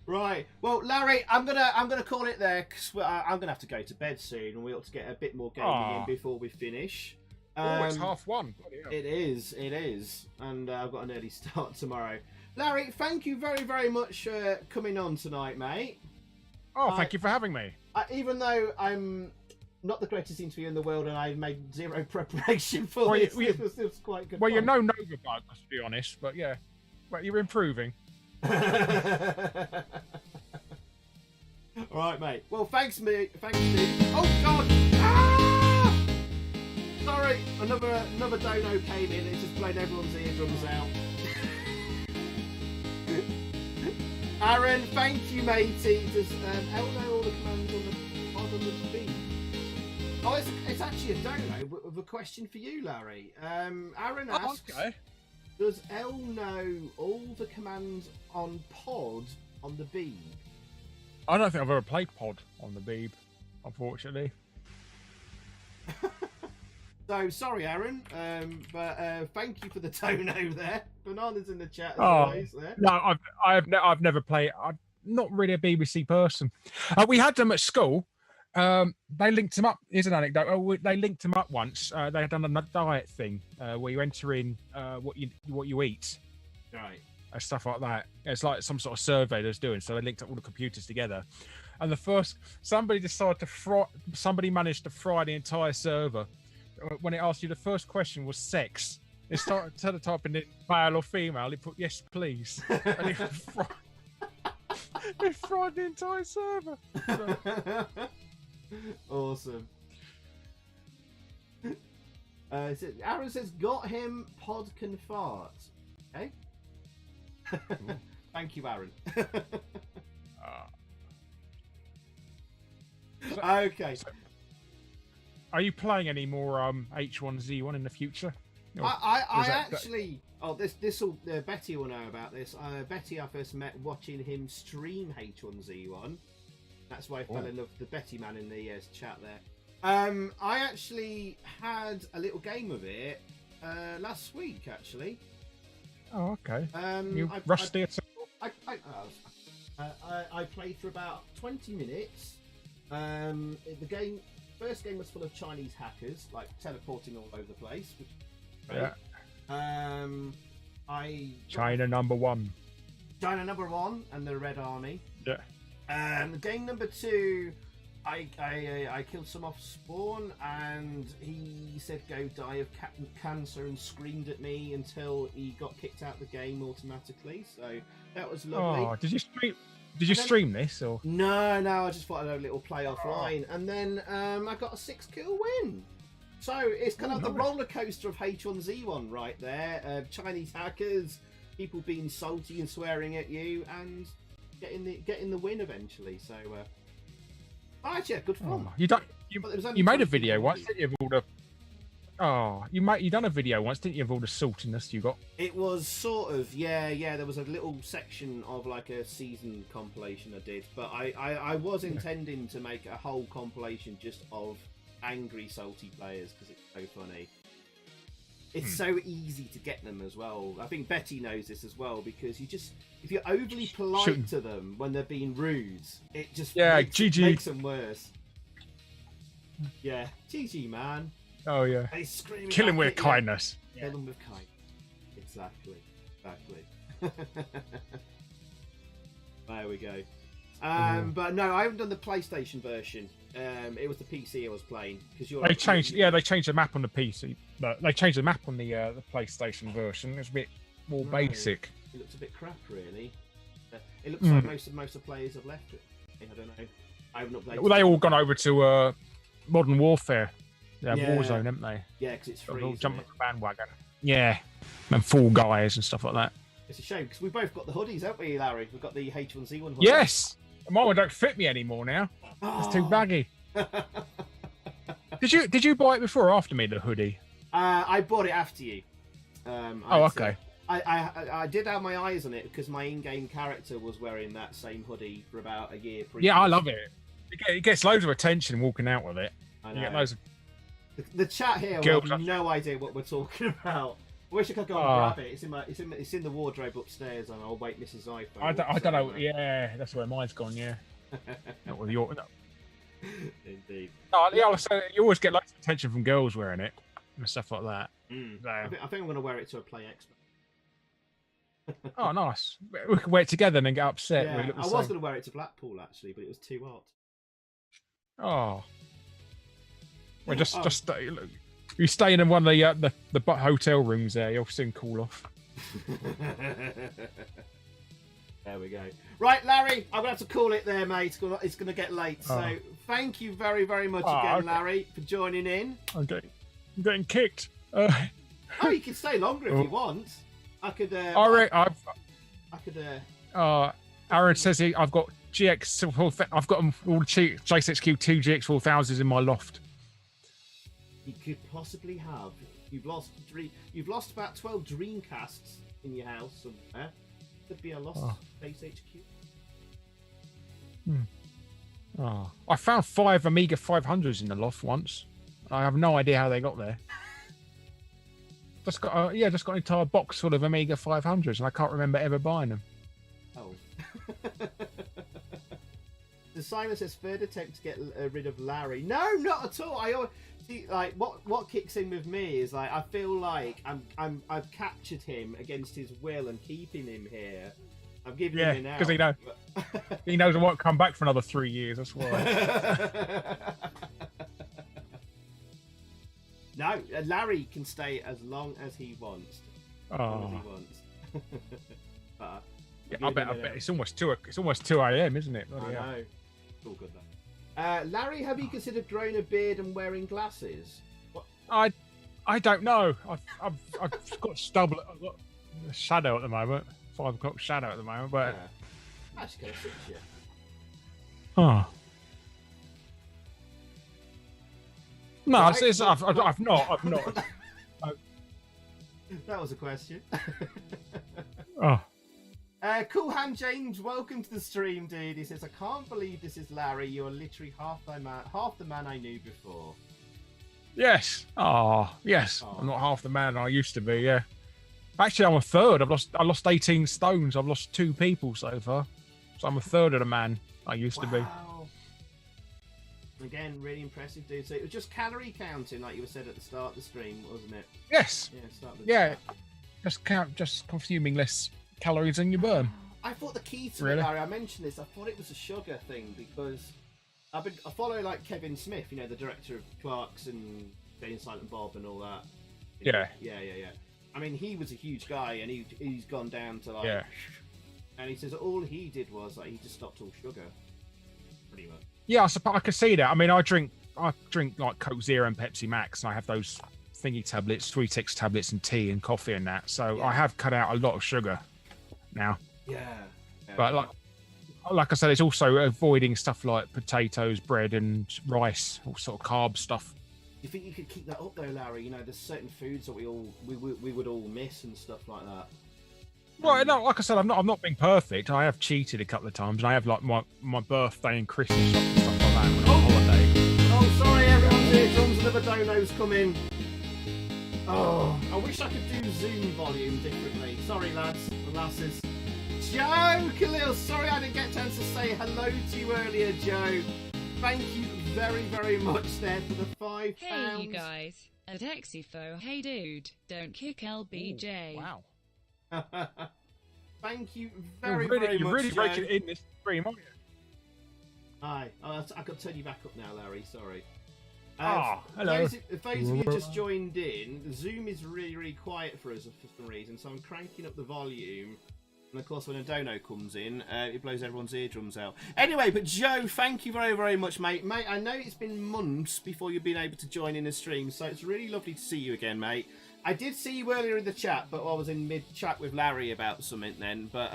Right. Well, Larry, I'm gonna call it there because I'm gonna have to go to bed soon, and we ought to get a bit more gaming in before we finish. It's 1:30. It is, and I've got an early start tomorrow. Larry, thank you very, very much for coming on tonight, mate. Oh, thank you for having me. Even though I'm not the greatest interview in the world, and I've made zero preparation for this, it was quite good. Well, you're no Nova Bug, let's be honest, but yeah, but you're improving. All right, mate. Well, thanks, Steve. Oh God! Ah! Sorry, another dono came in. It's just blown everyone's eardrums out. Aaron, thank you, matey. Does know all the commands on the feed? Oh, it's actually a dono with a question for you, Larry. Aaron asks. Okay. Does L know all the commands on Pod on the Beeb? I don't think I've ever played Pod on the Beeb, unfortunately. So sorry, Aaron, but thank you for the dono there. Bananas in the chat as always. There. No, I've never played. I'm not really a BBC person. We had them at school. They linked them up. Here's an anecdote. They linked them up once. They had done a diet thing where you enter in what you eat, right, and stuff like that. It's like some sort of survey they're doing. So they linked up all the computers together, and somebody managed to fry the entire server. When it asked you, the first question was sex. It started to type in male or female. It put yes, please, and it fried the entire server. So. Awesome. Aaron says, got him, Pod can fart. Okay. Thank you, Aaron. Okay. So, are you playing any more H1Z1 in the future? This will Betty will know about this. Betty, I first met watching him stream H1Z1. That's why I fell in love with the Betty man in the chat there. I actually had a little game of it last week, actually. Oh, okay. You rusty at all? I played for about 20 minutes. The first game was full of Chinese hackers, like teleporting all over the place. Which, yeah. China number one and the Red Army. Yeah. Game number 2, I killed some off spawn, and he said go die of cancer and screamed at me until he got kicked out of the game automatically. So that was lovely. Oh, did you stream this or? No, I just thought I'd have a little play offline, and then I got a 6-kill win. So it's kind of the roller coaster of H1Z1 right there. Chinese hackers, people being salty and swearing at you, and getting the win eventually. So yeah, good fun. You made a video once, didn't you? Of all the you done a video once, didn't you? Of all the saltiness you got. It was sort of yeah. There was a little section of like a season compilation I did, but I was intending to make a whole compilation just of angry salty players because it's so funny. It's so easy to get them as well. I think Betty knows this as well, because if you're overly polite to them when they're being rude, it just makes them worse. Yeah, GG, man. Oh yeah. And he's screaming. Kill him back with at you. kindness. Kill him with kindness. Exactly. There we go. But no, I haven't done the PlayStation version. It was the PC I was playing because They changed. Yeah, they changed the map on the PC, but they changed the map on the PlayStation version. It's a bit more basic. It looks a bit crap, really. It looks like most of the players have left it. I don't know. I haven't updated. Well, they all gone over to Modern Warfare. Yeah, Warzone, haven't they? Yeah, because it's free. They'll jump on the bandwagon. Yeah, and Fall Guys and stuff like that. It's a shame because we both got the hoodies, haven't we, Larry? We've got the H1Z1 hoodie. Yes, mine one don't fit me anymore now. It's too baggy. Did you buy it before or after me, the hoodie? I bought it after you. Okay. I did have my eyes on it because my in-game character was wearing that same hoodie for about a year. Yeah, I love it. It gets loads of attention walking out with it. I know. You get loads of the chat here will have no idea what we're talking about. I wish I could go and grab it. It's in the wardrobe upstairs, and I'll wait Mrs. iPhone. I don't know. Yeah, that's where mine's gone. Yeah. Not with your. No. Indeed. No, yeah, so you always get lots of attention from girls wearing it and stuff like that. So. I think I'm going to wear it to a Play Expo. Oh, nice. We could wear it together and then get upset. Yeah, I was going to wear it to Blackpool actually, but it was too hot. Oh. Well, just you staying in one of the hotel rooms there. You'll soon cool off. There we go. Right, Larry, I'm going to have to call it there, mate. It's going to get late. So thank you very, very much again, Larry, for joining in. I'm getting kicked. Oh, you can stay longer if you want. I could. Aaron says I've got I've got all the JSXQ2 GX4000s in my loft. You could possibly have. You've lost about 12 Dreamcasts in your house somewhere. Could be a lost Space HQ. I found 5 Amiga 500s in the loft once. I have no idea how they got there. Just got an entire box full of Amiga 500s, and I can't remember ever buying them. Oh. The Simon says third attempt to get rid of Larry. No, not at all. I always see, like what kicks in with me is like I feel like I've captured him against his will and keeping him here. I'm giving him an out. Because he knows I won't come back for another 3 years. That's why. No, Larry can stay as long as he wants. I bet it's almost 2 a.m., isn't it? I know. It's all good though. Larry, have you considered growing a beard and wearing glasses? What? I don't know. I've got stubble. I've got a shadow at the moment. 5 o'clock shadow at the moment, but that's gonna suit you. Oh. No, Right, I've not. That was a question. Oh. Cool Hand James, welcome to the stream, dude. He says, I can't believe this is Larry. You're literally half the man I knew before. Yes. Yes. I'm not half the man I used to be, yeah. Actually, I'm a third. I lost 18 stones. I've lost 2 people so far. So I'm a third of the man I used to be. Again, really impressive, dude. So it was just calorie counting, like you were said at the start of the stream, wasn't it? Yes. Just consuming less calories than you burn. I thought the key to it, Larry, I mentioned this, I thought it was a sugar thing because I follow like Kevin Smith, you know, the director of Clark's and Jane Silent Bob and all that. Yeah. I mean, he was a huge guy and he's gone down to like, and he says all he did was like he just stopped all sugar, pretty much. Yeah, I suppose I can see that. I mean, I drink like Coke Zero and Pepsi Max, and I have those thingy tablets, 3-Tex tablets, and tea and coffee and that. So I have cut out a lot of sugar now. Yeah. But like I said, it's also avoiding stuff like potatoes, bread, and rice, all sort of carb stuff. Do you think you could keep that up though, Larry? You know, there's certain foods that we would all miss and stuff like that. Well, no, like I said, I'm not being perfect. I have cheated a couple of times, and I have like my birthday and Christmas and stuff like that when I'm on holiday. Oh, sorry, everyone's here. John's another dono's coming. Oh, I wish I could do Zoom volume differently. Sorry, lads and lasses. Joe Khalil, sorry I didn't get a chance to say hello to you earlier, Joe. Thank you very, very much there for the £5. Hey, you guys. At Exifo, hey dude, don't kick LBJ. Ooh, wow. Thank you very You're much, really Joe. raking it in this stream, aren't you? Hi. I've got to turn you back up now, Larry. Sorry. Ah, hello. Those of you just joined in, Zoom is really, really quiet for us for some reason, so I'm cranking up the volume. And of course, when a dono comes in, it blows everyone's eardrums out. Anyway, but Joe, thank you very, very much, mate. Mate, I know it's been months before you've been able to join in the stream, so it's really lovely to see you again, mate. I did see you earlier in the chat, but I was in mid-chat with Larry about something then. But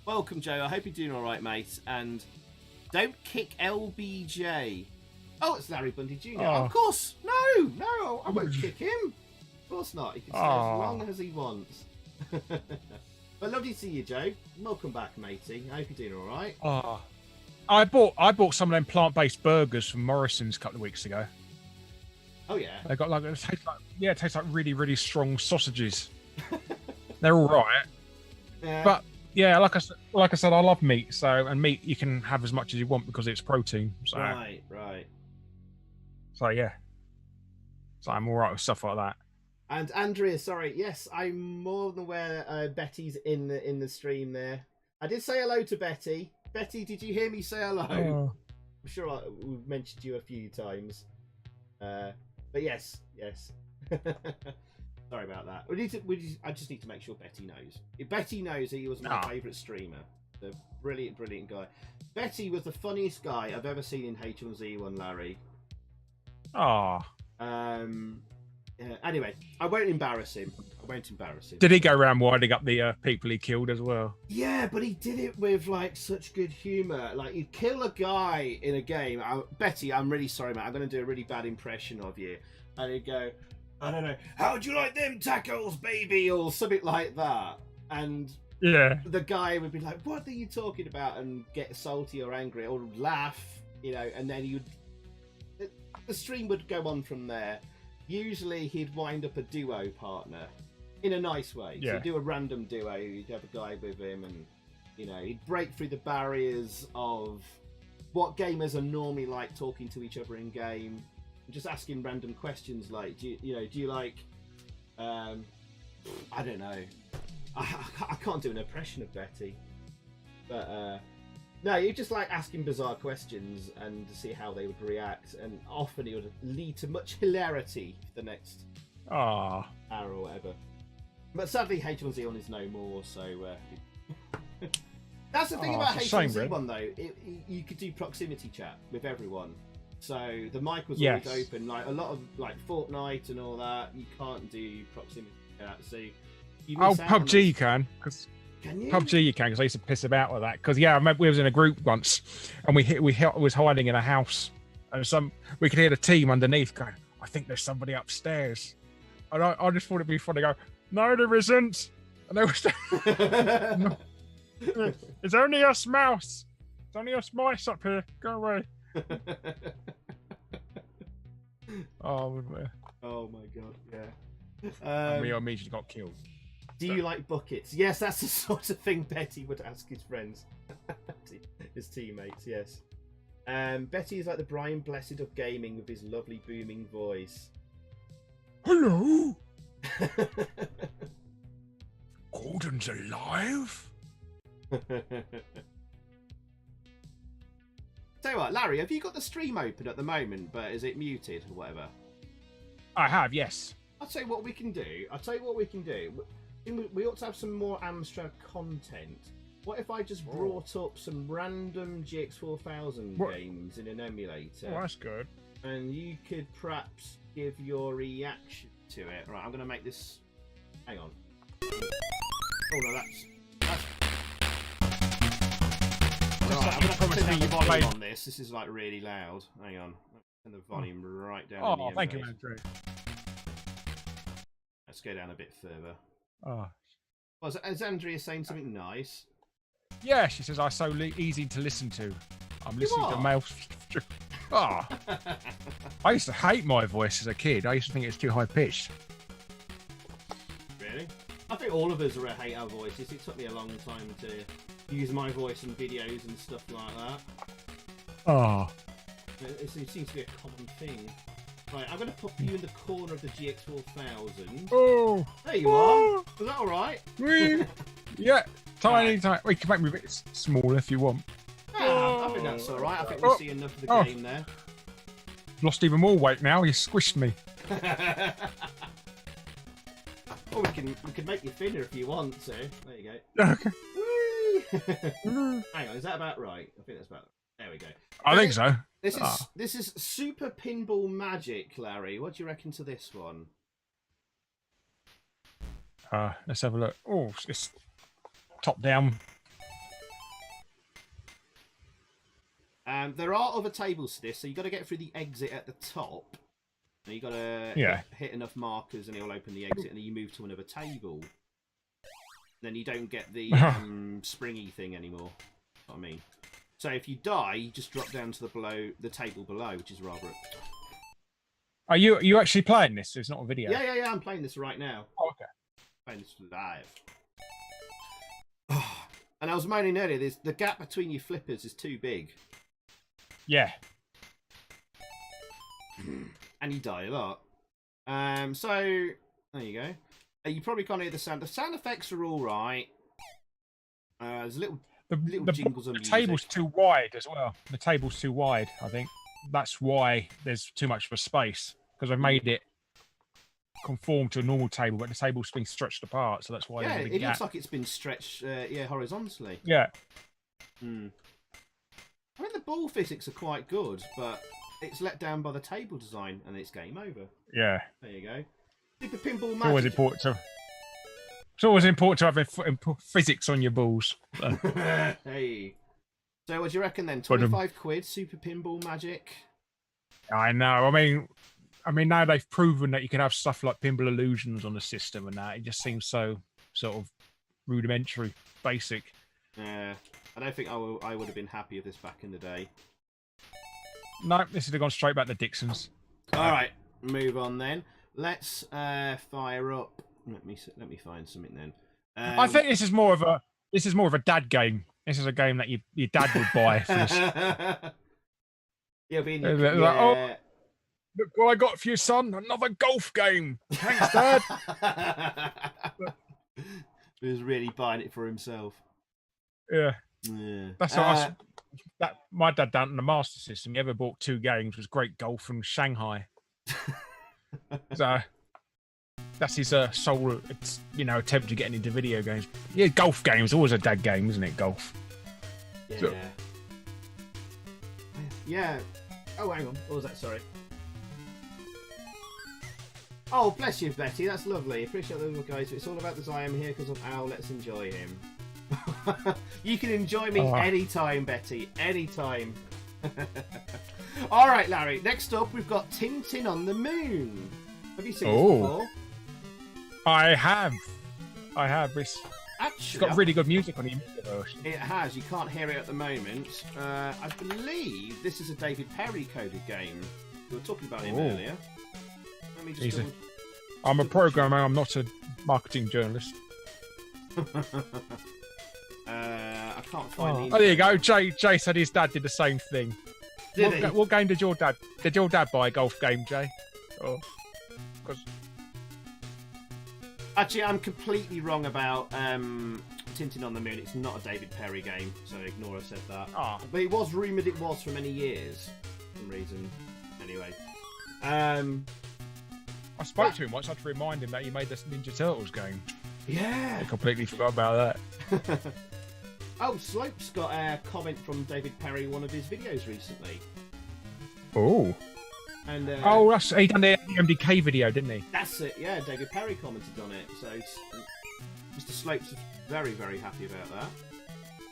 welcome, Joe. I hope you're doing all right, mate. And don't kick LBJ. Oh, it's Larry Bundy Jr. Oh. Of course. No, I won't kick him. Of course not. He can stay as long as he wants. But lovely to see you, Joe. Welcome back, matey. I hope you're doing all right. Oh, I bought some of them plant-based burgers from Morrison's a couple of weeks ago. Oh yeah. They got it tastes like really, really strong sausages. They're all right, Yeah. but yeah, like I said, I love meat. And meat you can have as much as you want because it's protein. So Right. So yeah, so I'm all right with stuff like that. And Andrea, sorry, yes, I'm more than aware that Betty's in the stream there. I did say hello to Betty. Betty, did you hear me say hello? Oh. I'm sure we've mentioned you a few times. But yes. Sorry about that. I just need to make sure Betty knows. If Betty knows he was my favourite streamer. The brilliant guy. Betty was the funniest guy I've ever seen in H1Z1, Larry. Oh. Anyway, I won't embarrass him. Did he go around winding up the people he killed as well? Yeah, but he did it with like such good humour. Like he'd kill a guy in a game. Betty, I'm really sorry, mate. I'm going to do a really bad impression of you. And he'd go, I don't know, how'd you like them tacos, baby, or something like that. And yeah, the guy would be like, what are you talking about? And get salty or angry or laugh, and then the stream would go on from there. Usually he'd wind up a duo partner in a nice way. Yeah. So he'd do a random duo, you'd have a guy with him and, he'd break through the barriers of what gamers are normally like talking to each other in game. And just asking random questions like, do you like, I don't know. I can't do an impression of Betty. But, no, you just like asking bizarre questions and to see how they would react, and often it would lead to much hilarity the next hour or whatever. But sadly, H1Z1 is no more, so that's the thing about H1Z1 though. You could do proximity chat with everyone, so the mic was always open. Like a lot of like Fortnite and all that, you can't do proximity chat. So you miss out PUBG you can, because. Can you? PUBG you can, because I used to piss about with that. Because I remember we was in a group once, and we was hiding in a house, and we could hear the team underneath going, "I think there's somebody upstairs," and I just thought it'd be funny. Go, "No, there isn't," and they was, no, "It's only us mouse. It's only us mice up here. Go away." Oh my god, yeah. And we immediately got killed. Do you like buckets? Yes, that's the sort of thing Betty would ask his friends, his teammates. Yes. Betty is like the Brian Blessed of gaming with his lovely booming voice. Hello. Gordon's alive. Tell you what, Larry, have you got the stream open at the moment, but is it muted or whatever? I have, yes. I'll tell you what we can do. We ought to have some more AMSTRAD content. What if I just brought up some random GX4000 games in an emulator? Oh, that's good. And you could perhaps give your reaction to it. Right, I'm going to make this... Hang on. Oh, no, that's... Right, I'm going to turn the volume on this. This is, like, really loud. Hang on. Turn the volume right down. Oh, thank you, Andrew. Let's go down a bit further. Oh. Well, is Andrea saying something nice? Yeah, she says I'm so easy to listen to. I'm listening to male. Oh. I used to hate my voice as a kid. I used to think it's too high pitched. Really? I think all of us hate our voices. It took me a long time to use my voice in videos and stuff like that. Oh. It seems to be a common thing. Right, I'm going to put you in the corner of the GX4000. Oh! There you are. Is that alright? Yeah, tiny, Right. tiny. We can make me a bit smaller if you want. I think that's alright. I think we see enough of the game there. Lost even more weight now. You squished me. Or we can make you thinner if you want to. There you go. Okay. Hang on, is that about right? I think that's about. There we go. I think so. This is Super Pinball Magic, Larry. What do you reckon to this one? Let's have a look. Oh, it's top down. There are other tables to this, so you got to get through the exit at the top. And you got to hit enough markers, and it'll open the exit, and then you move to another table. Then you don't get the springy thing anymore. That's what I mean. So if you die, you just drop down to the table below, which is rather. Are you actually playing this? It's not a video. Yeah. I'm playing this right now. Oh, okay. Playing this live. And I was moaning earlier. The gap between your flippers is too big. Yeah. And you die a lot. So there you go. You probably can't hear the sound. The sound effects are all right. There's little jingles on the music. table's too wide as well. The table's too wide. I think that's why there's too much of a space, because I've made it conform to a normal table, but the table's been stretched apart, so that's why. Yeah, there's a big it gap. looks like it's been stretched. Horizontally. Yeah. I mean, the ball physics are quite good, but it's let down by the table design, and it's game over. Yeah. There you go. Super Pinball Magic. It's always important to. It's always important to have physics on your balls. So. Hey. So what do you reckon then? 25 quid, Super Pinball Magic. I know. I mean, now they've proven that you can have stuff like Pinball Illusions on the system, and that it just seems so sort of rudimentary, basic. Yeah. I don't think I would have been happy with this back in the day. No, this would have gone straight back to Dixon's. All right, move on then. Let's fire up. Let me find something then. I think this is more of a dad game. This is a game that your dad would buy. For this. Yeah. Look what I got for you, son! Another golf game. Thanks, Dad. He was really buying it for himself. Yeah. That's what my dad down in the Master System. He ever bought 2 games. Was Great Golf and Shanghai. So that's his sole, attempt to get into video games. Yeah, golf games always a dad game, isn't it? Golf. Yeah. So, yeah. Oh, hang on. What was that? Sorry. Oh, bless you, Betty. That's lovely. Appreciate those guys. It's all about this. I am here because of Al. Let's enjoy him. You can enjoy me anytime, Betty. Anytime. All right, Larry. Next up, we've got Tintin on the Moon. Have you seen this before? I have. It's got really good music on the version. It has. You can't hear it at the moment. I believe this is a David Perry coded game. We were talking about him earlier. Let me just I'm a programmer. I'm not a marketing journalist. I can't find. There you go. Jay said his dad did the same thing. What game did your dad? Did your dad buy a golf game, Jay? Because actually, I'm completely wrong about Tintin on the Moon. It's not a David Perry game, so ignore I said that. But it was rumoured it was for many years, for some reason. Anyway, I spoke to him once. I had to remind him that he made this Ninja Turtles game. Yeah, I completely forgot about that. Oh, Slope's got a comment from David Perry in one of his videos recently. Oh. And he done the MDK video, didn't he? That's it. Yeah, David Perry commented on it. So Mr. Slope's very, very happy about that.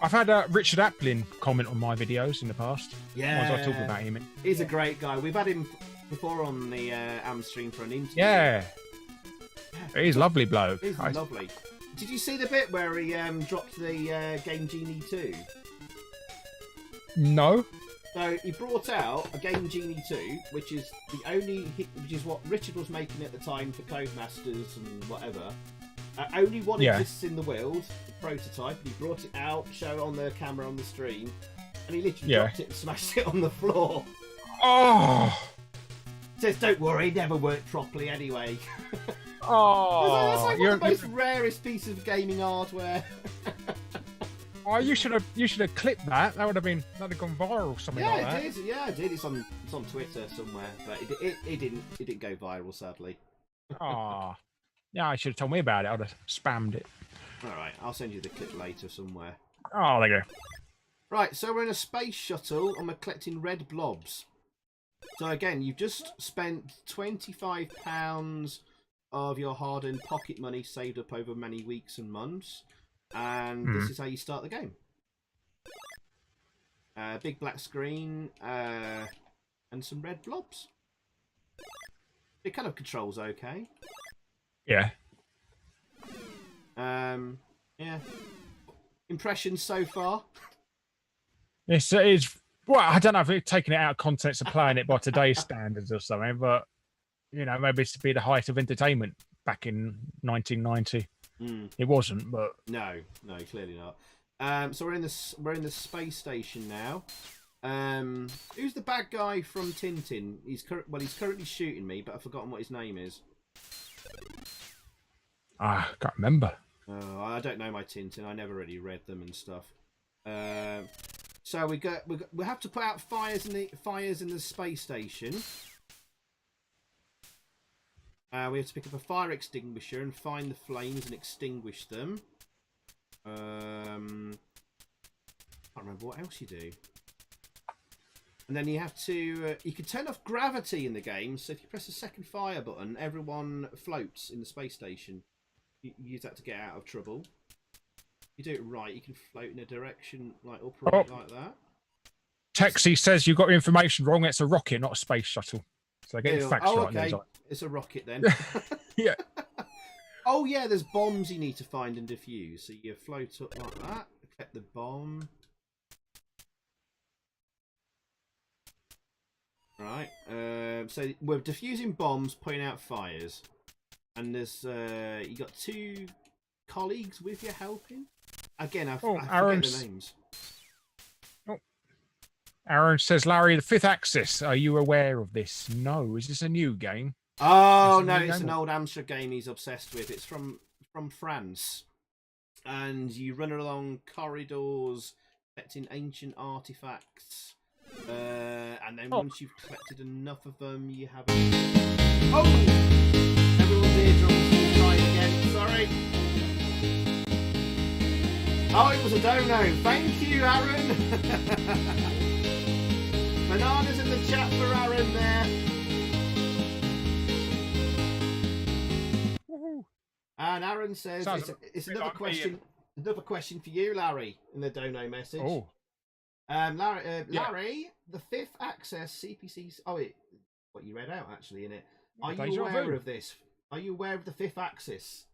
I've had Richard Applin comment on my videos in the past. Yeah, I talk about him. He's a great guy. We've had him before on the AMSTREAM for an interview. Yeah. He's a lovely bloke. He's lovely. Did you see the bit where he dropped the Game Genie 2? No. So he brought out a Game Genie 2, which is what Richard was making at the time for Codemasters and whatever. Only one exists in the world, the prototype. He brought it out, showed it on the camera on the stream, and he literally dropped it and smashed it on the floor. Oh. Says, don't worry, it never worked properly anyway. Oh. That's like one of the most rarest pieces of gaming hardware. Oh, you should have clipped that. That'd have gone viral. Something like that. Yeah, it did. Yeah, I did. It's on Twitter somewhere, but it didn't go viral, sadly. Oh. Yeah, I should have told me about it. I'd have spammed it. All right, I'll send you the clip later somewhere. Oh, there you go. Right, so we're in a space shuttle and we're collecting red blobs. So again, you've just spent £25 of your hard-earned pocket money saved up over many weeks and months, and this is how you start the game. Big black screen and some red blobs. It kind of controls okay. Yeah. Yeah. Impressions so far? It's well, I don't know if it's taking it out of context of playing it by today's standards or something, but you know, maybe it's to be the height of entertainment back in 1990. It wasn't, but no, clearly not. So we're in the space station now. Who's the bad guy from Tintin? He's currently shooting me, but I've forgotten what his name is. I can't remember. Oh, I don't know my Tintin. I never really read them and stuff. So we have to put out fires in the space station. We have to pick up a fire extinguisher and find the flames and extinguish them. I can't remember what else you do. And then you have to you can turn off gravity in the game. So if you press the second fire button, everyone floats in the space station. You use that to get out of trouble. You do it right, you can float in a direction like upright like that. Texie says you got your information wrong. It's a rocket, not a space shuttle. So get your facts right. Okay. It's a rocket then. Yeah. Oh yeah, there's bombs you need to find and defuse. So you float up like that, collect the bomb. Right. So we're defusing bombs, putting out fires, and there's you got two colleagues with you helping. Again, I forget the names. Oh. Aaron says, Larry, the fifth axis. Are you aware of this? No. Is this a new game? Oh no, it's an old AMSTRAD game he's obsessed with. It's from France, and you run along corridors collecting ancient artifacts, and then once you've collected enough of them, you have. Oh, everyone's eardrums right again. Sorry. Oh, it was a dono. Thank you, Aaron. Bananas in the chat for Aaron there. And Aaron says it's another question. Another question for you, Larry, in the dono message. Oh, Larry, the fifth access CPC. Oh, what you read out actually in it. Are you aware of this? Are you aware of the fifth axis?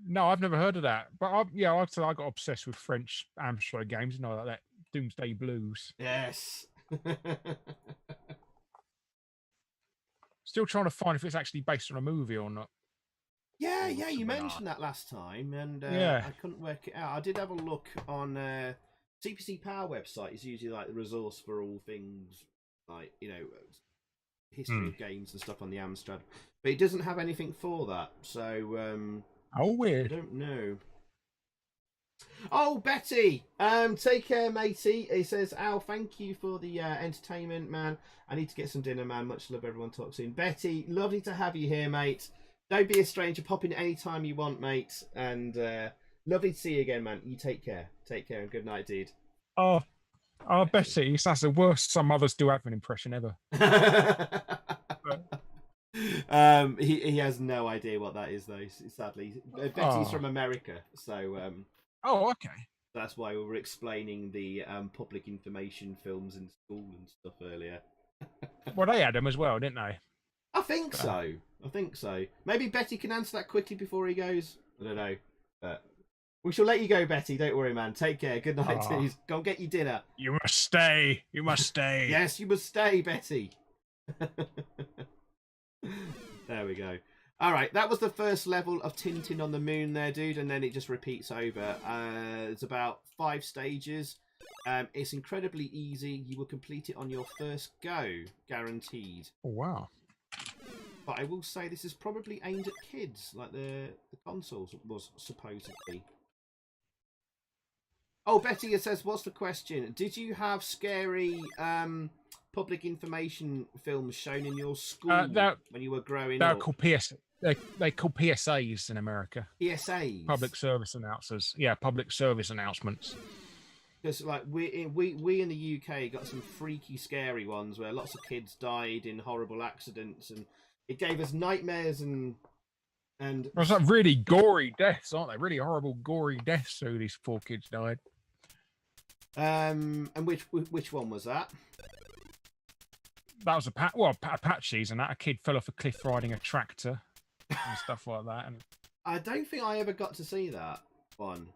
No, I've never heard of that. But I got obsessed with French AMSTRAD games, you know, like that Doomsday Blues. Yes. Still trying to find if it's actually based on a movie or not. Yeah, you mentioned that last time, and yeah. I couldn't work it out. I did have a look on CPC Power website. It's usually like the resource for all things like, you know, history of games and stuff on the AMSTRAD, but it doesn't have anything for that. So oh, weird. I don't know. Oh, Betty, take care, matey. He says, Al, thank you for the entertainment, man. I need to get some dinner, man. Much love, everyone. Talk soon. Betty, lovely to have you here, mate. Don't be a stranger. Pop in any time you want, mate. And lovely to see you again, man. You take care. Take care and good night, dude. Oh, Betty, that's the worst some mothers do have an impression ever. He has no idea what that is, though, sadly. Betty's from America, so... oh, okay. That's why we were explaining the public information films in school and stuff earlier. Well, they had them as well, didn't they? I think so. Maybe Betty can answer that quickly before he goes. I don't know. But we shall let you go, Betty. Don't worry, man. Take care. Good night, dude. Go and get your dinner. You must stay. You must stay. Yes, you must stay, Betty. There we go. All right, that was the first level of Tintin on the Moon there, dude, and then it just repeats over. It's about 5 stages. It's incredibly easy. You will complete it on your first go, guaranteed. Oh, wow. But I will say this is probably aimed at kids, like the consoles was supposedly. Oh, Betty says, what's the question? Did you have scary public information films shown in your school when you were growing up? They call PSAs in America. PSAs? Public service announcers. Yeah, public service announcements. Because like we in the UK got some freaky, scary ones where lots of kids died in horrible accidents, and it gave us nightmares and. It's like really gory deaths, aren't they? Really horrible, gory deaths. So these poor kids died. And which one was that? That was Apaches, and that a kid fell off a cliff riding a tractor and stuff like that. And I don't think I ever got to see that one.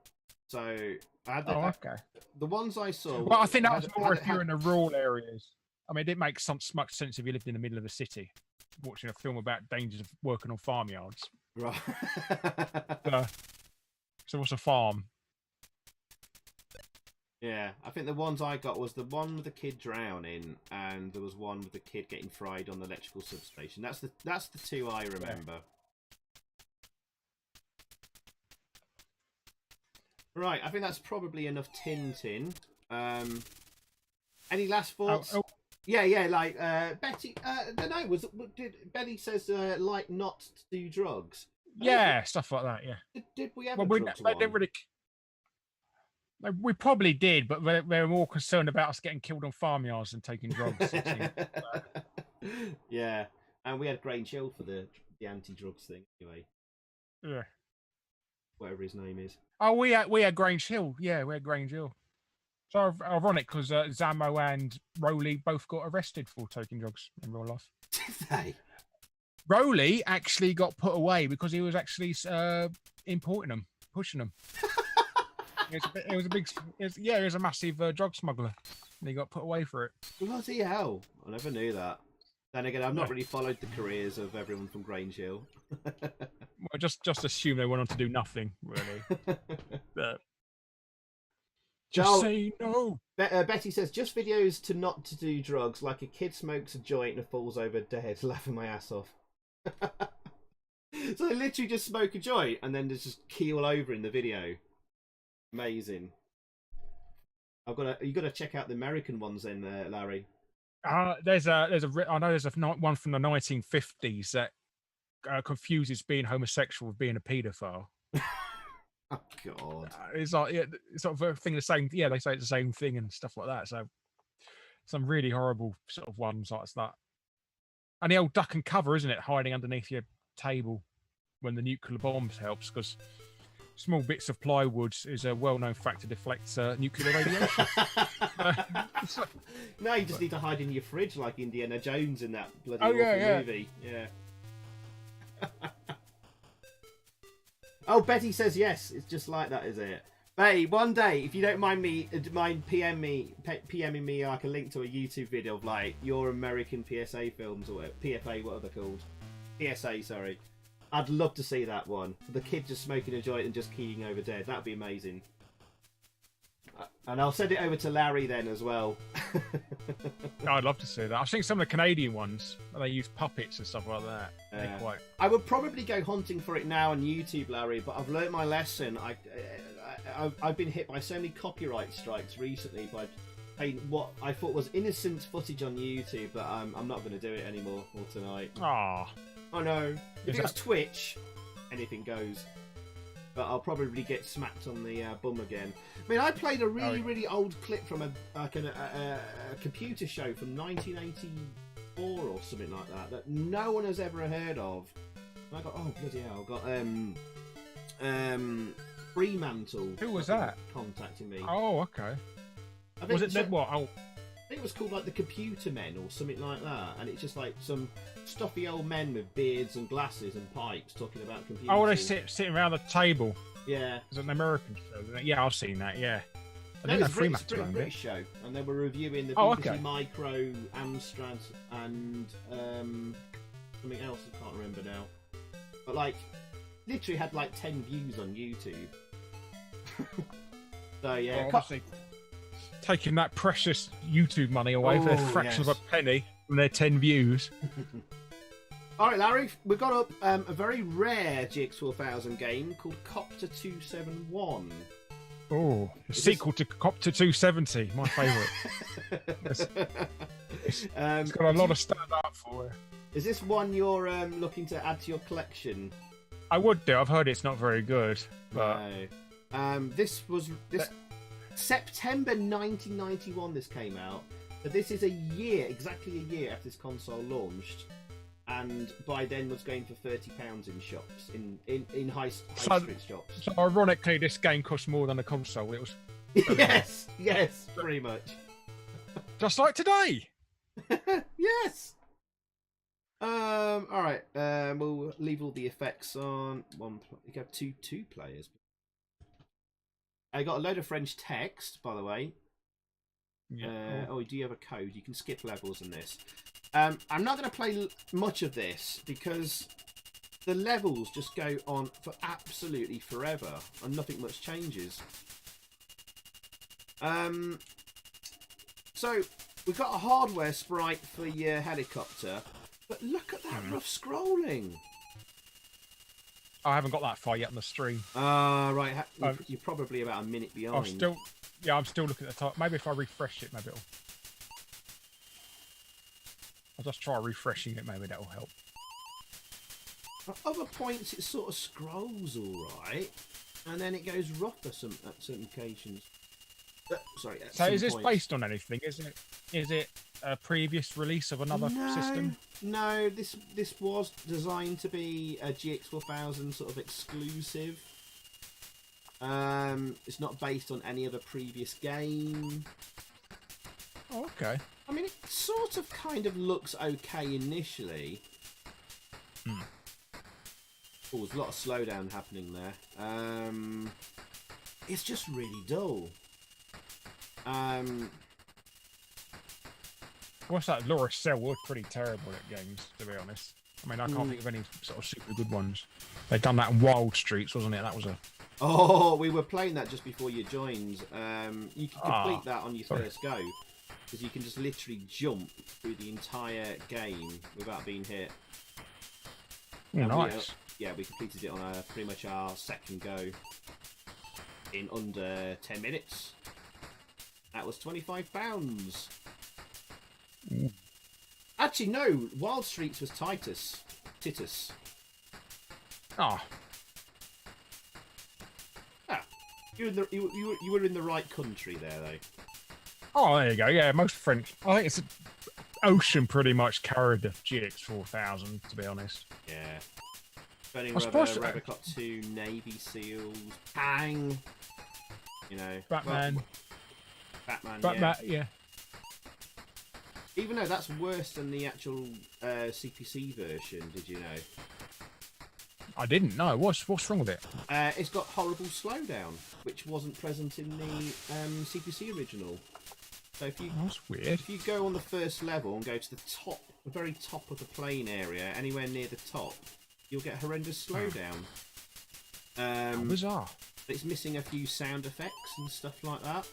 So I had okay. The ones I saw. Well, I think that was more if you're in the rural areas. I mean, it didn't make much sense if you lived in the middle of the city, watching a film about dangers of working on farmyards. Right. So what's a farm? Yeah, I think the ones I got was the one with the kid drowning, and there was one with the kid getting fried on the electrical substation. That's the two I remember. Yeah. Right, I think that's probably enough Tintin. Any last thoughts? Oh. Yeah, like Betty. No, did Betty says like not to do drugs? Yeah, stuff like that. Yeah. Did we ever? They didn't really. We probably did, but they were more concerned about us getting killed on farmyards than taking drugs. Yeah, and we had Grange Hill for the anti-drugs thing anyway. Yeah. Whatever his name is. Oh, we had Grange Hill. Yeah, we had Grange Hill. So ironic because Zammo and Rowley both got arrested for taking drugs in real life. Did they? Rowley actually got put away because he was actually importing them, pushing them. He was a massive drug smuggler, and he got put away for it. Bloody hell! I never knew that. Then again, I've not really followed the careers of everyone from Grange Hill. Well, just assume they went on to do nothing, really. Just say no. Betty says, just videos to do drugs, like a kid smokes a joint and falls over dead, laughing my ass off. So they literally just smoke a joint and then just keel over in the video. Amazing. You got to check out the American ones then, Larry. I know there's one from the 1950s that confuses being homosexual with being a paedophile. Oh God! It's like it's sort of a thing. The same. Yeah, they say it's the same thing and stuff like that. So some really horrible sort of ones like that. And the old duck and cover, isn't it? Hiding underneath your table when the nuclear bombs helps, because small bits of plywood is a well-known fact to deflect nuclear radiation. No, you just need to hide in your fridge like Indiana Jones in that bloody awful movie. Yeah. Oh, Betty says yes. It's just like that, is it? Hey, one day, if you don't mind PMing me like a link to a YouTube video of like your American PSA films or PFA, what are they called? PSA, sorry. I'd love to see that one. The kid just smoking a joint and just keeling over dead. That'd be amazing. And I'll send it over to Larry then as well. I'd love to see that. I've seen some of the Canadian ones where they use puppets and stuff like that. I would probably go hunting for it now on YouTube, Larry, but I've learnt my lesson. I've been hit by so many copyright strikes recently by paying what I thought was innocent footage on YouTube, but I'm not going to do it anymore or tonight. Oh no. If it was Twitch, anything goes. But I'll probably get smacked on the bum again. I mean, I played a really old clip from a computer show from 1984 or something like that no one has ever heard of. And I got, oh bloody hell, I got Fremantle. Who was that? Contacting me. Oh, okay. Was it what? Oh. I think it was called like the Computer Men or something like that, and it's just like some stuffy old men with beards and glasses and pipes talking about computers. Oh, they sitting around the table. Yeah. It's an American show. Yeah, I've seen that. Yeah. No, it's a British show, and they were reviewing the BBC Micro, AMSTRAD, and something else I can't remember now. But like, literally had like 10 views on YouTube. So yeah. taking that precious YouTube money away for a fraction of a penny from their 10 views. All right, Larry, we've got up a very rare GX4000 game called Copter 271. Oh, a sequel to Copter 270, my favourite. It's got a lot of stand up for it. Is this one you're looking to add to your collection? I would do. I've heard it's not very good. But... No. This September 1991 this came out. But this is exactly a year after this console launched. And by then was going for £30 in shops, in high street shops. So ironically, this game cost more than a console. It was yes, pretty much. Just like today. Yes. All right. We'll leave all the effects on. You got two players. I got a load of French text, by the way. Yeah. Oh, do you have a code? You can skip levels in this. I'm not going to play much of this because the levels just go on for absolutely forever and nothing much changes. So we've got a hardware sprite for your helicopter, but look at that rough scrolling. I haven't got that far yet on the stream. Right. You're probably about a minute behind. I'm still looking at the top. Maybe if I refresh it, maybe it'll... I'll just try refreshing it, maybe that'll help. At other points it sort of scrolls alright, and then it goes rough at certain occasions. So is this based on anything? Is it a previous release of another system? No, this was designed to be a GX4000 sort of exclusive. It's not based on any other previous game. Oh, okay. I mean, it sort of kind of looks okay initially. Oh, there's a lot of slowdown happening there. It's just really dull. What's that? Norecess was pretty terrible at games, to be honest. I mean, I can't think of any sort of super good ones. They'd done that in Wild Streets, wasn't it? That was a... Oh, we were playing that just before you joined. You can complete that on your first go. Because you can just literally jump through the entire game without being hit. Nice. We completed it on pretty much our second go in under 10 minutes. That was £25. Actually, no. Wild Streets was Titus. Oh. You were in the right country there, though. Oh, there you go. Yeah, most French. I think it's Ocean pretty much carried the GX4000, to be honest. Yeah. Burning Rubber, Robocop 2, Navy SEALs, Pang. You know. Batman, yeah. Even though that's worse than the actual CPC version, did you know? I didn't know. What's wrong with it? It's got horrible slowdown, which wasn't present in the CPC original. So that's weird. If you go on the first level and go to the very top of the plane area, anywhere near the top, you'll get horrendous slowdown. How bizarre. It's missing a few sound effects and stuff like that.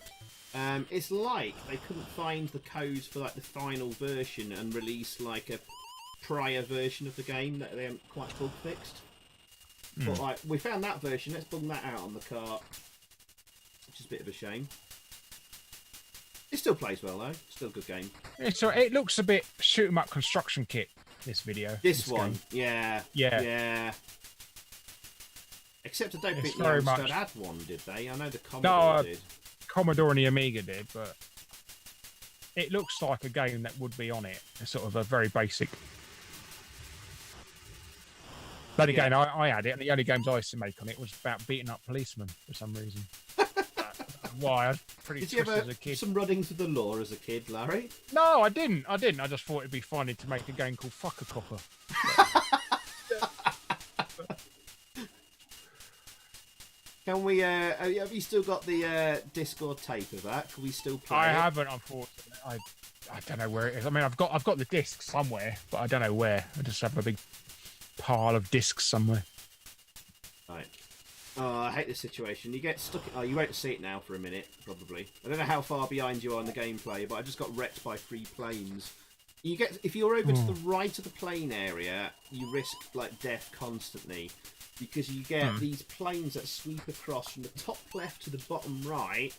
It's like they couldn't find the codes for like the final version and release like a prior version of the game that they haven't quite bug fixed. But like we found that version, let's bung that out on the cart, which is a bit of a shame. It still plays well though, still a good game. So it looks a bit shoot 'em up construction kit. This video. This one, game. yeah. Except I don't think the AMSTRAD had one, did they? I know the Commodore did. Commodore and the Amiga did, but it looks like a game that would be on it. It's sort of a very basic. But again, I had it, and the only games I used to make on it was about beating up policemen for some reason. Why? I was pretty twisted as a kid. Did you have some runnings with the law as a kid, Larry? No, I didn't. I just thought it'd be funny to make a game called Fuck a Copper. Can we? Have you still got the Discord tape of that? Can we still play? I haven't, unfortunately. I don't know where it is. I mean, I've got the disc somewhere, but I don't know where. I just have a big pile of discs somewhere. Right. Oh, I hate this situation. You get stuck. Oh, you won't see it now for a minute, probably. I don't know how far behind you are in the gameplay, but I just got wrecked by 3 planes. You get if you're over to the right of the plane area, you risk like death constantly because you get these planes that sweep across from the top left to the bottom right,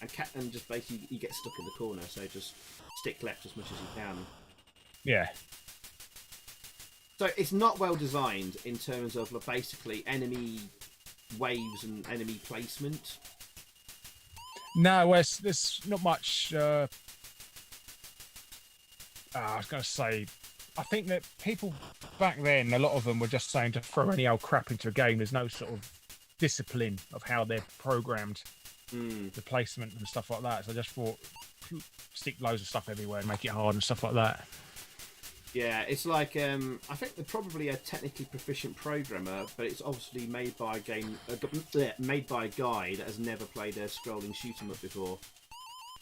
and just basically you get stuck in the corner. So just stick left as much as you can. Yeah. So it's not well designed in terms of basically enemy waves and enemy placement. No, there's not much. I was going to say, I think that people back then, a lot of them were just saying to throw any old crap into a game. There's no sort of discipline of how they're programmed, the placement and stuff like that. So I just thought, stick loads of stuff everywhere and make it hard and stuff like that. Yeah, it's like I think they're probably a technically proficient programmer, but it's obviously made by made by a guy that has never played a scrolling shoot 'em up before.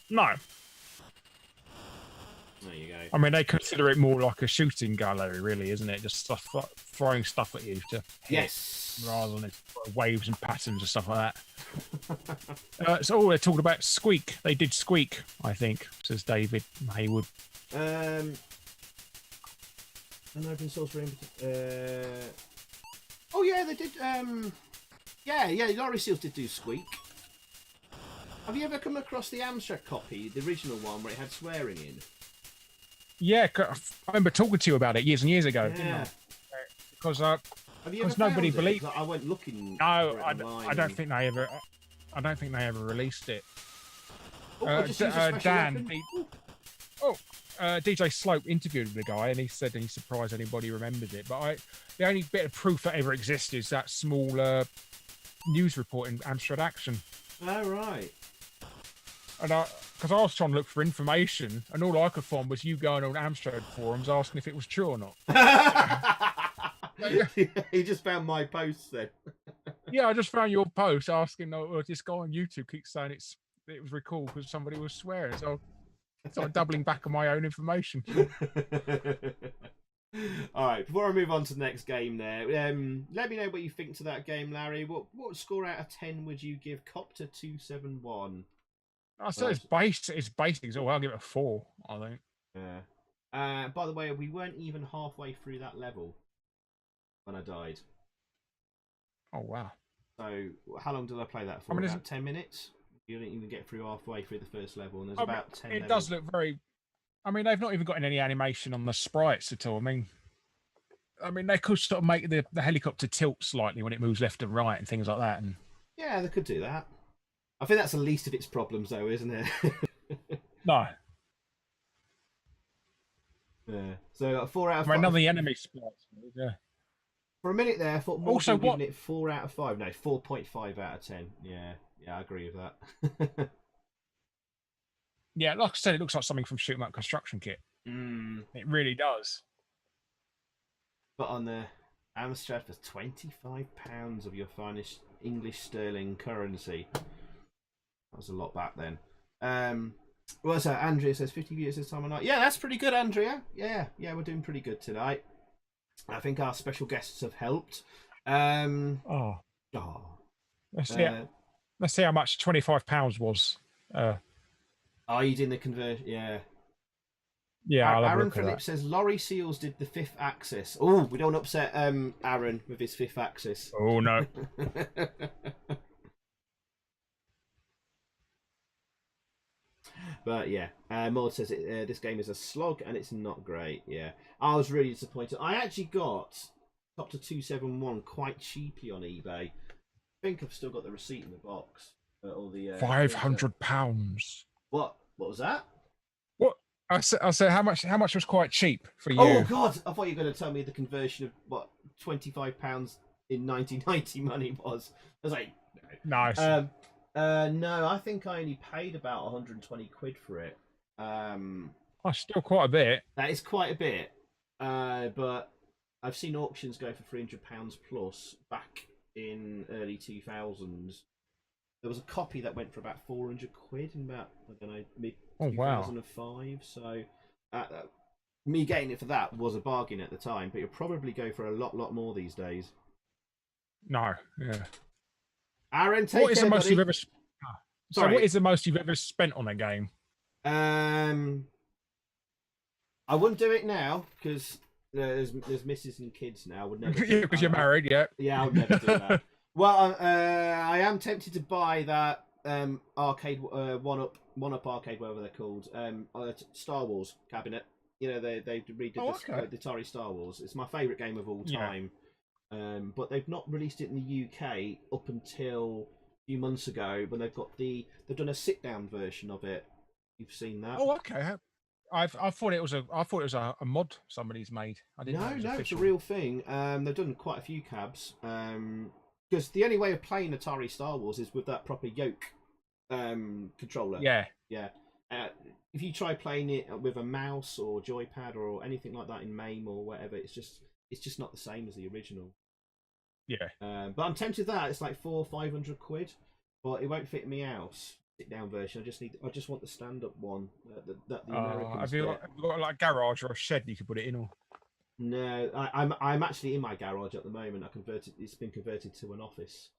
No. There you go. I mean, they consider it more like a shooting gallery, really, isn't it? Just stuff throwing stuff at you to hit, yes, rather than waves and patterns and stuff like that. So they're talking about Squeak. They did Squeak, I think, says David Haywood. An open source for oh yeah, they did. Yeah. Lorry Seals did do Squeak. Have you ever come across the AMSTRAD copy, the original one where it had swearing in? Yeah, I remember talking to you about it years and years ago, didn't I? Because nobody believed. I went looking. No, I don't think they ever. I don't think they ever released it. Dan. DJ Slope interviewed the guy, and he said he's surprised anybody remembers it. But the only bit of proof that ever exists is that small news report in Amstrad Action. Oh right. And because I was trying to look for information, and all I could find was you going on Amstrad forums asking if it was true or not. He just found my posts then. Yeah, I just found your post asking. Oh, this guy on YouTube keeps saying it was recalled because somebody was swearing. So I'm doubling back on my own information. All right, before I move on to the next game there, let me know what you think to that game, Larry. What score out of 10 would you give Copter 271? I said it's basic, so I'll give it a 4, I think. Yeah. By the way, we weren't even halfway through that level when I died. Oh, wow. So how long did I play that for? About 10 minutes? You didn't even get through halfway through the first level, and there's about 10 It levels. does look very... I mean, they've not even got any animation on the sprites at all. I mean, they could sort of make the helicopter tilt slightly when it moves left and right and things like that. And yeah, they could do that. I think that's the least of its problems, though, isn't it? No. Yeah. So 4 out of 5. None of the enemy sprites. Yeah. For a minute there, I thought more also giving it 4 out of 5. No, 4.5 out of 10. Yeah, I agree with that. Yeah, like I said, it looks like something from Shoot 'em Up Construction Kit. It really does. But on the Amstrad for £25 of your finest English sterling currency. That was a lot back then. What's that? Andrea says 50 viewers this time of night. Yeah, that's pretty good, Andrea. Yeah, we're doing pretty good tonight. I think our special guests have helped. Let's see how much £25 was. Are you doing the conversion? Yeah. Yeah, Aaron Phillips says Lorry Seals did the 5th axis. Oh, we don't upset Aaron with his 5th axis. Oh no. But yeah, Maud says this game is a slog and it's not great. Yeah, I was really disappointed. I actually got Copter 271 quite cheaply on eBay. I think I've still got the receipt in the box. All the £500. What was that? What I said? How much was quite cheap for you? Oh God! I thought you were going to tell me the conversion of what £25 in 1990 money was. I was like, nice. No, I think I only paid about 120 quid for it. Still quite a bit. That is quite a bit. But I've seen auctions go for £300 plus back in early 2000s. There was a copy that went for about 400 quid in about, I don't know, mid 2005. So me getting it for that was a bargain at the time, but you'll probably go for a lot more these days. No, yeah. Aaron, take What is care, the most buddy. you've ever? So Sorry. what is the most you've ever spent on a game? I wouldn't do it now because there's misses and kids now. I would never. Yeah, because you're married. Yeah. Yeah, I would never do that. Well, I am tempted to buy that arcade one up arcade, whatever they're called, Star Wars cabinet. You know, they redid the Atari Star Wars. It's my favourite game of all time. Yeah. But they've not released it in the UK up until a few months ago when they've done a sit down version of it. You've seen that? Oh, okay. I thought it was a mod somebody's made. I didn't know it was official. It's a real thing. They've done quite a few cabs. Because the only way of playing Atari Star Wars is with that proper yoke controller. Yeah. If you try playing it with a mouse or joypad or anything like that in MAME or whatever, it's just not the same as the original. Yeah. But I'm tempted that it's like £400-500, but it won't fit in my house. Sit down version. I just want the stand up one that the Americans have you got like a garage or a shed you could put it in? Or no, I'm actually in my garage at the moment. It's been converted to an office.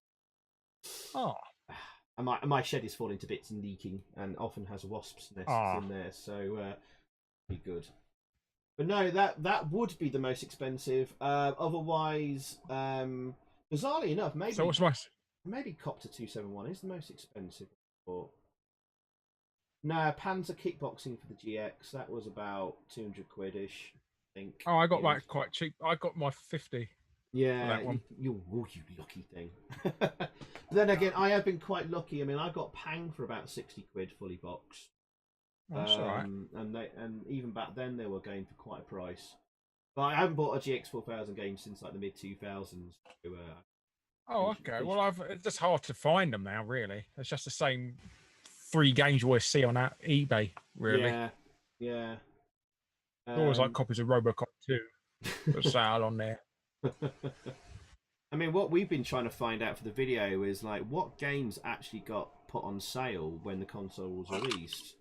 Oh. And my shed is falling to bits and leaking, and often has wasps' nests in there, so be good. But no, that would be the most expensive. Otherwise, bizarrely enough, maybe Copter 271 is the most expensive. But no, Panzer Kickboxing for the GX, that was about £200-ish, I think. Oh, I got that quite cheap. I got my 50. Yeah, that one. You lucky thing. Then again, I have been quite lucky. I mean, I got Pang for about £60 fully boxed. That's all right. And even back then they were going for quite a price. But I haven't bought a GX4000 game since like the mid 2000s. So, oh, okay. Well, it's just hard to find them now. Really, it's just the same 3 games you always see on that eBay. Really. Yeah. Always like copies of RoboCop 2 for sale on there. I mean, what we've been trying to find out for the video is like what games actually got put on sale when the console was released.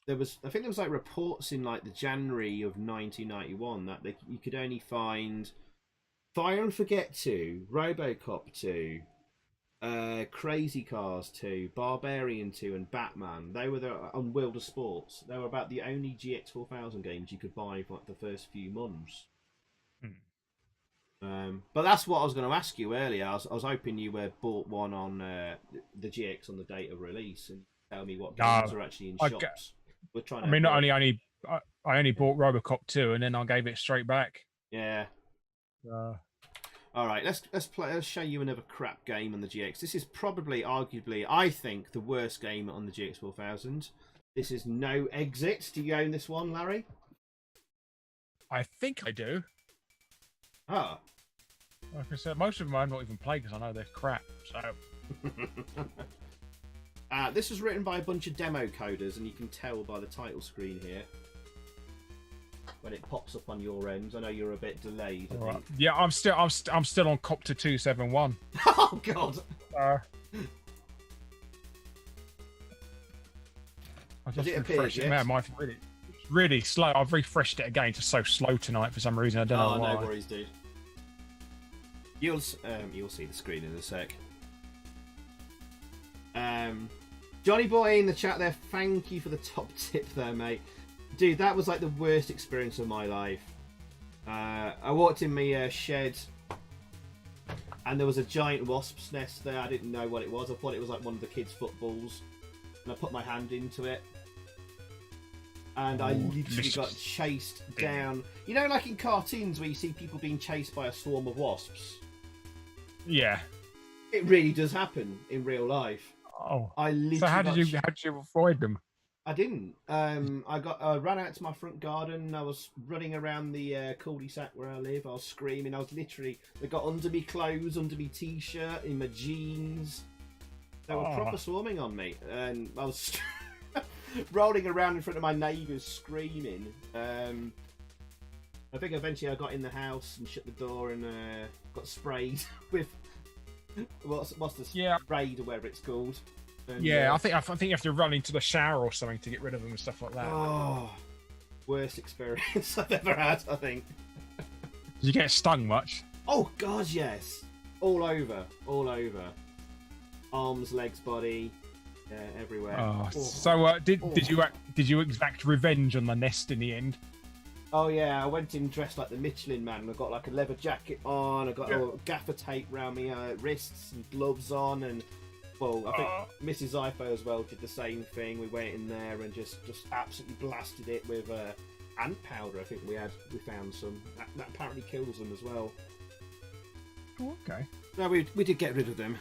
I think there was like reports in like the January of 1991 that you could only find Fire and Forget 2, RoboCop 2, Crazy Cars 2, Barbarian 2, and Batman. They were on World of Sports. They were about the only GX4000 games you could buy for like the first few months. But that's what I was going to ask you earlier. I was hoping you bought one on the GX on the date of release and tell me what games are actually in shops. We're trying. I mean, I only bought RoboCop 2 and then I gave it straight back. Yeah. All right, let's show you another crap game on the GX. This is probably, arguably, I think, the worst game on the GX4000. This is No Exit. Do you own this one, Larry? I think I do. Oh. Like I said, most of them I've not even played because I know they're crap. So. This was written by a bunch of demo coders, and you can tell by the title screen here when it pops up on your end. I know you're a bit delayed. I think. Yeah, I'm still on Copter 271. Oh God! I just refreshed it. Man, it's really slow. I've refreshed it again. It's just so slow tonight for some reason. I don't know why. No worries, dude. You'll see the screen in a sec. Johnny Boy in the chat there, thank you for the top tip there, mate. Dude, that was like the worst experience of my life. I walked in my shed and there was a giant wasp's nest there. I didn't know what it was. I thought it was like one of the kids' footballs. And I put my hand into it. And I literally got chased down. You know, like in cartoons where you see people being chased by a swarm of wasps? Yeah. It really does happen in real life. Oh. I literally so how did you avoid them? I didn't. I ran out to my front garden. I was running around the cul-de-sac where I live. I was screaming. They got under me clothes, under me t-shirt, in my jeans. They were proper swarming on me, and I was rolling around in front of my neighbours screaming. I think eventually I got in the house and shut the door and got sprayed with what's the sprayed or whatever it's called. And, I think you have to run into the shower or something to get rid of them and stuff like that. Oh, worst experience I've ever had, I think. Did you get stung much? Oh God, yes. All over. arms, legs, body, everywhere. Oh, so did you exact revenge on the nest in the end? Oh yeah, I went in dressed like the Michelin Man. I got like a leather jacket on. I got a gaffer tape around my wrists and gloves on, and well, I think Mrs. Ifo as well did the same thing. We went in there and just absolutely blasted it with ant powder. I think we found some that apparently kills them as well. Oh, okay. No, we did get rid of them.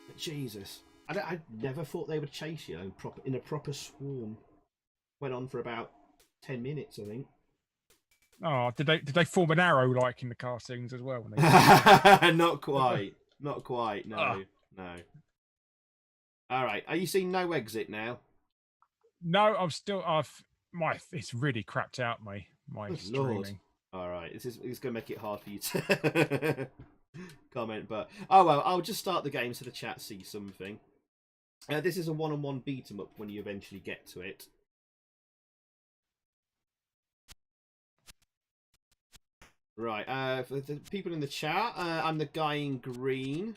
But Jesus, I never thought they would chase you in a proper swarm. Went on for about 10 minutes, I think. Oh, did they form an arrow like in the cartoons as well? When they... Not quite. Not quite. No, no. All right. Are you seeing no exit now? No, I'm still. It's really crapped out my streaming. All right. It's going to make it hard for you to comment, but oh well. I'll just start the game so the chat sees something. This is a one-on-one beat 'em up when you eventually get to it. Right, for the people in the chat, I'm the guy in green.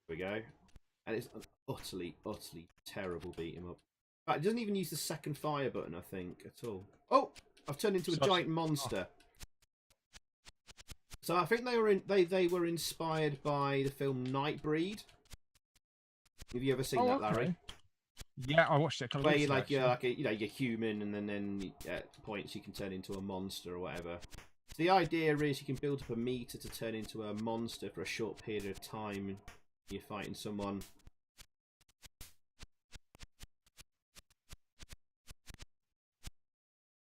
There we go. And it's an utterly terrible beat 'em up. Right, it doesn't even use the second fire button, I think, at all. Oh, I've turned into a giant monster. So I think they were inspired by the film Nightbreed. Have you ever seen that, Larry? Okay. Yeah, I watched it. Where you're you're human, and then at points you can turn into a monster or whatever. So the idea is you can build up a meter to turn into a monster for a short period of time. You're fighting someone.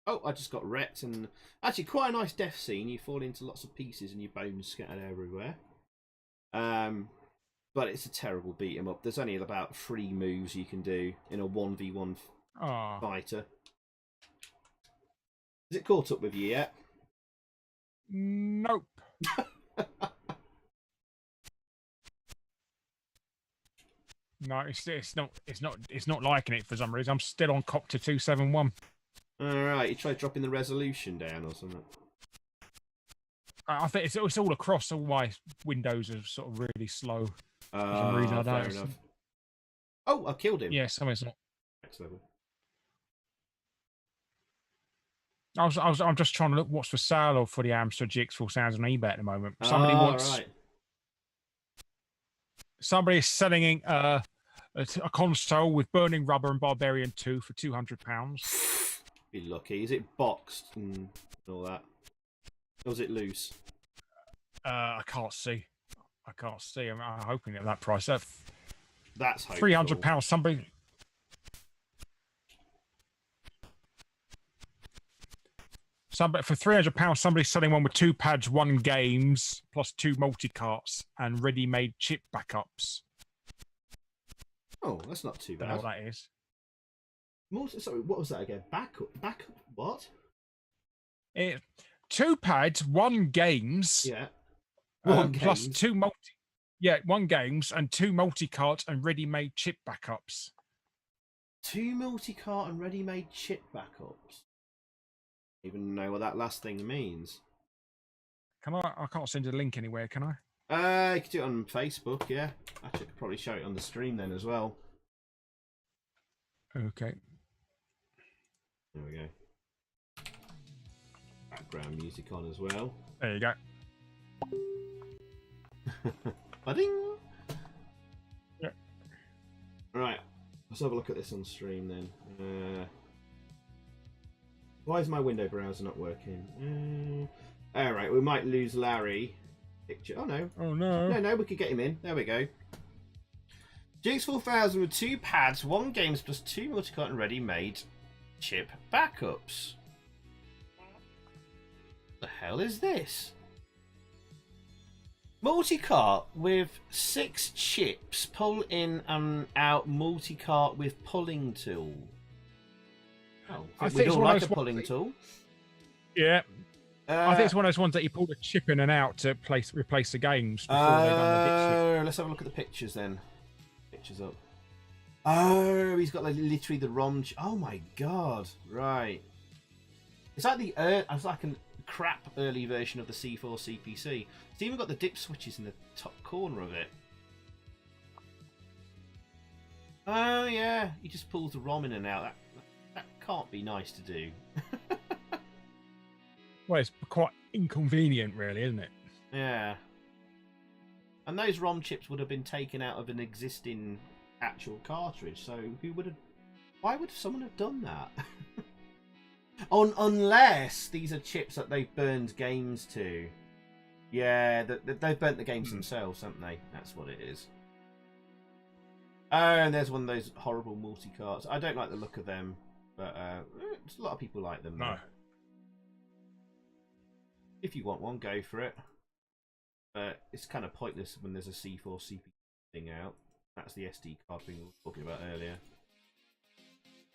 Oh, I just got wrecked, and actually quite a nice death scene. You fall into lots of pieces and your bones scattered everywhere. But it's a terrible beat 'em up. There's only about 3 moves you can do in a 1v1 fighter. Has it caught up with you yet? Nope. No, it's not liking it for some reason. I'm still on Copter 271. Alright, you try dropping the resolution down or something. I think it's all across. All my windows are sort of really slow. For some reason, I don't know. Oh, I killed him. Yeah, something's not. Next level. I'm just trying to look what's for sale for the AMSTRAD GX4000 on eBay at the moment. Somebody is selling a console with Burning Rubber and Barbarian 2 for £200. Be lucky. Is it boxed and all that? Or is it loose? I can't see. I'm hoping at that price. That's hopeful. £300. Somebody. For £300, somebody's selling one with 2 pads, 1 games, plus 2 multi-carts and ready-made chip backups. Oh, that's not too bad. I don't know what that is. Sorry, what was that again? Backup? What? 2 pads, 1 games. Yeah. Plus games. 2 multi. Yeah, 1 games and 2 multi-cart and ready-made chip backups. 2 multi-cart and ready-made chip backups. Even know what that last thing means. Can I can't send you the link anywhere, can I? You can do it on Facebook, yeah. Actually, I could probably show it on the stream then as well. Okay. There we go. Background music on as well. There you go. Ba-ding! Yeah. Right, let's have a look at this on stream then. Why is my window browser not working? Alright, we might lose Larry. Picture. Oh no. Oh no. No, we could get him in. There we go. GX4000 with 2 pads, 1 games plus 2 multi-cart and ready-made chip backups. The hell is this? Multi-cart with 6 chips, pull in and out multi-cart with pulling tool. Oh, I think we'd all like a pulling tool. Yeah. I think it's one of those ones that you pull the chip in and out to replace the games before they've done the let's have a look at the pictures then. Pictures up. Oh, he's got like literally the ROM. Oh my god! Right. It's like the it's like a crap early version of the C4 CPC. It's even got the dip switches in the top corner of it. Oh yeah, he just pulls the ROM in and out. That can't be nice to do. Well, it's quite inconvenient, really, isn't it? Yeah. And those ROM chips would have been taken out of an existing actual cartridge. So who would have? Why would someone have done that? Unless these are chips that they've burned games to. Yeah, they've burnt the games themselves, haven't they? That's what it is. Oh, and there's one of those horrible multi-carts. I don't like the look of them, but a lot of people like them. No. Though. If you want one, go for it. But it's kind of pointless when there's a C4 CP thing out. That's the SD card thing we were talking about earlier.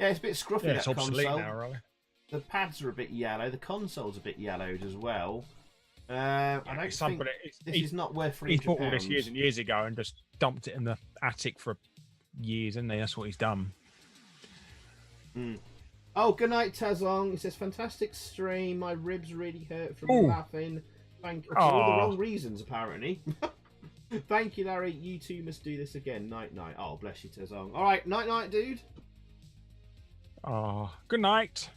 Yeah, it's a bit scruffy, Yeah, that it's obsolete console. now, really. The pads are a bit yellow. The console's a bit yellowed as well. I don't think this is not worth £300. He's bought all this years and years ago and just dumped it in the attic for years, isn't he? That's what he's done. Oh, good night, Tazong. He says, fantastic stream. My ribs really hurt from laughing. Thank you. For all the wrong reasons, apparently. Thank you, Larry. You two must do this again. Night, night. Oh, bless you, Tazong. All right, night, night, dude. Oh, good night.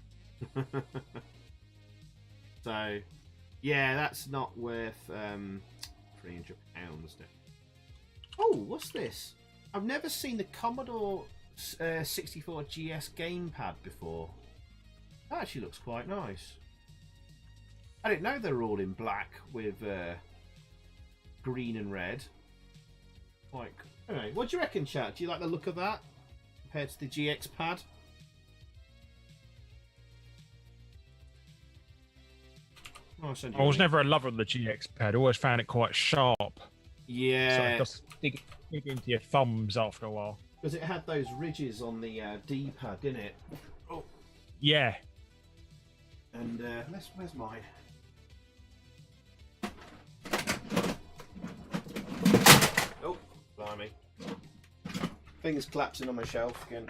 So, yeah, that's not worth £300. Oh, what's this? I've never seen the Commodore 64 GS gamepad before. That actually looks quite nice. I didn't know they were all in black with green and red. Quite cool. Anyway, what do you reckon, chat? Do you like the look of that compared to the GX pad? I was never a lover of the GX pad. I always found it quite sharp. Yeah. So it just dig into your thumbs after a while. Because it had those ridges on the D-pad, didn't it? Oh. Yeah. And where's mine? Oh, blimey. Things collapsing on my shelf again.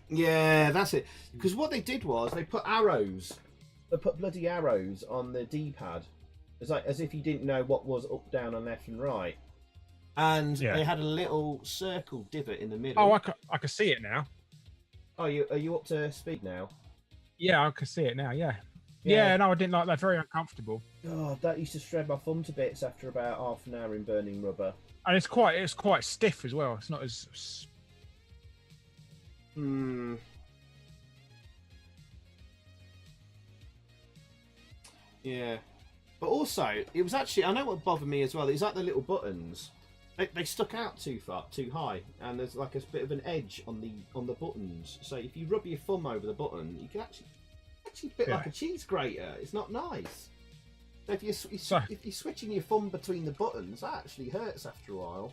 Yeah, that's it. Because what they did was they put arrows. They put bloody arrows on the D-pad. It's like as if you didn't know what was up, down, and left and right. And they had a little circle divot in the middle. Oh, I can see it now. Oh, are you up to speed now? Yeah, I can see it now. Yeah. Yeah, no, I didn't like that. Very uncomfortable. Oh, that used to shred my thumb to bits after about half an hour in burning rubber. And it's quite stiff as well. It's not as. Yeah. But also, it was actually, I know what bothered me as well. It's like the little buttons. They stuck out too high, and there's like a bit of an edge on the buttons. So if you rub your thumb over the button, you can actually bit like a cheese grater. It's not nice. So if you're switching your thumb between the buttons, that actually hurts after a while.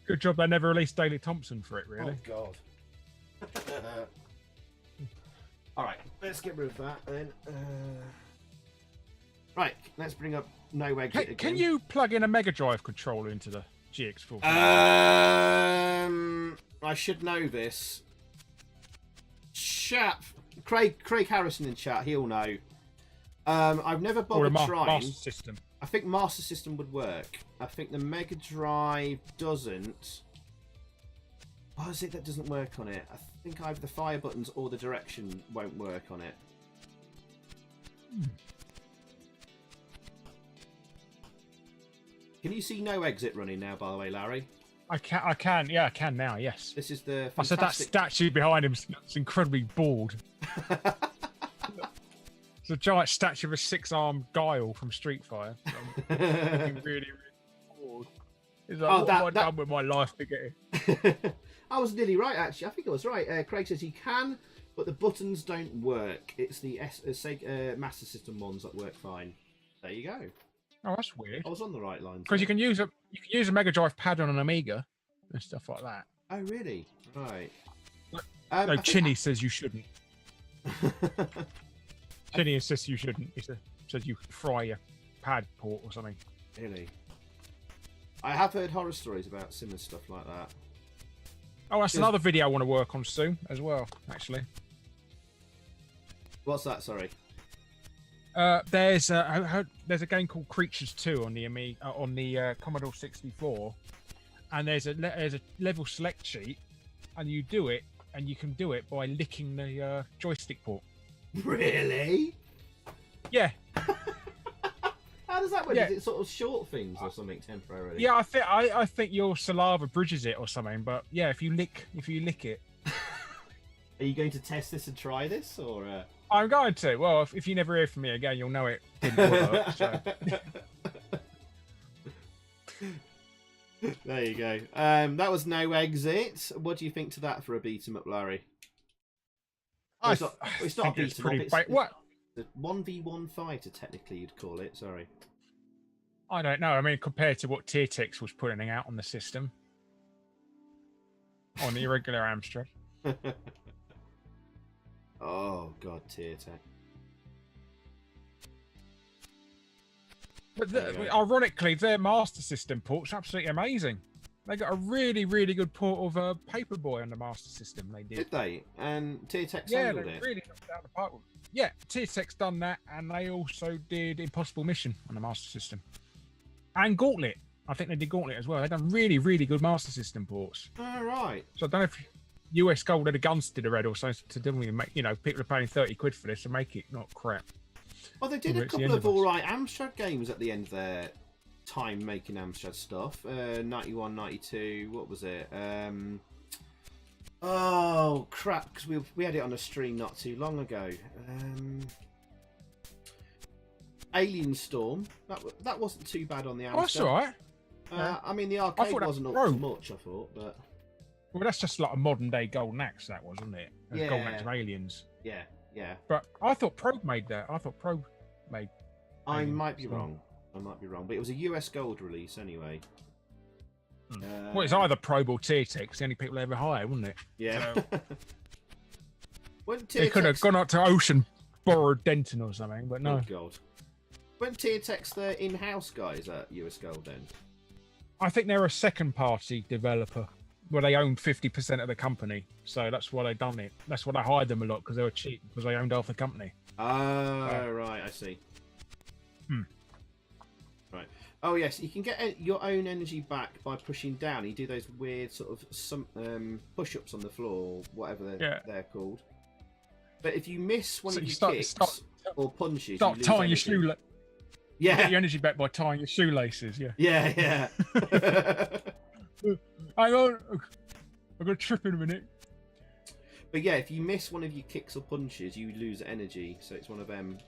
Good job they never released Daley Thompson for it, really. Oh God. All right, let's get rid of that then. Right, let's bring up no exit again. Can you plug in a Mega Drive controller into the GX4000? I should know this. Chat, Craig Harrison in chat, he'll know. I've never bothered trying. Master System. I think Master System would work. I think the Mega Drive doesn't. What is it that doesn't work on it? I think either the fire buttons or the direction won't work on it. Can you see no exit running now, by the way, Larry? I can. Yeah, I can now. Yes. This is the fantastic... I said that statue behind him is incredibly bored. It's a giant statue of a 6-armed Guile from Street Fighter. I'm really, really bored. He's like, what have I done with my life to get here? I was nearly right, actually. I think I was right. Craig says you can, but the buttons don't work. It's the Master System ones that work fine. There you go. Oh, that's weird. I was on the right line. Because you can use a Mega Drive pad on an Amiga and stuff like that. Oh, really? Right. No, Chinny says you shouldn't. Chinny says you shouldn't. He says you fry your pad port or something. Really? I have heard horror stories about similar stuff like that. Oh, that's another video I want to work on soon as well, actually. What's that? Sorry. There's a game called Creatures 2 on the Commodore 64, and there's a level select sheet, and you do it, and you can do it by licking the joystick port. Really? Yeah. How does that work? Yeah. Is it sort of short things or something temporarily? Yeah, I think your saliva bridges it or something, but yeah, if you lick it. Are you going to test this and try this, or? I'm going to. Well, if you never hear from me again, you'll know it didn't work. So. There you go. That was No Exit. What do you think to that for a beat 'em up, Larry? Well, it's not a beat 'em up. What? The 1v1 fighter, technically, you'd call it. Sorry. I don't know. I mean, compared to what Tiertex was putting out on the system, on the irregular Amstrad. Oh God, Tiertex. But ironically, their Master System port's absolutely amazing. They got a really, really good port of Paperboy on the Master System. They did. Did they? And Tiertex they handled it. really knocked it out of the park. Yeah, Tiertex done that, and they also did Impossible Mission on the Master System, and Gauntlet. I think they did Gauntlet as well. They've done really, really good Master System ports. All right. So I don't know if US Gold or the Guns did a red or something to do with, you know, people are paying 30 quid for this to make it not crap. Well, they did a couple of alright Amstrad games at the end of their time making Amstrad stuff. 91, 92, what was it? Oh, crap, because we had it on a stream not too long ago. Alien Storm, that wasn't too bad on the Amstrad. Oh, that's alright. I mean, the arcade wasn't up to much, I thought, but... Well, that's just like a modern day Golden Axe, that was, wasn't it? Yeah. Golden Axe of Aliens. Yeah, yeah. But I thought Probe made that. I thought Probe made. I might be wrong. I might be wrong, but it was a US Gold release anyway. Well, it's either Probe or Tiertex, the only people they ever hire, wouldn't it? Yeah. So... They could have gone up to Ocean, borrowed Denton or something, but no. Oh, God. Weren't Tiertex the in-house guys at US Gold then? I think they're a second-party developer. Where they owned 50% of the company, so that's why they done it. That's why they hired them a lot, because they were cheap, because they owned half the company. Right, I see. Right. Oh yes, you can get your own energy back by pushing down. You do those weird sort of push-ups on the floor, or whatever they're called. But if you miss one of your kicks or punches, start you lose tying energy. your shoelaces. Yeah. Get your energy back by tying your shoelaces. Yeah. Yeah. Hang on, I'm gonna trip in a minute. But yeah, if you miss one of your kicks or punches, you lose energy. So it's one of them.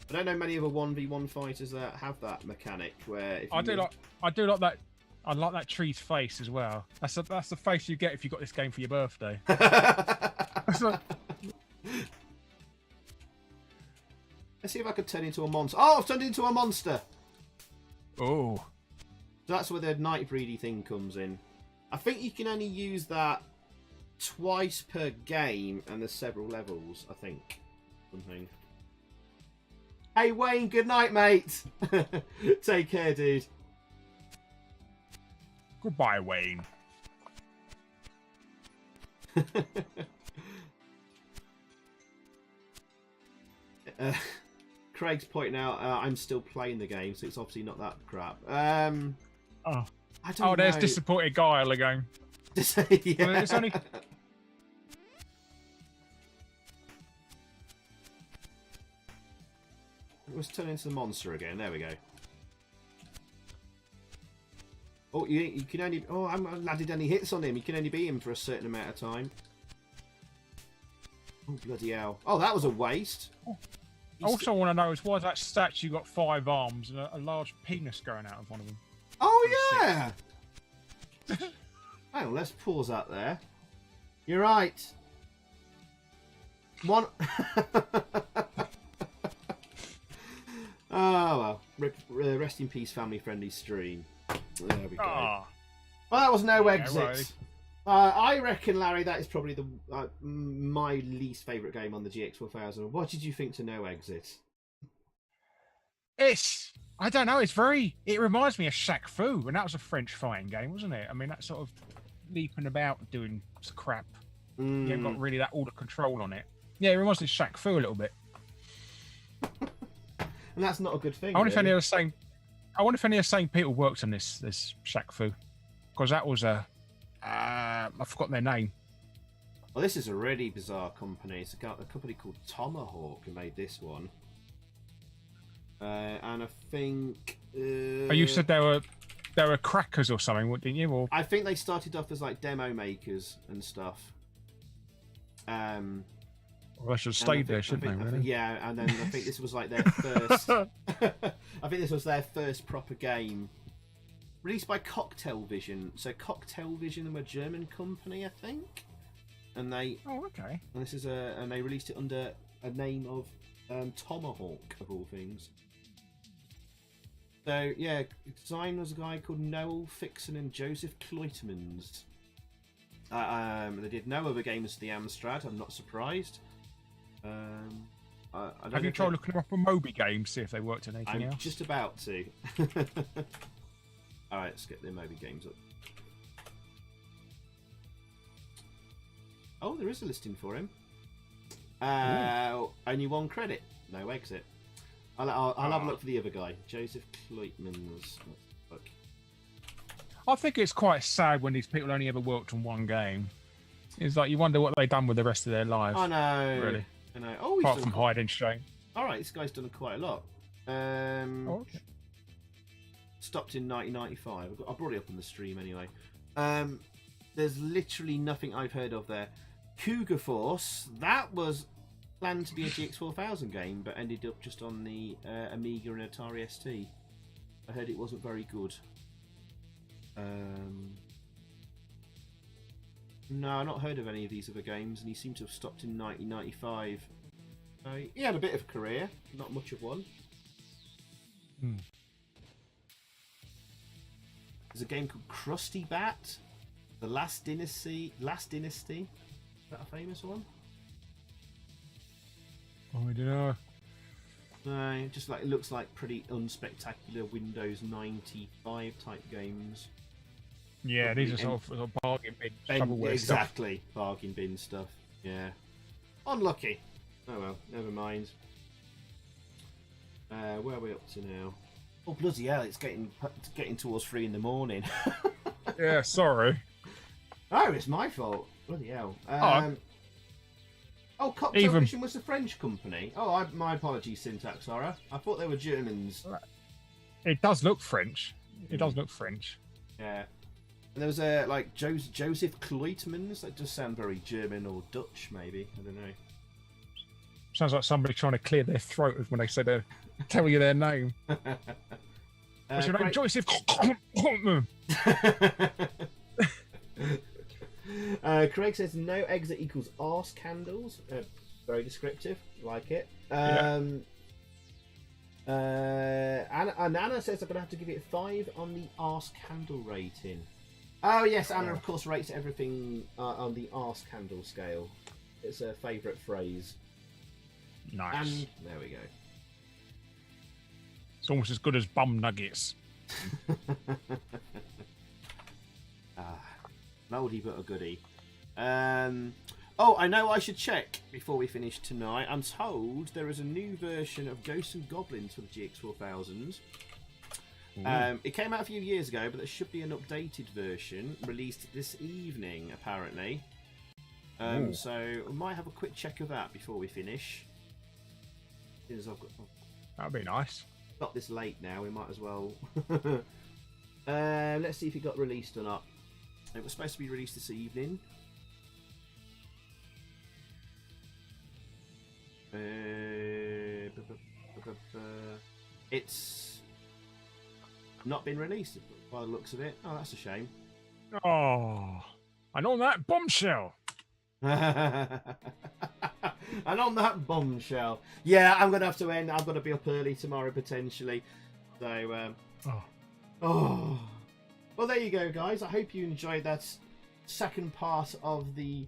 I don't know many other 1v1 fighters that have that mechanic where. If I do like that. I like that tree's face as well. That's the face you get if you got this game for your birthday. Let's see if I could turn into a monster. Oh, I've turned into a monster. Oh. So that's where the night breedy thing comes in. I think you can only use that twice per game, and there's several levels, I think. Something. Hey Wayne, good night, mate. Take care, dude. Goodbye, Wayne. Craig's pointing out I'm still playing the game, so it's obviously not that crap. Oh, I don't there's know. disappointed guy again. Yeah. Well, it's only. Let's turn into the monster again. There we go. Oh, you can only. Oh, I haven't landed any hits on him. You can only beat him for a certain amount of time. Oh bloody hell! Oh, that was a waste. I also want to know is why that statue got 5 arms and a large penis going out of one of them. Oh yeah. Hang on, let's pause that there. You're right. One. Oh well. Rest in peace, family-friendly stream. There we go. Ah. Well, that was no Yeah, exit. right. I reckon, Larry, that is probably the my least favourite game on the GX4000. What did you think to No Exit? I don't know, it reminds me of Shaq Fu, and that was a French fighting game, wasn't it? I mean, that sort of leaping about doing some crap. You haven't got really all the control on it. Yeah, it reminds me of Shaq Fu a little bit. And that's not a good thing. I wonder if really. any of the same. I wonder if any of the same people worked on this Shaq Fu, because that was a. I've forgotten their name. Well, this is a really bizarre company. It's a company called Tomahawk who made this one. And I think... Oh, you said they were crackers or something, didn't you? Or... I think they started off as like demo makers and stuff. Well, they should have stayed there, shouldn't they? Really? Yeah, and then I think this was like their first... I think this was their first proper game. Released by Cocktail Vision. So Cocktail Vision were a German company, I think. And they... Oh, okay. And this is and they released it under a name of Tomahawk, of all things. So, yeah, design was a guy called Noel Fixon and Joseph Kloitmans. They did no other games to the Amstrad, I'm not surprised. Have you tried looking up on Moby Games, see if they worked on anything else? I'm just about to. Alright, let's get the Moby Games up. Oh, there is a listing for him. Only 1 credit, no exit. I'll have a look for the other guy, Joseph Kloitmans. Look. I think it's quite sad when these people only ever worked on one game. It's like you wonder what they've done with the rest of their lives. I know. Really. I know. Oh, he's apart from hide and shame. All right, this guy's done quite a lot. Okay. Stopped in 1995. I brought it up on the stream anyway. There's literally nothing I've heard of there. Cougar Force, that was planned to be a GX4000 game, but ended up just on the Amiga and Atari ST. I heard it wasn't very good. No, I've not heard of any of these other games, and he seemed to have stopped in 1995. He had a bit of a career, not much of one. There's a game called Krusty Bat, The Last Dynasty. Is that a famous one? Oh, I don't know. No, just like it looks like pretty unspectacular Windows 95 type games. Yeah, these are sort of bargain bin shovelware exactly, stuff. Bargain bin stuff. Yeah, unlucky. Oh well, never mind. Where are we up to now? Oh bloody hell! It's getting towards 3 in the morning. Yeah, sorry. Oh, it's my fault. Bloody hell. Copter Vision was a French company. Oh, my apologies, Syntax Horror. I thought they were Germans. It does look French. It does look French. Yeah. And there was like Joseph Kloitmans. That does sound very German or Dutch, maybe. I don't know. Sounds like somebody trying to clear their throat when they say they tell you their name. What's your name? Joseph. Craig says no exit equals arse candles. Very descriptive, like it. Anna says I'm gonna have to give it 5 on the arse candle rating. Oh yes, Anna of course rates everything on the arse candle scale. It's her favourite phrase. Nice. And there we go. It's almost as good as bum nuggets. An oldie but a goodie. Oh, I know I should check before we finish tonight. I'm told there is a new version of Ghosts and Goblins for the GX4000. It came out a few years ago, but there should be an updated version released this evening, apparently. So we might have a quick check of that before we finish. That'd be nice. Got this late now, we might as well. Let's see if it got released or not. It was supposed to be released this evening. It's not been released by the looks of it. Oh, that's a shame. Oh, and on that bombshell. And on that bombshell, yeah, I'm gonna have to end. I've got to be up early tomorrow potentially. So, well, there you go, guys. I hope you enjoyed that second part of the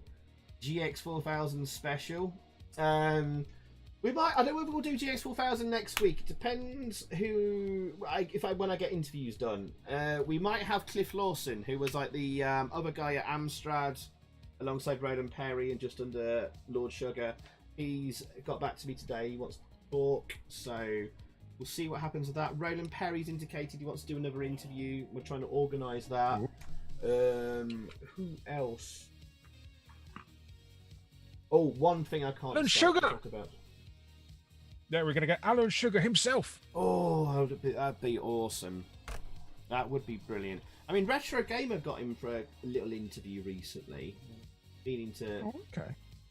GX4000 special. We might. I don't know if we'll do GX4000 next week. It depends when I get interviews done. We might have Cliff Lawson, who was like the other guy at Amstrad, alongside Roland Perry and just under Lord Sugar. He's got back to me today. He wants talk. So we'll see what happens with that. Roland Perry's indicated he wants to do another interview. We're trying to organise that. Who else? Oh, one thing I can't talk about. Yeah, we're going to get Alan Sugar himself. Oh, that'd be awesome. That would be brilliant. I mean, Retro Gamer got him for a little interview recently. Meaning to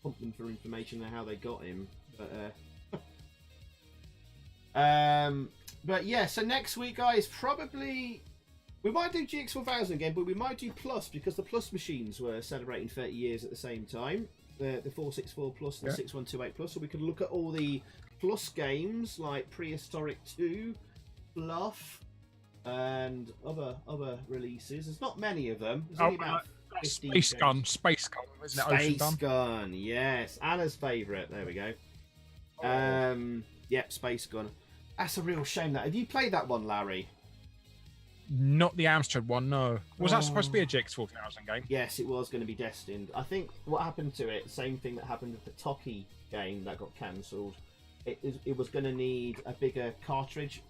pump them for information on how they got him. But yeah, so next week, guys, probably... We might do GX4000 again, but we might do Plus, because the Plus machines were celebrating 30 years at the same time. The 464 Plus and the 6128 Plus. So we could look at all the Plus games, like Prehistoric 2, Bluff, and other releases. There's not many of them. There's only about 15 Space Gun, isn't it? Space Gun, yes. Anna's favourite. There we go. Yep, Space Gun. That's a real shame. Have you played that one, Larry? Not the Amstrad one, no. Was that supposed to be a GX4000 game? Yes, it was going to be destined. I think what happened to it, same thing that happened with the Toki game that got cancelled. It was going to need a bigger cartridge.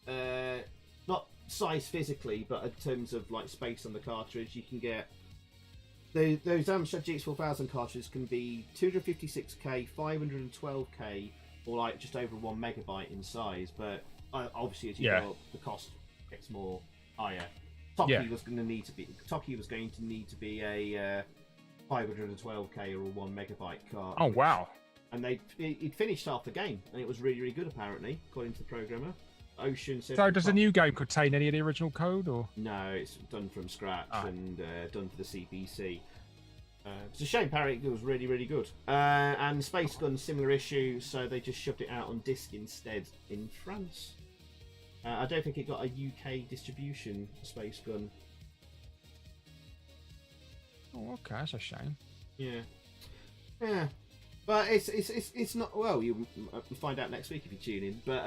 Not size physically, but in terms of like space on the cartridge. You can get those AMSTRAD GX4000 cartridges can be 256k, 512k, or like just over 1 megabyte in size. But obviously, as you go up, the cost gets more higher. Toki was going to need to be a 512k or a 1 megabyte card. Oh wow! And it finished half the game, and it was really, really good apparently, according to the programmer. Ocean. So does the new game contain any of the original code, or no? It's done from scratch and done for the CPC. It's a shame. Apparently, it was really, really good. And Space Gun, similar issue, so they just shoved it out on disc instead in France. I don't think it got a UK distribution. Space Gun. Oh, okay, that's a shame. Yeah. But it's not well. You'll find out next week if you tune in. But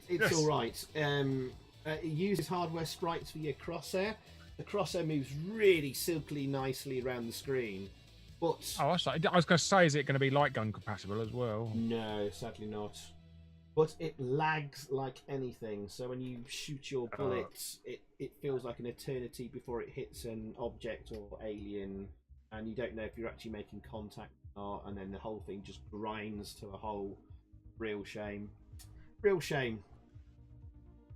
it's all right. It uses hardware sprites for your crosshair. The crosshair moves really silkily nicely around the screen. But I was going to say, is it going to be light gun compatible as well? No, sadly not. But it lags like anything. So when you shoot your bullets, it feels like an eternity before it hits an object or alien, and you don't know if you're actually making contact. And then the whole thing just grinds to a whole. Real shame. Real shame.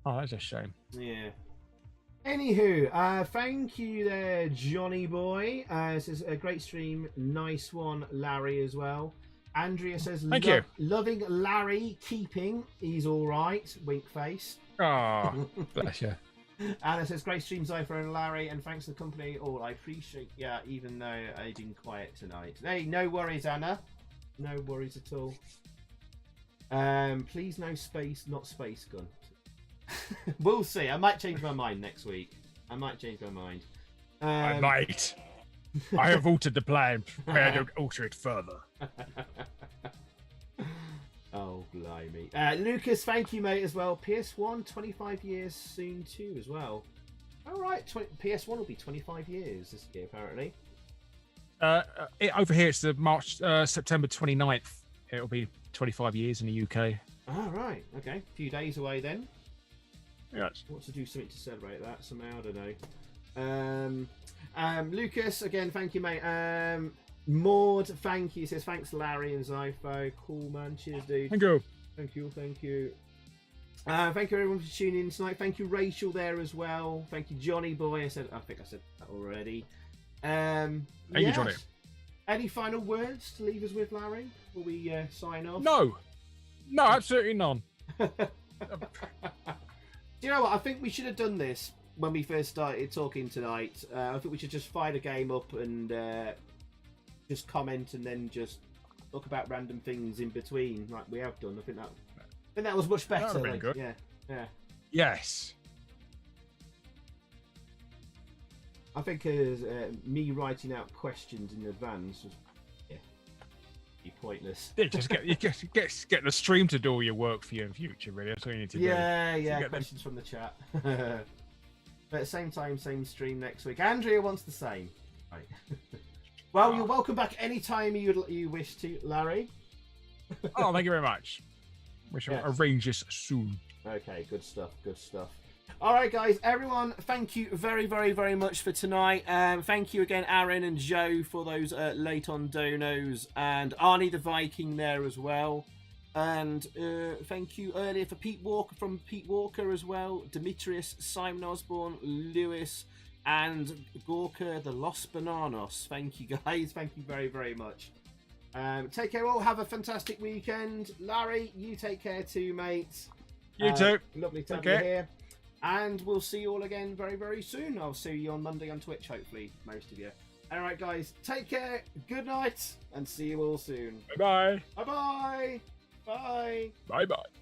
Oh, that's a shame. Yeah. Anywho, thank you there, Johnny Boy. This is a great stream. Nice one, Larry, as well. Andrea says, thank you. Loving Larry, keeping. He's all right. Wink face. Oh, bless you. Anna says, great stream, Zypher and Larry, and thanks for the company. All I appreciate, even though I've been quiet tonight. Hey, no worries, Anna. No worries at all. Please no space, not Space Gun. We'll see. I might change my mind next week. I might. I might. I have altered the plan. I don't alter it further. Oh, blimey. Lucas, thank you, mate, as well. PS1, 25 years soon, too, as well. All right, PS1 will be 25 years this year, apparently. Over here, it's the September 29th. It'll be 25 years in the UK. Oh, right. Okay. A few days away, then. Yes. Wants to do something to celebrate that somehow, I don't know. Lucas, again, thank you, mate. Maud, thank you. Says thanks, Larry and Zypho. Cool, man. Cheers, dude. Thank you. Thank you. Thank you, everyone, for tuning in tonight. Thank you, Rachel, there as well. Thank you, Johnny Boy. I think I said that already. Thank you, Johnny. Any final words to leave us with, Larry, before we sign off? No, absolutely none. Do you know what? I think we should have done this when we first started talking tonight. I think we should just fire the game up and just comment and then just talk about random things in between, like we have done. I think that was much better. That would have been good. Yeah. Yes. I think me writing out questions in advance was be pointless. Yeah, just get the stream to do all your work for you in future. Really, that's all you need to do. Yeah. Questions from the chat. But at the same time, same stream next week. Andrea wants the same. Right. Well, you're welcome back anytime you wish to, Larry. Oh, thank you very much. We shall Yes. arrange this soon. Okay, good stuff, good stuff. All right, guys, everyone, thank you very, very, very much for tonight. Thank you again, Aaron and Joe, for those late on donos, and Arnie the Viking there as well. And thank you earlier for Pete Walker from Pete Walker as well, Demetrius, Simon Osborne, Lewis, and Gorka the Lost Bananas. Thank you, guys. Thank you very, very much. Take care all. Have a fantastic weekend. Larry, you take care too, mate. You too. Lovely to have Okay. you here. And we'll see you all again very, very soon. I'll see you on Monday on Twitch, hopefully, most of you. All right, guys, take care. Good night, and see you all soon. Bye-bye. Bye-bye. Bye. Bye-bye.